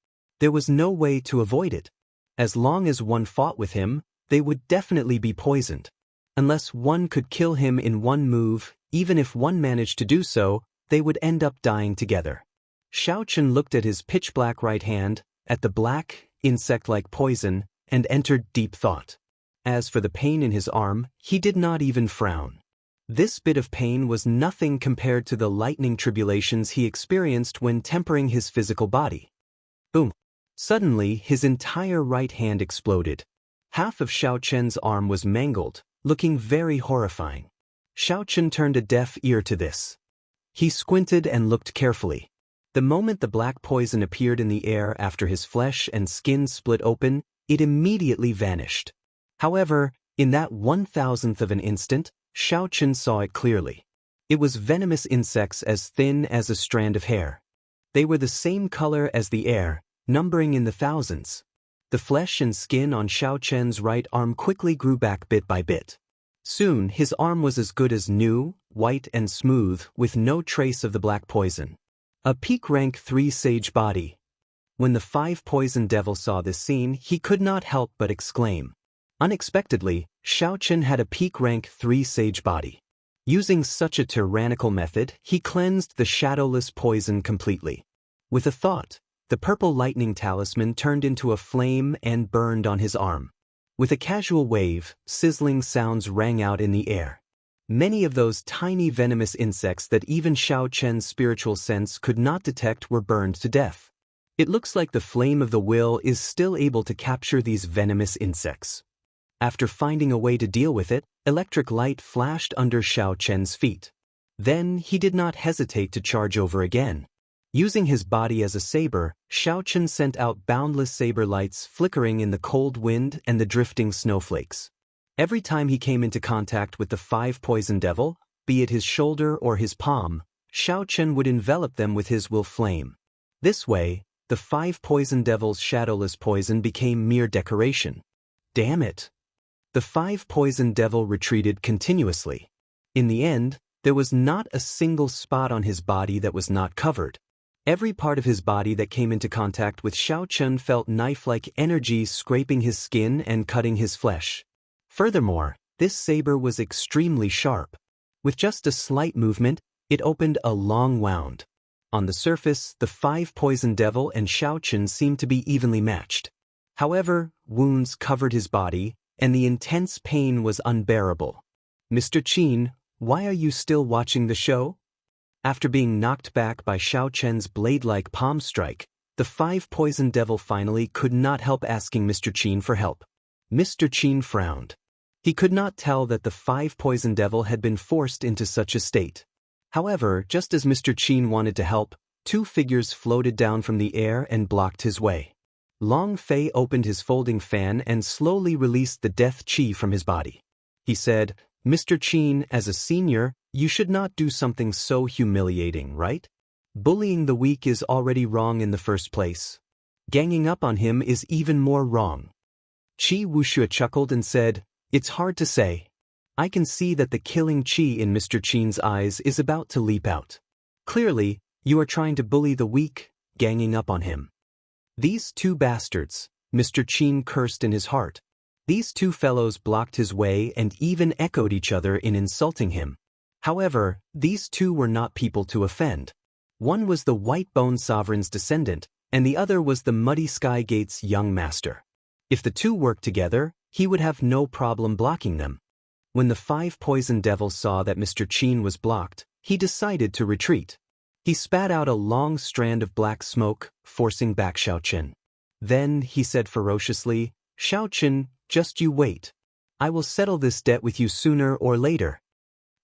There was no way to avoid it. As long as one fought with him, they would definitely be poisoned. Unless one could kill him in one move, even if one managed to do so, they would end up dying together. Xiao Chen looked at his pitch-black right hand, at the black, insect-like poison, and entered deep thought. As for the pain in his arm, he did not even frown. This bit of pain was nothing compared to the lightning tribulations he experienced when tempering his physical body. Boom! Suddenly, his entire right hand exploded. Half of Xiao Chen's arm was mangled, looking very horrifying. Xiao Chen turned a deaf ear to this. He squinted and looked carefully. The moment the black poison appeared in the air after his flesh and skin split open, it immediately vanished. However, in that 1,000th of an instant, Xiao Chen saw it clearly. It was venomous insects as thin as a strand of hair. They were the same color as the air, numbering in the thousands. The flesh and skin on Xiao Chen's right arm quickly grew back bit by bit. Soon, his arm was as good as new, white and smooth, with no trace of the black poison. A peak rank 3 sage body. When the 5 poison devil saw this scene, he could not help but exclaim. Unexpectedly, Xiao Chen had a peak rank 3 sage body. Using such a tyrannical method, he cleansed the shadowless poison completely. With a thought, the purple lightning talisman turned into a flame and burned on his arm. With a casual wave, sizzling sounds rang out in the air. Many of those tiny venomous insects that even Xiao Chen's spiritual sense could not detect were burned to death. It looks like the flame of the will is still able to capture these venomous insects. After finding a way to deal with it, electric light flashed under Xiao Chen's feet. Then he did not hesitate to charge over again. Using his body as a saber, Xiao Chen sent out boundless saber lights flickering in the cold wind and the drifting snowflakes. Every time he came into contact with the 5 poison devil, be it his shoulder or his palm, Xiao Chen would envelop them with his will flame. This way, the 5 poison devil's shadowless poison became mere decoration. Damn it! The 5 poison devil retreated continuously. In the end, there was not a single spot on his body that was not covered. Every part of his body that came into contact with Xiao Chen felt knife-like energy scraping his skin and cutting his flesh. Furthermore, this saber was extremely sharp. With just a slight movement, it opened a long wound. On the surface, the 5 poison devil and Xiao Chen seemed to be evenly matched. However, wounds covered his body, and the intense pain was unbearable. "Mr. Qin, why are you still watching the show?" After being knocked back by Xiao Chen's blade-like palm strike, the 5 poison devil finally could not help asking Mr. Qin for help. Mr. Qin frowned. He could not tell that the 5 poison devil had been forced into such a state. However, just as Mr. Qin wanted to help, 2 figures floated down from the air and blocked his way. Long Fei opened his folding fan and slowly released the death qi from his body. He said, "Mr. Qin, as a senior, you should not do something so humiliating, right? Bullying the weak is already wrong in the first place. Ganging up on him is even more wrong." Qi Wuxia chuckled and said, "It's hard to say. I can see that the killing qi in Mr. Qin's eyes is about to leap out. Clearly, you are trying to bully the weak, ganging up on him." "These 2 bastards," Mr. Qin cursed in his heart. These 2 fellows blocked his way and even echoed each other in insulting him. However, these 2 were not people to offend. One was the White Bone Sovereign's descendant, and the other was the Muddy Sky Gate's young master. If the 2 worked together, he would have no problem blocking them. When the 5 poison devils saw that Mr. Qin was blocked, he decided to retreat. He spat out a long strand of black smoke, forcing back Xiao Chen. Then he said ferociously, "Xiao Chen, just you wait. I will settle this debt with you sooner or later."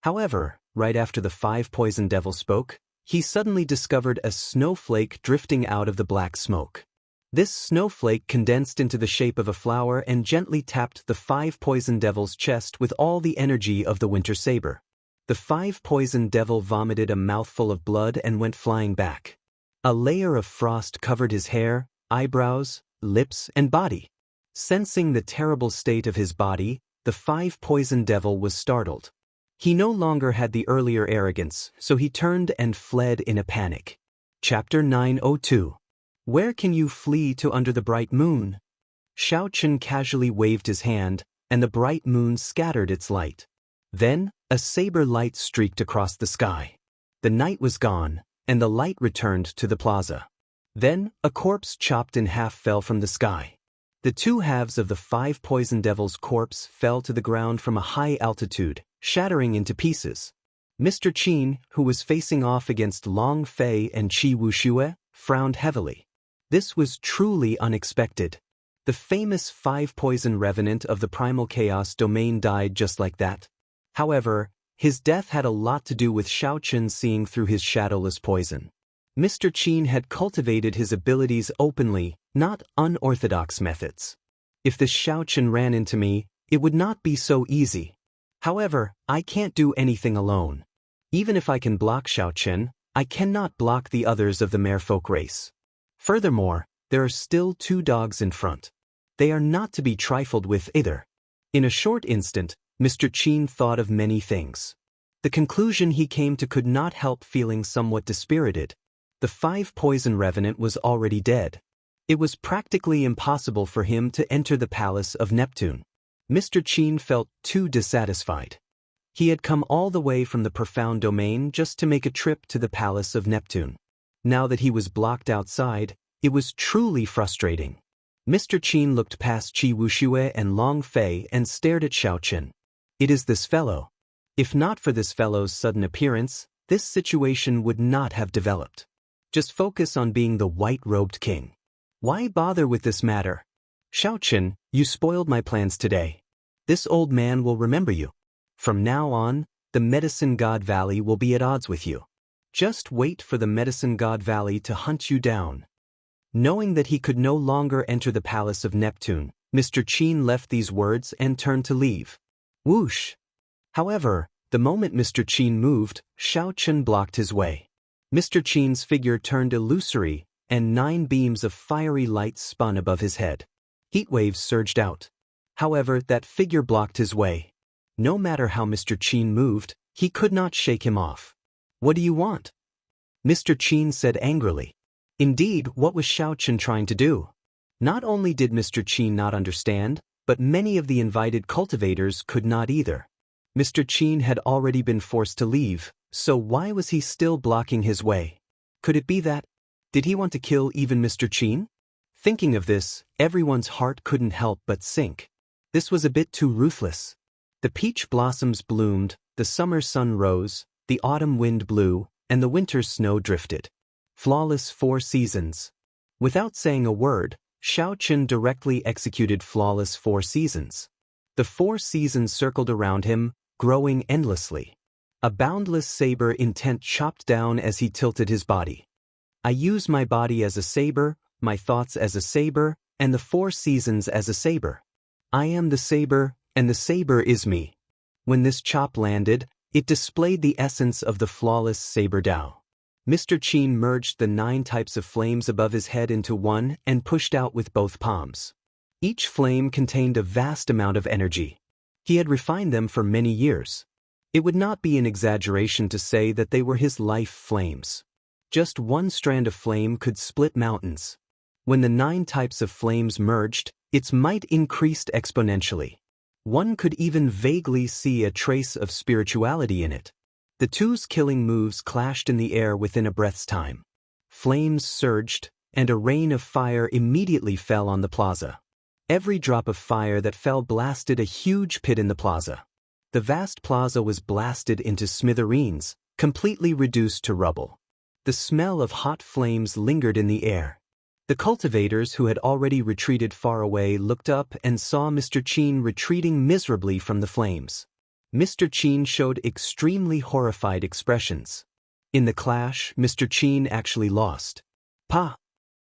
However, right after the 5 poison devils spoke, he suddenly discovered a snowflake drifting out of the black smoke. This snowflake condensed into the shape of a flower and gently tapped the 5 poison devil's chest with all the energy of the winter saber. The 5 poison devil vomited a mouthful of blood and went flying back. A layer of frost covered his hair, eyebrows, lips, and body. Sensing the terrible state of his body, the 5 poison devil was startled. He no longer had the earlier arrogance, so he turned and fled in a panic. Chapter 902. Where can you flee to under the bright moon? Xiao Chen casually waved his hand, and the bright moon scattered its light. Then, a saber light streaked across the sky. The night was gone, and the light returned to the plaza. Then, a corpse chopped in half fell from the sky. The 2 halves of the 5 poison devil's corpse fell to the ground from a high altitude, shattering into pieces. Mr. Qin, who was facing off against Long Fei and Qi Wuxia, frowned heavily. This was truly unexpected. The famous 5 poison revenant of the primal chaos domain died just like that. However, his death had a lot to do with Xiao Chen seeing through his shadowless poison. Mr. Qin had cultivated his abilities openly, not unorthodox methods. If this Xiao Chen ran into me, it would not be so easy. However, I can't do anything alone. Even if I can block Xiao Chen, I cannot block the others of the merfolk race. Furthermore, there are still 2 dogs in front. They are not to be trifled with either. In a short instant, Mr. Qin thought of many things. The conclusion he came to could not help feeling somewhat dispirited. The 5 poison revenant was already dead. It was practically impossible for him to enter the palace of Neptune. Mr. Qin felt too dissatisfied. He had come all the way from the profound domain just to make a trip to the palace of Neptune. Now that he was blocked outside, it was truly frustrating. Mr. Qin looked past Qi Wuxue and Long Fei and stared at Xiaochen. It is this fellow. If not for this fellow's sudden appearance, this situation would not have developed. Just focus on being the white-robed king. Why bother with this matter? Xiaochen, you spoiled my plans today. This old man will remember you. From now on, the Medicine God Valley will be at odds with you. Just wait for the Medicine God Valley to hunt you down. Knowing that he could no longer enter the palace of Neptune, Mr. Qin left these words and turned to leave. Whoosh! However, the moment Mr. Qin moved, Xiaochen blocked his way. Mr. Qin's figure turned illusory, and 9 beams of fiery light spun above his head. Heat waves surged out. However, that figure blocked his way. No matter how Mr. Qin moved, he could not shake him off. What do you want? Mr. Qin said angrily. Indeed, what was Xiaochen trying to do? Not only did Mr. Qin not understand, but many of the invited cultivators could not either. Mr. Qin had already been forced to leave, so why was he still blocking his way? Could it be that? Did he want to kill even Mr. Qin? Thinking of this, everyone's heart couldn't help but sink. This was a bit too ruthless. The peach blossoms bloomed, the summer sun rose, the autumn wind blew, and the winter snow drifted. Flawless 4 seasons. Without saying a word, Xiaochen directly executed flawless 4 seasons. The 4 seasons circled around him, growing endlessly. A boundless saber intent chopped down as he tilted his body. I use my body as a saber, my thoughts as a saber, and the 4 seasons as a saber. I am the saber, and the saber is me. When this chop landed, it displayed the essence of the flawless saber Dao. Mr. Qin merged the 9 types of flames above his head into one and pushed out with both palms. Each flame contained a vast amount of energy. He had refined them for many years. It would not be an exaggeration to say that they were his life flames. Just one strand of flame could split mountains. When the 9 types of flames merged, its might increased exponentially. One could even vaguely see a trace of spirituality in it. The 2's killing moves clashed in the air within a breath's time. Flames surged, and a rain of fire immediately fell on the plaza. Every drop of fire that fell blasted a huge pit in the plaza. The vast plaza was blasted into smithereens, completely reduced to rubble. The smell of hot flames lingered in the air. The cultivators who had already retreated far away looked up and saw Mr. Qin retreating miserably from the flames. Mr. Qin showed extremely horrified expressions. In the clash, Mr. Qin actually lost. Pa!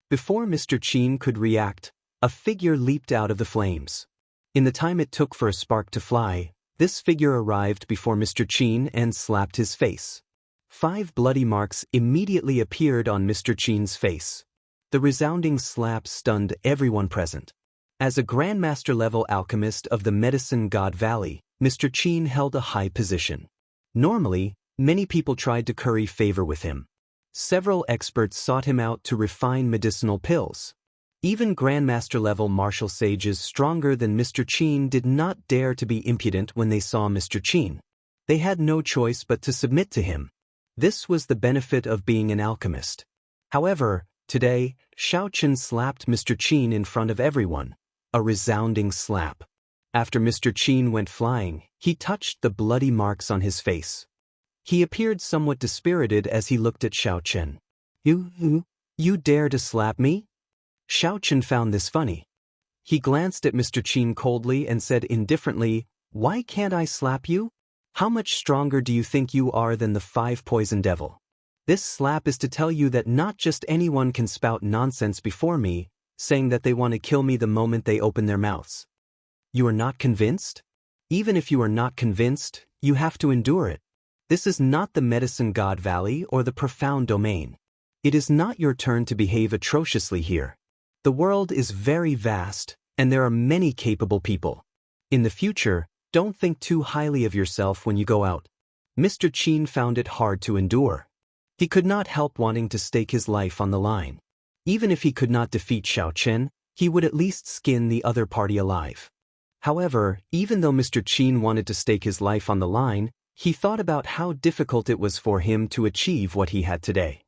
Before Mr. Qin could react, a figure leaped out of the flames. In the time it took for a spark to fly, this figure arrived before Mr. Qin and slapped his face. 5 bloody marks immediately appeared on Mr. Qin's face. The resounding slap stunned everyone present. As a Grandmaster-level alchemist of the Medicine God Valley, Mr. Qin held a high position. Normally, many people tried to curry favor with him. Several experts sought him out to refine medicinal pills. Even Grandmaster-level martial sages stronger than Mr. Qin did not dare to be impudent when they saw Mr. Qin. They had no choice but to submit to him. This was the benefit of being an alchemist. However, today, Xiaochen slapped Mr. Qin in front of everyone. A resounding slap. After Mr. Qin went flying, he touched the bloody marks on his face. He appeared somewhat dispirited as he looked at Xiaochen. You dare to slap me? Xiaochen found this funny. He glanced at Mr. Qin coldly and said indifferently, "Why can't I slap you? How much stronger do you think you are than the 5 poison devil? This slap is to tell you that not just anyone can spout nonsense before me, saying that they want to kill me the moment they open their mouths. You are not convinced? Even if you are not convinced, you have to endure it. This is not the Medicine God Valley or the Profound Domain. It is not your turn to behave atrociously here. The world is very vast, and there are many capable people. In the future, don't think too highly of yourself when you go out. Mr. Qin found it hard to endure. He could not help wanting to stake his life on the line. Even if he could not defeat Xiao Chen, he would at least skin the other party alive. However, even though Mr. Qin wanted to stake his life on the line, he thought about how difficult it was for him to achieve what he had today.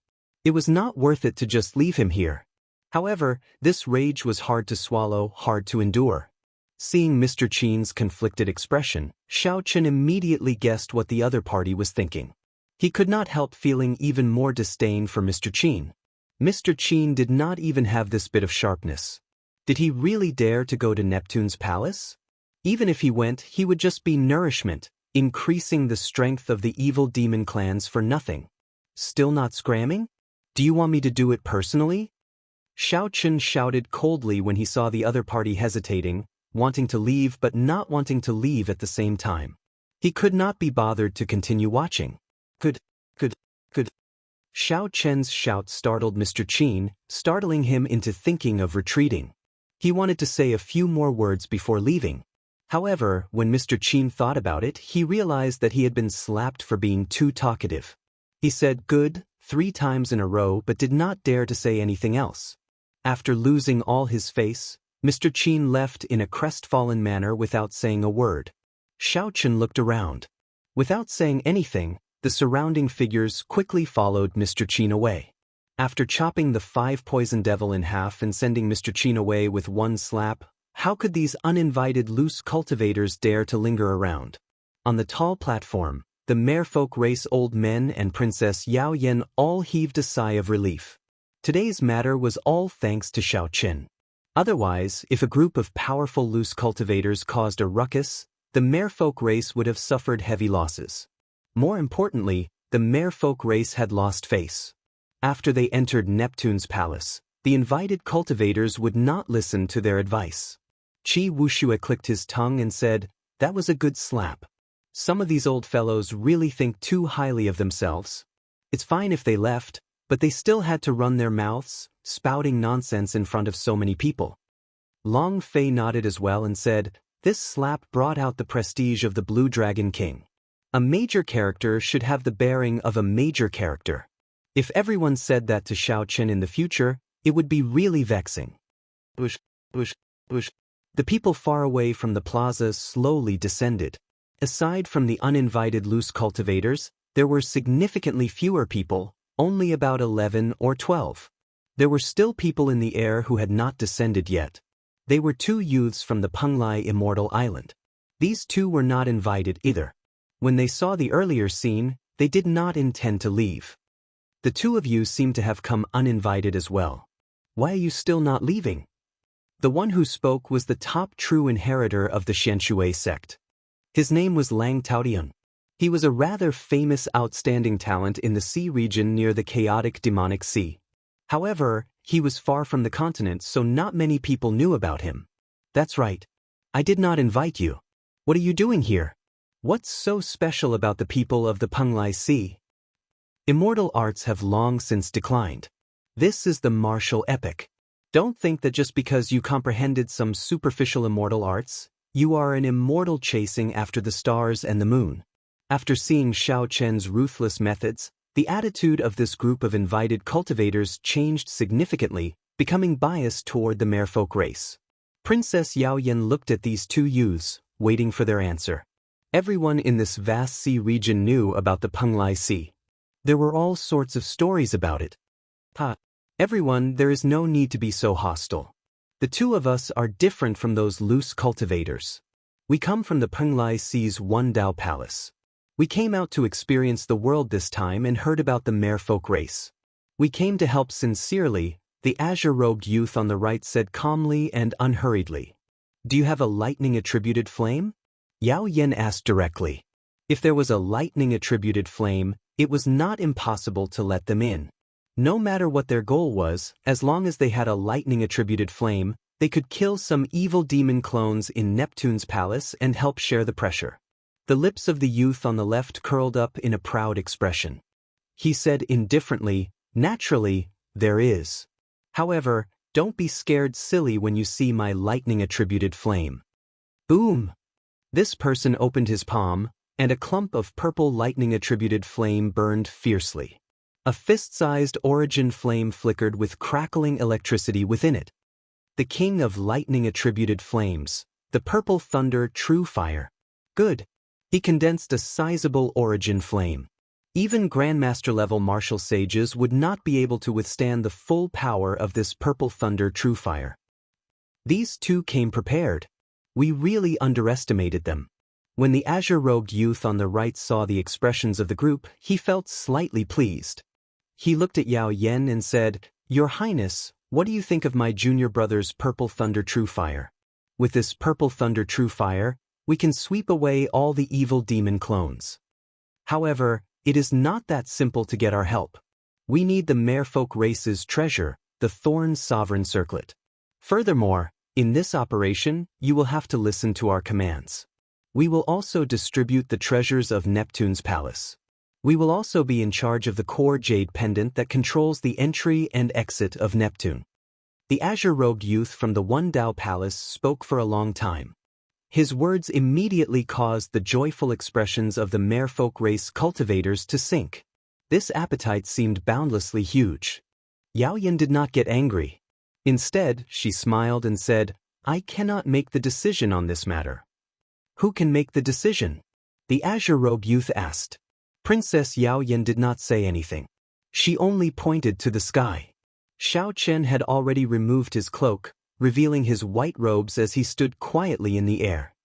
It was not worth it to just leave him here. However, this rage was hard to swallow, hard to endure. Seeing Mr. Qin's conflicted expression, Xiao Chen immediately guessed what the other party was thinking. He could not help feeling even more disdain for Mr. Qin. Mr. Qin did not even have this bit of sharpness. Did he really dare to go to Neptune's palace? Even if he went, he would just be nourishment, increasing the strength of the evil demon clans for nothing. Still not scramming? Do you want me to do it personally? Xiao Chen shouted coldly when he saw the other party hesitating, wanting to leave but not wanting to leave at the same time. He could not be bothered to continue watching. Could. Xiao Chen's shout startled Mr. Qin, startling him into thinking of retreating. He wanted to say a few more words before leaving. However, when Mr. Qin thought about it, he realized that he had been slapped for being too talkative. He said good 3 times in a row but did not dare to say anything else. After losing all his face, Mr. Qin left in a crestfallen manner without saying a word. Xiao Chen looked around. Without saying anything, the surrounding figures quickly followed Mr. Qin away. After chopping the 5 poison devil in half and sending Mr. Qin away with 1 slap, how could these uninvited loose cultivators dare to linger around? On the tall platform, the merfolk race old men and Princess Yao Yan all heaved a sigh of relief. Today's matter was all thanks to Xiao Chen. Otherwise, if a group of powerful loose cultivators caused a ruckus, the merfolk race would have suffered heavy losses. More importantly, the merfolk race had lost face. After they entered Neptune's palace, the invited cultivators would not listen to their advice. Qi Wuxia clicked his tongue and said, "That was a good slap. Some of these old fellows really think too highly of themselves. It's fine if they left, but they still had to run their mouths, spouting nonsense in front of so many people." Long Fei nodded as well and said, "This slap brought out the prestige of the Blue Dragon King. A major character should have the bearing of a major character. If everyone said that to Xiao Chen in the future, it would be really vexing." Bush. The people far away from the plaza slowly descended. Aside from the uninvited loose cultivators, there were significantly fewer people, only about 11 or 12. There were still people in the air who had not descended yet. They were 2 youths from the Penglai Immortal Island. These 2 were not invited either. When they saw the earlier scene, they did not intend to leave. "The 2 of you seem to have come uninvited as well. Why are you still not leaving?" The one who spoke was the top true inheritor of the Xianxia sect. His name was Lang Taodian. He was a rather famous outstanding talent in the sea region near the chaotic demonic sea. However, he was far from the continent, so not many people knew about him. "That's right. I did not invite you. What are you doing here? What's so special about the people of the Penglai Sea?" Immortal arts have long since declined. This is the martial epic. Don't think that just because you comprehended some superficial immortal arts, you are an immortal chasing after the stars and the moon. After seeing Xiao Chen's ruthless methods, the attitude of this group of invited cultivators changed significantly, becoming biased toward the merfolk race. Princess Yao Yan looked at these 2 youths, waiting for their answer. Everyone in this vast sea region knew about the Penglai Sea. There were all sorts of stories about it. Everyone, there is no need to be so hostile. The 2 of us are different from those loose cultivators. We come from the Penglai Sea's One Dao Palace. We came out to experience the world this time and heard about the merfolk race. We came to help sincerely, the azure-robed youth on the right said calmly and unhurriedly. "Do you have a lightning-attributed flame?" Yao Yan asked directly. If there was a lightning-attributed flame, it was not impossible to let them in. No matter what their goal was, as long as they had a lightning-attributed flame, they could kill some evil demon clones in Neptune's palace and help share the pressure. The lips of the youth on the left curled up in a proud expression. He said indifferently, "Naturally, there is. However, Don't be scared silly when you see my lightning-attributed flame. Boom! This person opened his palm, and a clump of purple lightning-attributed flame burned fiercely. A fist-sized origin flame flickered with crackling electricity within it. The king of lightning-attributed flames, the purple thunder true fire. Good. He condensed a sizable origin flame. Even Grandmaster-level martial sages would not be able to withstand the full power of this purple thunder true fire. These two came prepared. We really underestimated them. When the azure-robed youth on the right saw the expressions of the group, he felt slightly pleased. He looked at Yao Yen and said, "Your Highness, what do you think of my junior brother's purple thunder true fire? With this purple thunder true fire, we can sweep away all the evil demon clones. However, it is not that simple to get our help. We need the merfolk race's treasure, the Thorn Sovereign Circlet. Furthermore, in this operation, you will have to listen to our commands. We will also distribute the treasures of Neptune's palace. We will also be in charge of the core jade pendant that controls the entry and exit of Neptune." The azure-robed youth from the One Dao Palace spoke for a long time. His words immediately caused the joyful expressions of the merfolk race cultivators to sink. This appetite seemed boundlessly huge. Yao Yen did not get angry. Instead, she smiled and said, "I cannot make the decision on this matter." "Who can make the decision?" the azure-robed youth asked. Princess Yao Yen did not say anything. She only pointed to the sky. Xiao Chen had already removed his cloak, revealing his white robes as he stood quietly in the air.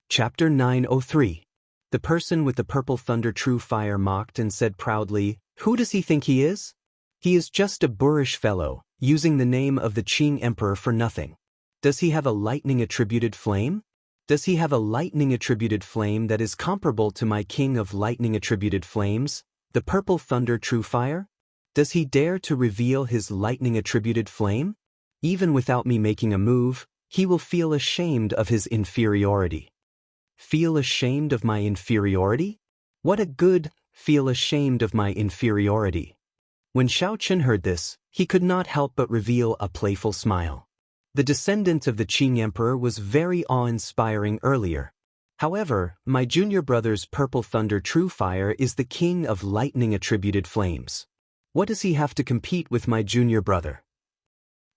Chapter 903. The person with the purple thunder true fire mocked and said proudly, "Who does he think he is? He is just a boorish fellow, using the name of the Qing Emperor for nothing. Does he have a lightning-attributed flame? Does he have a lightning-attributed flame that is comparable to my king of lightning-attributed flames, the purple thunder true fire? Does he dare to reveal his lightning-attributed flame? Even without me making a move, he will feel ashamed of his inferiority." Feel ashamed of my inferiority? What a good, feel ashamed of my inferiority. When Xiao Chen heard this, he could not help but reveal a playful smile. The descendant of the Qing Emperor was very awe-inspiring earlier. However, my junior brother's purple thunder true fire is the king of lightning-attributed flames. What does he have to compete with my junior brother?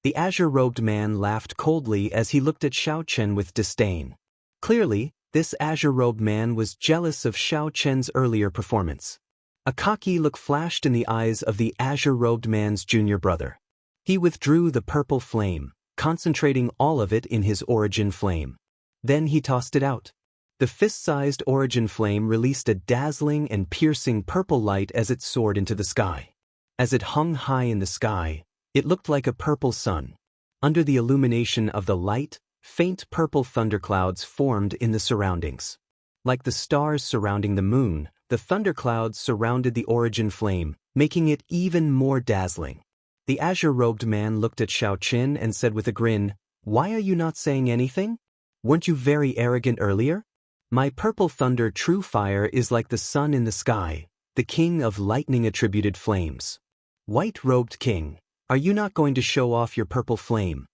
The azure-robed man laughed coldly as he looked at Xiao Chen with disdain. Clearly, this azure-robed man was jealous of Xiao Chen's earlier performance. A cocky look flashed in the eyes of the azure-robed man's junior brother. He withdrew the purple flame, concentrating all of it in his origin flame. Then he tossed it out. The fist-sized origin flame released a dazzling and piercing purple light as it soared into the sky. As it hung high in the sky, it looked like a purple sun. Under the illumination of the light, faint purple thunderclouds formed in the surroundings. Like the stars surrounding the moon, the thunderclouds surrounded the origin flame, making it even more dazzling. The azure-robed man looked at Xiao Chen and said with a grin, "Why are you not saying anything? Weren't you very arrogant earlier? My purple thunder true fire is like the sun in the sky, the king of lightning-attributed flames. White-robed king, are you not going to show off your purple flame?"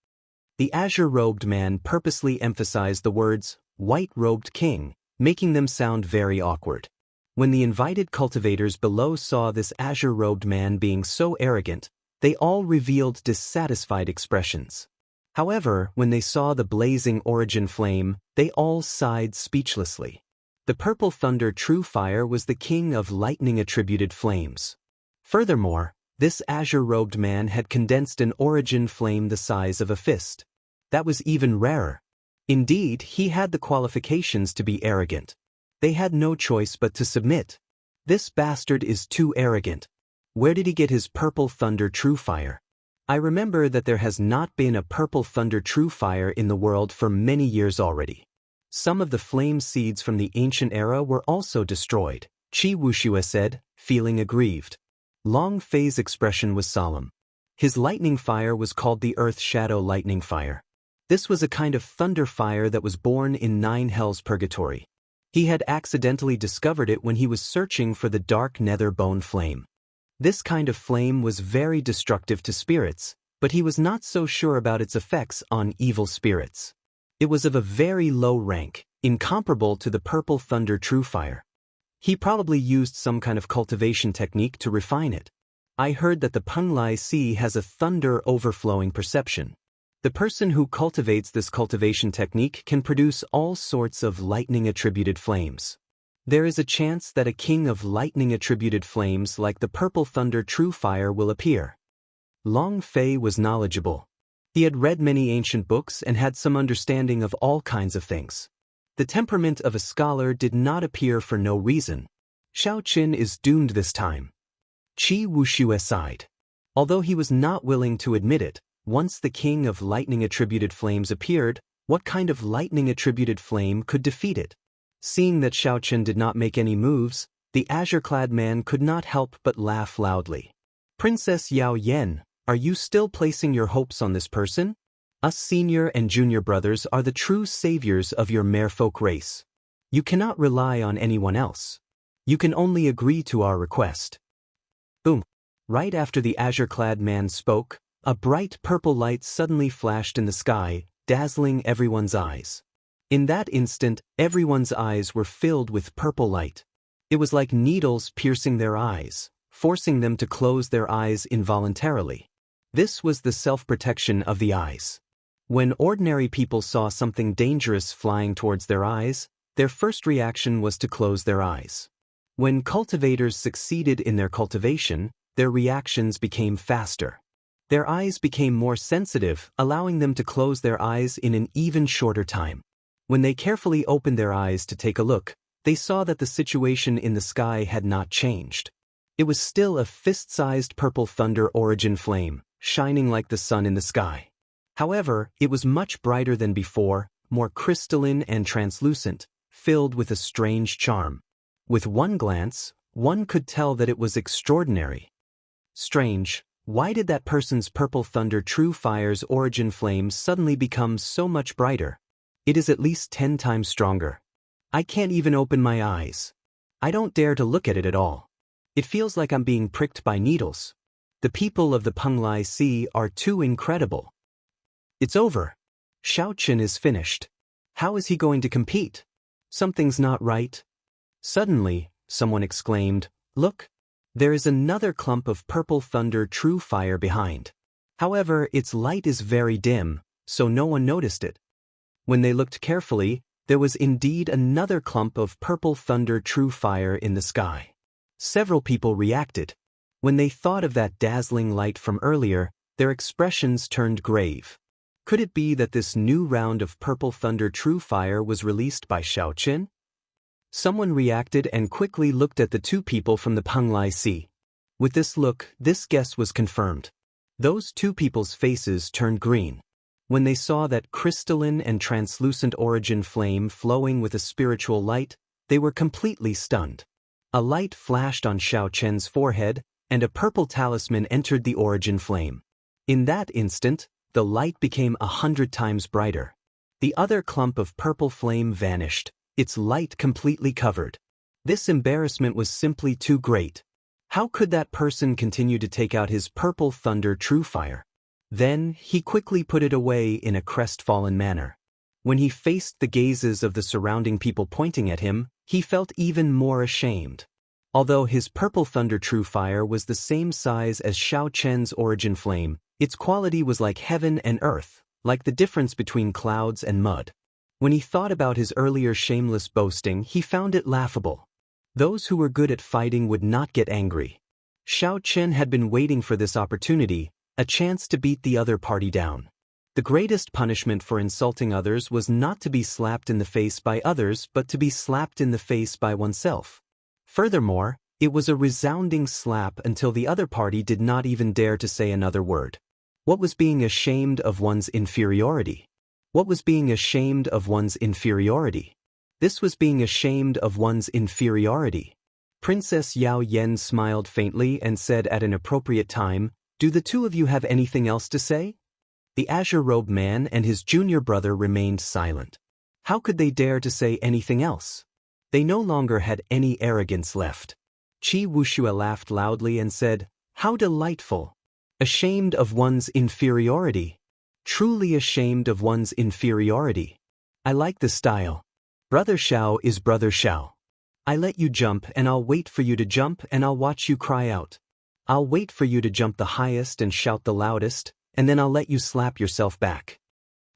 The azure-robed man purposely emphasized the words, "white-robed king," making them sound very awkward. When the invited cultivators below saw this azure-robed man being so arrogant, they all revealed dissatisfied expressions. However, when they saw the blazing origin flame, they all sighed speechlessly. The purple thunder true fire was the king of lightning-attributed flames. Furthermore, this azure-robed man had condensed an origin flame the size of a fist. That was even rarer. Indeed, he had the qualifications to be arrogant. They had no choice but to submit. This bastard is too arrogant. Where did he get his purple thunder true fire? I remember that there has not been a purple thunder true fire in the world for many years already. Some of the flame seeds from the ancient era were also destroyed, Qi Wuxia said, feeling aggrieved. Long Fei's expression was solemn. His lightning fire was called the Earth Shadow Lightning Fire. This was a kind of thunder fire that was born in 9 Hells Purgatory. He had accidentally discovered it when he was searching for the dark nether bone flame. This kind of flame was very destructive to spirits, but he was not so sure about its effects on evil spirits. It was of a very low rank, incomparable to the purple thunder true fire. He probably used some kind of cultivation technique to refine it. I heard that the Penglai Sea has a thunder overflowing perception. The person who cultivates this cultivation technique can produce all sorts of lightning-attributed flames. There is a chance that a king of lightning-attributed flames like the purple thunder true fire will appear. Long Fei was knowledgeable. He had read many ancient books and had some understanding of all kinds of things. The temperament of a scholar did not appear for no reason. Xiaoqin is doomed this time. Qi Wuxue sighed. Although he was not willing to admit it, once the king of lightning-attributed flames appeared, what kind of lightning-attributed flame could defeat it? Seeing that Xiaoqin did not make any moves, the azure-clad man could not help but laugh loudly. Princess Yao Yan, are you still placing your hopes on this person? Us senior and junior brothers are the true saviors of your merfolk race. You cannot rely on anyone else. You can only agree to our request. Boom. Right after the azure-clad man spoke, a bright purple light suddenly flashed in the sky, dazzling everyone's eyes. In that instant, everyone's eyes were filled with purple light. It was like needles piercing their eyes, forcing them to close their eyes involuntarily. This was the self-protection of the eyes. When ordinary people saw something dangerous flying towards their eyes, their first reaction was to close their eyes. When cultivators succeeded in their cultivation, their reactions became faster. Their eyes became more sensitive, allowing them to close their eyes in an even shorter time. When they carefully opened their eyes to take a look, they saw that the situation in the sky had not changed. It was still a fist-sized purple thunder origin flame, shining like the sun in the sky. However, it was much brighter than before, more crystalline and translucent, filled with a strange charm. With one glance, one could tell that it was extraordinary. Strange, why did that person's purple thunder true fire's origin flame suddenly become so much brighter? It is at least 10 times stronger. I can't even open my eyes. I don't dare to look at it at all. It feels like I'm being pricked by needles. The people of the Penglai Sea are too incredible. It's over. Xiaoqin is finished. How is he going to compete? Something's not right. Suddenly, someone exclaimed, "Look! There is another clump of purple thunder true fire behind." However, its light is very dim, so no one noticed it. When they looked carefully, there was indeed another clump of purple thunder true fire in the sky. Several people reacted. When they thought of that dazzling light from earlier, their expressions turned grave. Could it be that this new round of purple thunder true fire was released by Xiaoqin? Someone reacted and quickly looked at the two people from the Penglai Sea. With this look, this guess was confirmed. Those two people's faces turned green. When they saw that crystalline and translucent origin flame flowing with a spiritual light, they were completely stunned. A light flashed on Xiaoqin's forehead, and a purple talisman entered the origin flame. In that instant, the light became 100 times brighter. The other clump of purple flame vanished, its light completely covered. This embarrassment was simply too great. How could that person continue to take out his purple thunder true fire? Then, he quickly put it away in a crestfallen manner. When he faced the gazes of the surrounding people pointing at him, he felt even more ashamed. Although his purple thunder true fire was the same size as Xiaoqin's origin flame, its quality was like heaven and earth, like the difference between clouds and mud. When he thought about his earlier shameless boasting, he found it laughable. Those who were good at fighting would not get angry. Xiaoqin had been waiting for this opportunity, a chance to beat the other party down. The greatest punishment for insulting others was not to be slapped in the face by others but to be slapped in the face by oneself. Furthermore, it was a resounding slap until the other party did not even dare to say another word. What was being ashamed of one's inferiority? What was being ashamed of one's inferiority? This was being ashamed of one's inferiority. Princess Yao Yan smiled faintly and said at an appropriate time, "Do the two of you have anything else to say?" The azure-robed man and his junior brother remained silent. How could they dare to say anything else? They no longer had any arrogance left. Qi Wuxue laughed loudly and said, "How delightful! Ashamed of one's inferiority. Truly ashamed of one's inferiority. I like the style. Brother Xiao is Brother Xiao. I let you jump and I'll wait for you to jump and I'll watch you cry out. I'll wait for you to jump the highest and shout the loudest, and then I'll let you slap yourself back.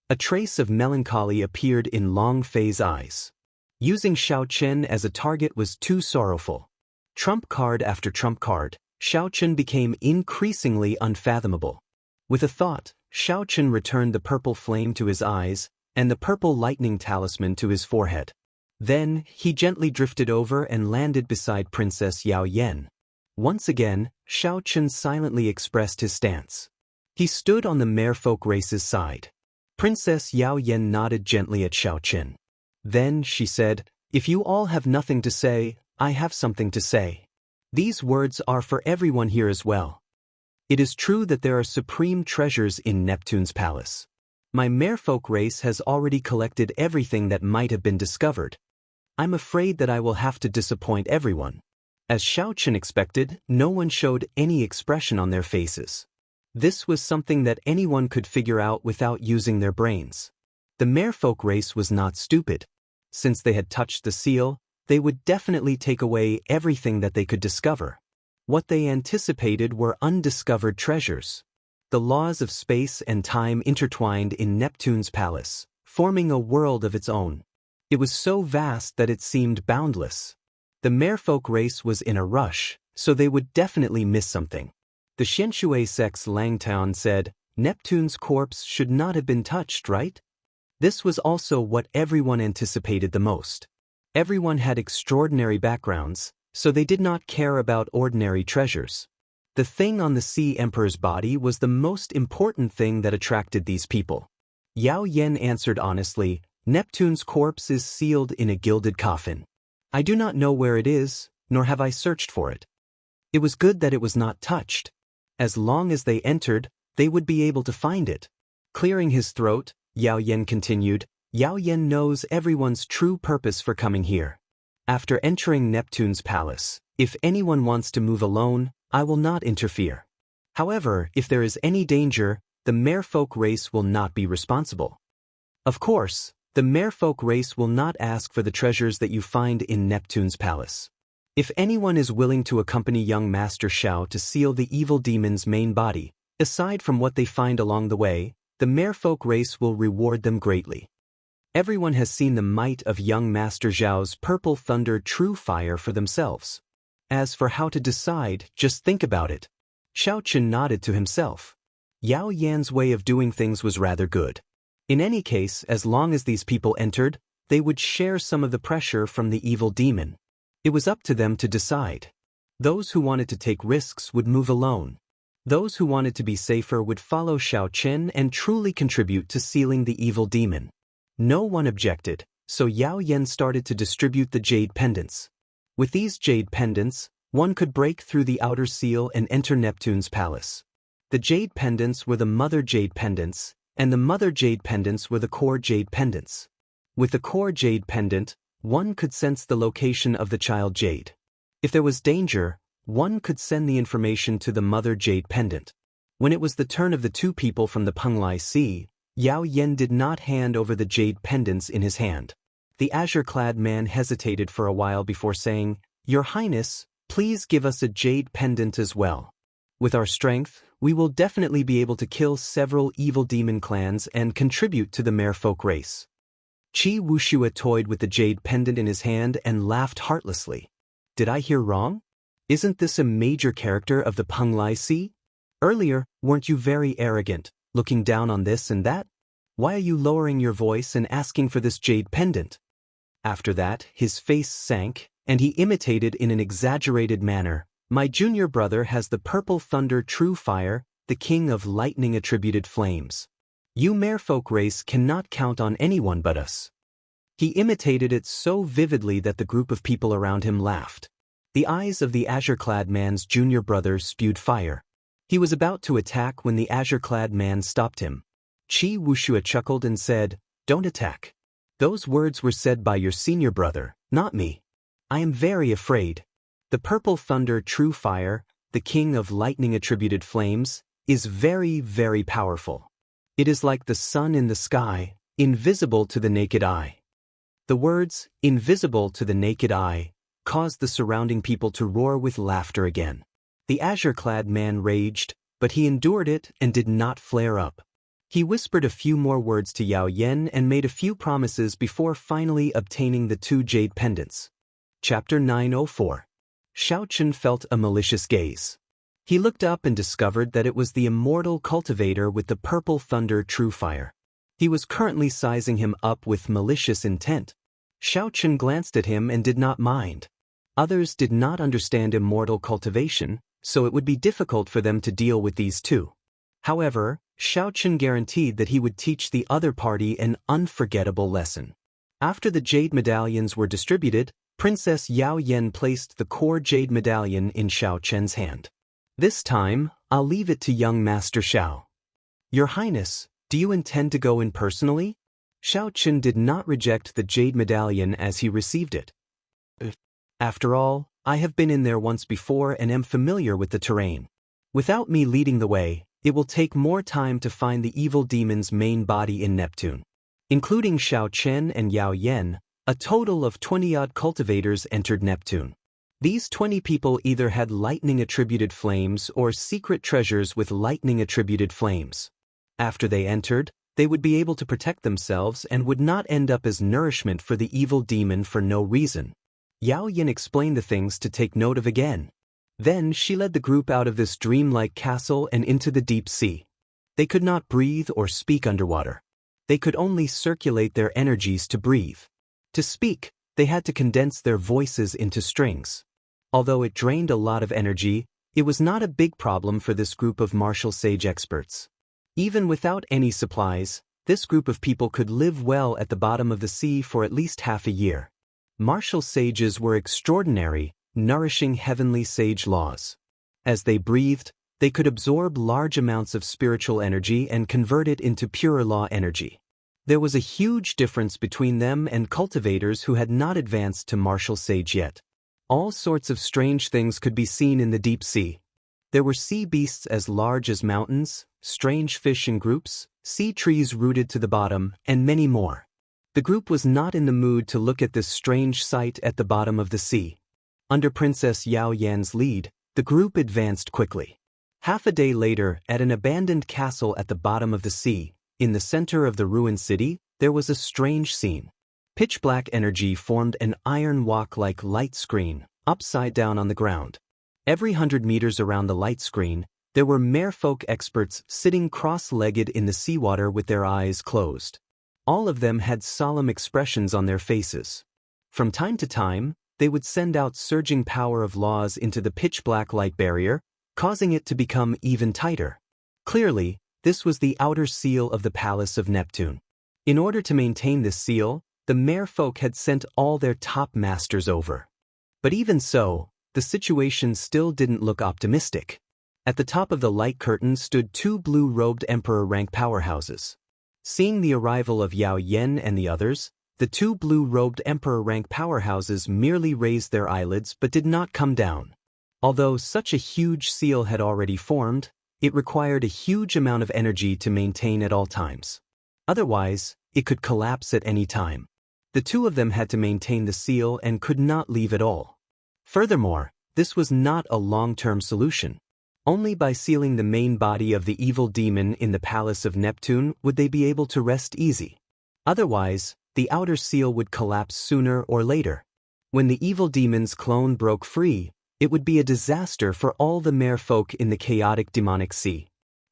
A trace of melancholy appeared in Long Fei's eyes. Using Xiao Chen as a target was too sorrowful. Trump card after trump card, Xiao Chen became increasingly unfathomable. With a thought, Xiao Chen returned the purple flame to his eyes and the purple lightning talisman to his forehead. Then, he gently drifted over and landed beside Princess Yao Yan. Once again, Xiao Chen silently expressed his stance. He stood on the merfolk race's side. Princess Yao Yan nodded gently at Xiao Chen. Then, she said, "If you all have nothing to say, I have something to say. These words are for everyone here as well. It is true that there are supreme treasures in Neptune's palace. My merfolk race has already collected everything that might have been discovered. I'm afraid that I will have to disappoint everyone." As Xiao Chen expected, no one showed any expression on their faces. This was something that anyone could figure out without using their brains. The merfolk race was not stupid. Since they had touched the seal, they would definitely take away everything that they could discover. What they anticipated were undiscovered treasures. The laws of space and time intertwined in Neptune's palace, forming a world of its own. It was so vast that it seemed boundless. The merfolk race was in a rush, so they would definitely miss something. The Xianxia sect's Langtown said, "Neptune's corpse should not have been touched, right?" This was also what everyone anticipated the most. Everyone had extraordinary backgrounds, so they did not care about ordinary treasures. The thing on the Sea Emperor's body was the most important thing that attracted these people. Yao Yan answered honestly, "Neptune's corpse is sealed in a gilded coffin. I do not know where it is, nor have I searched for it. It was good that it was not touched. As long as they entered, they would be able to find it." Clearing his throat, Yao Yan continued, "Yao Yan knows everyone's true purpose for coming here. After entering Neptune's palace, if anyone wants to move alone, I will not interfere. However, if there is any danger, the merfolk race will not be responsible. Of course, the merfolk race will not ask for the treasures that you find in Neptune's palace. If anyone is willing to accompany young Master Xiao to seal the evil demon's main body, aside from what they find along the way, the merfolk race will reward them greatly. Everyone has seen the might of young Master Zhao's purple thunder true fire for themselves. As for how to decide, just think about it." Xiao Chen nodded to himself. Yao Yan's way of doing things was rather good. In any case, as long as these people entered, they would share some of the pressure from the evil demon. It was up to them to decide. Those who wanted to take risks would move alone. Those who wanted to be safer would follow Xiao Chen and truly contribute to sealing the evil demon. No one objected, so Yao Yan started to distribute the jade pendants. With these jade pendants, one could break through the outer seal and enter Neptune's palace. The jade pendants were the mother jade pendants, and the mother jade pendants were the core jade pendants. With the core jade pendant, one could sense the location of the child jade. If there was danger, one could send the information to the mother jade pendant. When it was the turn of the two people from the Penglai Sea, Yao Yan did not hand over the jade pendants in his hand. The azure-clad man hesitated for a while before saying, "Your Highness, please give us a jade pendant as well. With our strength, we will definitely be able to kill several evil demon clans and contribute to the merfolk race." Qi Wuxia toyed with the jade pendant in his hand and laughed heartlessly. "Did I hear wrong? Isn't this a major character of the Penglai Sea? Earlier, weren't you very arrogant, looking down on this and that? Why are you lowering your voice and asking for this jade pendant?" After that, his face sank, and he imitated in an exaggerated manner, "My junior brother has the purple thunder true fire, the king of lightning attributed flames. You merfolk race cannot count on anyone but us." He imitated it so vividly that the group of people around him laughed. The eyes of the azure-clad man's junior brother spewed fire. He was about to attack when the azure-clad man stopped him. Qi Wuxia chuckled and said, "Don't attack. Those words were said by your senior brother, not me. I am very afraid. The purple thunder true fire, the king of lightning attributed flames, is very, very powerful. It is like the sun in the sky, invisible to the naked eye. The words, invisible to the naked eye, caused the surrounding people to roar with laughter again. The azure-clad man raged, but he endured it and did not flare up. He whispered a few more words to Yao Yen and made a few promises before finally obtaining the 2 jade pendants. Chapter 904. Xiaochen felt a malicious gaze. He looked up and discovered that it was the immortal cultivator with the purple thunder true fire. He was currently sizing him up with malicious intent. Xiaochen glanced at him and did not mind. Others did not understand immortal cultivation, so it would be difficult for them to deal with these two. However, Xiaochen guaranteed that he would teach the other party an unforgettable lesson. After the jade medallions were distributed, Princess Yao Yen placed the core jade medallion in Xiaochen's hand. This time, I'll leave it to young Master Xiao. Your Highness, do you intend to go in personally? Xiaochen did not reject the jade medallion as he received it. After all, I have been in there once before and am familiar with the terrain. Without me leading the way, it will take more time to find the evil demon's main body in Neptune. Including Xiaochen and Yao Yen, a total of 20-odd cultivators entered Neptune. These 20 people either had lightning-attributed flames or secret treasures with lightning-attributed flames. After they entered, they would be able to protect themselves and would not end up as nourishment for the evil demon for no reason. Yao Yin explained the things to take note of again. Then she led the group out of this dreamlike castle and into the deep sea. They could not breathe or speak underwater. They could only circulate their energies to breathe. To speak, they had to condense their voices into strings. Although it drained a lot of energy, it was not a big problem for this group of martial sage experts. Even without any supplies, this group of people could live well at the bottom of the sea for at least half a year. Martial sages were extraordinary, nourishing heavenly sage laws. As they breathed, they could absorb large amounts of spiritual energy and convert it into pure law energy. There was a huge difference between them and cultivators who had not advanced to martial sage yet. All sorts of strange things could be seen in the deep sea. There were sea beasts as large as mountains, strange fish in groups, sea trees rooted to the bottom, and many more. The group was not in the mood to look at this strange sight at the bottom of the sea. Under Princess Yao Yan's lead, the group advanced quickly. Half a day later, at an abandoned castle at the bottom of the sea, in the center of the ruined city, there was a strange scene. Pitch-black energy formed an iron walk-like light screen, upside down on the ground. Every 100 meters around the light screen, there were merfolk experts sitting cross-legged in the seawater with their eyes closed. All of them had solemn expressions on their faces. From time to time, they would send out surging power of laws into the pitch-black light barrier, causing it to become even tighter. Clearly, this was the outer seal of the Palace of Neptune. In order to maintain this seal, the merfolk had sent all their top masters over. But even so, the situation still didn't look optimistic. At the top of the light curtain stood 2 blue-robed emperor-rank powerhouses. Seeing the arrival of Yao Yen and the others, the 2 blue-robed emperor-rank powerhouses merely raised their eyelids but did not come down. Although such a huge seal had already formed, it required a huge amount of energy to maintain at all times. Otherwise, it could collapse at any time. The 2 of them had to maintain the seal and could not leave at all. Furthermore, this was not a long-term solution. Only by sealing the main body of the evil demon in the Palace of Neptune would they be able to rest easy. Otherwise, the outer seal would collapse sooner or later. When the evil demon's clone broke free, it would be a disaster for all the merfolk in the chaotic demonic sea.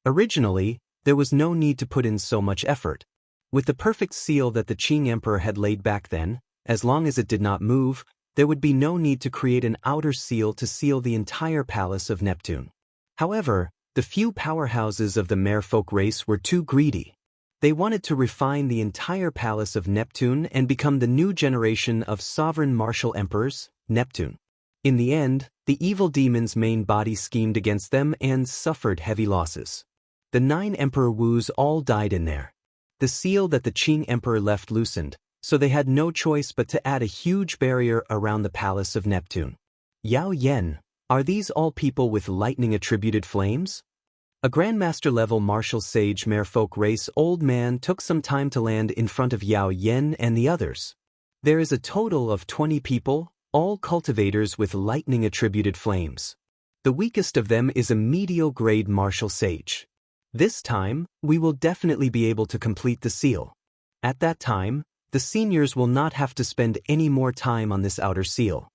Originally, there was no need to put in so much effort. With the perfect seal that the Qing Emperor had laid back then, as long as it did not move, there would be no need to create an outer seal to seal the entire Palace of Neptune. However, the few powerhouses of the merfolk race were too greedy. They wanted to refine the entire Palace of Neptune and become the new generation of sovereign martial emperors, Neptune. In the end, the evil demon's main body schemed against them and suffered heavy losses. The 9 Emperor Wus all died in there. The seal that the Qing Emperor left loosened, so they had no choice but to add a huge barrier around the Palace of Neptune. Yao Yen, are these all people with lightning-attributed flames? A Grandmaster-level martial sage merfolk race old man took some time to land in front of Yao Yen and the others. There is a total of 20 people, all cultivators with lightning-attributed flames. The weakest of them is a medial-grade martial sage. This time, we will definitely be able to complete the seal. At that time, the seniors will not have to spend any more time on this outer seal.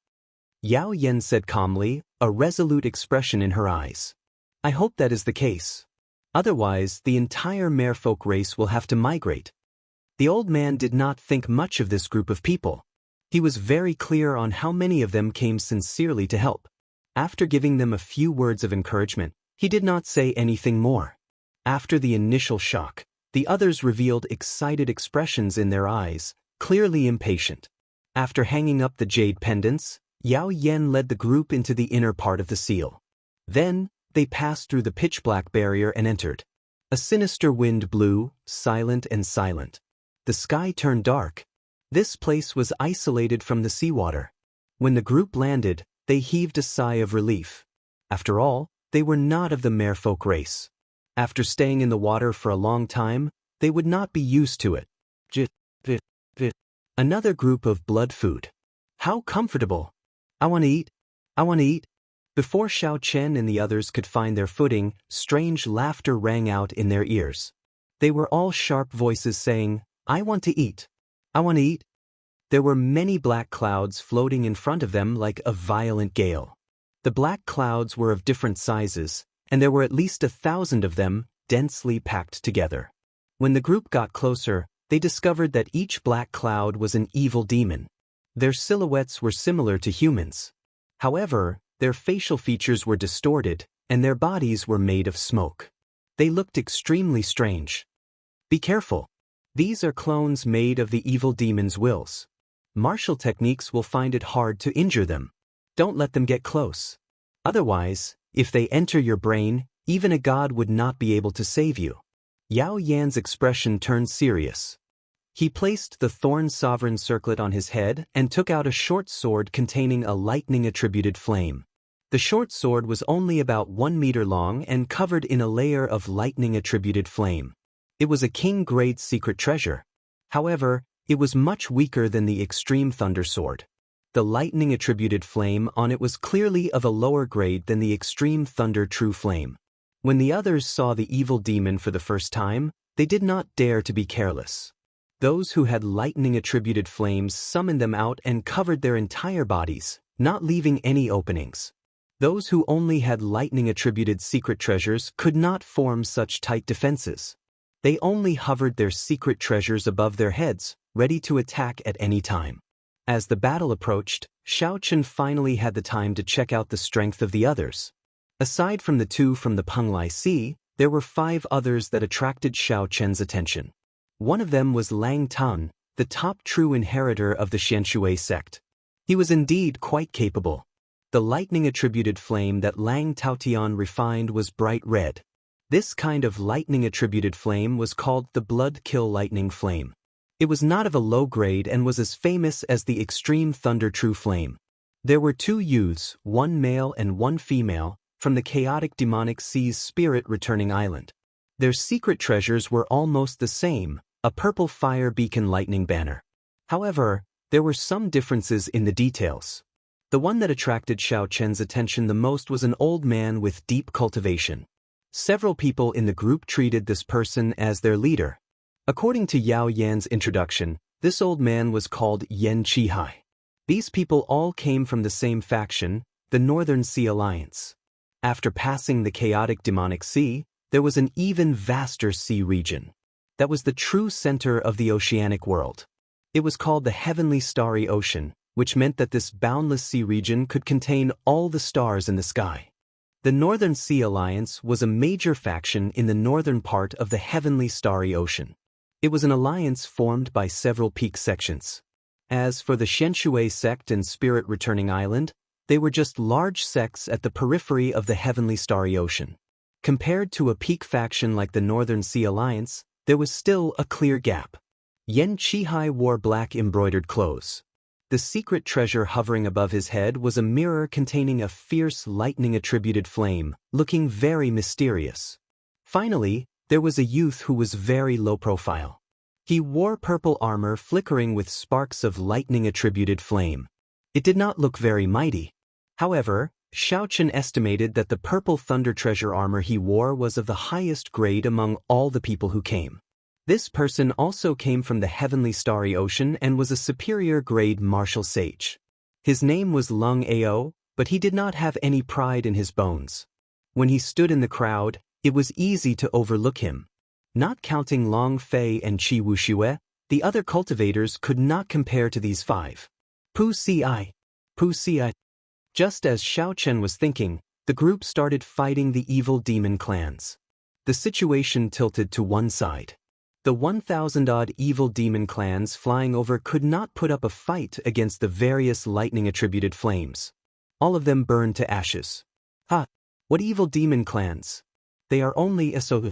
Yao Yen said calmly, a resolute expression in her eyes. I hope that is the case. Otherwise, the entire merfolk race will have to migrate. The old man did not think much of this group of people. He was very clear on how many of them came sincerely to help. After giving them a few words of encouragement, he did not say anything more. After the initial shock, the others revealed excited expressions in their eyes, clearly impatient. After hanging up the jade pendants, Yao Yen led the group into the inner part of the seal. Then, they passed through the pitch-black barrier and entered. A sinister wind blew, silent and silent. The sky turned dark. This place was isolated from the seawater. When the group landed, they heaved a sigh of relief. After all, they were not of the merfolk race. After staying in the water for a long time, they would not be used to it. Another group of blood food. How comfortable! I want to eat. I want to eat. Before Xiao Chen and the others could find their footing, strange laughter rang out in their ears. They were all sharp voices saying, I want to eat. I want to eat. There were many black clouds floating in front of them like a violent gale. The black clouds were of different sizes, and there were at least 1,000 of them, densely packed together. When the group got closer, they discovered that each black cloud was an evil demon. Their silhouettes were similar to humans. However, their facial features were distorted, and their bodies were made of smoke. They looked extremely strange. Be careful. These are clones made of the evil demon's wills. Martial techniques will find it hard to injure them. Don't let them get close. Otherwise, if they enter your brain, even a god would not be able to save you. Yao Yan's expression turned serious. He placed the thorn sovereign circlet on his head and took out a short sword containing a lightning-attributed flame. The short sword was only about 1 meter long and covered in a layer of lightning-attributed flame. It was a king-grade secret treasure. However, it was much weaker than the extreme thunder sword. The lightning-attributed flame on it was clearly of a lower grade than the extreme thunder true flame. When the others saw the evil demon for the first time, they did not dare to be careless. Those who had lightning-attributed flames summoned them out and covered their entire bodies, not leaving any openings. Those who only had lightning-attributed secret treasures could not form such tight defenses. They only hovered their secret treasures above their heads, ready to attack at any time. As the battle approached, Xiao Chen finally had the time to check out the strength of the others. Aside from the 2 from the Penglai Sea, there were 5 others that attracted Xiao Chen's attention. One of them was Lang Tun, the top true inheritor of the Xianxia sect. He was indeed quite capable. The lightning-attributed flame that Lang Taotian refined was bright red. This kind of lightning-attributed flame was called the blood-kill lightning flame. It was not of a low grade and was as famous as the extreme thunder true flame. There were 2 youths, 1 male and 1 female, from the chaotic demonic sea's spirit-returning island. Their secret treasures were almost the same, a purple fire beacon lightning banner. However, there were some differences in the details. The one that attracted Xiao Chen's attention the most was an old man with deep cultivation. Several people in the group treated this person as their leader. According to Yao Yan's introduction, this old man was called Yen Qihai. These people all came from the same faction, the Northern Sea Alliance. After passing the chaotic demonic sea, there was an even vaster sea region. That was the true center of the oceanic world. It was called the Heavenly Starry Ocean, which meant that this boundless sea region could contain all the stars in the sky. The Northern Sea Alliance was a major faction in the northern part of the Heavenly Starry Ocean. It was an alliance formed by several peak sections. As for the Xianxia sect and Spirit Returning Island, they were just large sects at the periphery of the Heavenly Starry Ocean. Compared to a peak faction like the Northern Sea Alliance, there was still a clear gap. Yen Qihai wore black embroidered clothes. The secret treasure hovering above his head was a mirror containing a fierce lightning-attributed flame, looking very mysterious. Finally, there was a youth who was very low profile. He wore purple armor flickering with sparks of lightning-attributed flame. It did not look very mighty. However, Xiaochen estimated that the purple thunder treasure armor he wore was of the highest grade among all the people who came. This person also came from the heavenly starry ocean and was a superior grade martial sage. His name was Lung Ao, but he did not have any pride in his bones. When he stood in the crowd, it was easy to overlook him. Not counting Long Fei and Qi Wuxue, the other cultivators could not compare to these five. Pu Ci. Just as Xiaochen was thinking, the group started fighting the evil demon clans. The situation tilted to one side. The 1,000-odd evil demon clans flying over could not put up a fight against the various lightning-attributed flames. All of them burned to ashes. Ha! What evil demon clans? They are only a so.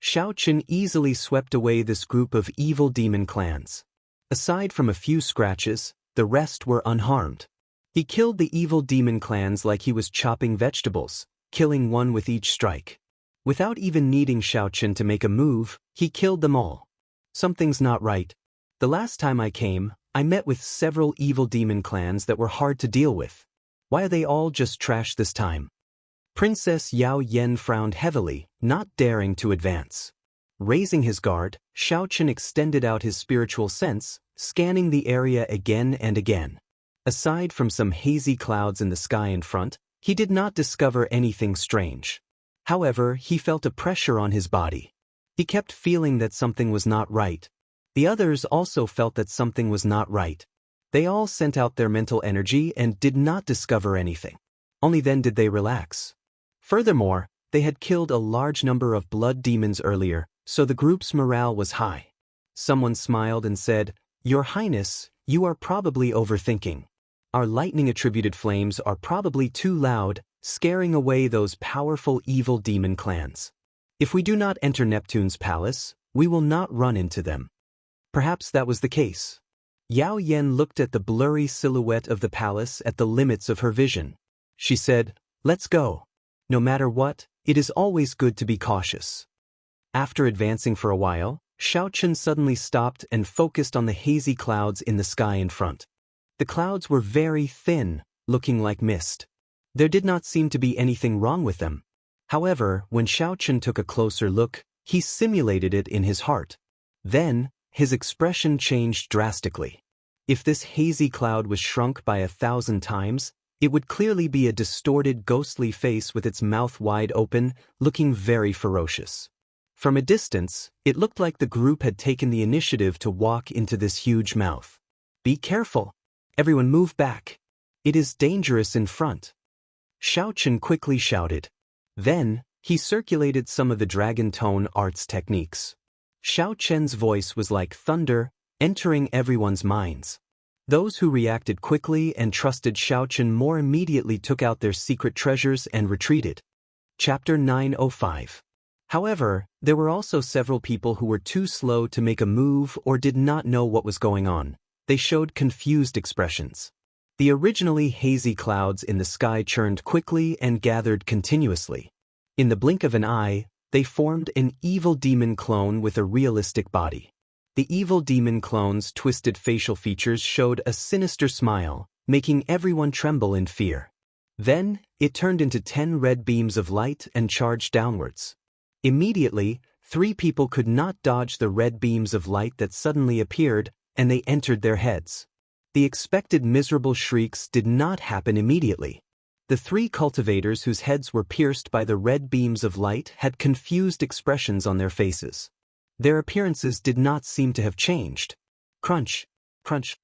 Xiaochen easily swept away this group of evil demon clans. Aside from a few scratches, the rest were unharmed. He killed the evil demon clans like he was chopping vegetables, killing one with each strike. Without even needing Xiaochen to make a move, he killed them all. Something's not right. The last time I came, I met with several evil demon clans that were hard to deal with. Why are they all just trash this time? Princess Yao Yen frowned heavily, not daring to advance. Raising his guard, Xiaochen extended out his spiritual sense, scanning the area again and again. Aside from some hazy clouds in the sky in front, he did not discover anything strange. However, he felt a pressure on his body. He kept feeling that something was not right. The others also felt that something was not right. They all sent out their mental energy and did not discover anything. Only then did they relax. Furthermore, they had killed a large number of blood demons earlier, so the group's morale was high. Someone smiled and said, "Your Highness, you are probably overthinking. Our lightning-attributed flames are probably too loud, scaring away those powerful evil demon clans. If we do not enter Neptune's palace, we will not run into them." Perhaps that was the case. Yao Yen looked at the blurry silhouette of the palace at the limits of her vision. She said, "Let's go. No matter what, it is always good to be cautious." After advancing for a while, Xiaochen suddenly stopped and focused on the hazy clouds in the sky in front. The clouds were very thin, looking like mist. There did not seem to be anything wrong with them. However, when Xiaochen took a closer look, he simulated it in his heart. Then, his expression changed drastically. If this hazy cloud was shrunk by 1,000 times, it would clearly be a distorted, ghostly face with its mouth wide open, looking very ferocious. From a distance, it looked like the group had taken the initiative to walk into this huge mouth. "Be careful! Everyone move back! It is dangerous in front!" Xiaochen quickly shouted. Then, he circulated some of the dragon tone arts techniques. Xiaochen's voice was like thunder, entering everyone's minds. Those who reacted quickly and trusted Xiaochen more immediately took out their secret treasures and retreated. Chapter 905. However, there were also several people who were too slow to make a move or did not know what was going on. They showed confused expressions. The originally hazy clouds in the sky churned quickly and gathered continuously. In the blink of an eye, they formed an evil demon clone with a realistic body. The evil demon clone's twisted facial features showed a sinister smile, making everyone tremble in fear. Then, it turned into 10 red beams of light and charged downwards. Immediately, 3 people could not dodge the red beams of light that suddenly appeared, and they entered their heads. The expected miserable shrieks did not happen immediately. The 3 cultivators whose heads were pierced by the red beams of light had confused expressions on their faces. Their appearances did not seem to have changed. Crunch, crunch.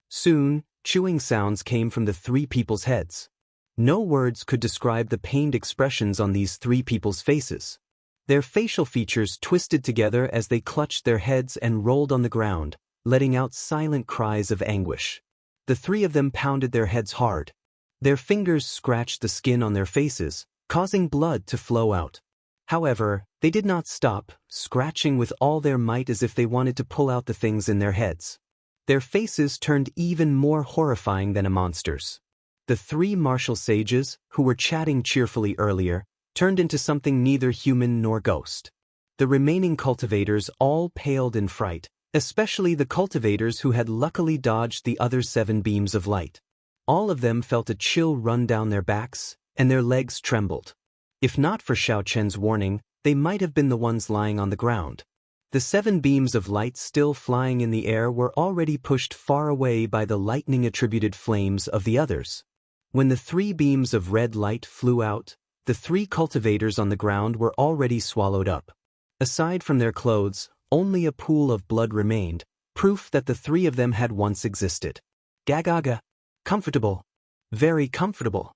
Soon, chewing sounds came from the 3 people's heads. No words could describe the pained expressions on these 3 people's faces. Their facial features twisted together as they clutched their heads and rolled on the ground, letting out silent cries of anguish. The 3 of them pounded their heads hard. Their fingers scratched the skin on their faces, causing blood to flow out. However, they did not stop, scratching with all their might as if they wanted to pull out the things in their heads. Their faces turned even more horrifying than a monster's. The 3 martial sages, who were chatting cheerfully earlier, turned into something neither human nor ghost. The remaining cultivators all paled in fright, especially the cultivators who had luckily dodged the other 7 beams of light. All of them felt a chill run down their backs, and their legs trembled. If not for Xiaochen's warning, they might have been the ones lying on the ground. The 7 beams of light still flying in the air were already pushed far away by the lightning-attributed flames of the others. When the 3 beams of red light flew out, the 3 cultivators on the ground were already swallowed up. Aside from their clothes, only a pool of blood remained, proof that the 3 of them had once existed. Gagaga. Comfortable. Very comfortable.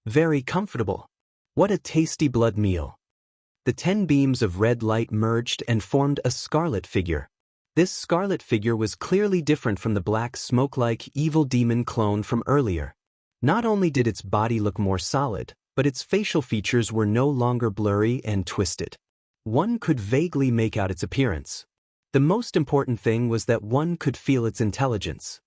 Very comfortable. What a tasty blood meal. The 10 beams of red light merged and formed a scarlet figure. This scarlet figure was clearly different from the black smoke-like evil demon clone from earlier. Not only did its body look more solid, but its facial features were no longer blurry and twisted. One could vaguely make out its appearance. The most important thing was that one could feel its intelligence.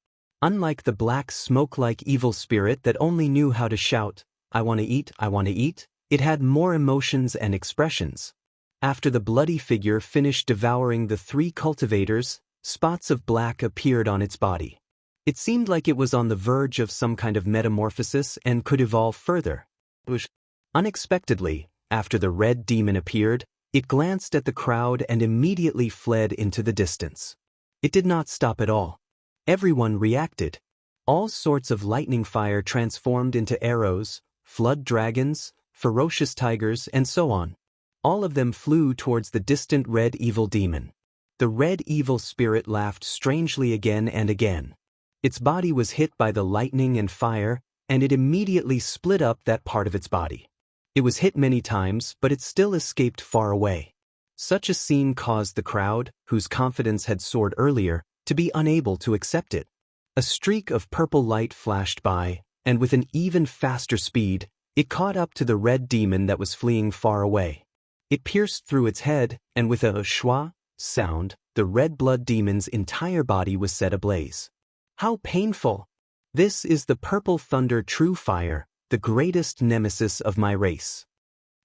Unlike the black smoke-like evil spirit that only knew how to shout, "I want to eat, I want to eat," it had more emotions and expressions. After the bloody figure finished devouring the 3 cultivators, spots of black appeared on its body. It seemed like it was on the verge of some kind of metamorphosis and could evolve further. Unexpectedly, after the red demon appeared, it glanced at the crowd and immediately fled into the distance. It did not stop at all. Everyone reacted. All sorts of lightning fire transformed into arrows, flood dragons, ferocious tigers, and so on. All of them flew towards the distant red evil demon. The red evil spirit laughed strangely again and again. Its body was hit by the lightning and fire, and it immediately split up that part of its body. It was hit many times, but it still escaped far away. Such a scene caused the crowd, whose confidence had soared earlier, to be unable to accept it. A streak of purple light flashed by, and with an even faster speed, it caught up to the red demon that was fleeing far away. It pierced through its head, and with a schwa sound, the red blood demon's entire body was set ablaze. How painful! This is the purple thunder true fire, the greatest nemesis of my race.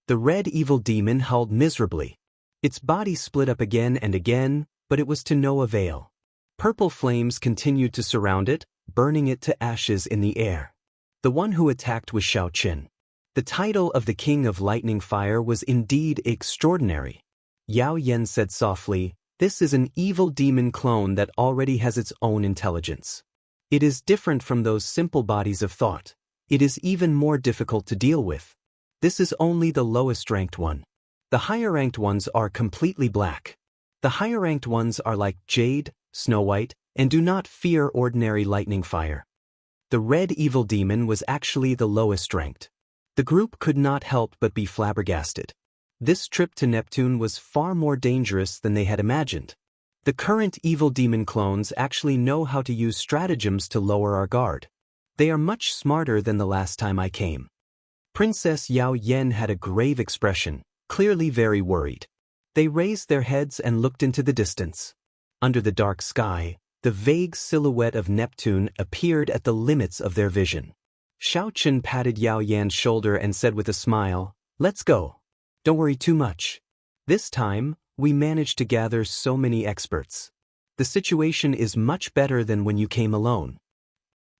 The red evil demon howled miserably. Its body split up again and again, but it was to no avail. Purple flames continued to surround it, burning it to ashes in the air. The one who attacked was Xiaochen. The title of the King of Lightning Fire was indeed extraordinary. Yao Yan said softly, "This is an evil demon clone that already has its own intelligence. It is different from those simple bodies of thought. It is even more difficult to deal with. This is only the lowest ranked one. The higher ranked ones are completely black. The higher ranked ones are like jade, Snow White, and do not fear ordinary lightning fire." The red evil demon was actually the lowest ranked. The group could not help but be flabbergasted. This trip to Neptune was far more dangerous than they had imagined. The current evil demon clones actually know how to use stratagems to lower our guard. They are much smarter than the last time I came. Princess Yao Yan had a grave expression, clearly very worried. They raised their heads and looked into the distance. Under the dark sky, the vague silhouette of Neptune appeared at the limits of their vision. Xiaochen patted Yao Yan's shoulder and said with a smile, "Let's go. Don't worry too much. This time, we managed to gather so many experts. The situation is much better than when you came alone."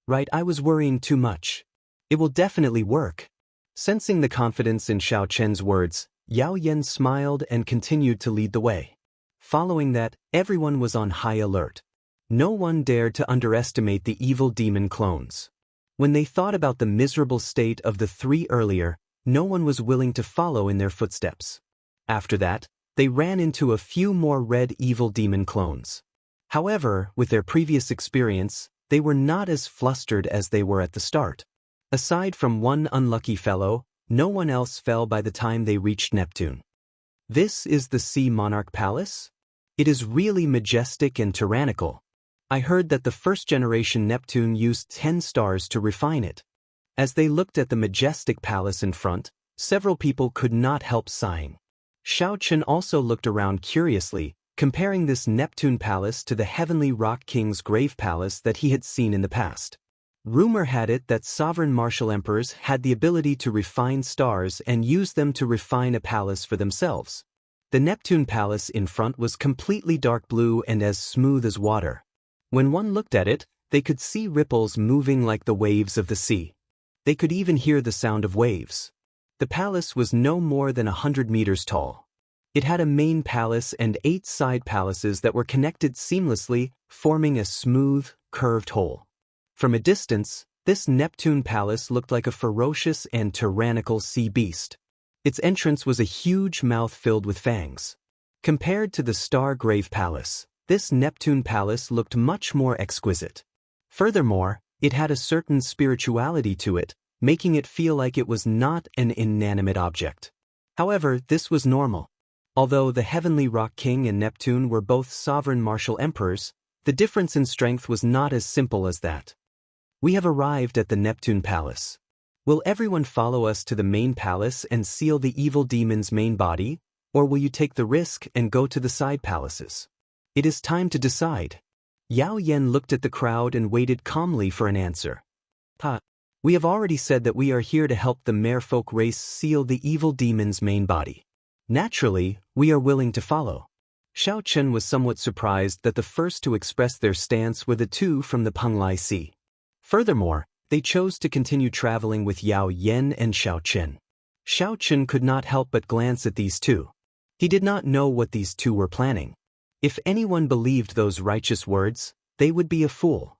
"Right, I was worrying too much. It will definitely work." Sensing the confidence in Xiaochen's words, Yao Yan smiled and continued to lead the way. Following that, everyone was on high alert. No one dared to underestimate the evil demon clones. When they thought about the miserable state of the 3 earlier, no one was willing to follow in their footsteps. After that, they ran into a few more red evil demon clones. However, with their previous experience, they were not as flustered as they were at the start. Aside from one unlucky fellow, no one else fell by the time they reached Neptune. This is the Sea Monarch Palace? It is really majestic and tyrannical. I heard that the first-generation Neptune used 10 stars to refine it. As they looked at the majestic palace in front, several people could not help sighing. Xiaochen also looked around curiously, comparing this Neptune palace to the Heavenly Rock King's grave palace that he had seen in the past. Rumor had it that sovereign martial emperors had the ability to refine stars and use them to refine a palace for themselves. The Neptune Palace in front was completely dark blue and as smooth as water. When one looked at it, they could see ripples moving like the waves of the sea. They could even hear the sound of waves. The palace was no more than 100 meters tall. It had a main palace and 8 side palaces that were connected seamlessly, forming a smooth, curved whole. From a distance, this Neptune Palace looked like a ferocious and tyrannical sea beast. Its entrance was a huge mouth filled with fangs. Compared to the Stargrave Palace, this Neptune Palace looked much more exquisite. Furthermore, it had a certain spirituality to it, making it feel like it was not an inanimate object. However, this was normal. Although the Heavenly Rock King and Neptune were both sovereign martial emperors, the difference in strength was not as simple as that. We have arrived at the Neptune Palace. Will everyone follow us to the main palace and seal the evil demon's main body, or will you take the risk and go to the side palaces? It is time to decide. Yao Yan looked at the crowd and waited calmly for an answer. We have already said that we are here to help the merfolk race seal the evil demon's main body. Naturally, we are willing to follow. Xiao Chen was somewhat surprised that the first to express their stance were the two from the Penglai Sea. Furthermore, they chose to continue traveling with Yao Yan and Xiao Chen. Xiao Chen could not help but glance at these two. He did not know what these two were planning. If anyone believed those righteous words, they would be a fool.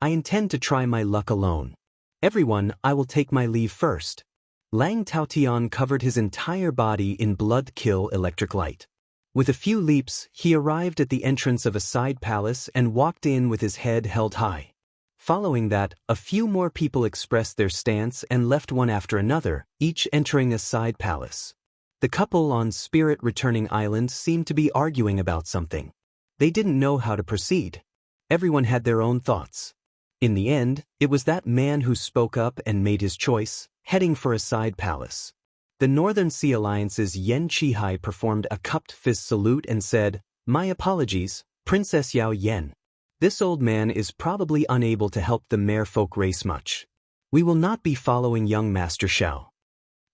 I intend to try my luck alone. Everyone, I will take my leave first. Lang Taotian covered his entire body in blood-kill electric light. With a few leaps, he arrived at the entrance of a side palace and walked in with his head held high. Following that, a few more people expressed their stance and left one after another, each entering a side palace. The couple on Spirit Returning Island seemed to be arguing about something. They didn't know how to proceed. Everyone had their own thoughts. In the end, it was that man who spoke up and made his choice, heading for a side palace. The Northern Sea Alliance's Yen Chihai performed a cupped fist salute and said, "My apologies, Princess Yao Yan. This old man is probably unable to help the merfolk race much. We will not be following young Master Xiao."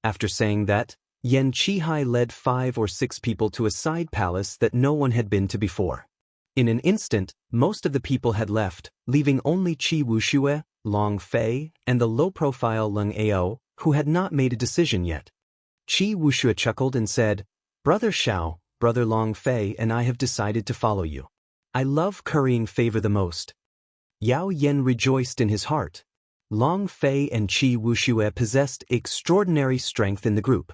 After saying that, Yen Chihai led 5 or 6 people to a side palace that no one had been to before. In an instant, most of the people had left, leaving only Qi Wuxue, Long Fei, and the low-profile Leng Ao, who had not made a decision yet. Qi Wuxue chuckled and said, "Brother Xiao, Brother Long Fei and I have decided to follow you. I love currying favor the most." Yao Yan rejoiced in his heart. Long Fei and Qi Wuxue possessed extraordinary strength in the group.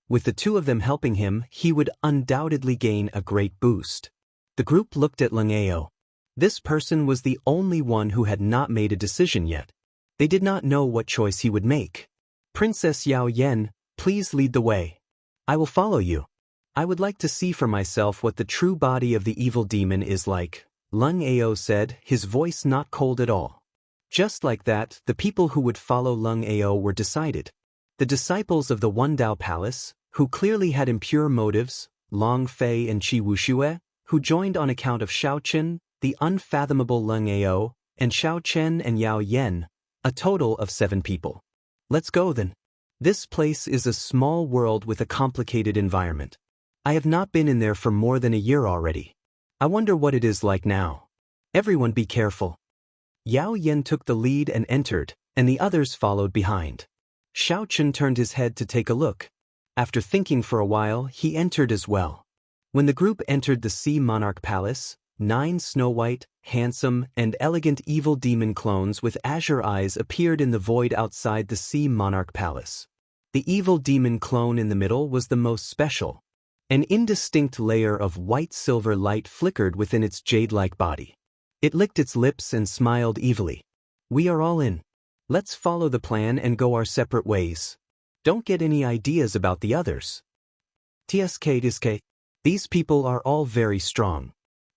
With the two of them helping him, he would undoubtedly gain a great boost. The group looked at Leng Ao. This person was the only one who had not made a decision yet. They did not know what choice he would make. "Princess Yao Yan, please lead the way. I will follow you. I would like to see for myself what the true body of the evil demon is like," Leng Ao said, his voice not cold at all. Just like that, the people who would follow Leng Ao were decided. The disciples of the One Dao Palace, who clearly had impure motives, Long Fei and Qi Wuxue, who joined on account of Xiao Chen, the unfathomable Leng Ao, and Xiao Chen and Yao Yan, a total of 7 people. Let's go then. This place is a small world with a complicated environment. I have not been in there for more than a year already. I wonder what it is like now. Everyone be careful. Yao Yan took the lead and entered, and the others followed behind. Xiao Chen turned his head to take a look. After thinking for a while, he entered as well. When the group entered the Sea Monarch Palace, 9 snow-white, handsome, and elegant evil demon clones with azure eyes appeared in the void outside the Sea Monarch Palace. The evil demon clone in the middle was the most special. An indistinct layer of white-silver light flickered within its jade-like body. It licked its lips and smiled evilly. "We are all in. Let's follow the plan and go our separate ways. Don't get any ideas about the others. TSK. These people are all very strong.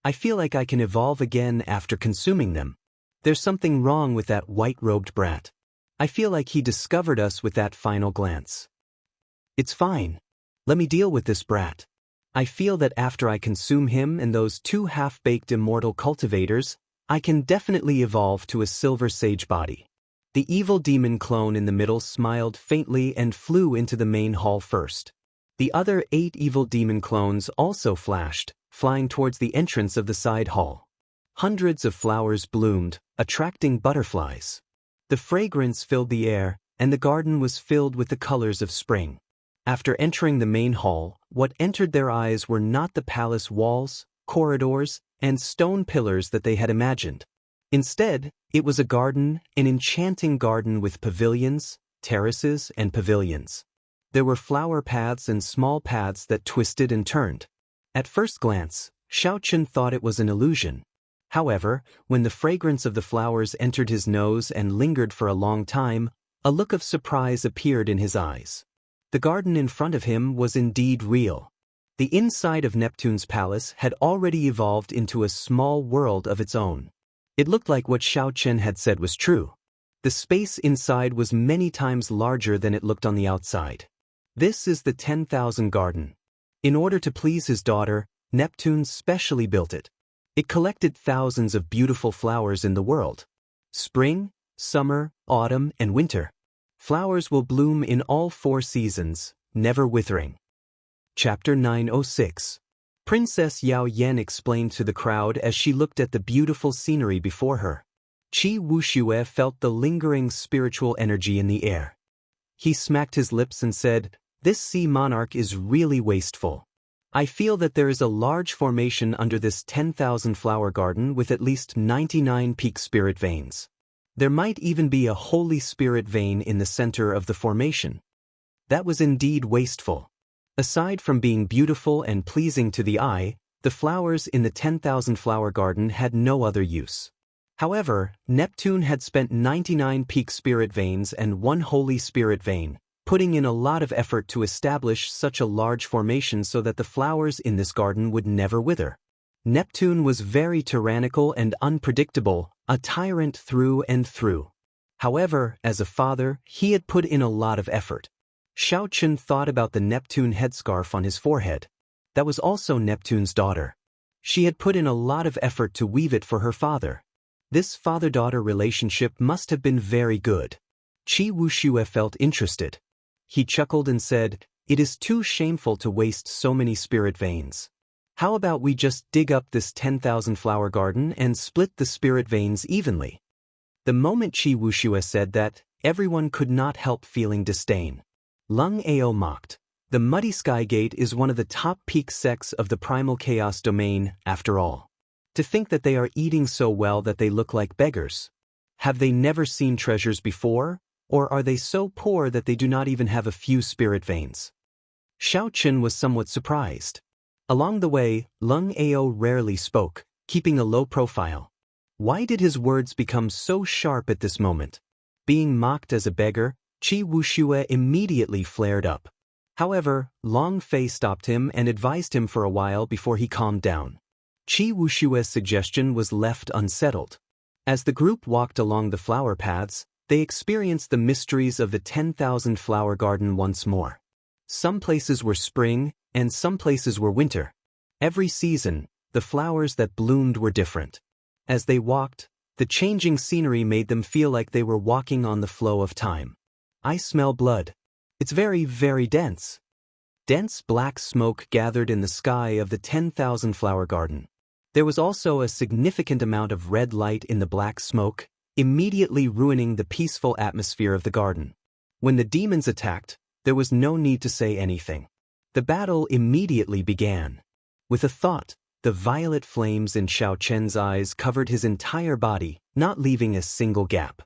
I feel like I can evolve again after consuming them. There's something wrong with that white-robed brat. I feel like he discovered us with that final glance. It's fine. Let me deal with this brat. I feel that after I consume him and those 2 half-baked immortal cultivators, I can definitely evolve to a silver sage body. The evil demon clone in the middle smiled faintly and flew into the main hall first. The other 8 evil demon clones also flashed, flying towards the entrance of the side hall. Hundreds of flowers bloomed, attracting butterflies. The fragrance filled the air, and the garden was filled with the colors of spring. After entering the main hall, what entered their eyes were not the palace walls, corridors, and stone pillars that they had imagined. Instead, it was a garden, an enchanting garden with pavilions, terraces, and pavilions. There were flower paths and small paths that twisted and turned. At first glance, Xiaochen thought it was an illusion. However, when the fragrance of the flowers entered his nose and lingered for a long time, a look of surprise appeared in his eyes. The garden in front of him was indeed real. The inside of Neptune's palace had already evolved into a small world of its own. It looked like what Xiaochen had said was true. The space inside was many times larger than it looked on the outside. This is the 10,000 garden. In order to please his daughter, Neptune specially built it. It collected thousands of beautiful flowers in the world. Spring, summer, autumn, and winter. Flowers will bloom in all 4 seasons, never withering. Chapter 906. Princess Yao Yan explained to the crowd as she looked at the beautiful scenery before her. Qi Wuxue felt the lingering spiritual energy in the air. He smacked his lips and said, "This sea monarch is really wasteful. I feel that there is a large formation under this 10,000 flower garden with at least 99 peak spirit veins. There might even be a holy spirit vein in the center of the formation." That was indeed wasteful. Aside from being beautiful and pleasing to the eye, the flowers in the 10,000 flower garden had no other use. However, Neptune had spent 99 peak spirit veins and 1 holy spirit vein, putting in a lot of effort to establish such a large formation so that the flowers in this garden would never wither. Neptune was very tyrannical and unpredictable, a tyrant through and through. However, as a father, he had put in a lot of effort. Xiaochen thought about the Neptune headscarf on his forehead. That was also Neptune's daughter. She had put in a lot of effort to weave it for her father. This father-daughter relationship must have been very good. Qi Wuxue felt interested. He chuckled and said, "It is too shameful to waste so many spirit veins. How about we just dig up this 10,000 flower garden and split the spirit veins evenly?" The moment Qi Wuxue said that, everyone could not help feeling disdain. Lung Ao mocked. The Muddy Sky Gate is one of the top peak sects of the primal chaos domain, after all. To think that they are eating so well that they look like beggars. Have they never seen treasures before? Or are they so poor that they do not even have a few spirit veins? Xiaochen was somewhat surprised. Along the way, Lung Ao rarely spoke, keeping a low profile. Why did his words become so sharp at this moment? Being mocked as a beggar, Qi Wuxue immediately flared up. However, Long Fei stopped him and advised him for a while before he calmed down. Qi Wushue's suggestion was left unsettled. As the group walked along the flower paths, they experienced the mysteries of the 10,000 flower garden once more. Some places were spring, and some places were winter. Every season, the flowers that bloomed were different. As they walked, the changing scenery made them feel like they were walking on the flow of time. I smell blood. It's very, very dense. Dense black smoke gathered in the sky of the 10,000 flower garden. There was also a significant amount of red light in the black smoke, immediately ruining the peaceful atmosphere of the garden. When the demons attacked, there was no need to say anything. The battle immediately began. With a thought, the violet flames in Xiaochen's eyes covered his entire body, not leaving a single gap.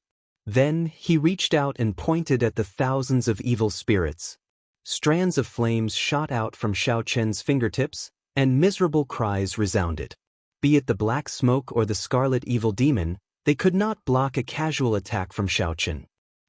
Then, he reached out and pointed at the thousands of evil spirits. Strands of flames shot out from Xiaochen's fingertips, and miserable cries resounded. Be it the black smoke or the scarlet evil demon, they could not block a casual attack from Xiaochen.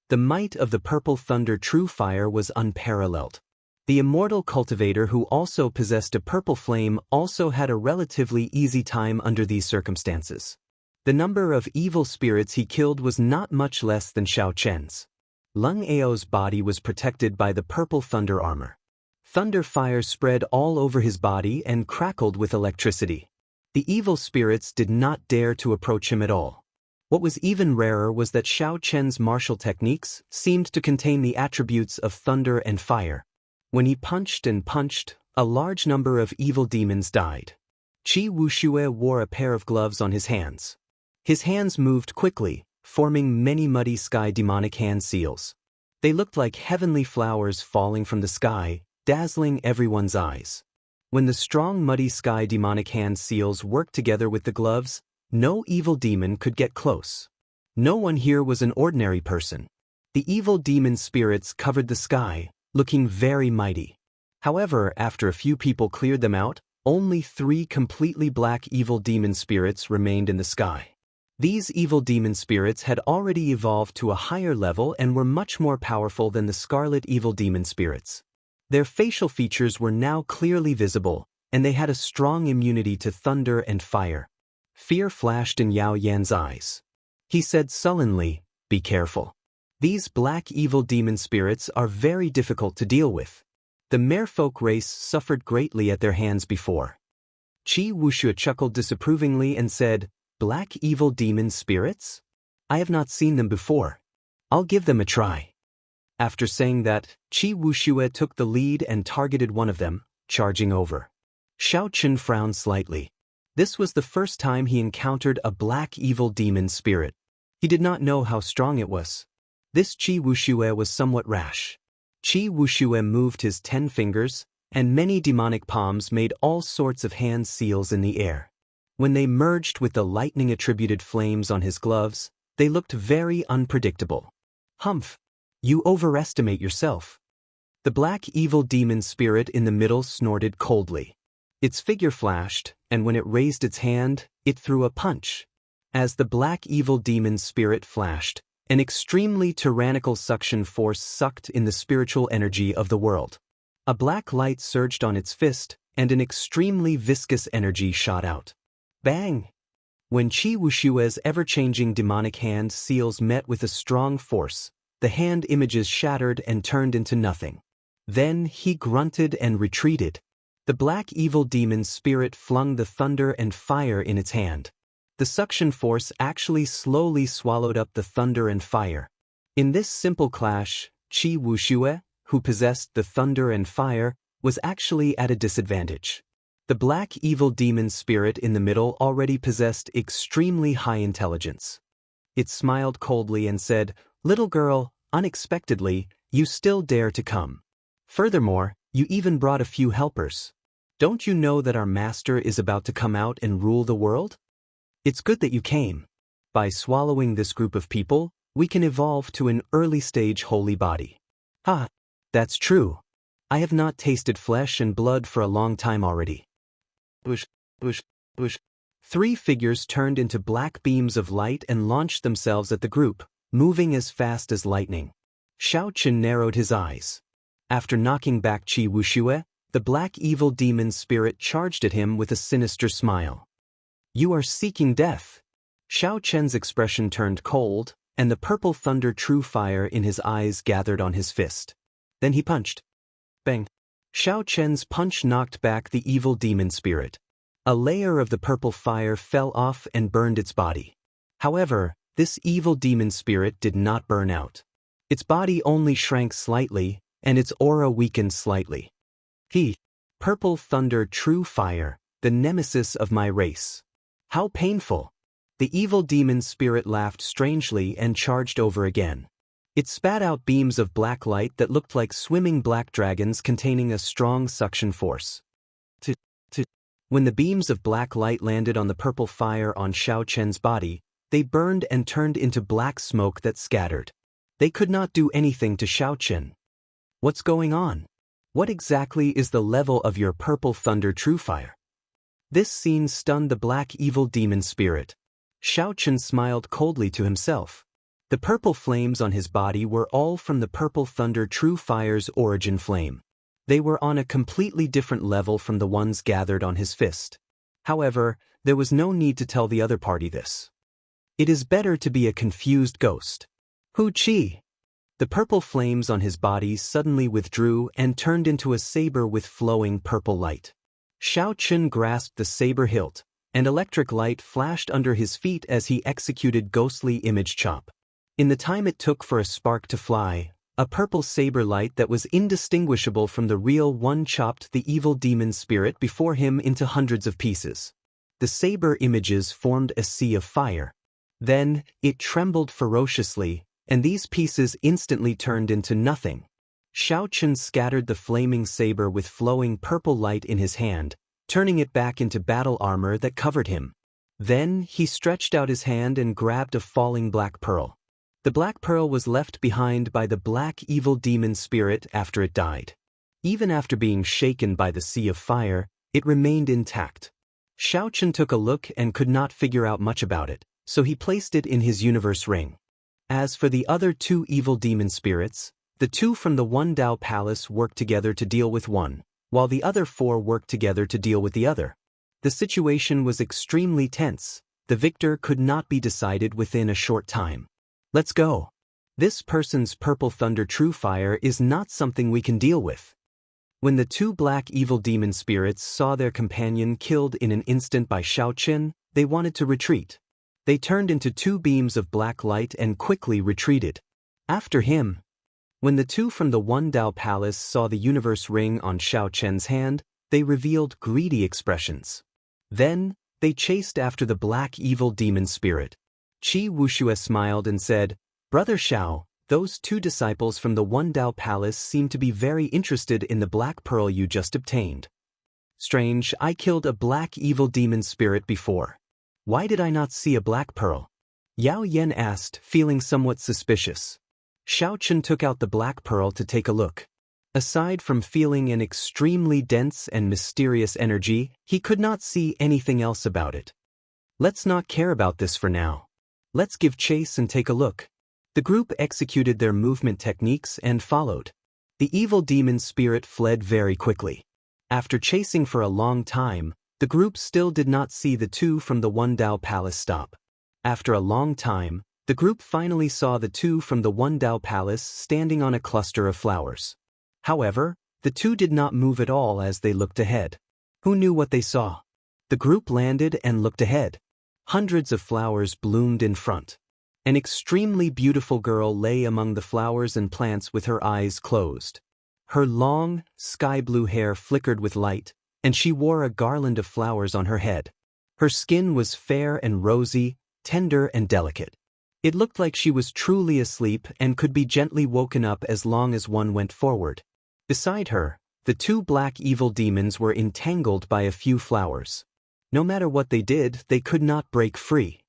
The might of the purple thunder true fire was unparalleled. The immortal cultivator who also possessed a purple flame also had a relatively easy time under these circumstances. The number of evil spirits he killed was not much less than Xiaochen's. Lung Ao's body was protected by the purple thunder armor. Thunder fire spread all over his body and crackled with electricity. The evil spirits did not dare to approach him at all. What was even rarer was that Xiao Chen's martial techniques seemed to contain the attributes of thunder and fire. When he punched and punched, a large number of evil demons died. Qi Wuxue wore a pair of gloves on his hands. His hands moved quickly, forming many muddy sky demonic hand seals. They looked like heavenly flowers falling from the sky, dazzling everyone's eyes. When the strong muddy sky demonic hand seals worked together with the gloves, no evil demon could get close. No one here was an ordinary person. The evil demon spirits covered the sky, looking very mighty. However, after a few people cleared them out, only 3 completely black evil demon spirits remained in the sky. These evil demon spirits had already evolved to a higher level and were much more powerful than the scarlet evil demon spirits. Their facial features were now clearly visible, and they had a strong immunity to thunder and fire. Fear flashed in Yao Yan's eyes. He said sullenly, "Be careful. These black evil demon spirits are very difficult to deal with. The merfolk race suffered greatly at their hands before." Qi Wuxue chuckled disapprovingly and said, "Black evil demon spirits? I have not seen them before. I'll give them a try." After saying that, Qi Wuxue took the lead and targeted one of them, charging over. Xiao Chen frowned slightly. This was the first time he encountered a black evil demon spirit. He did not know how strong it was. This Qi Wuxue was somewhat rash. Qi Wuxue moved his 10 fingers, and many demonic palms made all sorts of hand seals in the air. When they merged with the lightning-attributed flames on his gloves, they looked very unpredictable. "Humph! You overestimate yourself." The black evil demon spirit in the middle snorted coldly. Its figure flashed, and when it raised its hand, it threw a punch. As the black evil demon spirit flashed, an extremely tyrannical suction force sucked in the spiritual energy of the world. A black light surged on its fist, and an extremely viscous energy shot out. Bang! When Qi Wushue's ever-changing demonic hand seals met with a strong force, the hand images shattered and turned into nothing. Then he grunted and retreated. The black evil demon spirit flung the thunder and fire in its hand. The suction force actually slowly swallowed up the thunder and fire. In this simple clash, Qi Wuxue, who possessed the thunder and fire, was actually at a disadvantage. The black evil demon spirit in the middle already possessed extremely high intelligence. It smiled coldly and said, "Little girl, unexpectedly, you still dare to come. Furthermore, you even brought a few helpers. Don't you know that our master is about to come out and rule the world? It's good that you came. By swallowing this group of people, we can evolve to an early-stage holy body." "Ha! That's true. I have not tasted flesh and blood for a long time already." Bush, bush, bush. 3 figures turned into black beams of light and launched themselves at the group, moving as fast as lightning. Xiao Chen narrowed his eyes. After knocking back Qi Wuxue, the black evil demon spirit charged at him with a sinister smile. "You are seeking death." Xiao Chen's expression turned cold, and the purple thunder true fire in his eyes gathered on his fist. Then he punched. Bang! Xiao Chen's punch knocked back the evil demon spirit. A layer of the purple fire fell off and burned its body. However, this evil demon spirit did not burn out. Its body only shrank slightly, and its aura weakened slightly. Purple thunder true fire, the nemesis of my race. How painful! The evil demon spirit laughed strangely and charged over again. It spat out beams of black light that looked like swimming black dragons containing a strong suction force. When the beams of black light landed on the purple fire on Xiao Chen's body, they burned and turned into black smoke that scattered. They could not do anything to Xiao Chen. "What's going on? What exactly is the level of your purple thunder true fire?" This scene stunned the black evil demon spirit. Xiao Chen smiled coldly to himself. The purple flames on his body were all from the purple thunder true fire's origin flame. They were on a completely different level from the ones gathered on his fist. However, there was no need to tell the other party this. It is better to be a confused ghost. Hu Qi! The purple flames on his body suddenly withdrew and turned into a saber with flowing purple light. Xiao Chen grasped the saber hilt, and electric light flashed under his feet as he executed ghostly image chop. In the time it took for a spark to fly, a purple saber light that was indistinguishable from the real one chopped the evil demon spirit before him into hundreds of pieces. The saber images formed a sea of fire. Then, it trembled ferociously, and these pieces instantly turned into nothing. Xiaochen scattered the flaming saber with flowing purple light in his hand, turning it back into battle armor that covered him. Then, he stretched out his hand and grabbed a falling black pearl. The black pearl was left behind by the black evil demon spirit after it died. Even after being shaken by the sea of fire, it remained intact. Xiaochen took a look and could not figure out much about it, so he placed it in his universe ring. As for the other two evil demon spirits, the two from the One Dao Palace worked together to deal with one, while the other four worked together to deal with the other. The situation was extremely tense. The victor could not be decided within a short time. Let's go. This person's purple thunder true fire is not something we can deal with. When the two black evil demon spirits saw their companion killed in an instant by Xiaochen, they wanted to retreat. They turned into two beams of black light and quickly retreated. After him. When the two from the One Dao Palace saw the universe ring on Xiaochen's hand, they revealed greedy expressions. Then, they chased after the black evil demon spirit. Qi Wuxia smiled and said, "Brother Xiao, those two disciples from the One Dao Palace seem to be very interested in the black pearl you just obtained. Strange, I killed a black evil demon spirit before. Why did I not see a black pearl?" Yao Yan asked, feeling somewhat suspicious. Xiaochen took out the black pearl to take a look. Aside from feeling an extremely dense and mysterious energy, he could not see anything else about it. Let's not care about this for now. Let's give chase and take a look. The group executed their movement techniques and followed. The evil demon spirit fled very quickly. After chasing for a long time, the group still did not see the two from the One Dao Palace stop. After a long time, the group finally saw the two from the One Dao Palace standing on a cluster of flowers. However, the two did not move at all as they looked ahead. Who knew what they saw? The group landed and looked ahead. Hundreds of flowers bloomed in front. An extremely beautiful girl lay among the flowers and plants with her eyes closed. Her long, sky-blue hair flickered with light, and she wore a garland of flowers on her head. Her skin was fair and rosy, tender and delicate. It looked like she was truly asleep and could be gently woken up as long as one went forward. Beside her, the two black evil demons were entangled by a few flowers. No matter what they did, they could not break free.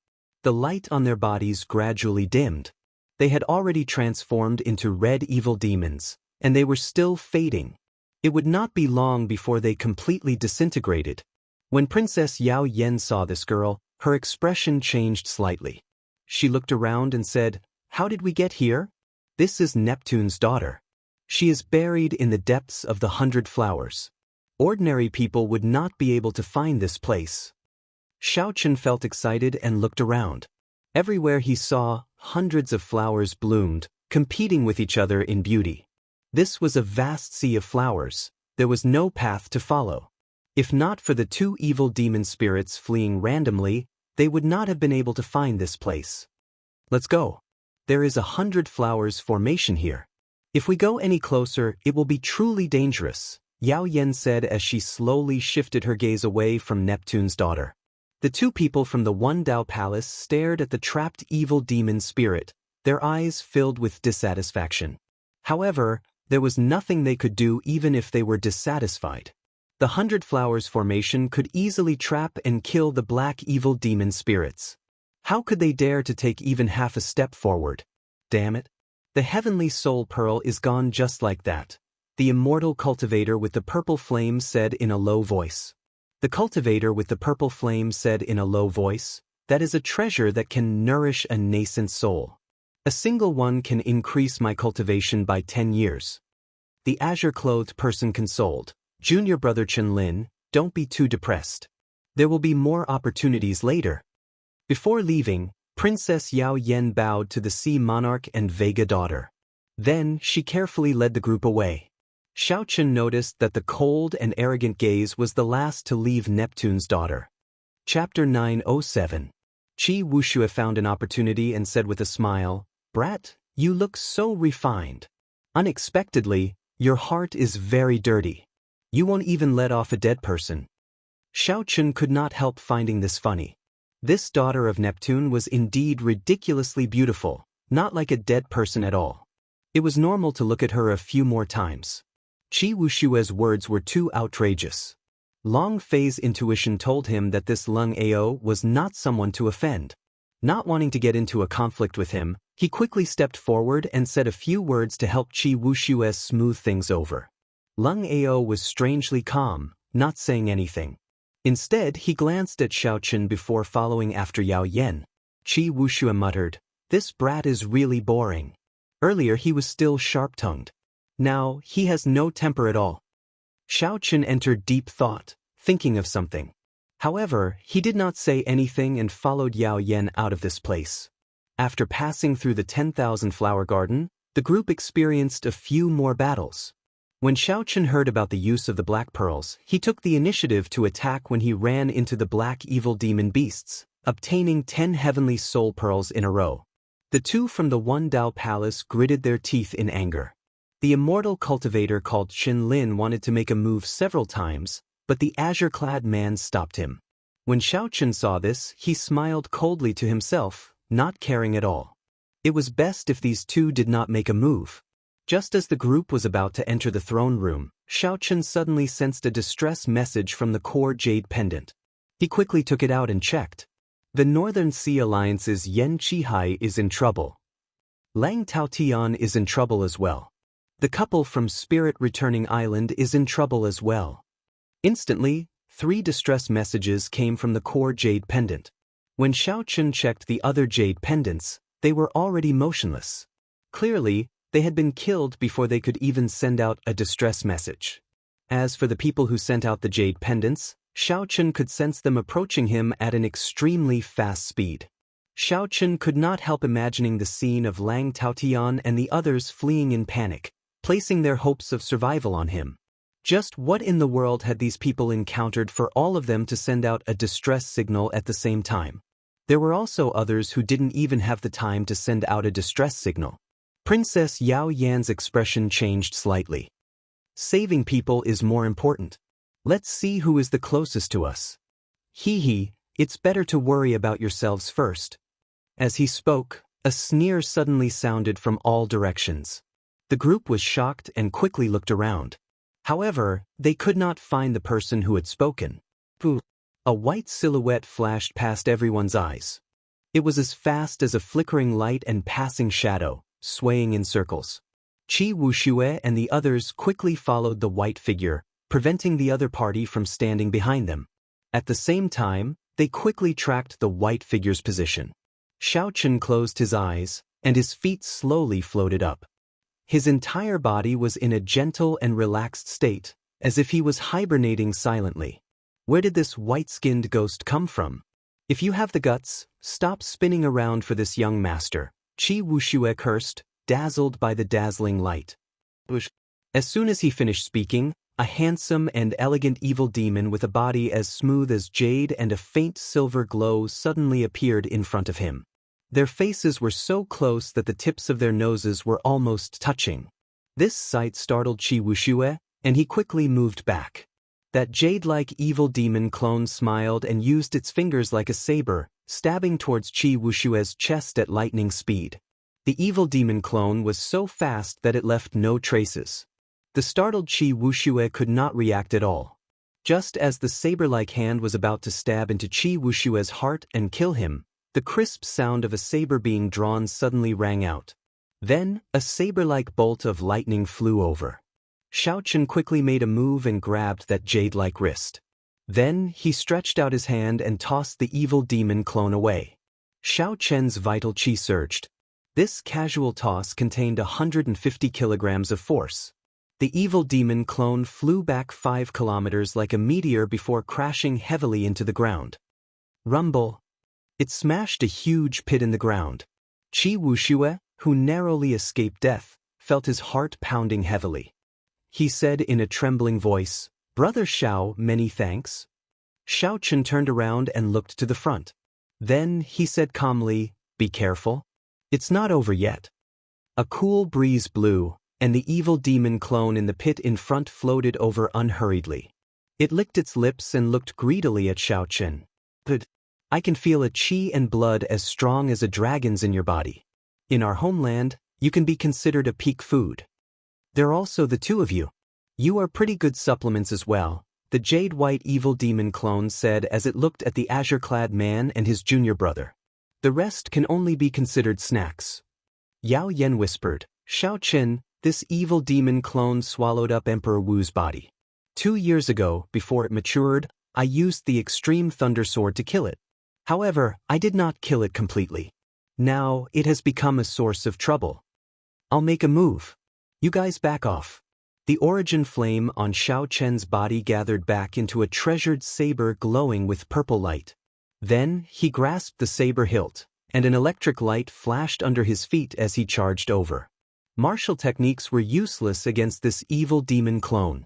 The light on their bodies gradually dimmed. They had already transformed into red evil demons, and they were still fading. It would not be long before they completely disintegrated. When Princess Yao Yan saw this girl, her expression changed slightly. She looked around and said, "How did we get here? This is Neptune's daughter. She is buried in the depths of the 100 flowers. Ordinary people would not be able to find this place." Xiaochen felt excited and looked around. Everywhere he saw, hundreds of flowers bloomed, competing with each other in beauty. This was a vast sea of flowers. There was no path to follow. If not for the two evil demon spirits fleeing randomly, they would not have been able to find this place. Let's go. There is 100 flowers formation here. If we go any closer, it will be truly dangerous, Yao Yan said as she slowly shifted her gaze away from Neptune's daughter. The two people from the One Dao Palace stared at the trapped evil demon spirit, their eyes filled with dissatisfaction. However, there was nothing they could do even if they were dissatisfied. The 100 flowers formation could easily trap and kill the black evil demon spirits. How could they dare to take even half a step forward? Damn it. The heavenly soul pearl is gone just like that, the immortal cultivator with the purple flame said in a low voice. The cultivator with the purple flame said in a low voice, "That is a treasure that can nourish a nascent soul. A single one can increase my cultivation by 10 years. The azure-clothed person consoled, "Junior brother Chen Lin, don't be too depressed. There will be more opportunities later." Before leaving, Princess Yao Yan bowed to the sea monarch and Vega daughter. Then, she carefully led the group away. Xiaochen noticed that the cold and arrogant gaze was the last to leave Neptune's daughter. Chapter 907. Qi Wuxue found an opportunity and said with a smile, "Brat, you look so refined. Unexpectedly, your heart is very dirty. You won't even let off a dead person." Xiaochen could not help finding this funny. This daughter of Neptune was indeed ridiculously beautiful, not like a dead person at all. It was normal to look at her a few more times. Qi Wushue's words were too outrageous. Long Fei's intuition told him that this Lung Ao was not someone to offend. Not wanting to get into a conflict with him, he quickly stepped forward and said a few words to help Qi Wushue smooth things over. Lung Ao was strangely calm, not saying anything. Instead, he glanced at Xiaochen before following after Yao Yan. Qi Wushue muttered, "This brat is really boring." Earlier he was still sharp-tongued. Now, he has no temper at all. Xiaochen entered deep thought, thinking of something. However, he did not say anything and followed Yao Yan out of this place. After passing through the 10,000 flower garden, the group experienced a few more battles. When Xiaochen heard about the use of the black pearls, he took the initiative to attack when he ran into the black evil demon beasts, obtaining 10 heavenly soul pearls in a row. The two from the One Dao Palace gritted their teeth in anger. The immortal cultivator called Wang Lin wanted to make a move several times, but the azure-clad man stopped him. When Xiaochen saw this, he smiled coldly to himself, not caring at all. It was best if these two did not make a move. Just as the group was about to enter the throne room, Xiaochen suddenly sensed a distress message from the core jade pendant. He quickly took it out and checked. The Northern Sea Alliance's Yan Qihai is in trouble. Lang Taotian is in trouble as well. The couple from Spirit Returning Island is in trouble as well. Instantly, 3 distress messages came from the core jade pendant. When Xiaochen checked the other jade pendants, they were already motionless. Clearly, they had been killed before they could even send out a distress message. As for the people who sent out the jade pendants, Xiaochen could sense them approaching him at an extremely fast speed. Xiaochen could not help imagining the scene of Lang Taotian and the others fleeing in panic, placing their hopes of survival on him. Just what in the world had these people encountered for all of them to send out a distress signal at the same time? There were also others who didn't even have the time to send out a distress signal. Princess Yao Yan's expression changed slightly. Saving people is more important. Let's see who is the closest to us. Hee, it's better to worry about yourselves first. As he spoke, a sneer suddenly sounded from all directions. The group was shocked and quickly looked around. However, they could not find the person who had spoken. A white silhouette flashed past everyone's eyes. It was as fast as a flickering light and passing shadow, swaying in circles. Qi Wushue and the others quickly followed the white figure, preventing the other party from standing behind them. At the same time, they quickly tracked the white figure's position. Xiaochen closed his eyes, and his feet slowly floated up. His entire body was in a gentle and relaxed state, as if he was hibernating silently. Where did this white-skinned ghost come from? If you have the guts, stop spinning around for this young master, Qi Wushue cursed, dazzled by the dazzling light. As soon as he finished speaking, a handsome and elegant evil demon with a body as smooth as jade and a faint silver glow suddenly appeared in front of him. Their faces were so close that the tips of their noses were almost touching. This sight startled Qi Wushue, and he quickly moved back. That jade-like evil demon clone smiled and used its fingers like a saber, stabbing towards Qi Wushue's chest at lightning speed. The evil demon clone was so fast that it left no traces. The startled Qi Wushue could not react at all. Just as the saber-like hand was about to stab into Qi Wushue's heart and kill him, the crisp sound of a saber being drawn suddenly rang out. Then, a saber-like bolt of lightning flew over. Xiaochen quickly made a move and grabbed that jade-like wrist. Then, he stretched out his hand and tossed the evil demon clone away. Xiaochen's vital qi surged. This casual toss contained 150 kilograms of force. The evil demon clone flew back 5 kilometers like a meteor before crashing heavily into the ground. Rumble. It smashed a huge pit in the ground. Qi Wushue, who narrowly escaped death, felt his heart pounding heavily. He said in a trembling voice, "Brother Xiao, many thanks." Xiaochen turned around and looked to the front. Then he said calmly, "Be careful. It's not over yet." A cool breeze blew, and the evil demon clone in the pit in front floated over unhurriedly. It licked its lips and looked greedily at Xiaochen. "But I can feel a qi and blood as strong as a dragon's in your body. In our homeland, you can be considered a peak food. There are also the two of you. You are pretty good supplements as well," the jade-white evil demon clone said as it looked at the azure-clad man and his junior brother. "The rest can only be considered snacks." Yao Yen whispered, "Xiaochen, this evil demon clone swallowed up Emperor Wu's body. 2 years ago, before it matured, I used the extreme thunder sword to kill it. However, I did not kill it completely. Now, it has become a source of trouble. I'll make a move. You guys back off." The origin flame on Xiaochen's body gathered back into a treasured saber glowing with purple light. Then, he grasped the saber hilt, and an electric light flashed under his feet as he charged over. Martial techniques were useless against this evil demon clone.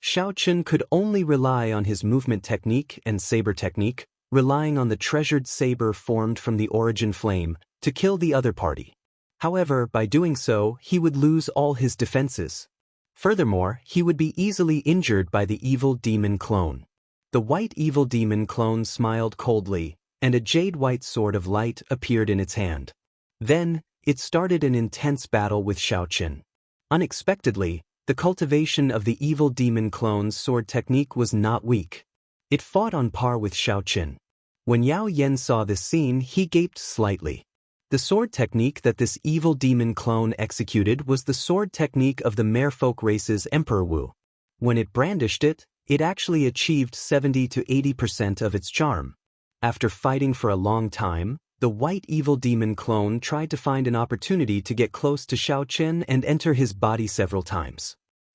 Xiaochen could only rely on his movement technique and saber technique, relying on the treasured saber formed from the origin flame, to kill the other party. However, by doing so, he would lose all his defenses. Furthermore, he would be easily injured by the evil demon clone. The white evil demon clone smiled coldly, and a jade-white sword of light appeared in its hand. Then, it started an intense battle with Xiaochen. Unexpectedly, the cultivation of the evil demon clone's sword technique was not weak. It fought on par with Xiaochen. When Yao Yen saw this scene, he gaped slightly. The sword technique that this evil demon clone executed was the sword technique of the merfolk race's Emperor Wu. When it brandished it, it actually achieved 70 to 80% of its charm. After fighting for a long time, the white evil demon clone tried to find an opportunity to get close to Xiaochen and enter his body several times.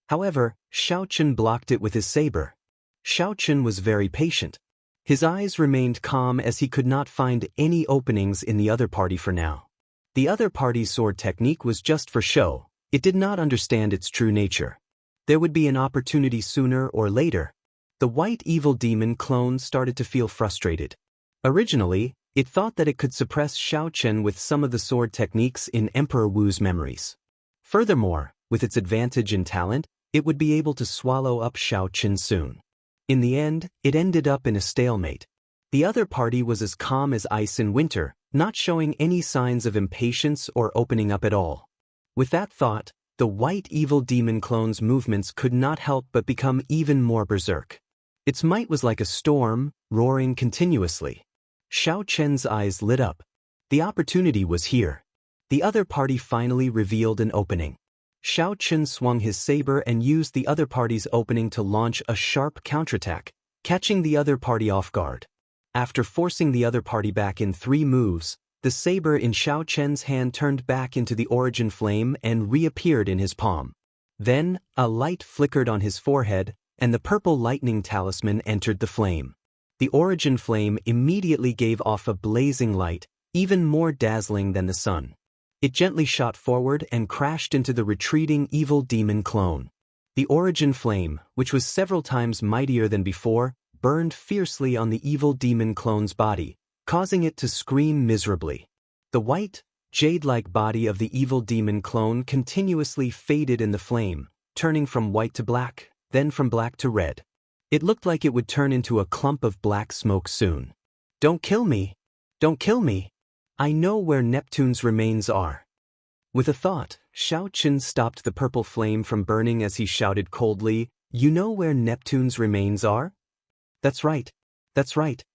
However, Xiaochen blocked it with his saber. Xiaochen was very patient. His eyes remained calm as he could not find any openings in the other party for now. The other party's sword technique was just for show. It did not understand its true nature. There would be an opportunity sooner or later. The white evil demon clone started to feel frustrated. Originally, it thought that it could suppress Xiaochen with some of the sword techniques in Emperor Wu's memories. Furthermore, with its advantage in talent, it would be able to swallow up Xiaochen soon. In the end, it ended up in a stalemate. The other party was as calm as ice in winter, not showing any signs of impatience or opening up at all. With that thought, the white evil demon clone's movements could not help but become even more berserk. Its might was like a storm, roaring continuously. Xiaochen's eyes lit up. The opportunity was here. The other party finally revealed an opening. Xiaochen swung his saber and used the other party's opening to launch a sharp counterattack, catching the other party off guard. After forcing the other party back in 3 moves, the saber in Xiaochen's hand turned back into the origin flame and reappeared in his palm. Then, a light flickered on his forehead, and the purple lightning talisman entered the flame. The origin flame immediately gave off a blazing light, even more dazzling than the sun. It gently shot forward and crashed into the retreating evil demon clone. The origin flame, which was several times mightier than before, burned fiercely on the evil demon clone's body, causing it to scream miserably. The white, jade-like body of the evil demon clone continuously faded in the flame, turning from white to black, then from black to red. It looked like it would turn into a clump of black smoke soon. "Don't kill me! Don't kill me! I know where Neptune's remains are." With a thought, Xiaochen stopped the purple flame from burning as he shouted coldly, "You know where Neptune's remains are?" That's right. That's right.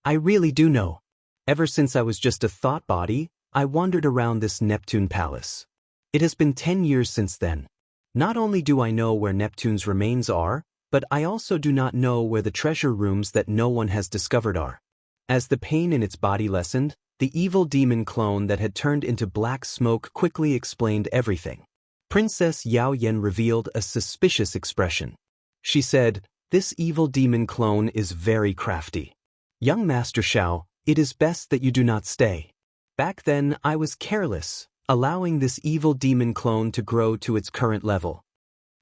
I really do know. Ever since I was just a thought body, I wandered around this Neptune palace. It has been 10 years since then. Not only do I know where Neptune's remains are, but I also do not know where the treasure rooms that no one has discovered are. As the pain in its body lessened, the evil demon clone that had turned into black smoke quickly explained everything. Princess Yao Yen revealed a suspicious expression. She said, "This evil demon clone is very crafty. Young Master Xiao, it is best that you do not stay. Back then I was careless, allowing this evil demon clone to grow to its current level."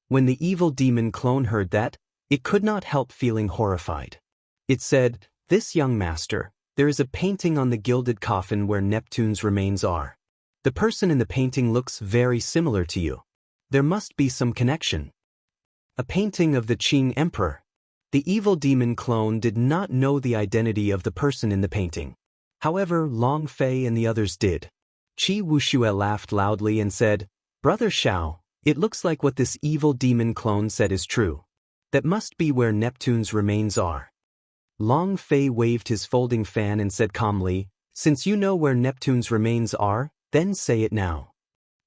When the evil demon clone heard that, it could not help feeling horrified. It said, "This young master, there is a painting on the gilded coffin where Neptune's remains are. The person in the painting looks very similar to you. There must be some connection." A painting of the Qing emperor. The evil demon clone did not know the identity of the person in the painting. However, Long Fei and the others did. Qi Wuxue laughed loudly and said, "Brother Xiao, it looks like what this evil demon clone said is true. That must be where Neptune's remains are." Long Fei waved his folding fan and said calmly, "Since you know where Neptune's remains are, then say it now."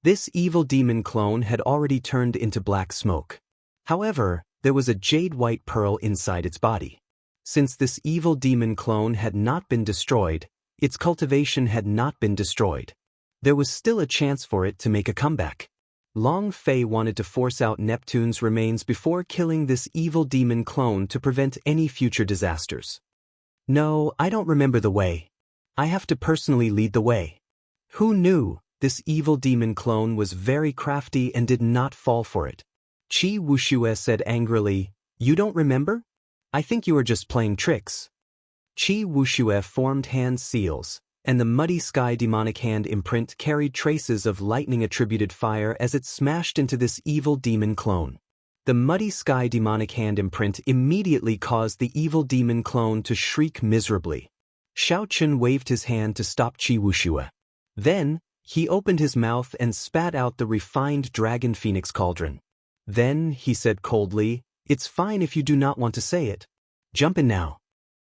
This evil demon clone had already turned into black smoke. However, there was a jade-white pearl inside its body. Since this evil demon clone had not been destroyed, its cultivation had not been destroyed. There was still a chance for it to make a comeback. Long Fei wanted to force out Neptune's remains before killing this evil demon clone to prevent any future disasters. "No, I don't remember the way. I have to personally lead the way." Who knew? This evil demon clone was very crafty and did not fall for it. Qi Wuxue said angrily, "You don't remember? I think you are just playing tricks." Qi Wuxue formed hand seals, and the muddy sky demonic hand imprint carried traces of lightning-attributed fire as it smashed into this evil demon clone. The muddy sky demonic hand imprint immediately caused the evil demon clone to shriek miserably. Xiaochen waved his hand to stop Qi Wuxue. Then, he opened his mouth and spat out the refined dragon phoenix cauldron. Then, he said coldly, "It's fine if you do not want to say it. Jump in now."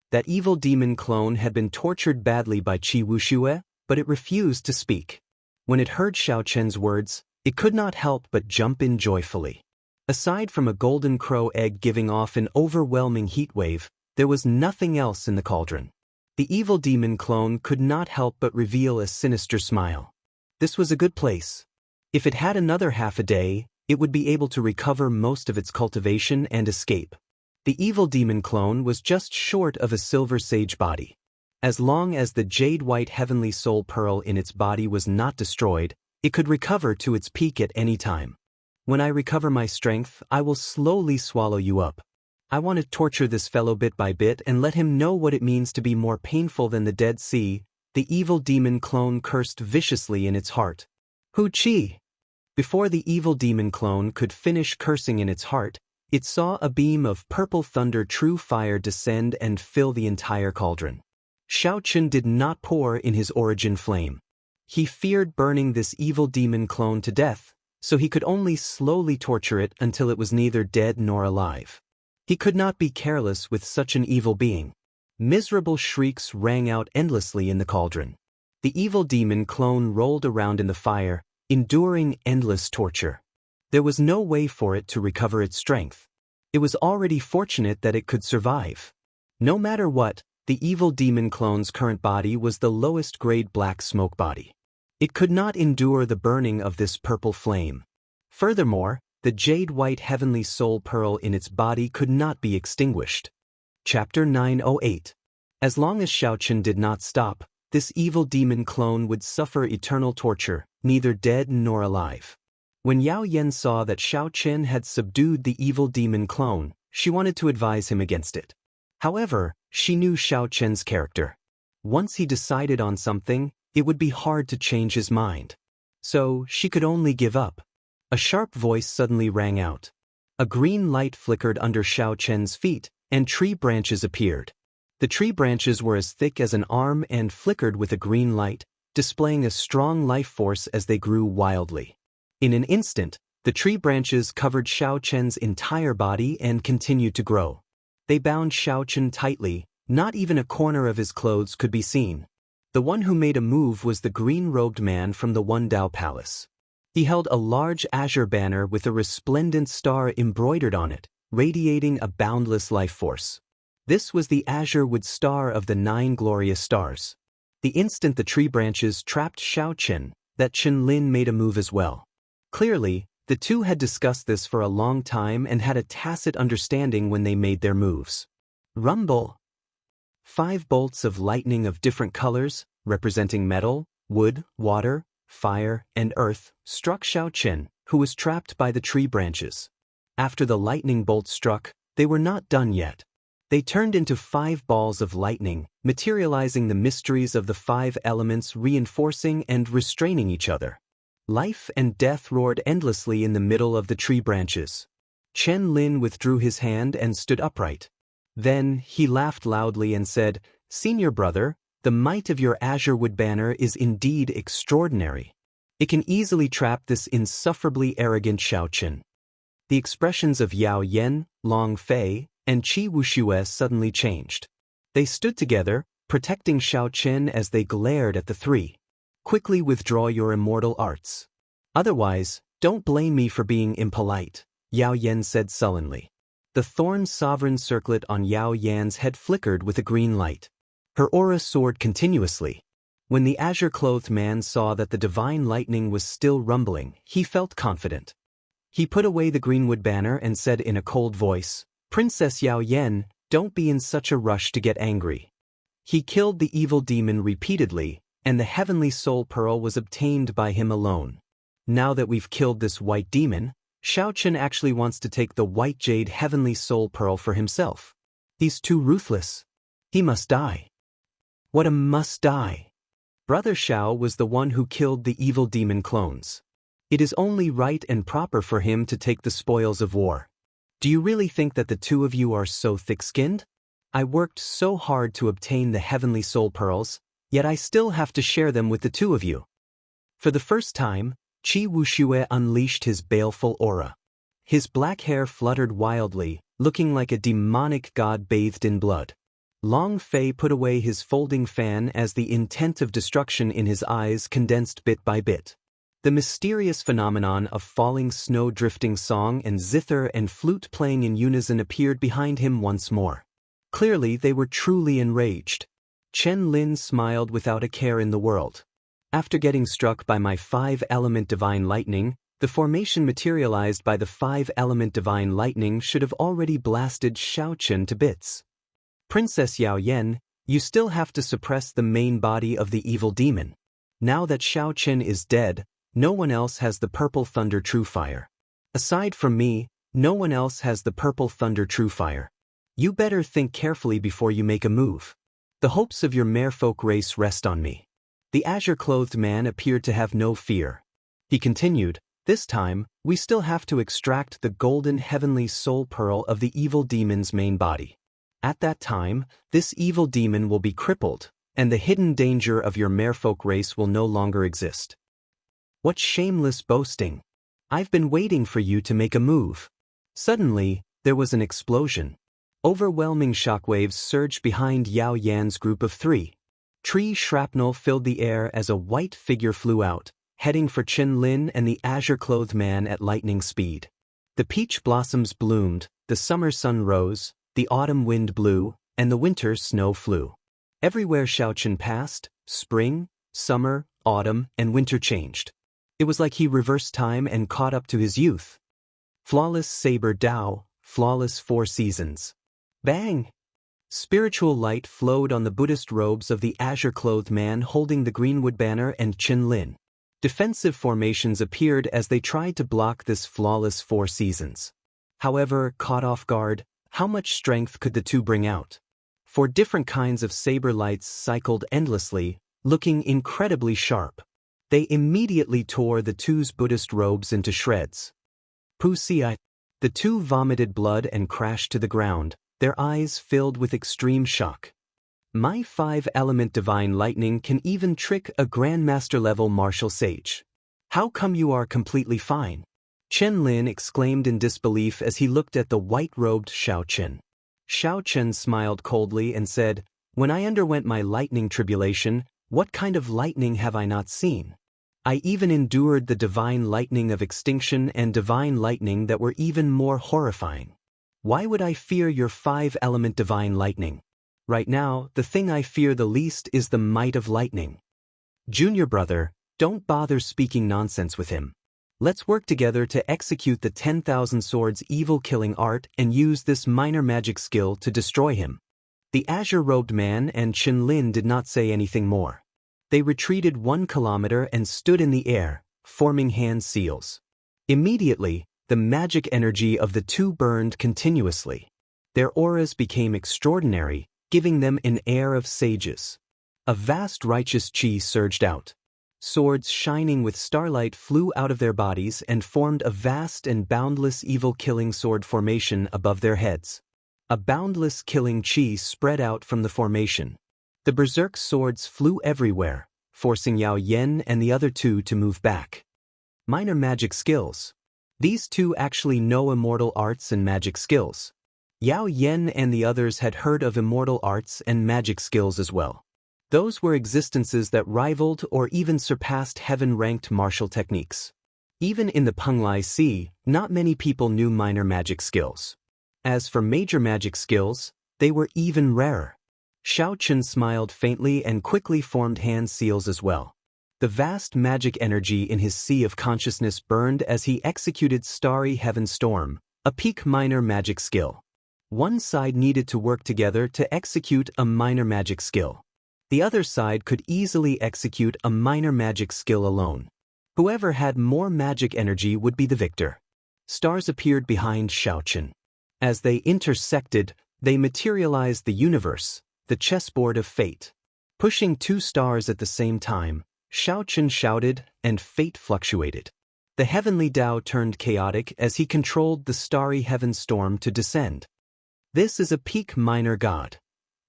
That evil demon clone had been tortured badly by Qi Wuxue, but it refused to speak. When it heard Xiaochen's words, it could not help but jump in joyfully. Aside from a golden crow egg giving off an overwhelming heat wave, there was nothing else in the cauldron. The evil demon clone could not help but reveal a sinister smile. This was a good place. If it had another half a day, it would be able to recover most of its cultivation and escape. The evil demon clone was just short of a silver sage body. As long as the jade-white heavenly soul pearl in its body was not destroyed, it could recover to its peak at any time. "When I recover my strength, I will slowly swallow you up. I want to torture this fellow bit by bit and let him know what it means to be more painful than the Dead Sea," the evil demon clone cursed viciously in its heart. "Hu Qi!" Before the evil demon clone could finish cursing in its heart, it saw a beam of purple thunder true fire descend and fill the entire cauldron. Xiaochen did not pour in his origin flame. He feared burning this evil demon clone to death, so he could only slowly torture it until it was neither dead nor alive. He could not be careless with such an evil being. Miserable shrieks rang out endlessly in the cauldron. The evil demon clone rolled around in the fire, enduring endless torture. There was no way for it to recover its strength. It was already fortunate that it could survive. No matter what, the evil demon clone's current body was the lowest grade black smoke body. It could not endure the burning of this purple flame. Furthermore, the jade-white heavenly soul pearl in its body could not be extinguished. Chapter 908. As long as Xiaochen did not stop, this evil demon clone would suffer eternal torture, neither dead nor alive. When Yao Yan saw that Xiaochen had subdued the evil demon clone, she wanted to advise him against it. However, she knew Xiaochen's character. Once he decided on something, it would be hard to change his mind. So, she could only give up. A sharp voice suddenly rang out. A green light flickered under Xiaochen's feet, and tree branches appeared. The tree branches were as thick as an arm and flickered with a green light, displaying a strong life force as they grew wildly. In an instant, the tree branches covered Xiaochen's entire body and continued to grow. They bound Xiaochen tightly, not even a corner of his clothes could be seen. The one who made a move was the green-robed man from the One Dao Palace. He held a large azure banner with a resplendent star embroidered on it, radiating a boundless life force. This was the azure wood star of the 9 glorious stars. The instant the tree branches trapped Xiaochen, that Chen Lin made a move as well. Clearly, the two had discussed this for a long time and had a tacit understanding when they made their moves. Rumble! 5 bolts of lightning of different colors, representing metal, wood, water, fire, and earth, struck Xiaochen, who was trapped by the tree branches. After the lightning bolts struck, they were not done yet. They turned into 5 balls of lightning, materializing the mysteries of the 5 elements, reinforcing and restraining each other. Life and death roared endlessly in the middle of the tree branches. Chen Lin withdrew his hand and stood upright. Then he laughed loudly and said, "Senior brother, the might of your azure wood banner is indeed extraordinary. It can easily trap this insufferably arrogant Xiaochen." The expressions of Yao Yan, Long Fei, and Qi Wuxue suddenly changed. They stood together, protecting Xiaochen as they glared at the three. "Quickly withdraw your immortal arts. Otherwise, don't blame me for being impolite," Yao Yan said sullenly. The thorn sovereign circlet on Yao Yan's head flickered with a green light. Her aura soared continuously. When the azure-clothed man saw that the divine lightning was still rumbling, he felt confident. He put away the greenwood banner and said in a cold voice, "Princess Yao Yan, don't be in such a rush to get angry." He killed the evil demon repeatedly, and the heavenly soul pearl was obtained by him alone. Now that we've killed this white demon, Xiaochen actually wants to take the white jade heavenly soul pearl for himself. He's too ruthless. He must die. What a must die. Brother Xiao was the one who killed the evil demon clones. It is only right and proper for him to take the spoils of war. Do you really think that the two of you are so thick-skinned? I worked so hard to obtain the heavenly soul pearls, yet I still have to share them with the two of you. For the first time, Qi Wuxue unleashed his baleful aura. His black hair fluttered wildly, looking like a demonic god bathed in blood. Long Fei put away his folding fan as the intent of destruction in his eyes condensed bit by bit. The mysterious phenomenon of falling snow drifting song and zither and flute playing in unison appeared behind him once more. Clearly they were truly enraged. Chen Lin smiled without a care in the world. After getting struck by my 5-element divine lightning, the formation materialized by the 5-element divine lightning should have already blasted Xiaochen to bits. Princess Yao Yan, you still have to suppress the main body of the evil demon. Now that Xiaochen is dead, no one else has the purple thunder true fire. Aside from me, no one else has the purple thunder true fire. You better think carefully before you make a move. The hopes of your merfolk race rest on me. The azure-clothed man appeared to have no fear. He continued, "This time, we still have to extract the golden heavenly soul pearl of the evil demon's main body. At that time, this evil demon will be crippled, and the hidden danger of your merfolk race will no longer exist." What shameless boasting! I've been waiting for you to make a move. Suddenly, there was an explosion. Overwhelming shockwaves surged behind Yao Yan's group of 3. Tree shrapnel filled the air as a white figure flew out, heading for Chen Lin and the azure-clothed man at lightning speed. The peach blossoms bloomed, the summer sun rose, the autumn wind blew, and the winter snow flew. Everywhere Xiaochen passed, spring, summer, autumn, and winter changed. It was like he reversed time and caught up to his youth. Flawless saber Dao, flawless 4 seasons. Bang! Spiritual light flowed on the Buddhist robes of the azure-clothed man holding the greenwood banner and Chen Lin. Defensive formations appeared as they tried to block this flawless 4 seasons. However, caught off guard, how much strength could the two bring out? 4 different kinds of saber lights cycled endlessly, looking incredibly sharp. They immediately tore the two's Buddhist robes into shreds. Pusia! The two vomited blood and crashed to the ground, their eyes filled with extreme shock. My 5-element divine lightning can even trick a grandmaster-level martial sage. How come you are completely fine? Chen Lin exclaimed in disbelief as he looked at the white-robed Xiaochen. Xiaochen smiled coldly and said, "When I underwent my lightning tribulation, what kind of lightning have I not seen? I even endured the divine lightning of extinction and divine lightning that were even more horrifying. Why would I fear your 5-element divine lightning? Right now, the thing I fear the least is the might of lightning. Junior brother, don't bother speaking nonsense with him. Let's work together to execute the 10,000 swords evil-killing art and use this minor magic skill to destroy him." The azure-robed man and Chen Lin did not say anything more. They retreated 1 kilometer and stood in the air, forming hand seals. Immediately, the magic energy of the two burned continuously. Their auras became extraordinary, giving them an air of sages. A vast righteous chi surged out. Swords shining with starlight flew out of their bodies and formed a vast and boundless evil-killing sword formation above their heads. A boundless killing chi spread out from the formation. The berserk swords flew everywhere, forcing Yao Yen and the other two to move back. Minor magic skills. These two actually know immortal arts and magic skills. Yao Yen and the others had heard of immortal arts and magic skills as well. Those were existences that rivaled or even surpassed heaven-ranked martial techniques. Even in the Penglai Sea, not many people knew minor magic skills. As for major magic skills, they were even rarer. Xiao Chen smiled faintly and quickly formed hand seals as well. The vast magic energy in his sea of consciousness burned as he executed Starry Heaven Storm, a peak minor magic skill. One side needed to work together to execute a minor magic skill. The other side could easily execute a minor magic skill alone. Whoever had more magic energy would be the victor. Stars appeared behind Xiao Chen. As they intersected, they materialized the universe, the chessboard of fate. Pushing two stars at the same time, Xiao Chen shouted, and fate fluctuated. The heavenly Tao turned chaotic as he controlled the starry heaven storm to descend. This is a peak minor god.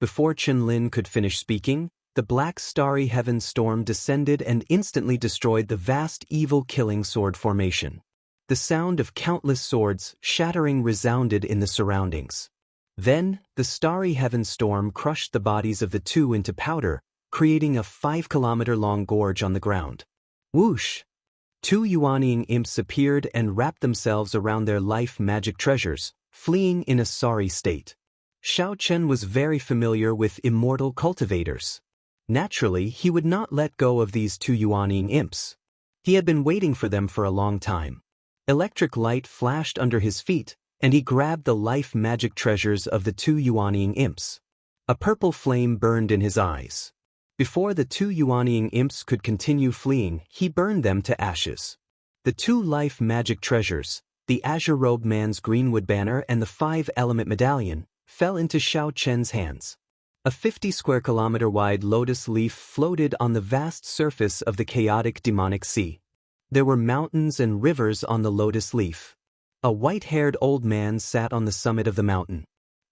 Before Chen Lin could finish speaking, the black starry heaven storm descended and instantly destroyed the vast evil-killing sword formation. The sound of countless swords shattering resounded in the surroundings. Then, the starry heaven storm crushed the bodies of the two into powder, creating a 5-kilometer-long gorge on the ground. Whoosh! Two yuanying imps appeared and wrapped themselves around their life magic treasures, fleeing in a sorry state. Xiao Chen was very familiar with immortal cultivators. Naturally, he would not let go of these two yuanying imps. He had been waiting for them for a long time. Electric light flashed under his feet, and he grabbed the life magic treasures of the two yuanying imps. A purple flame burned in his eyes. Before the two yuanying imps could continue fleeing, he burned them to ashes. The two life magic treasures, the azure-robed man's greenwood banner and the 5-element medallion, fell into Xiao Chen's hands. A 50-square-kilometer-wide lotus leaf floated on the vast surface of the chaotic demonic sea. There were mountains and rivers on the lotus leaf. A white-haired old man sat on the summit of the mountain.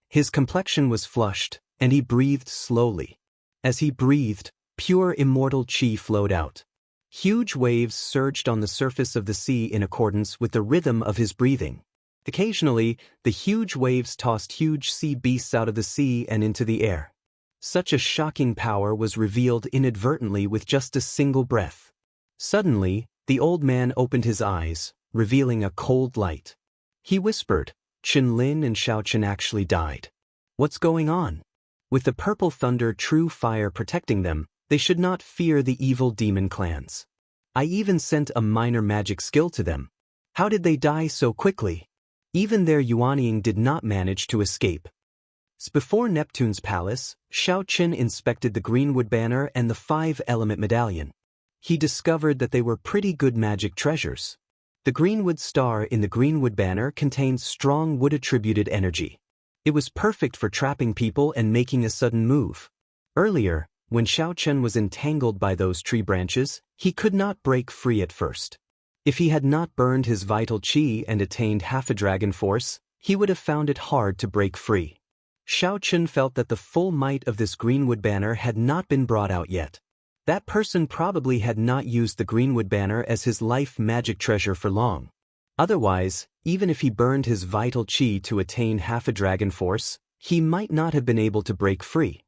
His complexion was flushed, and he breathed slowly. As he breathed, pure immortal chi flowed out. Huge waves surged on the surface of the sea in accordance with the rhythm of his breathing. Occasionally, the huge waves tossed huge sea beasts out of the sea and into the air. Such a shocking power was revealed inadvertently with just a single breath. Suddenly, the old man opened his eyes, revealing a cold light. He whispered, "Chen Lin and Xiao Chen actually died. What's going on?" With the purple thunder true fire protecting them, they should not fear the evil demon clans. I even sent a minor magic skill to them. How did they die so quickly? Even their yuanying did not manage to escape. Before Neptune's palace, Xiao Chen inspected the greenwood banner and the 5-element medallion. He discovered that they were pretty good magic treasures. The greenwood star in the greenwood banner contained strong wood-attributed energy. It was perfect for trapping people and making a sudden move. Earlier, when Xiao Chen was entangled by those tree branches, he could not break free at first. If he had not burned his vital chi and attained half a dragon force, he would have found it hard to break free. Xiao Chen felt that the full might of this greenwood banner had not been brought out yet. That person probably had not used the greenwood banner as his life magic treasure for long. Otherwise, even if he burned his vital chi to attain half a dragon force, he might not have been able to break free.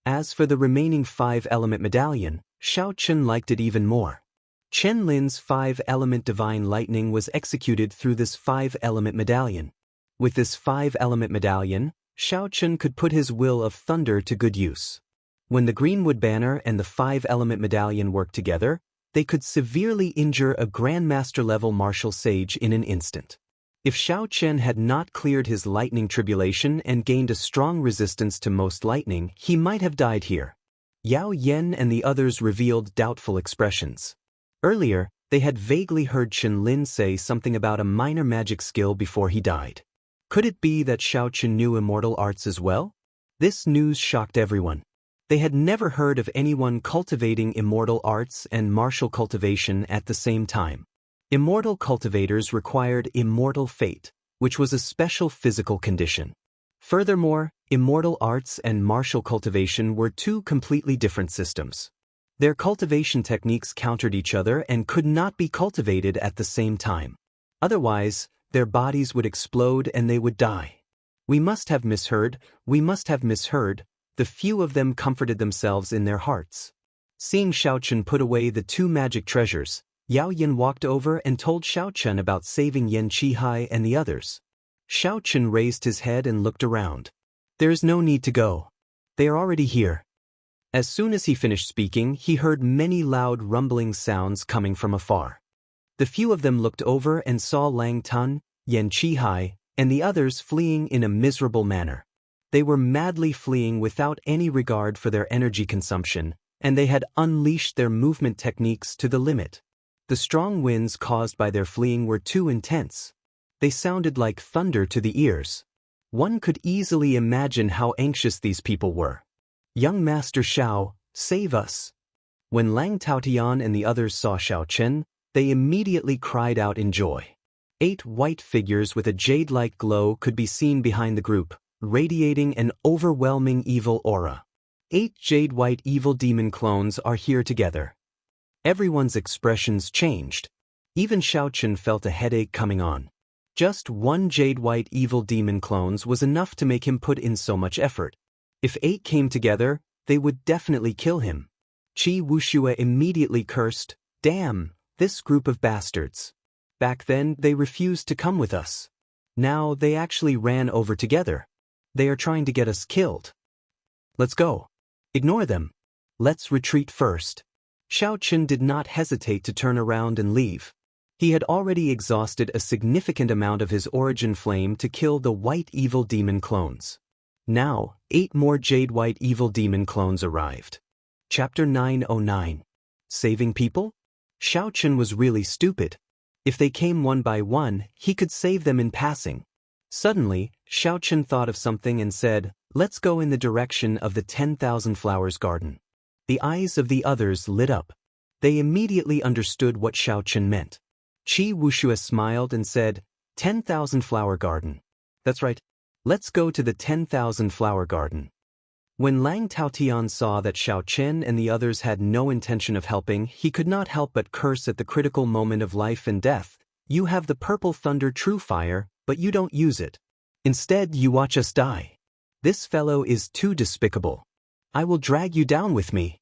As for the remaining 5-element medallion, Xiao Chen liked it even more. Chen Lin's 5-element divine lightning was executed through this 5-element medallion. With this 5-element medallion, Xiao Chen could put his will of thunder to good use. When the greenwood banner and the 5-element medallion worked together, they could severely injure a grandmaster-level martial sage in an instant. If Xiao Chen had not cleared his lightning tribulation and gained a strong resistance to most lightning, he might have died here. Yao Yen and the others revealed doubtful expressions. Earlier, they had vaguely heard Chen Lin say something about a minor magic skill before he died. Could it be that Xiaochen knew immortal arts as well? This news shocked everyone. They had never heard of anyone cultivating immortal arts and martial cultivation at the same time. Immortal cultivators required immortal fate, which was a special physical condition. Furthermore, immortal arts and martial cultivation were two completely different systems. Their cultivation techniques countered each other and could not be cultivated at the same time. Otherwise, their bodies would explode and they would die. We must have misheard, the few of them comforted themselves in their hearts. Seeing Xiaochen put away the two magic treasures, Yao Yin walked over and told Xiaochen about saving Yan Qihai and the others. Xiaochen raised his head and looked around. There is no need to go. They are already here. As soon as he finished speaking, he heard many loud rumbling sounds coming from afar. The few of them looked over and saw Lang Tun, Yan Qihai, and the others fleeing in a miserable manner. They were madly fleeing without any regard for their energy consumption, and they had unleashed their movement techniques to the limit. The strong winds caused by their fleeing were too intense. They sounded like thunder to the ears. One could easily imagine how anxious these people were. Young Master Xiao, save us! When Lang Taotian and the others saw Xiaochen, they immediately cried out in joy. 8 white figures with a jade-like glow could be seen behind the group, radiating an overwhelming evil aura. 8 jade-white evil demon clones are here together. Everyone's expressions changed. Even Xiaochen felt a headache coming on. Just 1 jade-white evil demon clones was enough to make him put in so much effort. If 8 came together, they would definitely kill him. Qi Wuxia immediately cursed, "Damn, this group of bastards. Back then, they refused to come with us. Now, they actually ran over together. They are trying to get us killed. Let's go. Ignore them. Let's retreat first." Xiaochen did not hesitate to turn around and leave. He had already exhausted a significant amount of his origin flame to kill the white evil demon clones. Now, 8 more jade white evil demon clones arrived. Chapter 909. Saving people? Xiaochen was really stupid. If they came one by one, he could save them in passing. Suddenly, Xiaochen thought of something and said, "Let's go in the direction of the 10,000 flowers garden." The eyes of the others lit up. They immediately understood what Xiaochen meant. Qi Wuxia smiled and said, 10,000 flower garden. That's right. Let's go to the 10,000 flower garden. When Lang Taotian saw that Xiaochen and the others had no intention of helping, he could not help but curse at the critical moment of life and death. "You have the purple thunder true fire, but you don't use it. Instead, you watch us die. This fellow is too despicable. I will drag you down with me."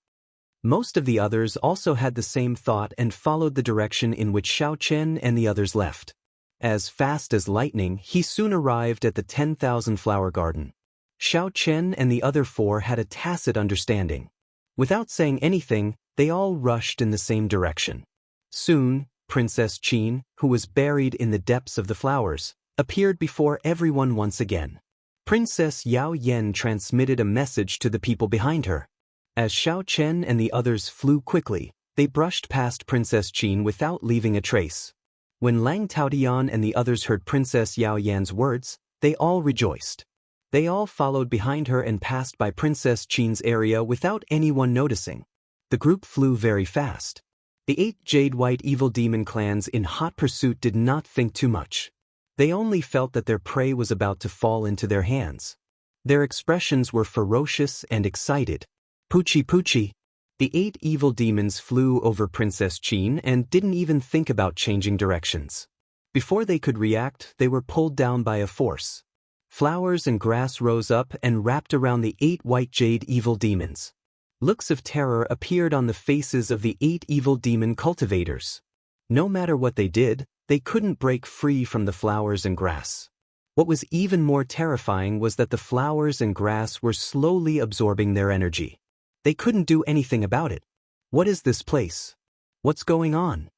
Most of the others also had the same thought and followed the direction in which Xiaochen and the others left. As fast as lightning, he soon arrived at the 10,000 flower garden. Xiaochen and the other 4 had a tacit understanding. Without saying anything, they all rushed in the same direction. Soon, Princess Qin, who was buried in the depths of the flowers, appeared before everyone once again. Princess Yao Yen transmitted a message to the people behind her. As Xiaochen and the others flew quickly, they brushed past Princess Qin without leaving a trace. When Lang Taotian and the others heard Princess Yao Yan's words, they all rejoiced. They all followed behind her and passed by Princess Qin's area without anyone noticing. The group flew very fast. The 8 jade-white evil demon clans in hot pursuit did not think too much. They only felt that their prey was about to fall into their hands. Their expressions were ferocious and excited. "Poochie poochie." The 8 evil demons flew over Princess Qin and didn't even think about changing directions. Before they could react, they were pulled down by a force. Flowers and grass rose up and wrapped around the 8 white jade evil demons. Looks of terror appeared on the faces of the 8 evil demon cultivators. No matter what they did, they couldn't break free from the flowers and grass. What was even more terrifying was that the flowers and grass were slowly absorbing their energy. They couldn't do anything about it. What is this place? What's going on?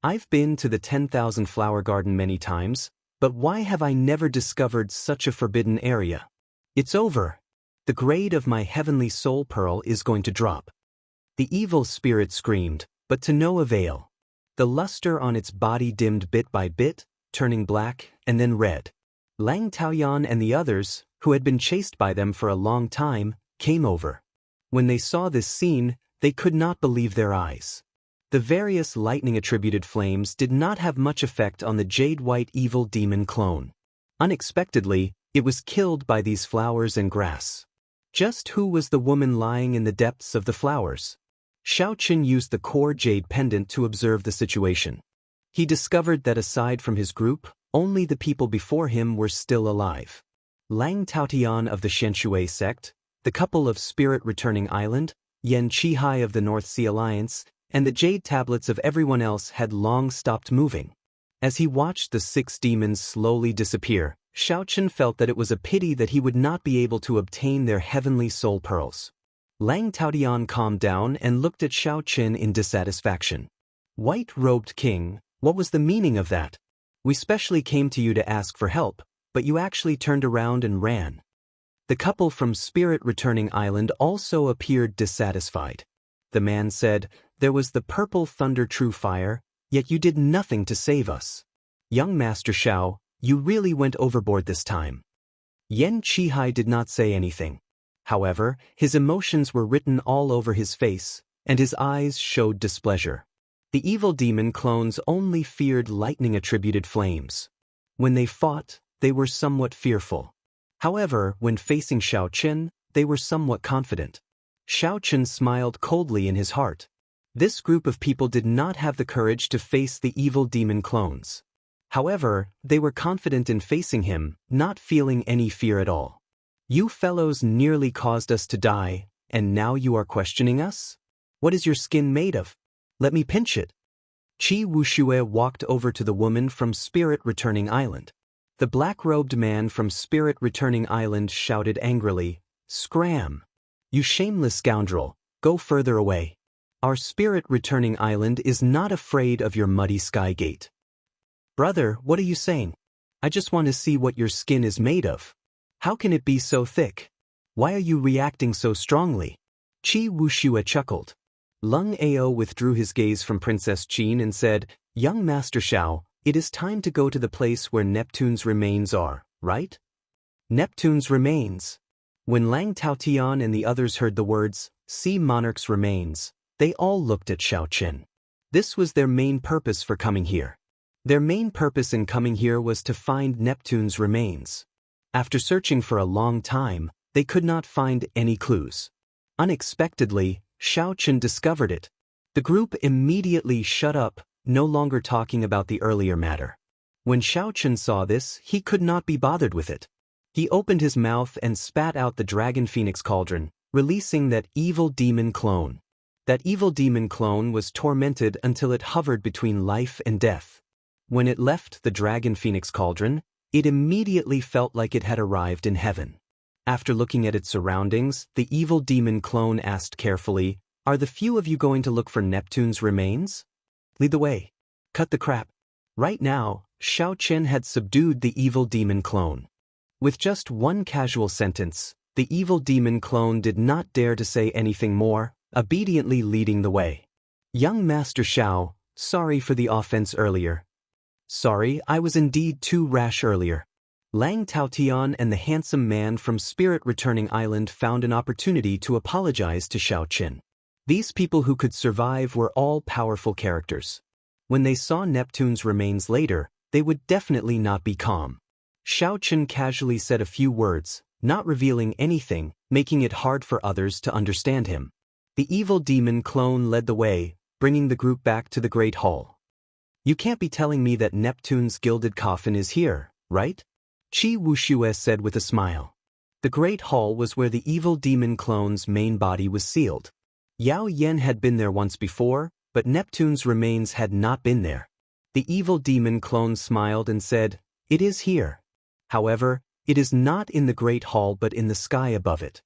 I've been to the 10,000 flower garden many times, but why have I never discovered such a forbidden area? It's over. The grade of my heavenly soul pearl is going to drop. The evil spirit screamed, but to no avail. The luster on its body dimmed bit by bit, turning black and then red. Lang Taoyan and the others, who had been chased by them for a long time, came over. When they saw this scene, they could not believe their eyes. The various lightning-attributed flames did not have much effect on the jade-white evil demon clone. Unexpectedly, it was killed by these flowers and grass. Just who was the woman lying in the depths of the flowers? Xiaoqin used the core jade pendant to observe the situation. He discovered that aside from his group, only the people before him were still alive. Lang Taotian of the Xianxia sect, the couple of Spirit Returning Island, Yan Qihai of the North Sea Alliance, and the jade tablets of everyone else had long stopped moving. As he watched the 6 demons slowly disappear, Xiaoqin felt that it was a pity that he would not be able to obtain their heavenly soul pearls. Lang Taotian calmed down and looked at Xiaoqin in dissatisfaction. White-robed king, what was the meaning of that? We specially came to you to ask for help, but you actually turned around and ran. The couple from Spirit Returning Island also appeared dissatisfied. The man said, "There was the purple thunder true fire, yet you did nothing to save us. Young Master Xiao, you really went overboard this time." Yan Qihai did not say anything. However, his emotions were written all over his face, and his eyes showed displeasure. The evil demon clones only feared lightning-attributed flames. When they fought, they were somewhat fearful. However, when facing Xiaoqin, they were somewhat confident. Xiaoqin smiled coldly in his heart. This group of people did not have the courage to face the evil demon clones. However, they were confident in facing him, not feeling any fear at all. You fellows nearly caused us to die, and now you are questioning us? What is your skin made of? Let me pinch it. Qi Wuxia walked over to the woman from Spirit Returning Island. The black-robed man from Spirit Returning Island shouted angrily, "Scram! You shameless scoundrel, go further away. Our Spirit Returning Island is not afraid of your muddy sky gate." "Brother, what are you saying? I just want to see what your skin is made of. How can it be so thick? Why are you reacting so strongly?" Qi Wuxia chuckled. Lung Ao withdrew his gaze from Princess Qin and said, "Young Master Xiao, it is time to go to the place where Neptune's remains are, right?" Neptune's remains. When Lang Taotian and the others heard the words, "Sea Monarch's remains," they all looked at Xiaoqin. This was their main purpose for coming here. Their main purpose in coming here was to find Neptune's remains. After searching for a long time, they could not find any clues. Unexpectedly, Xiaoqin discovered it. The group immediately shut up, no longer talking about the earlier matter. When Xiaoqin saw this, he could not be bothered with it. He opened his mouth and spat out the Dragon Phoenix Cauldron, releasing that evil demon clone. That evil demon clone was tormented until it hovered between life and death. When it left the Dragon Phoenix Cauldron, it immediately felt like it had arrived in heaven. After looking at its surroundings, the evil demon clone asked carefully, "Are the few of you going to look for Neptune's remains? Lead the way. Cut the crap." Right now, Xiaoqin had subdued the evil demon clone. With just one casual sentence, the evil demon clone did not dare to say anything more, obediently leading the way. "Young Master Xiao, sorry for the offense earlier. Sorry, I was indeed too rash earlier." Lang Taotian and the handsome man from Spirit Returning Island found an opportunity to apologize to Xiaoqin. These people who could survive were all powerful characters. When they saw Neptune's remains later, they would definitely not be calm. Xiaoqin casually said a few words, not revealing anything, making it hard for others to understand him. The evil demon clone led the way, bringing the group back to the Great Hall. "You can't be telling me that Neptune's gilded coffin is here, right?" Qi Wuxia said with a smile. The Great Hall was where the evil demon clone's main body was sealed. Yao Yen had been there once before, but Neptune's remains had not been there. The evil demon clone smiled and said, "It is here. However, it is not in the Great Hall but in the sky above it."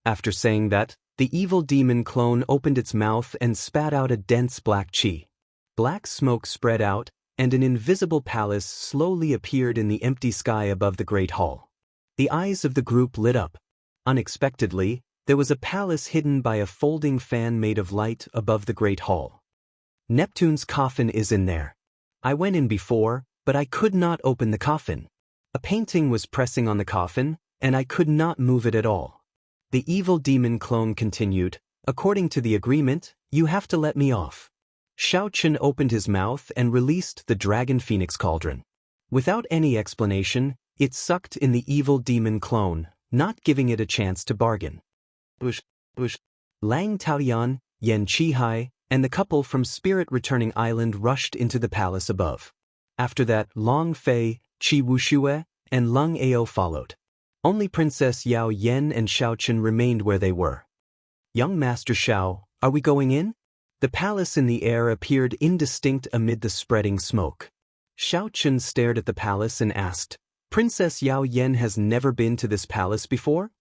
After saying that, the evil demon clone opened its mouth and spat out a dense black qi. Black smoke spread out, and an invisible palace slowly appeared in the empty sky above the Great Hall. The eyes of the group lit up. Unexpectedly, there was a palace hidden by a folding fan made of light above the Great Hall. "Neptune's coffin is in there. I went in before, but I could not open the coffin. A painting was pressing on the coffin, and I could not move it at all. The evil demon clone continued, "According to the agreement, you have to let me off." Xiaochen opened his mouth and released the dragon phoenix cauldron. Without any explanation, it sucked in the evil demon clone, not giving it a chance to bargain. Lang Taotian, Yan Qihai, and the couple from Spirit Returning Island rushed into the palace above. After that, Long Fei, Qi Wuxue, and Lung Ao followed. Only Princess Yao Yen and Xiaochen remained where they were. "Young Master Xiao, are we going in?" The palace in the air appeared indistinct amid the spreading smoke. Xiaochen stared at the palace and asked, "Princess Yao Yen has never been to this palace before?"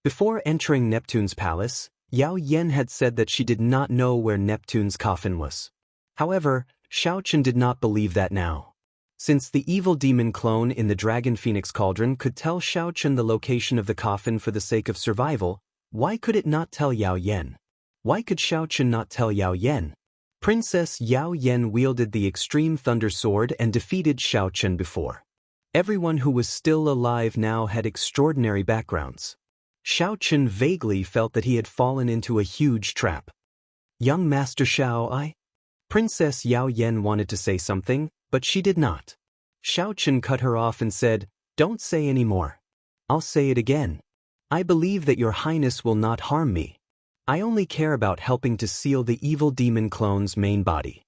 Before entering Neptune's palace, Yao Yen had said that she did not know where Neptune's coffin was. However, Xiaochen did not believe that now. Since the evil demon clone in the dragon phoenix cauldron could tell Xiaochen the location of the coffin for the sake of survival, why could it not tell Yao Yen? Why could Xiaochen not tell Yao Yen? Princess Yao Yen wielded the extreme thunder sword and defeated Xiaochen before. Everyone who was still alive now had extraordinary backgrounds. Xiaochen vaguely felt that he had fallen into a huge trap. "Young Master Xiao, Princess Yao Yen wanted to say something, but she did not. Xiaochen cut her off and said, "Don't say any more. I'll say it again. I believe that your highness will not harm me. I only care about helping to seal the evil demon clone's main body.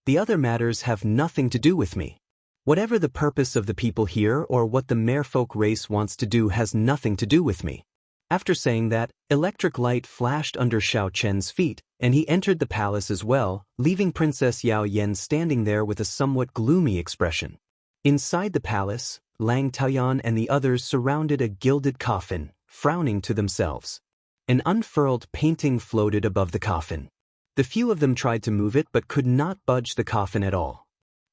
The other matters have nothing to do with me. Whatever the purpose of the people here or what the merfolk race wants to do has nothing to do with me." After saying that, electric light flashed under Xiaochen's feet, and he entered the palace as well, leaving Princess Yao Yen standing there with a somewhat gloomy expression. Inside the palace, Lang Taoyan and the others surrounded a gilded coffin, frowning to themselves. An unfurled painting floated above the coffin. The few of them tried to move it but could not budge the coffin at all.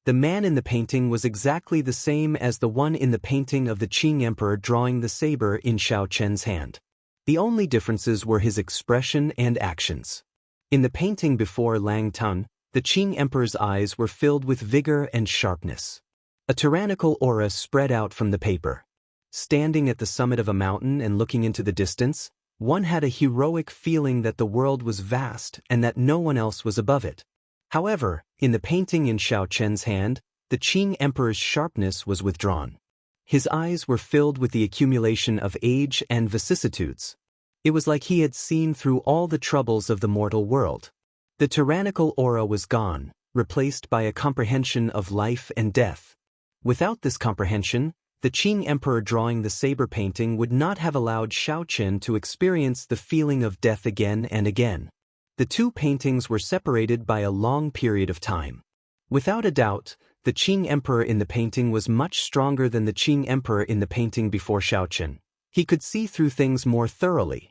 The man in the painting was exactly the same as the one in the painting of the Qing Emperor drawing the saber in Xiaochen's hand. The only differences were his expression and actions. In the painting before Lang Tun, the Qing Emperor's eyes were filled with vigor and sharpness. A tyrannical aura spread out from the paper. Standing at the summit of a mountain and looking into the distance, one had a heroic feeling that the world was vast and that no one else was above it. However, in the painting in Xiaochen's hand, the Qing Emperor's sharpness was withdrawn. His eyes were filled with the accumulation of age and vicissitudes. It was like he had seen through all the troubles of the mortal world. The tyrannical aura was gone, replaced by a comprehension of life and death. Without this comprehension, the Qing Emperor drawing the saber painting would not have allowed Xiaochen to experience the feeling of death again and again. The two paintings were separated by a long period of time. Without a doubt, the Qing Emperor in the painting was much stronger than the Qing Emperor in the painting before Xiaochen. He could see through things more thoroughly.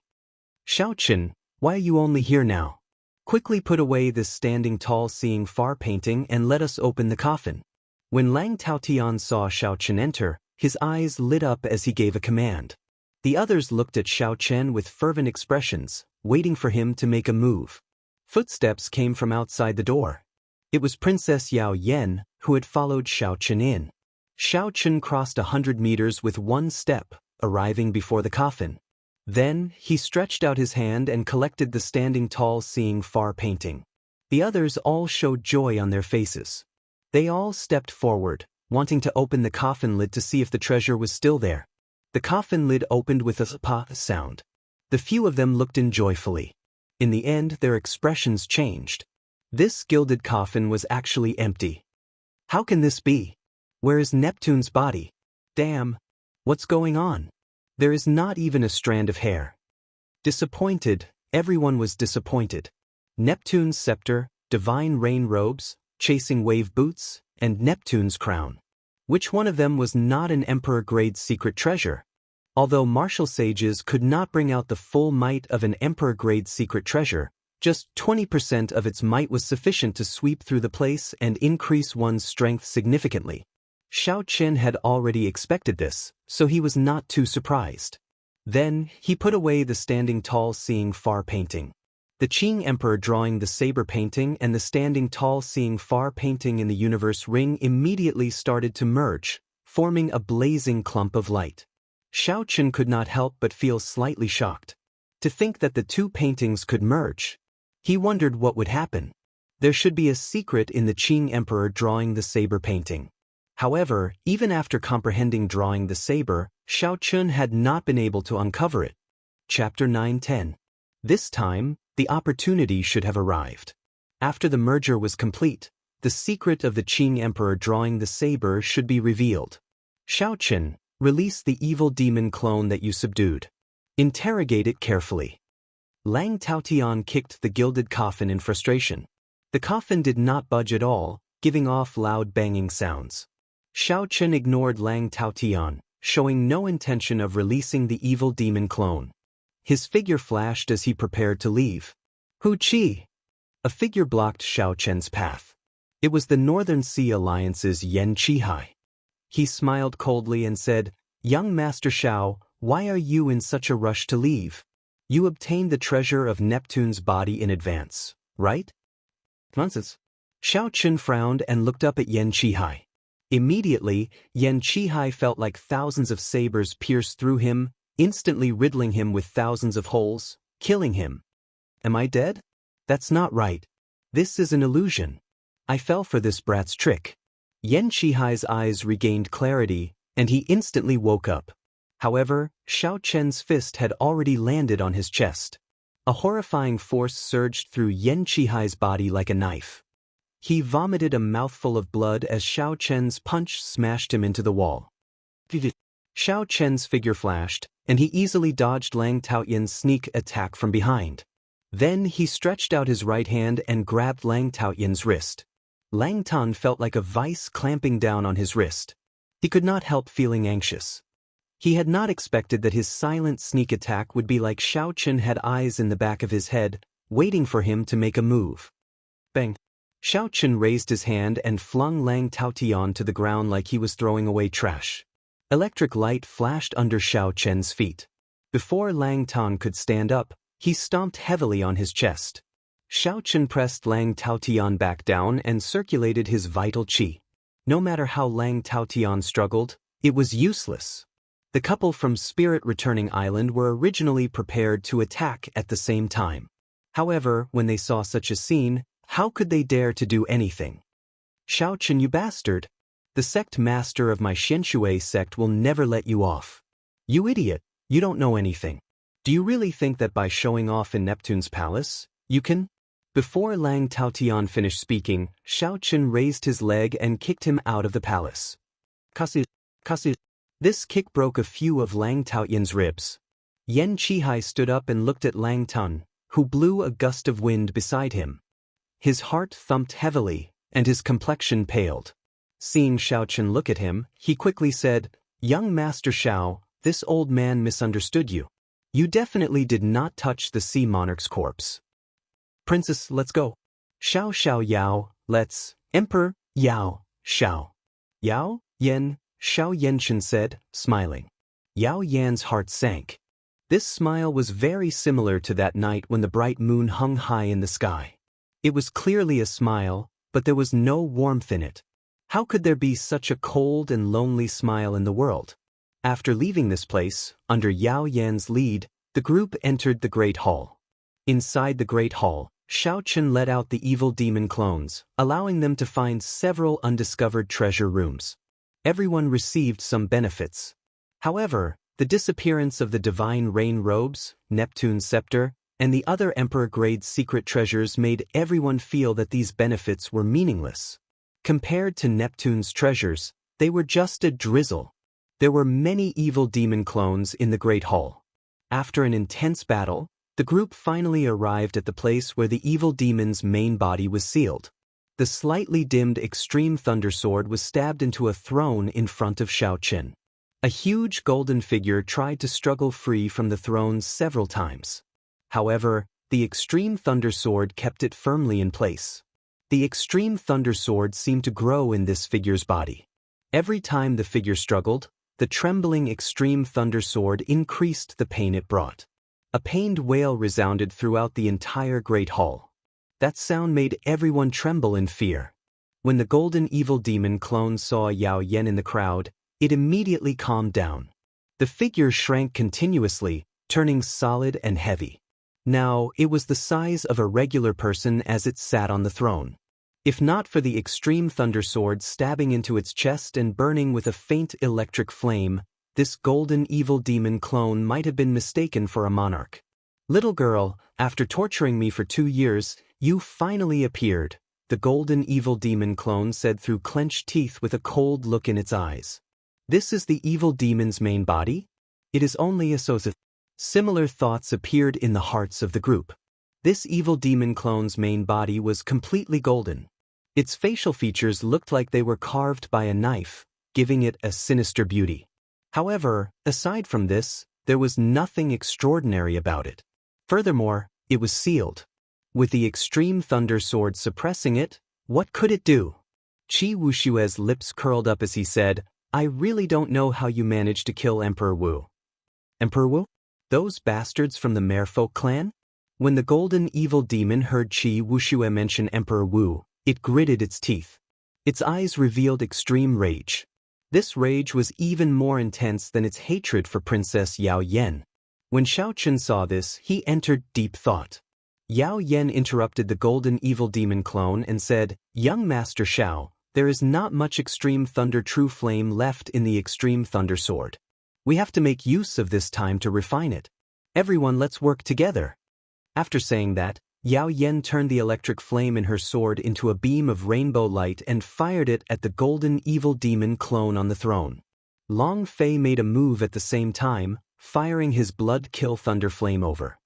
"Xiaochen, why are you only here now? Quickly put away this standing tall seeing far painting and let us open the coffin." When Lang Taotian saw Xiaochen enter, his eyes lit up as he gave a command. The others looked at Xiaochen with fervent expressions, waiting for him to make a move. Footsteps came from outside the door. It was Princess Yao Yen, who had followed Xiaochen in. Xiaochen crossed 100 meters with one step, arriving before the coffin. Then, he stretched out his hand and collected the standing tall seeing far painting. The others all showed joy on their faces. They all stepped forward, wanting to open the coffin lid to see if the treasure was still there. The coffin lid opened with a "pa" sound. The few of them looked in joyfully. In the end, their expressions changed. This gilded coffin was actually empty. How can this be? Where is Neptune's body? Damn! What's going on? There is not even a strand of hair. Disappointed, everyone was disappointed. Neptune's scepter, divine rain robes, chasing wave boots, and Neptune's crown. Which one of them was not an emperor-grade secret treasure? Although martial sages could not bring out the full might of an emperor-grade secret treasure, just 20% of its might was sufficient to sweep through the place and increase one's strength significantly. Xiaochen had already expected this, so he was not too surprised. Then, he put away the standing tall seeing far painting. The Qing Emperor drawing the saber painting and the standing tall seeing far painting in the universe ring immediately started to merge, forming a blazing clump of light. Xiaochen could not help but feel slightly shocked. To think that the two paintings could merge. He wondered what would happen. There should be a secret in the Qing Emperor drawing the saber painting. However, even after comprehending drawing the saber, Xiaochen had not been able to uncover it. Chapter 9-10. This time, the opportunity should have arrived. After the merger was complete, the secret of the Qing Emperor drawing the saber should be revealed. Xiaochen, release the evil demon clone that you subdued. Interrogate it carefully. Lang Taotian kicked the gilded coffin in frustration. The coffin did not budge at all, giving off loud banging sounds. Xiaochen ignored Lang Taotian, showing no intention of releasing the evil demon clone. His figure flashed as he prepared to leave. Hu Qi! A figure blocked Xiaochen's path. It was the Northern Sea Alliance's Yan Qihai. He smiled coldly and said, "Young Master Xiao, why are you in such a rush to leave? You obtained the treasure of Neptune's body in advance, right?" Nonsense. Xiaochen frowned and looked up at Yan Qihai. Immediately, Yan Qihai felt like thousands of sabers pierced through him, instantly riddling him with thousands of holes, killing him. Am I dead? That's not right. This is an illusion. I fell for this brat's trick. Yan Qihai's eyes regained clarity, and he instantly woke up. However, Xiaochen's fist had already landed on his chest. A horrifying force surged through Yan Qihai's body like a knife. He vomited a mouthful of blood as Xiaochen's punch smashed him into the wall. Xiaochen's figure flashed, and he easily dodged Lang Taotian's sneak attack from behind. Then he stretched out his right hand and grabbed Lang Taotian's wrist. Lang Tan felt like a vice clamping down on his wrist. He could not help feeling anxious. He had not expected that his silent sneak attack would be like Xiaochen had eyes in the back of his head, waiting for him to make a move. Bang! Xiaochen raised his hand and flung Lang Taotian to the ground like he was throwing away trash. Electric light flashed under Xiaochen's feet. Before Lang Tan could stand up, he stomped heavily on his chest. Xiaochen pressed Lang Taotian back down and circulated his vital qi. No matter how Lang Taotian struggled, it was useless. The couple from Spirit Returning Island were originally prepared to attack at the same time. However, when they saw such a scene, how could they dare to do anything? Xiaochen, you bastard! The sect master of my Xianxia sect will never let you off. You idiot, you don't know anything. Do you really think that by showing off in Neptune's palace, you can? Before Lang Taotian finished speaking, Xiaochen raised his leg and kicked him out of the palace. Kasi. This kick broke a few of Lang Taotian's ribs. Yan Qihai stood up and looked at Lang Tun, who blew a gust of wind beside him. His heart thumped heavily, and his complexion paled. Seeing Xiaochen look at him, he quickly said, "Young Master Xiao, this old man misunderstood you. You definitely did not touch the sea monarch's corpse. Princess, let's go. Xiao Yao, let's, Emperor, Yao, Xiao. Yao, Yan, Xiao Yenchen said, smiling. Yao Yan's heart sank. This smile was very similar to that night when the bright moon hung high in the sky. It was clearly a smile, but there was no warmth in it. How could there be such a cold and lonely smile in the world? After leaving this place, under Yao Yan's lead, the group entered the Great Hall. Inside the Great Hall, Xiaochen let out the evil demon clones, allowing them to find several undiscovered treasure rooms. Everyone received some benefits. However, the disappearance of the divine rain robes, Neptune's scepter, and the other emperor-grade secret treasures made everyone feel that these benefits were meaningless. Compared to Neptune's treasures, they were just a drizzle. There were many evil demon clones in the Great Hall. After an intense battle, the group finally arrived at the place where the evil demon's main body was sealed. The slightly dimmed extreme thunder sword was stabbed into a throne in front of Xiaochen. A huge golden figure tried to struggle free from the throne several times. However, the extreme thunder sword kept it firmly in place. The extreme thunder sword seemed to grow in this figure's body. Every time the figure struggled, the trembling extreme thunder sword increased the pain it brought. A pained wail resounded throughout the entire Great Hall. That sound made everyone tremble in fear. When the golden evil demon clone saw Yao Yan in the crowd, it immediately calmed down. The figure shrank continuously, turning solid and heavy. Now, it was the size of a regular person as it sat on the throne. If not for the extreme thunder sword stabbing into its chest and burning with a faint electric flame, this golden evil demon clone might have been mistaken for a monarch. "Little girl, after torturing me for 2 years, you finally appeared," the golden evil demon clone said through clenched teeth with a cold look in its eyes. "This is the evil demon's main body? It is only a sosa." Similar thoughts appeared in the hearts of the group. This evil demon clone's main body was completely golden. Its facial features looked like they were carved by a knife, giving it a sinister beauty. However, aside from this, there was nothing extraordinary about it. Furthermore, it was sealed. With the extreme thunder sword suppressing it, what could it do? Qi Wushue's lips curled up as he said, "I really don't know how you managed to kill Emperor Wu." "Emperor Wu? Those bastards from the Merfolk clan?" When the golden evil demon heard Qi Wushue mention Emperor Wu, it gritted its teeth. Its eyes revealed extreme rage. This rage was even more intense than its hatred for Princess Yao Yan. When Xiaochen saw this, he entered deep thought. Yao Yan interrupted the golden evil demon clone and said, "Young Master Xiao, there is not much extreme thunder true flame left in the extreme thunder sword. We have to make use of this time to refine it. Everyone, let's work together." After saying that, Yao Yan turned the electric flame in her sword into a beam of rainbow light and fired it at the golden evil demon clone on the throne. Long Fei made a move at the same time, firing his blood-kill thunder flame over.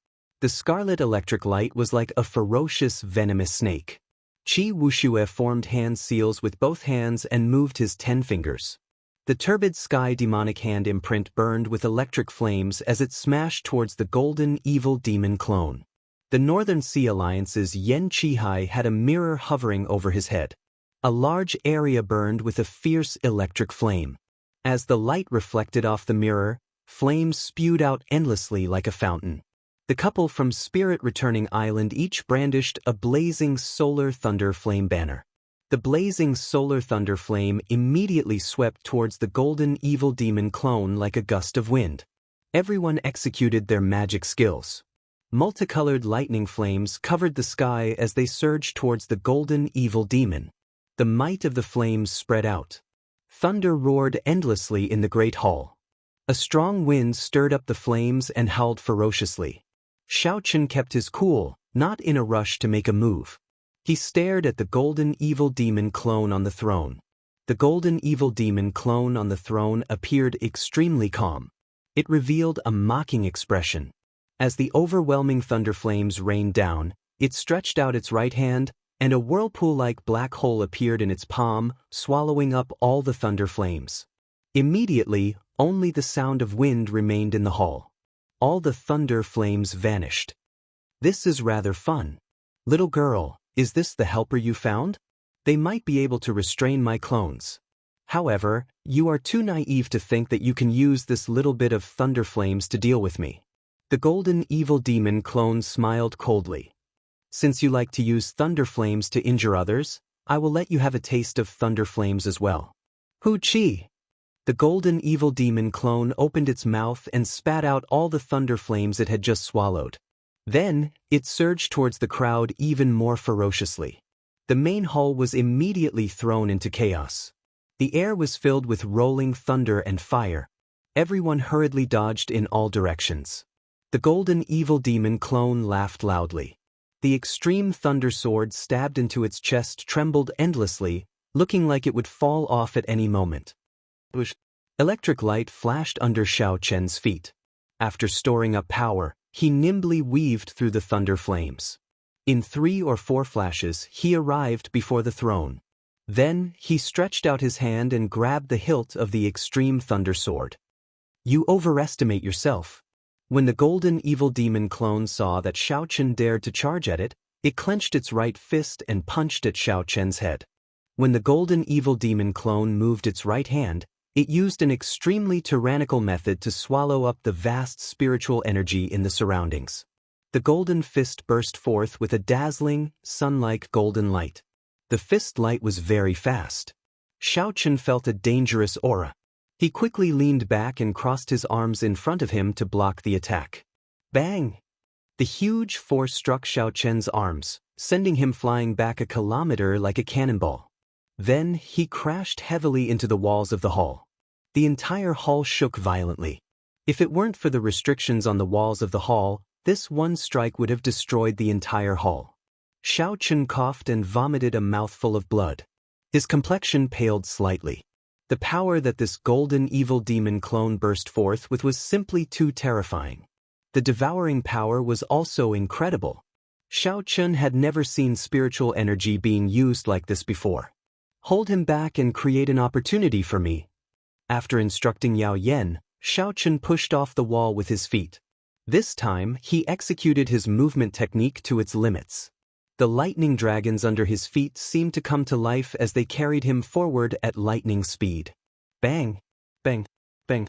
The scarlet electric light was like a ferocious, venomous snake. Qi Wushue formed hand seals with both hands and moved his 10 fingers. The turbid sky demonic hand imprint burned with electric flames as it smashed towards the golden evil demon clone. The Northern Sea Alliance's Yen Qihai had a mirror hovering over his head. A large area burned with a fierce electric flame. As the light reflected off the mirror, flames spewed out endlessly like a fountain. The couple from Spirit Returning Island each brandished a blazing solar thunder flame banner. The blazing solar thunder flame immediately swept towards the golden evil demon clone like a gust of wind. Everyone executed their magic skills. Multicolored lightning flames covered the sky as they surged towards the golden evil demon. The might of the flames spread out. Thunder roared endlessly in the great hall. A strong wind stirred up the flames and howled ferociously. Xiaochen kept his cool, not in a rush to make a move. He stared at the golden evil demon clone on the throne. The golden evil demon clone on the throne appeared extremely calm. It revealed a mocking expression. As the overwhelming thunder flames rained down, it stretched out its right hand, and a whirlpool-like black hole appeared in its palm, swallowing up all the thunder flames. Immediately, only the sound of wind remained in the hall. All the thunder flames vanished. "This is rather fun. Little girl, is this the helper you found? They might be able to restrain my clones. However, you are too naive to think that you can use this little bit of thunder flames to deal with me." The golden evil demon clone smiled coldly. "Since you like to use thunder flames to injure others, I will let you have a taste of thunder flames as well." "Hu Chi!" The golden evil demon clone opened its mouth and spat out all the thunder flames it had just swallowed. Then, it surged towards the crowd even more ferociously. The main hall was immediately thrown into chaos. The air was filled with rolling thunder and fire. Everyone hurriedly dodged in all directions. The golden evil demon clone laughed loudly. The extreme thunder sword stabbed into its chest trembled endlessly, looking like it would fall off at any moment. Electric light flashed under Xiao Chen's feet. After storing up power, he nimbly weaved through the thunder flames. In 3 or 4 flashes, he arrived before the throne. Then, he stretched out his hand and grabbed the hilt of the extreme thunder sword. "You overestimate yourself." When the golden evil demon clone saw that Xiao Chen dared to charge at it, it clenched its right fist and punched at Xiao Chen's head. When the golden evil demon clone moved its right hand, it used an extremely tyrannical method to swallow up the vast spiritual energy in the surroundings. The golden fist burst forth with a dazzling, sun-like golden light. The fist light was very fast. Xiao Chen felt a dangerous aura. He quickly leaned back and crossed his arms in front of him to block the attack. Bang! The huge force struck Xiaochen's arms, sending him flying back a kilometer like a cannonball. Then he crashed heavily into the walls of the hall. The entire hall shook violently. If it weren't for the restrictions on the walls of the hall, this one strike would have destroyed the entire hall. Xiaochen coughed and vomited a mouthful of blood. His complexion paled slightly. The power that this golden evil demon clone burst forth with was simply too terrifying. The devouring power was also incredible. Xiaochen had never seen spiritual energy being used like this before. Hold him back and create an opportunity for me. After instructing Yao Yan, Xiaochen pushed off the wall with his feet. This time, he executed his movement technique to its limits. The lightning dragons under his feet seemed to come to life as they carried him forward at lightning speed. Bang! Bang! Bang!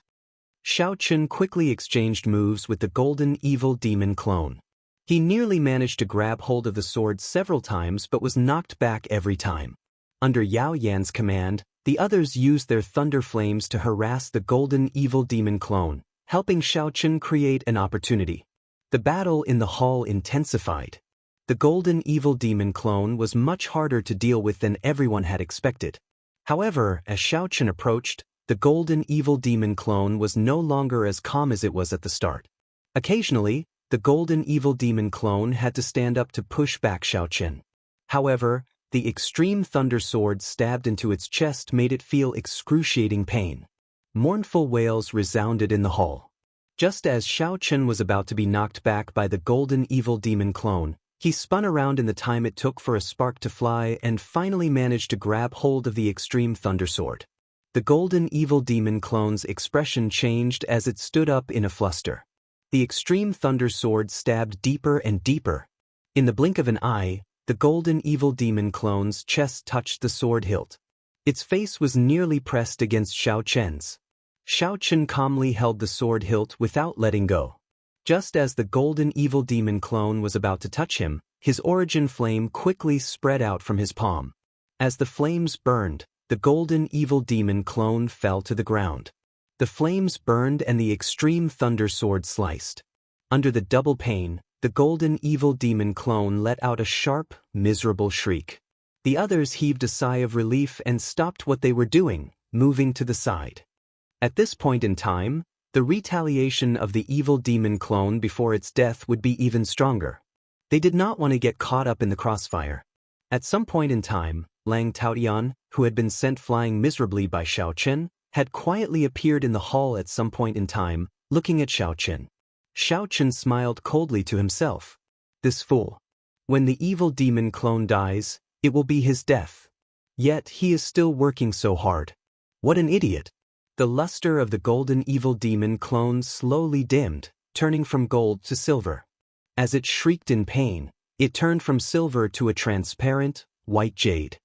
Xiaochen quickly exchanged moves with the golden evil demon clone. He nearly managed to grab hold of the sword several times but was knocked back every time. Under Yao Yan's command, the others used their thunder flames to harass the golden evil demon clone, helping Xiaochen create an opportunity. The battle in the hall intensified. The golden evil demon clone was much harder to deal with than everyone had expected. However, as Xiaochen approached, the golden evil demon clone was no longer as calm as it was at the start. Occasionally, the golden evil demon clone had to stand up to push back Xiaochen. However, the extreme thunder sword stabbed into its chest made it feel excruciating pain. Mournful wails resounded in the hall. Just as Xiaochen was about to be knocked back by the golden evil demon clone, he spun around in the time it took for a spark to fly and finally managed to grab hold of the extreme thunder sword. The golden evil demon clone's expression changed as it stood up in a fluster. The extreme thunder sword stabbed deeper and deeper. In the blink of an eye, the golden evil demon clone's chest touched the sword hilt. Its face was nearly pressed against Xiaochen's. Xiaochen calmly held the sword hilt without letting go. Just as the golden evil demon clone was about to touch him, his origin flame quickly spread out from his palm. As the flames burned, the golden evil demon clone fell to the ground. The flames burned and the extreme thunder sword sliced. Under the double pain, the golden evil demon clone let out a sharp, miserable shriek. The others heaved a sigh of relief and stopped what they were doing, moving to the side. At this point in time, the retaliation of the evil demon clone before its death would be even stronger. They did not want to get caught up in the crossfire. At some point in time, Lang Taotian, who had been sent flying miserably by Xiaochen, had quietly appeared in the hall at some point in time, looking at Xiaochen. Xiaochen smiled coldly to himself. This fool. When the evil demon clone dies, it will be his death. Yet he is still working so hard. What an idiot. The luster of the golden evil demon clone slowly dimmed, turning from gold to silver. As it shrieked in pain, it turned from silver to a transparent, white jade.